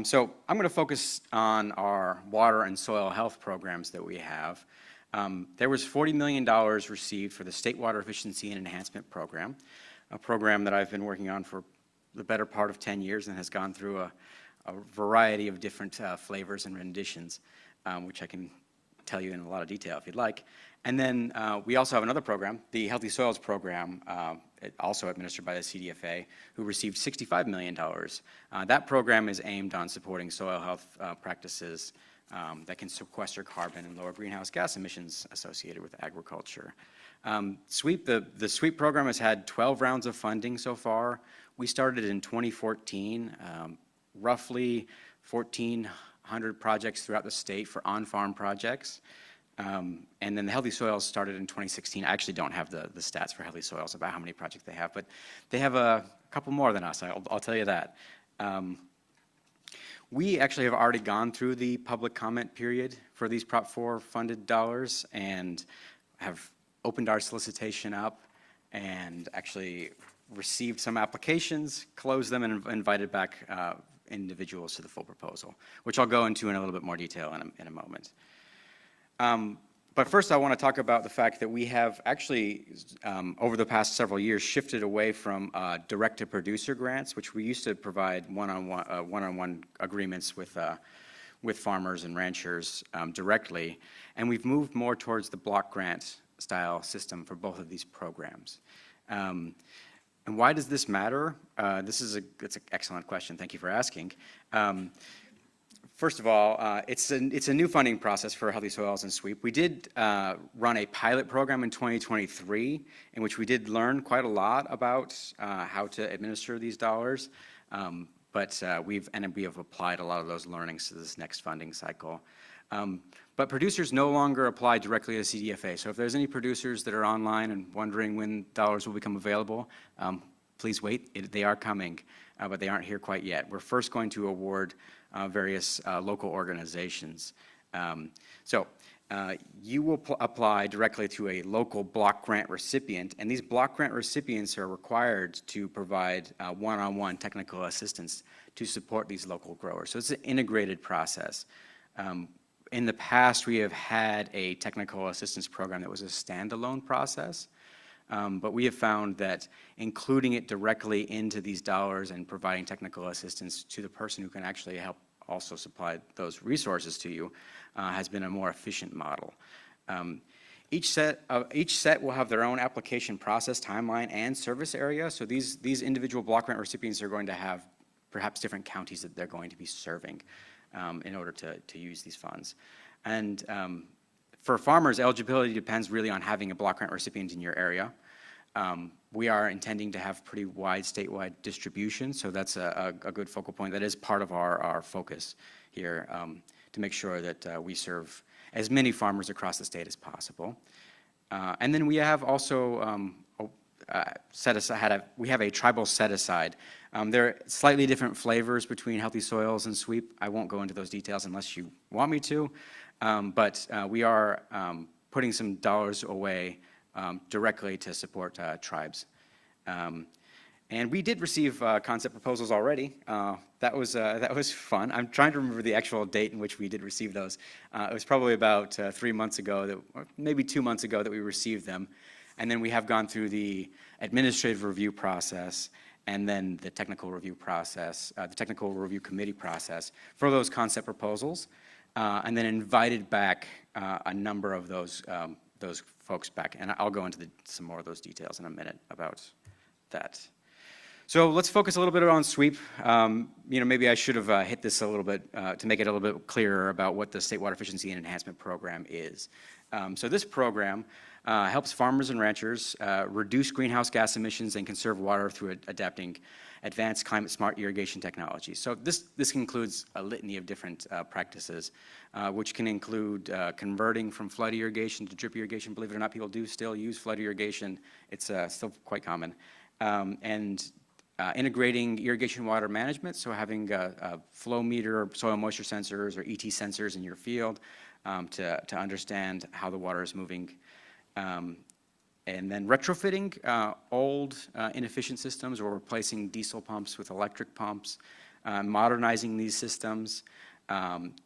So I'm going to focus on our water and soil health programs that we have. There was $40 million received for the State Water Efficiency and Enhancement Program, a program that I've been working on for the better part of 10 years and has gone through a variety of different flavors and renditions, which I can tell you in a lot of detail if you'd like. And then we also have another program, the Healthy Soils Program, also administered by the CDFA, who received $65 million. That program is aimed on supporting soil health practices that can sequester carbon and lower greenhouse gas emissions associated with agriculture. SWEEP, the SWEEP program has had 12 rounds of funding so far. We started in 2014, roughly 1,400 projects throughout the state for on-farm projects. And then the Healthy Soils started in 2016. I actually don't have the stats for Healthy Soils about how many projects they have, but they have a couple more than us, I'll tell you that. We actually have already gone through the public comment period for these Prop 4 funded dollars and have opened our solicitation up and actually received some applications, closed them, and invited back individuals to the full proposal, which I'll go into in a little bit more detail in a moment. But first I want to talk about the fact that we have actually, over the past several years, shifted away from direct-to-producer grants, which we used to provide one-on-one agreements with farmers and ranchers directly, and we've moved more towards the block grant style system for both of these programs. And why does this matter? It's an excellent question. Thank you for asking. First of all, it's a new funding process for Healthy Soils and SWEEP. We did run a pilot program in 2023 in which we did learn quite a lot about how to administer these dollars, but we have applied a lot of those learnings to this next funding cycle. But producers no longer apply directly to CDFA. So if there's any producers that are online and wondering when dollars will become available, please wait. They are coming, but they aren't here quite yet. We're first going to award various local organizations. You will apply directly to a local block grant recipient, and these block grant recipients are required to provide one-on-one technical assistance to support these local growers. So it's an integrated process. In the past, we have had a technical assistance program that was a standalone process, but we have found that including it directly into these dollars and providing technical assistance to the person who can actually help also supply those resources to you has been a more efficient model. Each set will have their own application process, timeline, and service area. So these individual block grant recipients are going to have perhaps different counties that they're going to be serving in order to use these funds. And for farmers, eligibility depends really on having a block grant recipient in your area. We are intending to have pretty wide statewide distribution, so that's a good focal point. That is part of our focus here, to make sure that we serve as many farmers across the state as possible. And then we have also we have a tribal set-aside. There are slightly different flavors between Healthy Soils and SWEEP. I won't go into those details unless you want me to, but we are putting some dollars away directly to support tribes. And we did receive concept proposals already. That was fun. I'm trying to remember the actual date in which we did receive those. It was probably about 3 months ago, or maybe 2 months ago that we received them. And then we have gone through the administrative review process and then the technical review process, the technical review committee process for those concept proposals, and then invited back a number of those folks back. And I'll go into some more of those details in a minute about that. So let's focus a little bit on SWEEP. Maybe I should have hit this a little bit to make it a little bit clearer about what the State Water Efficiency and Enhancement Program is. So this program helps farmers and ranchers reduce greenhouse gas emissions and conserve water through adapting advanced climate-smart irrigation technology. So this includes a litany of different practices, which can include converting from flood irrigation to drip irrigation. Believe it or not, people do still use flood irrigation. It's still quite common. And integrating irrigation water management, so having a flow meter, soil moisture sensors, or ET sensors in your field to understand how the water is moving. And then retrofitting old inefficient systems or replacing diesel pumps with electric pumps, modernizing these systems,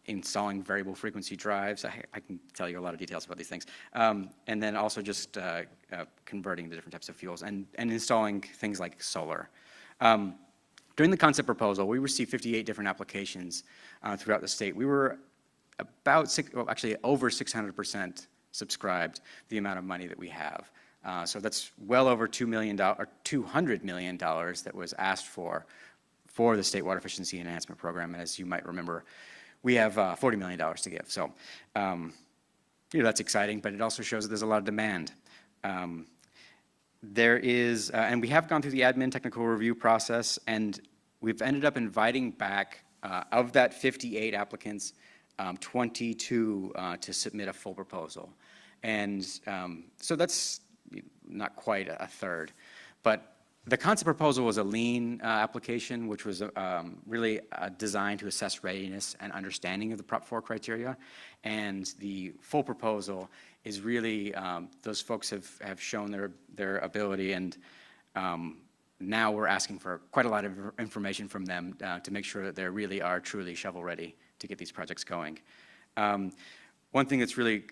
installing variable frequency drives. I can tell you a lot of details about these things. And then also just converting the different types of fuels and installing things like solar. During the concept proposal, we received 58 different applications throughout the state. We were about over 600% subscribed the amount of money that we have. So that's well over $200 million that was asked for the State Water Efficiency and Enhancement Program. And as you might remember, we have $40 million to give. So that's exciting, but it also shows that there's a lot of demand. There is, and we have gone through the admin technical review process, and we've ended up inviting back, of that 58 applicants, 22 to submit a full proposal. And so that's not quite a third. But the concept proposal was a lean application, which was really designed to assess readiness and understanding of the Prop 4 criteria. And the full proposal is really, those folks have shown their ability, and now we're asking for quite a lot of information from them to make sure that they really are truly shovel-ready to get these projects going. One thing that's really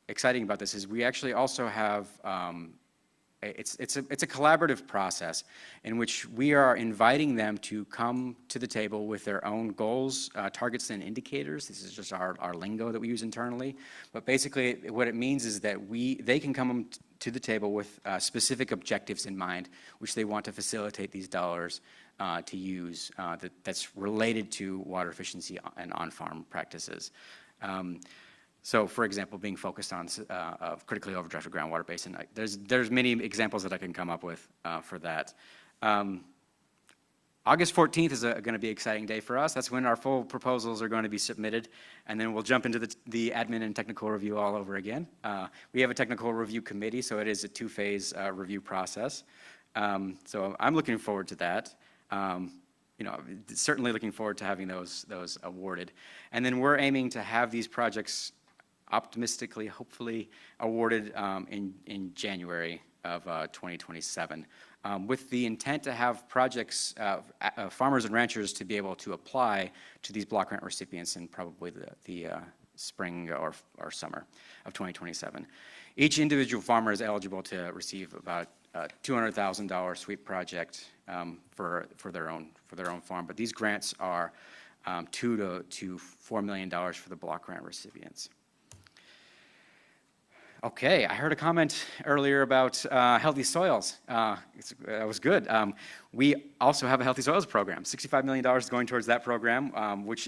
exciting about this is we actually also have, it's a collaborative process in which we are inviting them to come to the table with their own goals, targets, and indicators. This is just our lingo that we use internally. But basically what it means is that they can come to the table with specific objectives in mind, which they want to facilitate these dollars to use that's related to water efficiency and on-farm practices. So, for example, being focused on critically overdrafted groundwater basin. There's many examples that I can come up with for that. August 14th is going to be an exciting day for us. That's when our full proposals are going to be submitted, and then we'll jump into the admin and technical review all over again. We have a technical review committee, so it is a two-phase review process. So I'm looking forward to that. Certainly looking forward to having those awarded. And then we're aiming to have these projects optimistically, hopefully, awarded in January of 2027, with the intent to have projects, farmers and ranchers to be able to apply to these block grant recipients in probably the spring or summer of 2027. Each individual farmer is eligible to receive about $200,000 SWEEP project for their own farm, but these grants are $2 to $4 million for the block grant recipients. Okay, I heard a comment earlier about healthy soils. That was good. We also have a healthy soils program. $65 million is going towards that program, which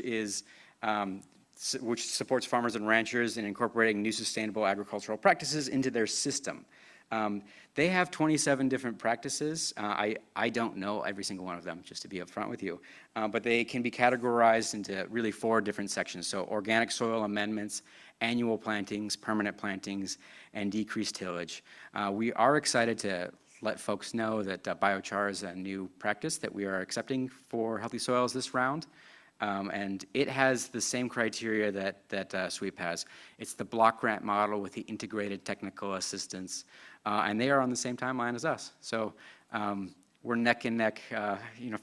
supports farmers and ranchers in incorporating new sustainable agricultural practices into their system. They have 27 different practices. I don't know every single one of them, just to be upfront with you, but they can be categorized into really 4 different sections. So organic soil amendments, annual plantings, permanent plantings, and decreased tillage. We are excited to let folks know that biochar is a new practice that we are accepting for healthy soils this round. And it has the same criteria that SWEEP has. It's the block grant model with the integrated technical assistance, and they are on the same timeline as us. So we're neck and neck,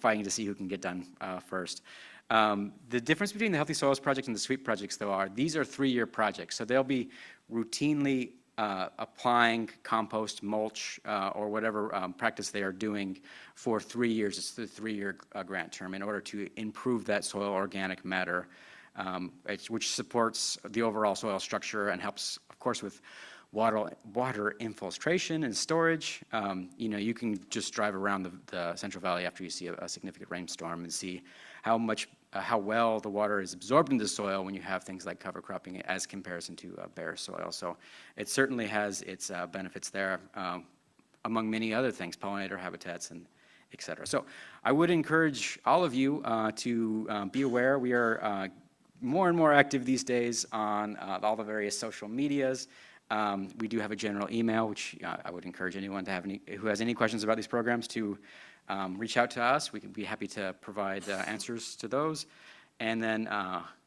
fighting to see who can get done first. The difference between the Healthy Soils Project and the SWEEP projects, though, are these are 3-year projects. So they'll be routinely applying compost, mulch, or whatever practice they are doing for 3 years. It's the 3-year grant term in order to improve that soil organic matter, which supports the overall soil structure and helps, of course, with water infiltration and storage. You know, you can just drive around the Central Valley after you see a significant rainstorm and see how well the water is absorbed into the soil when you have things like cover cropping as comparison to bare soil. So it certainly has its benefits there, among many other things, pollinator habitats and et cetera. So I would encourage all of you to be aware. We are more and more active these days on all the various social medias. We do have a general email, which I would encourage anyone to have who has any questions about these programs to reach out to us. We can be happy to provide answers to those. And then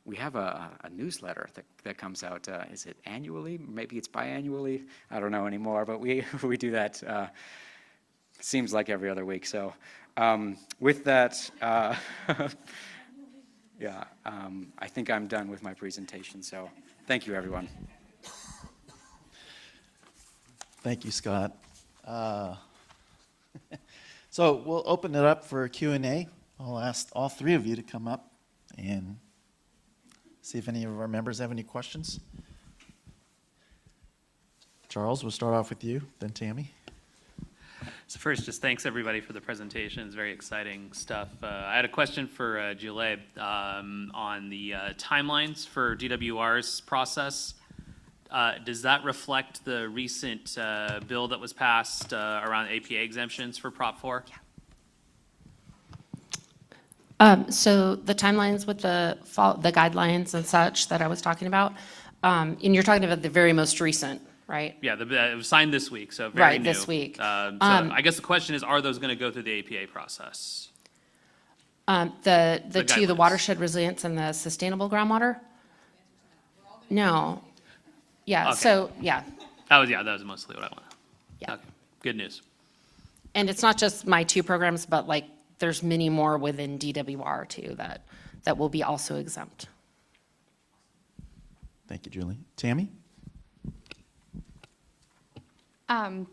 we have a newsletter that comes out. Is it annually? Maybe it's biannually. I don't know anymore, but we do that. Seems like every other week. So with that, yeah, I think I'm done with my presentation. So thank you, everyone. Thank you, Scott. So we'll open it up for Q&A. I'll ask all three of you to come up and see if any of our members have any questions. Charles, we'll start off with you, then Tammy. So first, just thanks everybody for the presentation. It's very exciting stuff. I had a question for Gilles on the timelines for DWR's process. Does that reflect the recent bill that was passed around APA exemptions for Prop 4? So the timelines with the guidelines and such that I was talking about, and you're talking about the very most recent, right? Yeah, it was signed this week, so very new. This week. So I guess the question is, are those going to go through the APA process? The two, the watershed resilience and the sustainable groundwater? No. Yeah, Okay. so, yeah. That was mostly what I wanted. Yeah. Okay, good news. And it's not just my two programs, but like there's many more within DWR too that will be also exempt. Thank you, Julie. Tammy?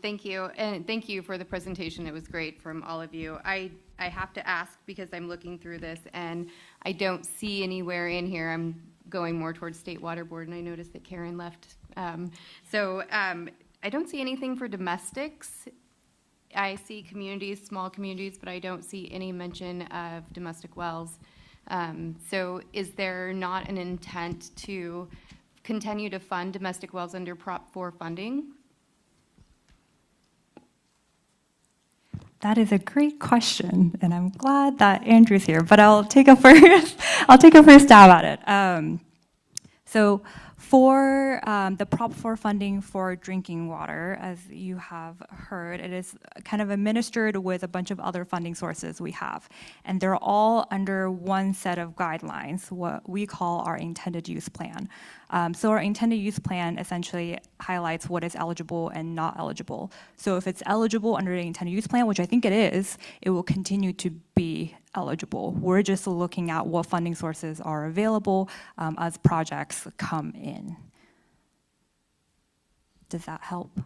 Thank you, and thank you for the presentation. It was great from all of you. I have to ask because I'm looking through this and I don't see anywhere in here. I'm going more towards State Water Board, and I noticed that Karen left. I don't see anything for domestics. I see communities, small communities, but I don't see any mention of domestic wells. So is there not an intent to continue to fund domestic wells under Prop 4 funding? That is a great question, and I'm glad that Andrew's here. But I'll take a first stab at it. So for the Prop 4 funding for drinking water, as you have heard, it is kind of administered with a bunch of other funding sources we have. And they're all under one set of guidelines, what we call our intended use plan. So our intended use plan essentially highlights what is eligible and not eligible. So if it's eligible under the intended use plan, which I think it is, it will continue to be eligible. We're just looking at what funding sources are available as projects come in. Does that help?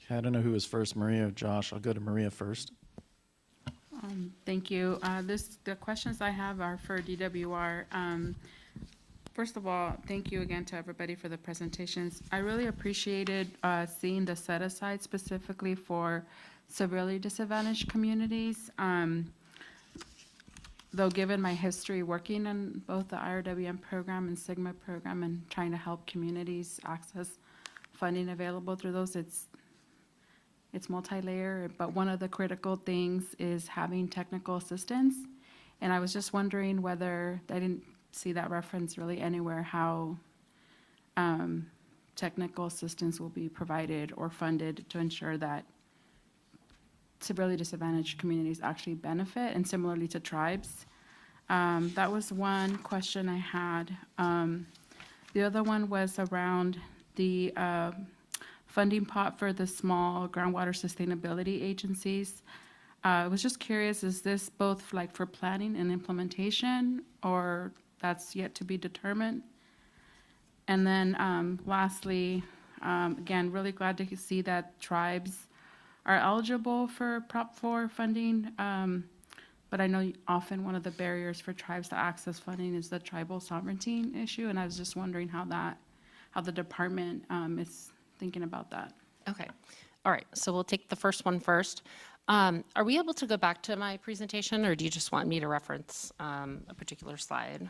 Okay, I don't know who was first, Maria or Josh. I'll go to Maria first. Thank you. The questions I have are for DWR. First of all, thank you again to everybody for the presentations. I really appreciated seeing the set aside specifically for severely disadvantaged communities. Though given my history working in both the IRWM program and SGMA program and trying to help communities access funding available through those, it's multi-layer, but one of the critical things is having technical assistance. And I was just wondering whether, I didn't see that reference really anywhere, how technical assistance will be provided or funded to ensure that severely disadvantaged communities actually benefit, and similarly to tribes. That was one question I had. The other one was around the funding pot for the small groundwater sustainability agencies. I was just curious, is this both like for planning and implementation, or that's yet to be determined? And then lastly, again, really glad to see that tribes are eligible for Prop 4 funding, but I know often one of the barriers for tribes to access funding is the tribal sovereignty issue, and I was just wondering how that how the department is thinking about that. Okay. All right. So we'll take the first one first. Are we able to go back to my presentation, or do you just want me to reference a particular slide?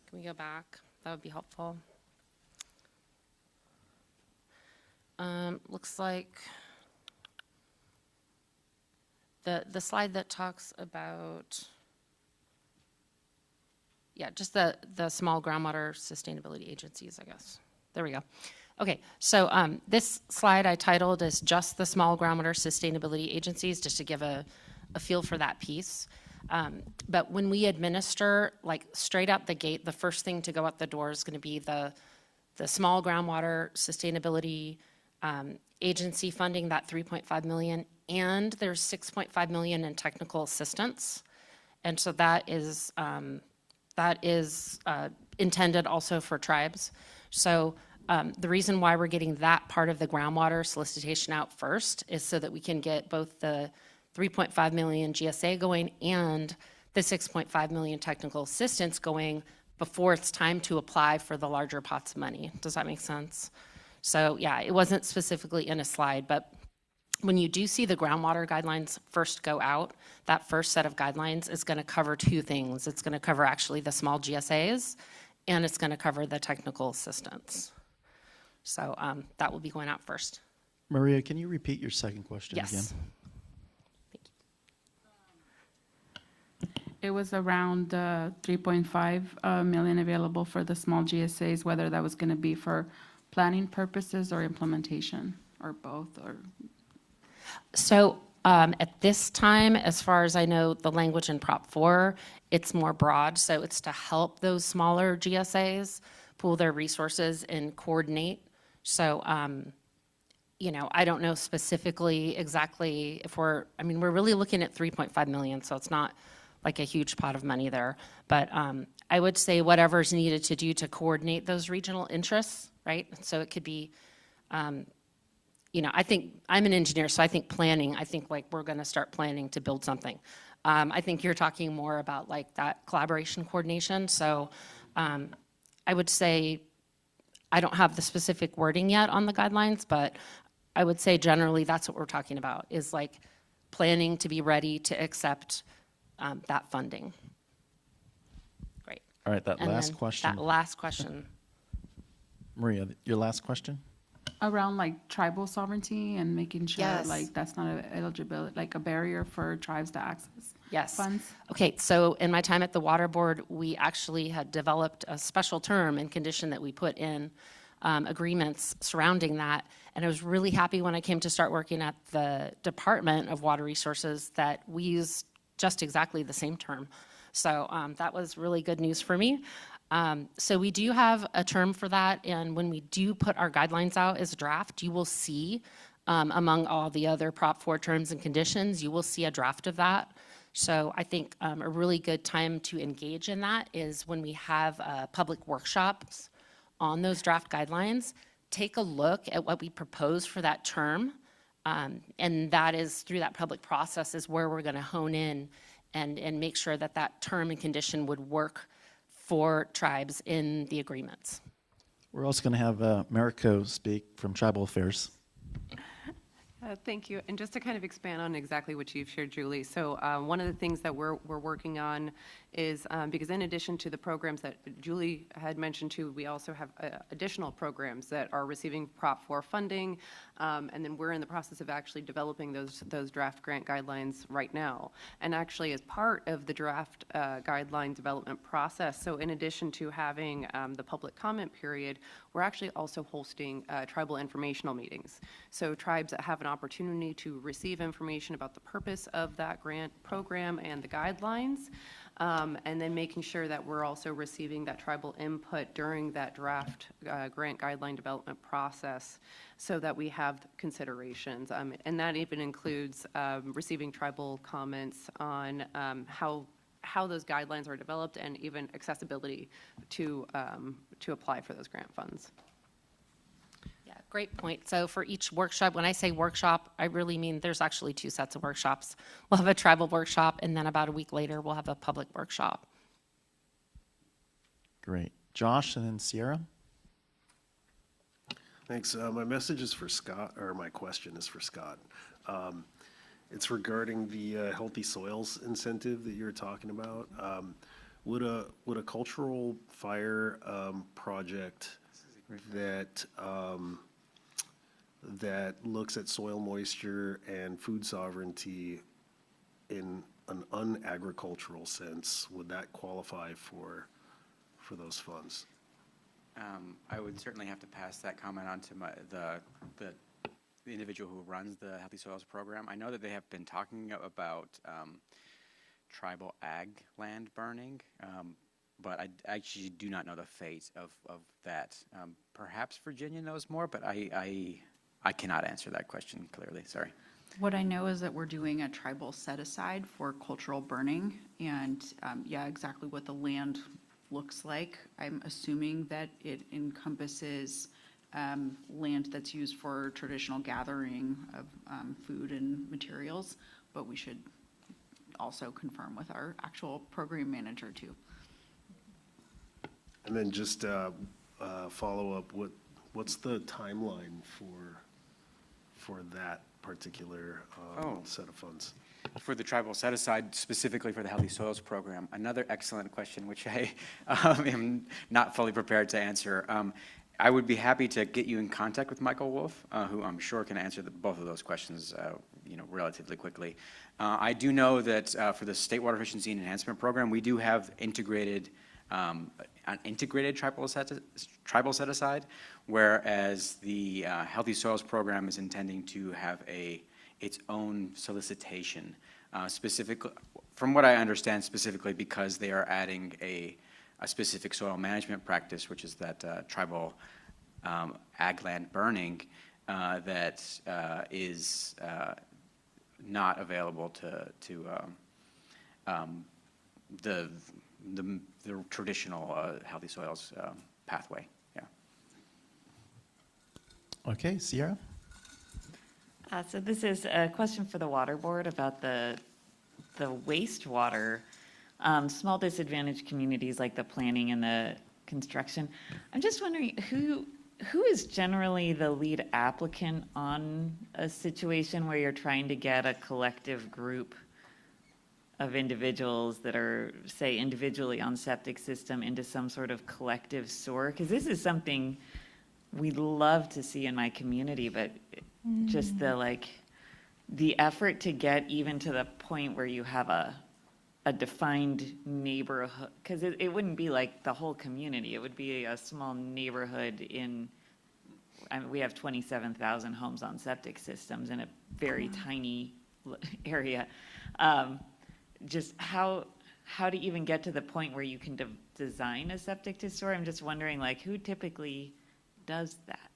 Can we go back? That would be helpful. Looks like the slide that talks about, yeah, just the small groundwater sustainability agencies, I guess. There we go. Okay, so this slide I titled is just the small groundwater sustainability agencies, just to give a feel for that piece. But when we administer, like straight out the gate, the first thing to go out the door is going to be the small groundwater sustainability agency funding, that $3.5 million, and there's $6.5 million in technical assistance. And so that is intended also for tribes. So the reason why we're getting that part of the groundwater solicitation out first is so that we can get both the 3.5 million GSA going and the 6.5 million technical assistance going before it's time to apply for the larger pots of money. Does that make sense? So yeah, it wasn't specifically in a slide, but when you do see the groundwater guidelines first go out, that first set of guidelines is going to cover two things. It's going to cover actually the small GSAs, and it's going to cover the technical assistance. So that will be going out first. Maria, can you repeat your second question again? Yes. It was around 3.5 million available for the small GSAs, whether that was going to be for planning purposes or implementation, or both, or... So at this time, as far as I know, the language in Prop 4, it's more broad. So it's to help those smaller GSAs pool their resources and coordinate. So, you know, I don't know specifically exactly if we're really looking at 3.5 million, so it's not like a huge pot of money there. But I would say whatever's needed to do to coordinate those regional interests, right? So it could be, you know, I think I'm an engineer, so I think planning, I think like we're going to start planning to build something. I think you're talking more about like that collaboration coordination. So I would say, I don't have the specific wording yet on the guidelines, but I would say generally that's what we're talking about, is like planning to be ready to accept that funding. Great. All right, that And last then question. That last question. Maria, your last question? Around like tribal sovereignty and making sure Yes. like that's not a eligibility, like a barrier for tribes to access Yes. funds. Okay, so in my time at the Water Board, we actually had developed a special term and condition that we put in agreements surrounding that. And I was really happy when I came to start working at the Department of Water Resources that we used just exactly the same term. So that was really good news for me. So we do have a term for that, and when we do put our guidelines out as a draft, you will see, among all the other Prop 4 terms and conditions, you will see a draft of that. So I think a really good time to engage in that is when we have public workshops on those draft guidelines. Take a look at what we propose for that term, and that is through that public process is where we're going to hone in and make sure that that term and condition would work for tribes in the agreements. We're also going to have Mariko speak from Tribal Affairs. Thank you. And just to kind of expand on exactly what you've shared, Julie. So one of the things that we're working on is because in addition to the programs that Julie had mentioned too, we also have additional programs that are receiving Prop 4 funding. And then we're in the process of actually developing those draft grant guidelines right now. And actually as part of the draft guideline development process, so in addition to having the public comment period, we're actually also hosting tribal informational meetings. So tribes that have an opportunity to receive information about the purpose of that grant program and the guidelines, and then making sure that we're also receiving that tribal input during that draft grant guideline development process so that we have considerations. And that even includes receiving tribal comments on how those guidelines are developed and even accessibility to apply for those grant funds. Yeah, great point. So for each workshop, when I say workshop, I really mean there's actually two sets of workshops. We'll have a tribal workshop, and then about a week later, we'll have a public workshop. Great. Josh and then Sierra? Thanks. My message is for Scott, or my question is for Scott. It's regarding the Healthy Soils incentive that you were talking about. Would a cultural fire project that that looks at soil moisture and food sovereignty in an unagricultural sense, would that qualify for those funds? I would certainly have to pass that comment on to the individual who runs the Healthy Soils program. I know that they have been talking about tribal ag land burning, but I actually do not know the fate of that. Perhaps Virginia knows more, but I cannot answer that question clearly, sorry. What I know is that we're doing a tribal set-aside for cultural burning, and yeah, exactly what the land looks like. I'm assuming that it encompasses land that's used for traditional gathering of food and materials, but we should also confirm with our actual program manager too. And then just follow up, what's the timeline for that particular set of funds? For the tribal set-aside, specifically for the Healthy Soils program, another excellent question, which I am not fully prepared to answer. I would be happy to get you in contact with Michael Wolf, who I'm sure can answer both of those questions relatively quickly. I do know that for the State Water Efficiency and Enhancement Program, we do have an integrated tribal set-aside, whereas the Healthy Soils program is intending to have its own solicitation, specifically, from what I understand, specifically because they are adding a specific soil management practice, which is that tribal ag land burning that is not available to the traditional Healthy Soils pathway. Yeah. Okay, Sierra? So this is a question for the Water Board about the wastewater, small disadvantaged communities like the planning and the construction. I'm just wondering who is generally the lead applicant on a situation where you're trying to get a collective group of individuals that are, say, individually on septic system into some sort of collective SOAR? Because this is something we'd love to see in my community, but just the effort to get even to the point where you have a defined neighborhood, because it wouldn't be like the whole community, it would be a small neighborhood we have 27,000 homes on septic systems in a very tiny area. Just how to even get to the point where you can design a septic to store? I'm just wondering, who typically does that?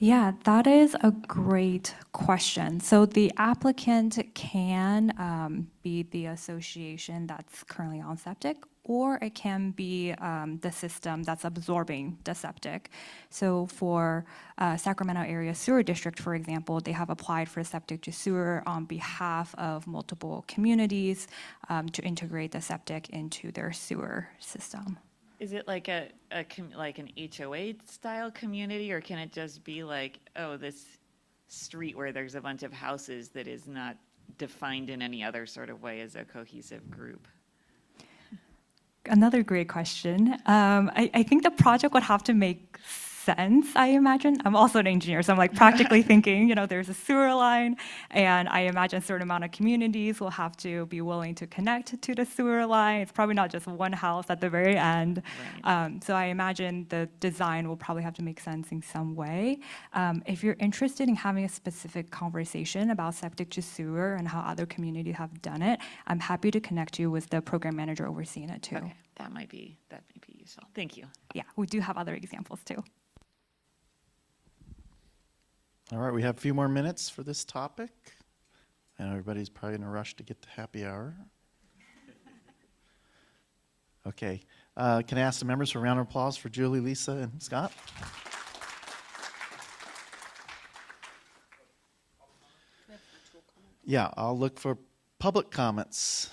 Yeah, that is a great question. So the applicant can be the association that's currently on septic, or it can be the system that's absorbing the septic. So for Sacramento Area Sewer District, for example, they have applied for septic to sewer on behalf of multiple communities to integrate the septic into their sewer system. Is it like an HOA style community, or can it just be like, oh, this street where there's a bunch of houses that is not defined in any other sort of way as a cohesive group? Another great question. I think the project would have to make sense, I imagine. I'm also an engineer, so I'm practically thinking, there's a sewer line, and I imagine a certain amount of communities will have to be willing to connect to the sewer line. It's probably not just one house at the very end. Right. So I imagine the design will probably have to make sense in some way. If you're interested in having a specific conversation about septic to sewer and how other communities have done it, I'm happy to connect you with the program manager overseeing it too. Okay. That might be useful. Thank you. Yeah, we do have other examples too. All right, we have a few more minutes for this topic. And everybody's probably in a rush to get to happy hour. Okay, can I ask the members for a round of applause for Julie, Lisa, and Scott? Yeah, I'll look for public comments.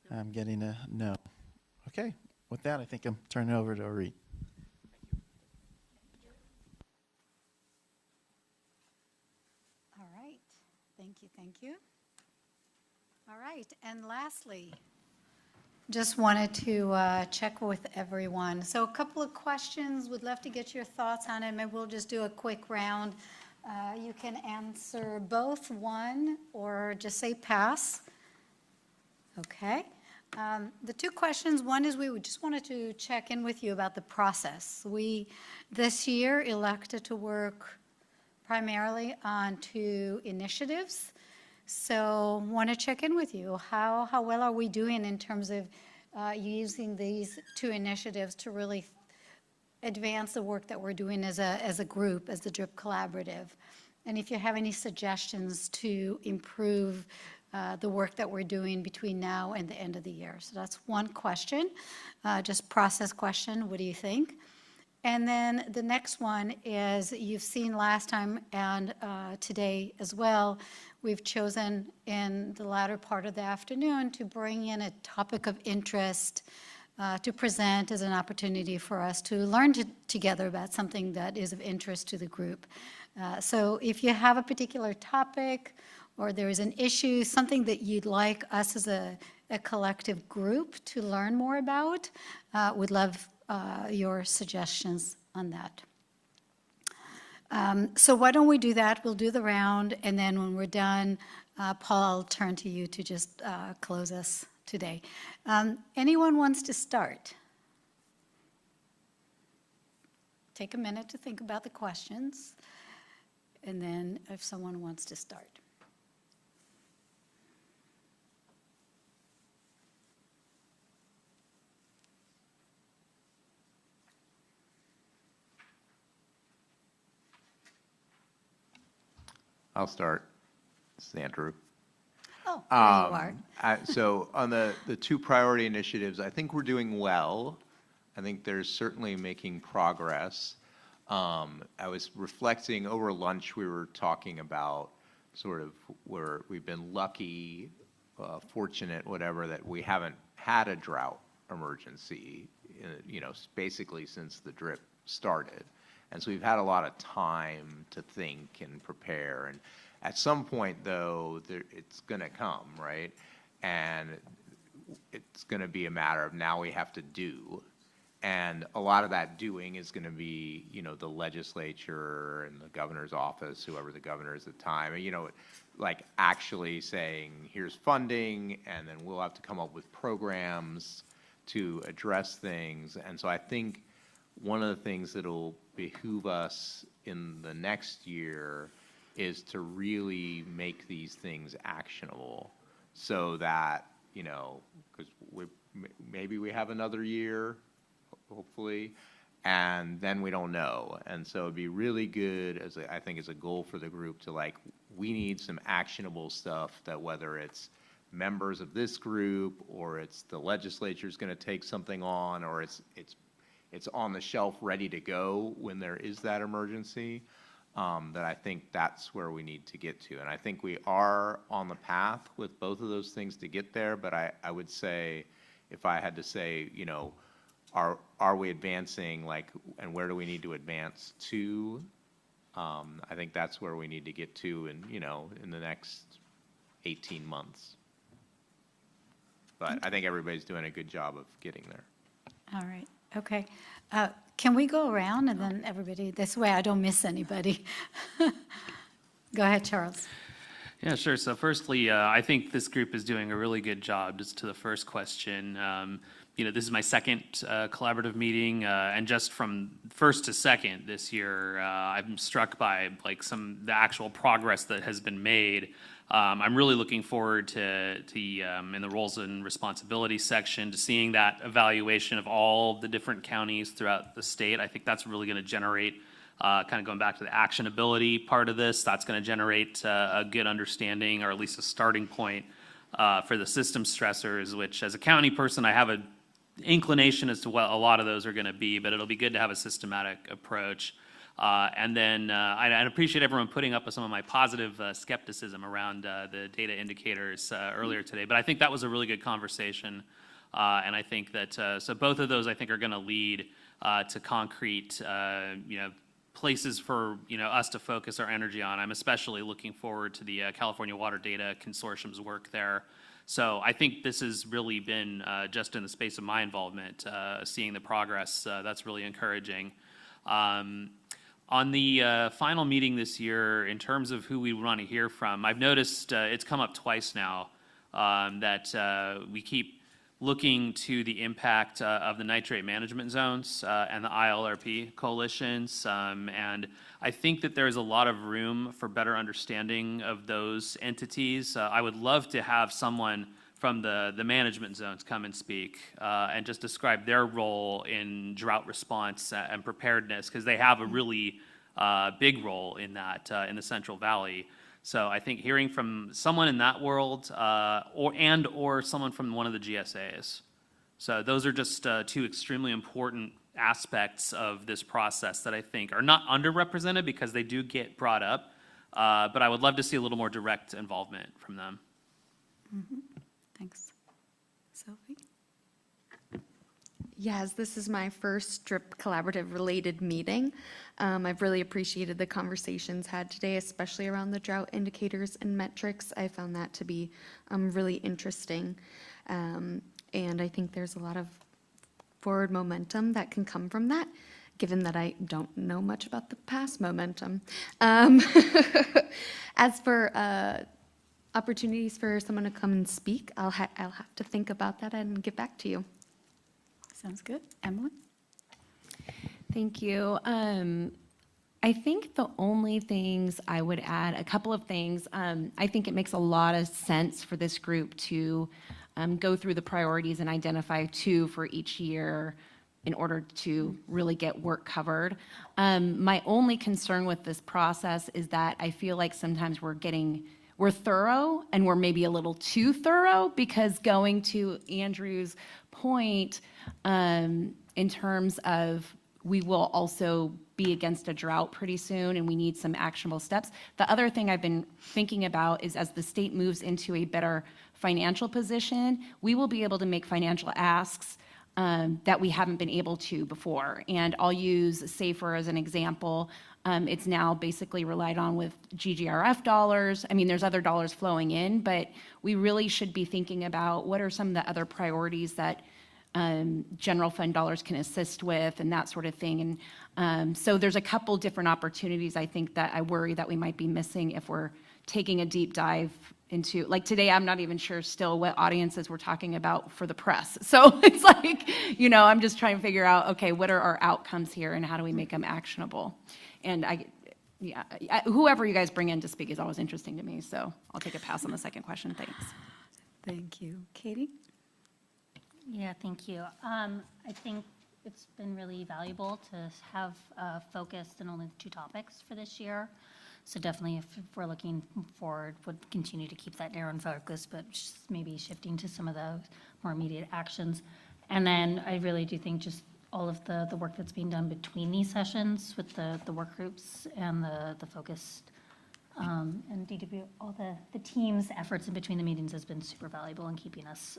I'm getting a no. Okay, with that, I think I'm turning it over to Orit. Thank you. All right, and lastly, just wanted to check with everyone. So a couple of questions, would love to get your thoughts on it. Maybe we'll just do a quick round. You can answer both one or just say pass. Okay. The two questions, one is we just wanted to check in with you about the process. We, this year, elected to work primarily on 2 initiatives. So want to check in with you. How well are we doing in terms of using these 2 initiatives to really advance the work that we're doing as a group, as the DRIP Collaborative? And if you have any suggestions to improve the work that we're doing between now and the end of the year. So that's one question, just process question. What do you think? And then the next one is, you've seen last time and today as well, we've chosen in the latter part of the afternoon to bring in a topic of interest to present as an opportunity for us to learn together about something that is of interest to the group. So if you have a particular topic or there is an issue, something that you'd like us as a collective group to learn more about, would love your suggestions on that. So why don't we do that? We'll do the round, and then when we're done, Paul, I'll turn to you to just close us today. Anyone wants to start? Take a minute to think about the questions, and then if someone wants to start. I'll start. This is Andrew. Oh, there you are. So on the 2 priority initiatives, I think we're doing well. I think there's certainly making progress. I was reflecting over lunch, we were talking about sort of where we've been lucky, fortunate, whatever, that we haven't had a drought emergency, basically since the DRIP started. And so we've had a lot of time to think and prepare. And at some point, though, it's going to come, right? And it's going to be a matter of now we have to do. And a lot of that doing is going to be, the legislature and the governor's office, whoever the governor is at the time, like actually saying, here's funding, and then we'll have to come up with programs to address things. And so I think one of the things that'll behoove us in the next year is to really make these things actionable so that, because maybe we have another year, hopefully, and then we don't know. And so it'd be really good, I think as a goal for the group, to we need some actionable stuff that, whether it's members of this group or it's the legislature's going to take something on, or it's on the shelf ready to go when there is that emergency, that I think that's where we need to get to. And I think we are on the path with both of those things to get there, but I would say, if I had to say, are we advancing, and where do we need to advance to? I think that's where we need to get to in the next 18 months. But I think everybody's doing a good job of getting there. All right. Okay. Can we go around and then everybody, this way I don't miss anybody. Go ahead, Charles. Yeah, sure. So firstly, I think this group is doing a really good job. Just to the first question, this is my second collaborative meeting, and just from first to second this year, I'm struck by the actual progress that has been made. I'm really looking forward to in the roles and responsibilities section, to seeing that evaluation of all the different counties throughout the state. I think that's really going to generate, kind of going back to the actionability part of this, that's going to generate a good understanding, or at least a starting point for the system stressors, which as a county person, I have an inclination as to what a lot of those are going to be, but it'll be good to have a systematic approach. And then I appreciate everyone putting up with some of my positive skepticism around the data indicators earlier today. But I think that was a really good conversation. And I think that, so both of those I think are going to lead to concrete, places for us to focus our energy on. I'm especially looking forward to the California Water Data Consortium's work there. So I think this has really been just in the space of my involvement, seeing the progress. That's really encouraging. On the final meeting this year, in terms of who we want to hear from, I've noticed it's come up twice now that we keep looking to the impact of the nitrate management zones and the ILRP coalitions. And I think that there's a lot of room for better understanding of those entities. I would love to have someone from the management zones come and speak and just describe their role in drought response and preparedness, because they have a really big role in that in the Central Valley. So I think hearing from someone in that world or someone from one of the GSAs. So those are just two extremely important aspects of this process that I think are not underrepresented because they do get brought up, but I would love to see a little more direct involvement from them. Mm-hmm. Thanks. Sophie? Yes, this is my first DRIP collaborative related meeting. I've really appreciated the conversations had today, especially around the drought indicators and metrics. I found that to be really interesting. And I think there's a lot of forward momentum that can come from that, given that I don't know much about the past momentum. As for opportunities for someone to come and speak, I'll have to think about that and get back to you. Sounds good. Emily? Thank you. I think the only things I would add, a couple of things, I think it makes a lot of sense for this group to go through the priorities and identify 2 for each year in order to really get work covered. My only concern with this process is that I feel like sometimes we're thorough and we're maybe a little too thorough, because going to Andrew's point, in terms of we will also be against a drought pretty soon and we need some actionable steps. The other thing I've been thinking about is as the state moves into a better financial position, we will be able to make financial asks that we haven't been able to before. And I'll use SAFER as an example. It's now basically relied on with GGRF dollars. I mean, there's other dollars flowing in, but we really should be thinking about what are some of the other priorities that general fund dollars can assist with and that sort of thing. And so there's a couple different opportunities I think that I worry that we might be missing if we're taking a deep dive into, like today, I'm not even sure still what audiences we're talking about for the press. So it's like, I'm just trying to figure out, okay, what are our outcomes here and how do we make them actionable? And whoever you guys bring in to speak is always interesting to me. So I'll take a pass on the second question. Thanks. Thank you. Katie? Yeah, thank you. I think it's been really valuable to have focused on only 2 topics for this year. So definitely, if we're looking forward, would continue to keep that narrow and focused, but just maybe shifting to some of the more immediate actions. And then I really do think just all of the work that's being done between these sessions with the work groups and the focused and DW, all the team's efforts in between the meetings has been super valuable in keeping us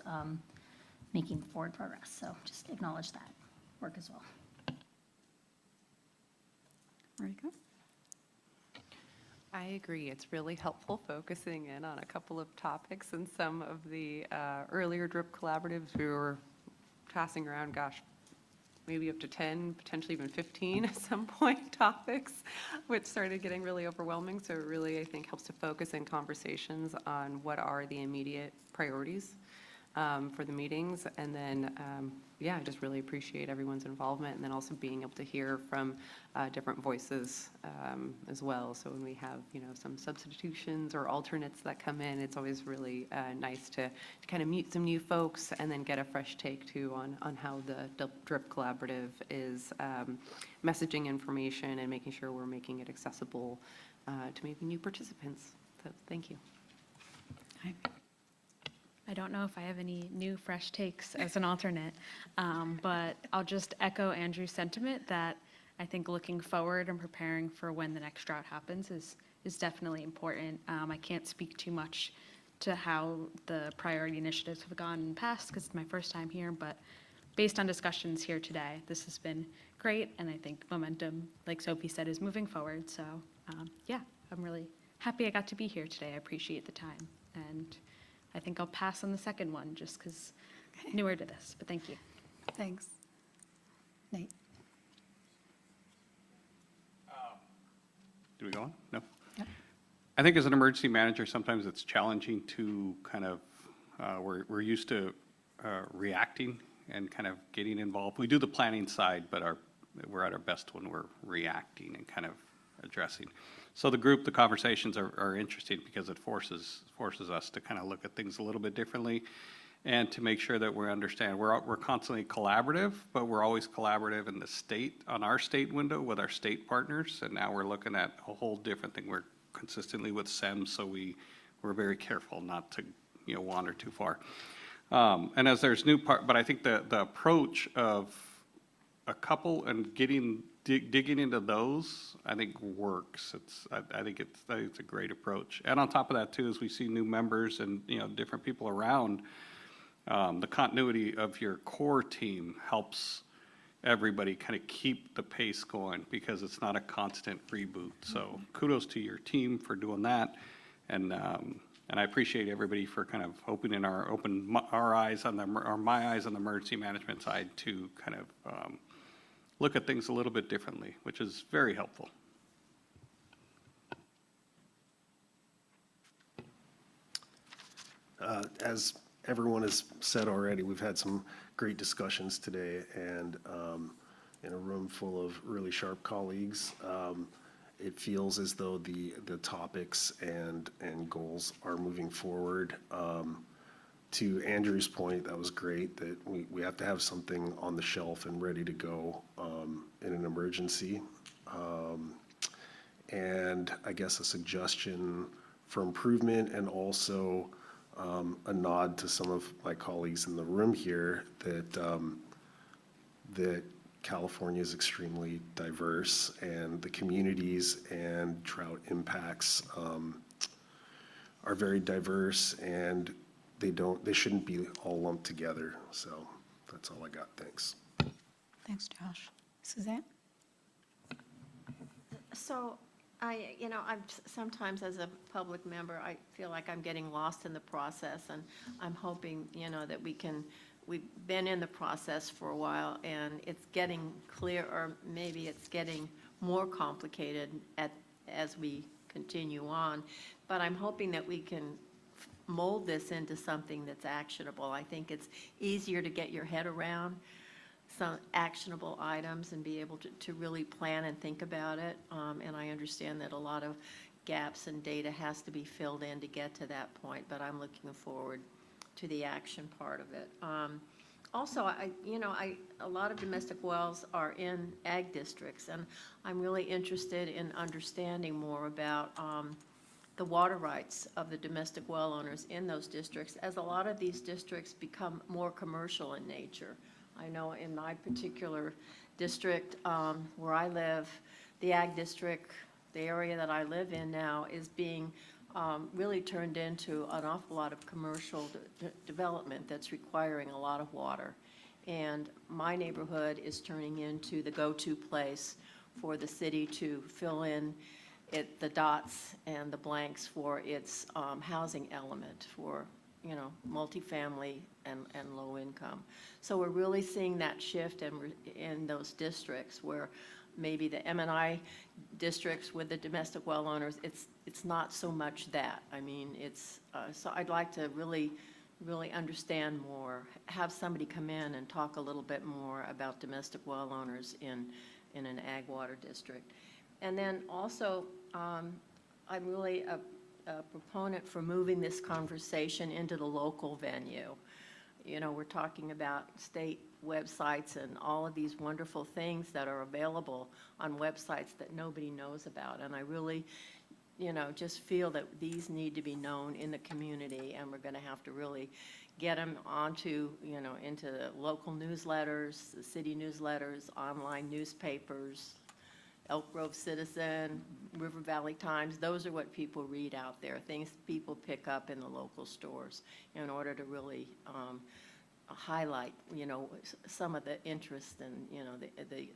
making forward progress. So just acknowledge that work as well. Marika? I agree. It's really helpful focusing in on a couple of topics. And some of the earlier DRIP collaboratives, we were passing around, maybe up to 10, potentially even 15 at some point topics, which started getting really overwhelming. So it really, I think, helps to focus in conversations on what are the immediate priorities for the meetings. And then, I just really appreciate everyone's involvement, and then also being able to hear from different voices as well. So when we have, some substitutions or alternates that come in, it's always really nice to kind of meet some new folks and then get a fresh take too on how the DRIP Collaborative is messaging information and making sure we're making it accessible to maybe new participants. So thank you. I don't know if I have any new fresh takes as an alternate, but I'll just echo Andrew's sentiment that I think looking forward and preparing for when the next drought happens is definitely important. I can't speak too much to how the priority initiatives have gone in the past because it's my first time here, but based on discussions here today, this has been great, and I think momentum, like Sophie said, is moving forward. So yeah, I'm really happy I got to be here today. I appreciate the time, and I think I'll pass on the second one just because newer to this, but thank you. Thanks. Nate? Do we go on? No? Yep. I think as an emergency manager, sometimes it's challenging to kind of, we're used to reacting and kind of getting involved. We do the planning side, but we're at our best when we're reacting and kind of addressing. So the conversations are interesting because it forces us to kind of look at things a little bit differently and to make sure that we understand. We're constantly collaborative, but we're always collaborative in the state, on our state window with our state partners, and now we're looking at a whole different thing. We're consistently with SEMS, so we're very careful not to wander too far. And as there's but I think the approach of a couple and digging into those, I think works. I think it's a great approach. And on top of that too, as we see new members and different people around, the continuity of your core team helps everybody kind of keep the pace going because it's not a constant reboot. So kudos to your team for doing that, and I appreciate everybody for kind of opening our eyes on my eyes on the emergency management side to kind of look at things a little bit differently, which is very helpful. As everyone has said already, we've had some great discussions today, and in a room full of really sharp colleagues, it feels as though the topics and goals are moving forward. To Andrew's point, that was great that we have to have something on the shelf and ready to go in an emergency. And I guess a suggestion for improvement, and also a nod to some of my colleagues in the room here that California is extremely diverse, and the communities and drought impacts are very diverse, and they shouldn't be all lumped together. So that's all I got. Thanks. Thanks, Josh. Suzanne? So I'm sometimes as a public member, I feel like I'm getting lost in the process, and I'm hoping, that we've been in the process for a while, and it's getting clear, or maybe it's getting more complicated as we continue on. But I'm hoping that we can mold this into something that's actionable. I think it's easier to get your head around some actionable items and be able to really plan and think about it. And I understand that a lot of gaps and data has to be filled in to get to that point, but I'm looking forward to the action part of it. Also, a lot of domestic wells are in ag districts, and I'm really interested in understanding more about the water rights of the domestic well owners in those districts, as a lot of these districts become more commercial in nature. I know in my particular district where I live, the ag district, the area that I live in now, is being really turned into an awful lot of commercial development that's requiring a lot of water. And my neighborhood is turning into the go-to place for the city to fill in the dots and the blanks for its housing element for, multifamily and low income. So we're really seeing that shift in those districts where maybe the M&I districts with the domestic well owners, it's not so much that. I mean, so I'd like to really understand more, have somebody come in and talk a little bit more about domestic well owners in an ag water district. And then also, I'm really a proponent for moving this conversation into the local venue. We're talking about state websites and all of these wonderful things that are available on websites that nobody knows about. And I really, just feel that these need to be known in the community, and we're going to have to really get them onto, into the local newsletters, the city newsletters, online newspapers, Elk Grove Citizen, River Valley Times. Those are what people read out there, things people pick up in the local stores in order to really highlight, some of the interest and,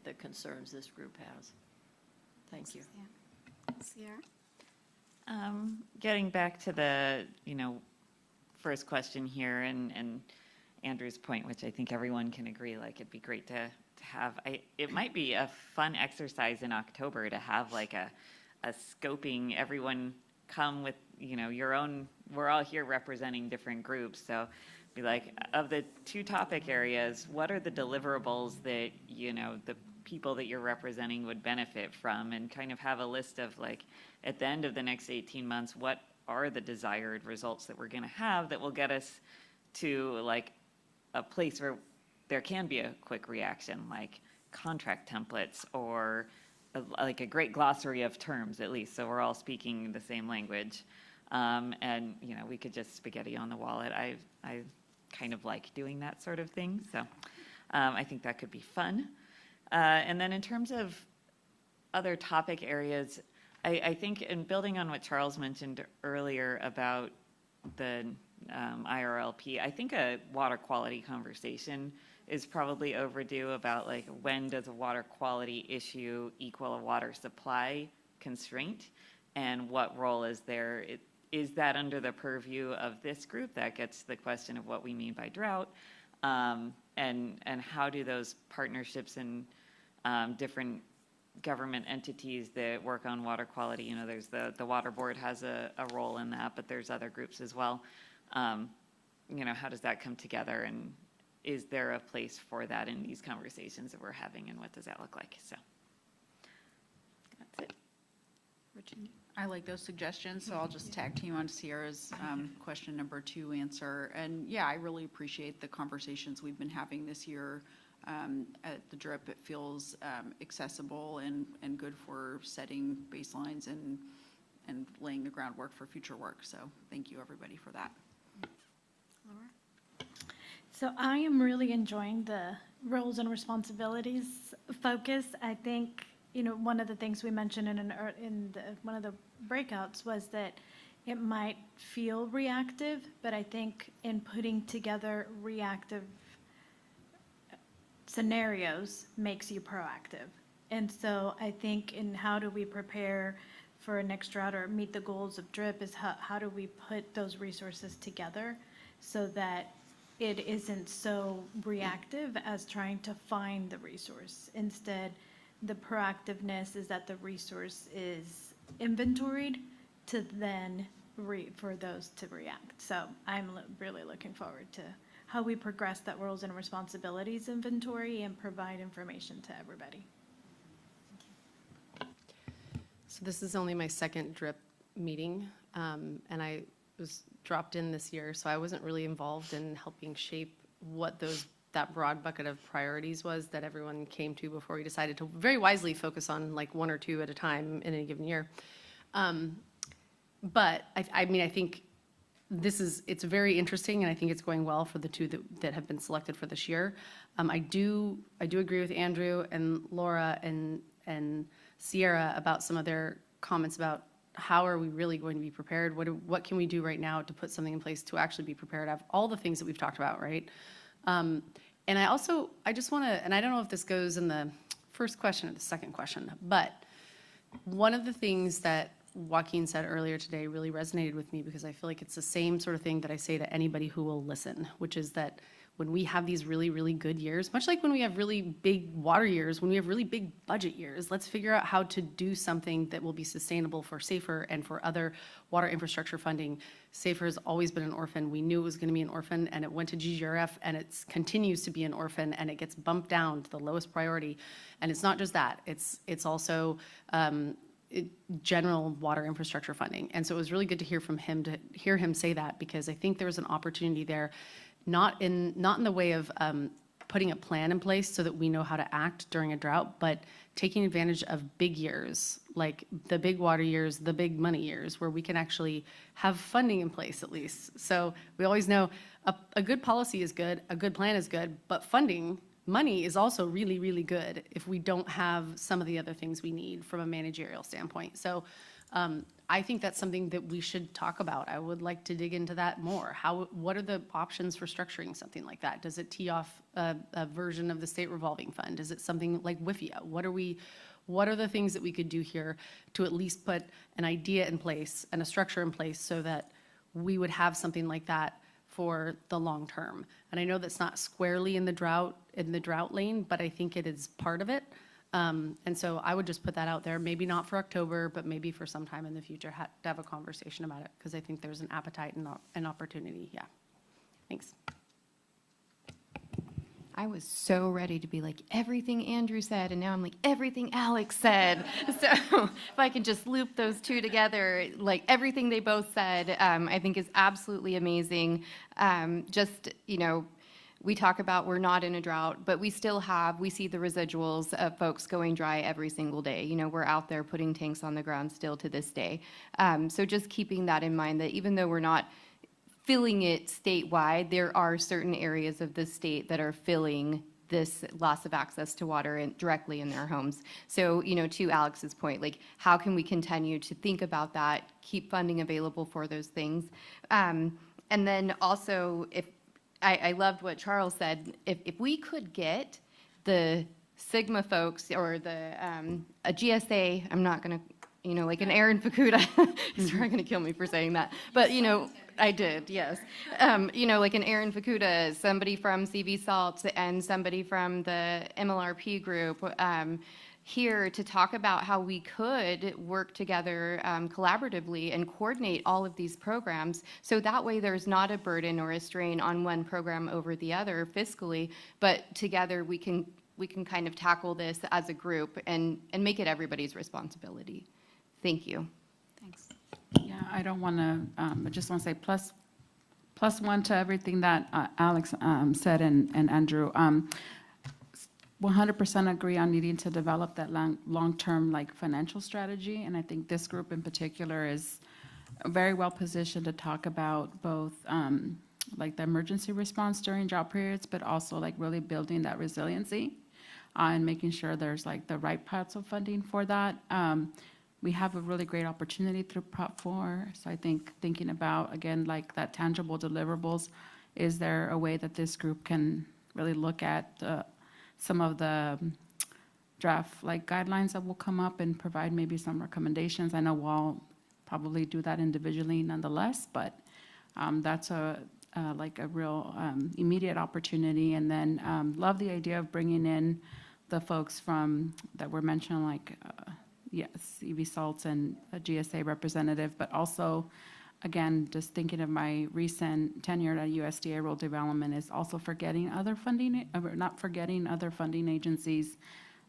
the concerns this group has. Thank you. Sierra? Getting back to the, first question here and Andrew's point, which I think everyone can agree, like it'd be great to have, it might be a fun exercise in October to have like a scoping, everyone come with, your own, we're all here representing different groups. So be like, of the 2 topic areas, what are the deliverables that, the people that you're representing would benefit from, and kind of have a list of like, at the end of the next 18 months, what are the desired results that we're going to have that will get us to like a place where there can be a quick reaction, like contract templates or like a great glossary of terms, at least, so we're all speaking the same language. And, we could just spaghetti on the wallet. I kind of like doing that sort of thing, so I think that could be fun. And then in terms of other topic areas, I think in building on what Charles mentioned earlier about the IRLP, I think a water quality conversation is probably overdue about like, when does a water quality issue equal a water supply constraint, and what role is there? Is that under the purview of this group? That gets to the question of what we mean by drought, and how do those partnerships and different government entities that work on water quality, there's the Water Board has a role in that, but there's other groups as well. How does that come together, and is there a place for that in these conversations that we're having, and what does that look like? So that's it. Virginia? I like those suggestions, so I'll just tag team on Sierra's question number 2 answer. And yeah, I really appreciate the conversations we've been having this year at the DRIP. It feels accessible and good for setting baselines and laying the groundwork for future work. So thank you, everybody, for that. Laura? So I am really enjoying the roles and responsibilities focus. I think, one of the things we mentioned in one of the breakouts was that it might feel reactive, but I think in putting together reactive scenarios makes you proactive. And so I think in how do we prepare for a next drought or meet the goals of DRIP is how do we put those resources together so that it isn't so reactive as trying to find the resource. Instead, the proactiveness is that the resource is inventoried to then for those to react. So I'm really looking forward to how we progress that roles and responsibilities inventory and provide information to everybody. So this is only my second DRIP meeting, and I was dropped in this year, so I wasn't really involved in helping shape what that broad bucket of priorities was that everyone came to before we decided to very wisely focus on like 1 or 2 at a time in a given year. But I think it's very interesting, and I think it's going well for the 2 that have been selected for this year. I do agree with Andrew and Laura and Sierra about some of their comments about how are we really going to be prepared? What can we do right now to put something in place to actually be prepared of all the things that we've talked about, right? And I just want to, and I don't know if this goes in the first question or the second question, but one of the things that Joaquin said earlier today really resonated with me because I feel like it's the same sort of thing that I say to anybody who will listen, which is that when we have these really, really good years, much like when we have really big water years, when we have really big budget years, let's figure out how to do something that will be sustainable for SAFER and for other water infrastructure funding. SAFER has always been an orphan. We knew it was going to be an orphan, and it went to GGRF, and it continues to be an orphan, and it gets bumped down to the lowest priority. And it's not just that. It's also general water infrastructure funding. And so it was really good to hear him say that, because I think there was an opportunity there, not in the way of putting a plan in place so that we know how to act during a drought, but taking advantage of big years, like the big water years, the big money years, where we can actually have funding in place at least. So we always know a good policy is good, a good plan is good, but money is also really, really good if we don't have some of the other things we need from a managerial standpoint. So I think that's something that we should talk about. I would like to dig into that more. What are the options for structuring something like that? Does it tee off a version of the state revolving fund? Is it something like WIFIA? What are the things that we could do here to at least put an idea in place and a structure in place so that we would have something like that for the long term? And I know that's not squarely in the drought lane, but I think it is part of it. And so I would just put that out there, maybe not for October, but maybe for some time in the future, to have a conversation about it, because I think there's an appetite and an opportunity. Yeah. Thanks. I was so ready to be like everything Andrew said, and now I'm like everything Alex said. So if I can just loop those two together, like everything they both said, I think is absolutely amazing. We talk about we're not in a drought, but we see the residuals of folks going dry every single day. We're out there putting tanks on the ground still to this day. So just keeping that in mind, that even though we're not filling it statewide, there are certain areas of the state that are filling this loss of access to water directly in their homes. So, to Alex's point, like how can we continue to think about that, keep funding available for those things? And then also, I loved what Charles said, if we could get the Sigma folks or a GSA, I'm not going to, like an Aaron Fukuda, he's probably going to kill me for saying that, but I did, yes. Like an Aaron Fukuda, somebody from CV Salt and somebody from the MLRP group here to talk about how we could work together collaboratively and coordinate all of these programs. So that way there's not a burden or a strain on one program over the other fiscally, but together we can kind of tackle this as a group and make it everybody's responsibility. Thank you. Thanks. Yeah, I don't want to, I just want to say plus one to everything that Alex said and Andrew. 100% agree on needing to develop that long-term financial strategy. And I think this group in particular is very well positioned to talk about both the emergency response during drought periods, but also really building that resiliency and making sure there's the right parts of funding for that. We have a really great opportunity through Prop 4. So I think thinking about, again, that tangible deliverables, is there a way that this group can really look at some of the draft guidelines that will come up and provide maybe some recommendations? I know we'll probably do that individually nonetheless, but that's a real immediate opportunity. And then love the idea of bringing in the folks that were mentioned, yes, EV Salts and a GSA representative, but also, again, just thinking of my recent tenure at USDA Rural Development, is also not forgetting other funding agencies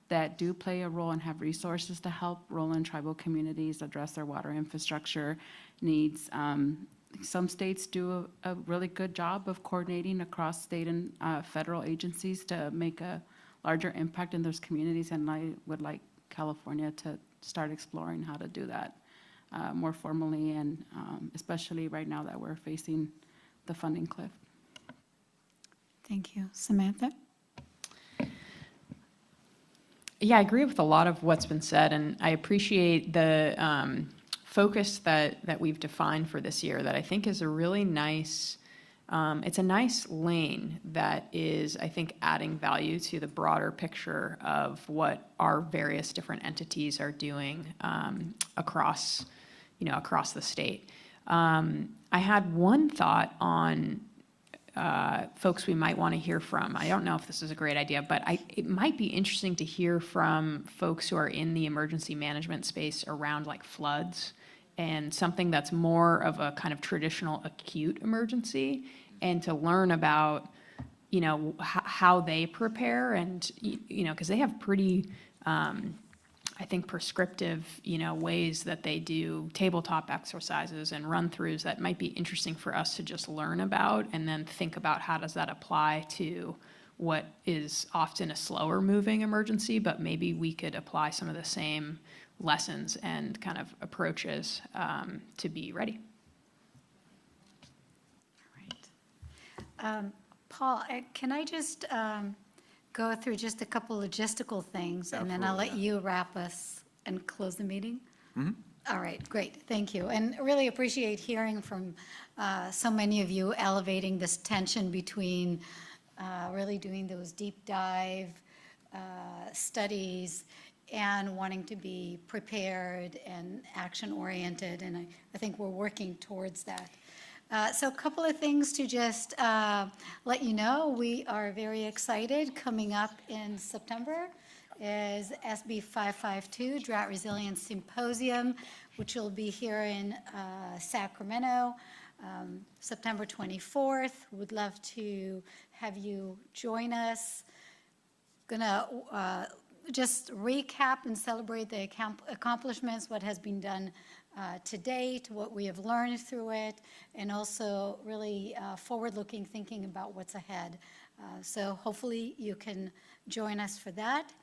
that do play a role and have resources to help rural and tribal communities address their water infrastructure needs. Some states do a really good job of coordinating across state and federal agencies to make a larger impact in those communities, and I would like California to start exploring how to do that more formally, and especially right now that we're facing the funding cliff. Thank you. Samantha? Yeah, I agree with a lot of what's been said, and I appreciate the focus that we've defined for this year, that I think is a really nice, it's a nice lane that is, I think, adding value to the broader picture of what our various different entities are doing across the state. I had one thought on folks we might want to hear from. I don't know if this is a great idea, but it might be interesting to hear from folks who are in the emergency management space around floods and something that's more of a kind of traditional acute emergency, and to learn about, how they prepare, and, because they have pretty, I think, prescriptive, ways that they do tabletop exercises and run-throughs that might be interesting for us to just learn about, and then think about how does that apply to what is often a slower moving emergency, but maybe we could apply some of the same lessons and kind of approaches to be ready. Paul, can I just go through just a couple logistical things, and then I'll let you wrap us and close the meeting? All right, great, thank you. And really appreciate hearing from so many of you elevating this tension between really doing those deep dive studies and wanting to be prepared and action-oriented, and I think we're working towards that. So a couple of things to just let you know. We are very excited. Coming up in September is SB 552, Drought Resilience Symposium, which will be here in Sacramento, September 24th. Would love to have you join us. Gonna just recap and celebrate the accomplishments, what has been done to date, what we have learned through it, and also really forward-looking, thinking about what's ahead. So hopefully you can join us for that.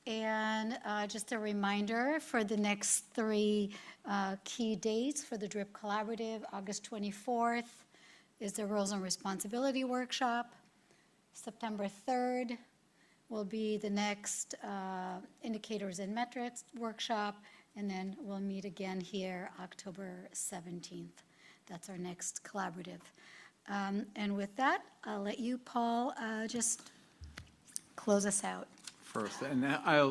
And just a reminder for the next 3 key dates for the DRIP Collaborative. August 24th is the Roles and Responsibility Workshop. September 3rd will be the next Indicators and Metrics Workshop, and then we'll meet again here October 17th. That's our next collaborative. And with that, I'll let you, Paul, just close us out. First, and I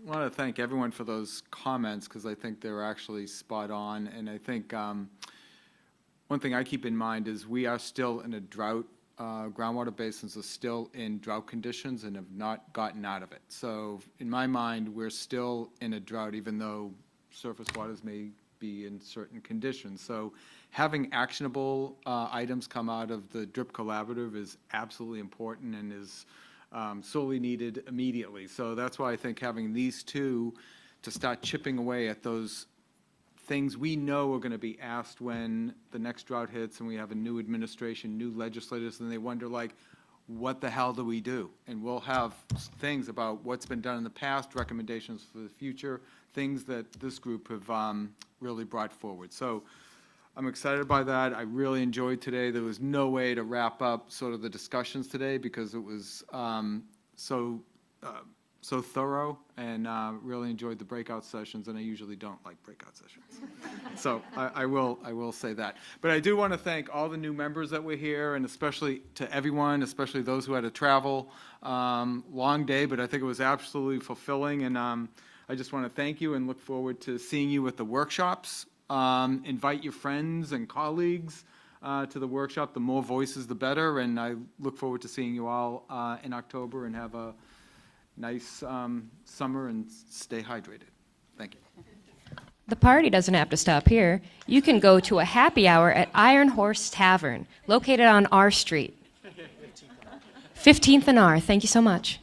want to thank everyone for those comments because I think they're actually spot on. And I think one thing I keep in mind is we are still in a drought. Groundwater basins are still in drought conditions and have not gotten out of it. So in my mind, we're still in a drought, even though surface waters may be in certain conditions. So having actionable items come out of the DRIP Collaborative is absolutely important and is sorely needed immediately. So that's why I think having these two to start chipping away at those things we know are going to be asked when the next drought hits and we have a new administration, new legislators, and they wonder, like, what the hell do we do? And we'll have things about what's been done in the past, recommendations for the future, things that this group have really brought forward. So I'm excited by that. I really enjoyed today. There was no way to wrap up sort of the discussions today because it was so thorough, and really enjoyed the breakout sessions, and I usually don't like breakout sessions. So I will say that. But I do want to thank all the new members that were here, and especially to everyone, especially those who had to travel. Long day, but I think it was absolutely fulfilling, and I just want to thank you and look forward to seeing you at the workshops. Invite your friends and colleagues to the workshop. The more voices, the better, and I look forward to seeing you all in October, and have a nice summer and stay hydrated. Thank you. The party doesn't have to stop here. You can go to a happy hour at Iron Horse Tavern, located on R Street. 15th and R. Thank you so much.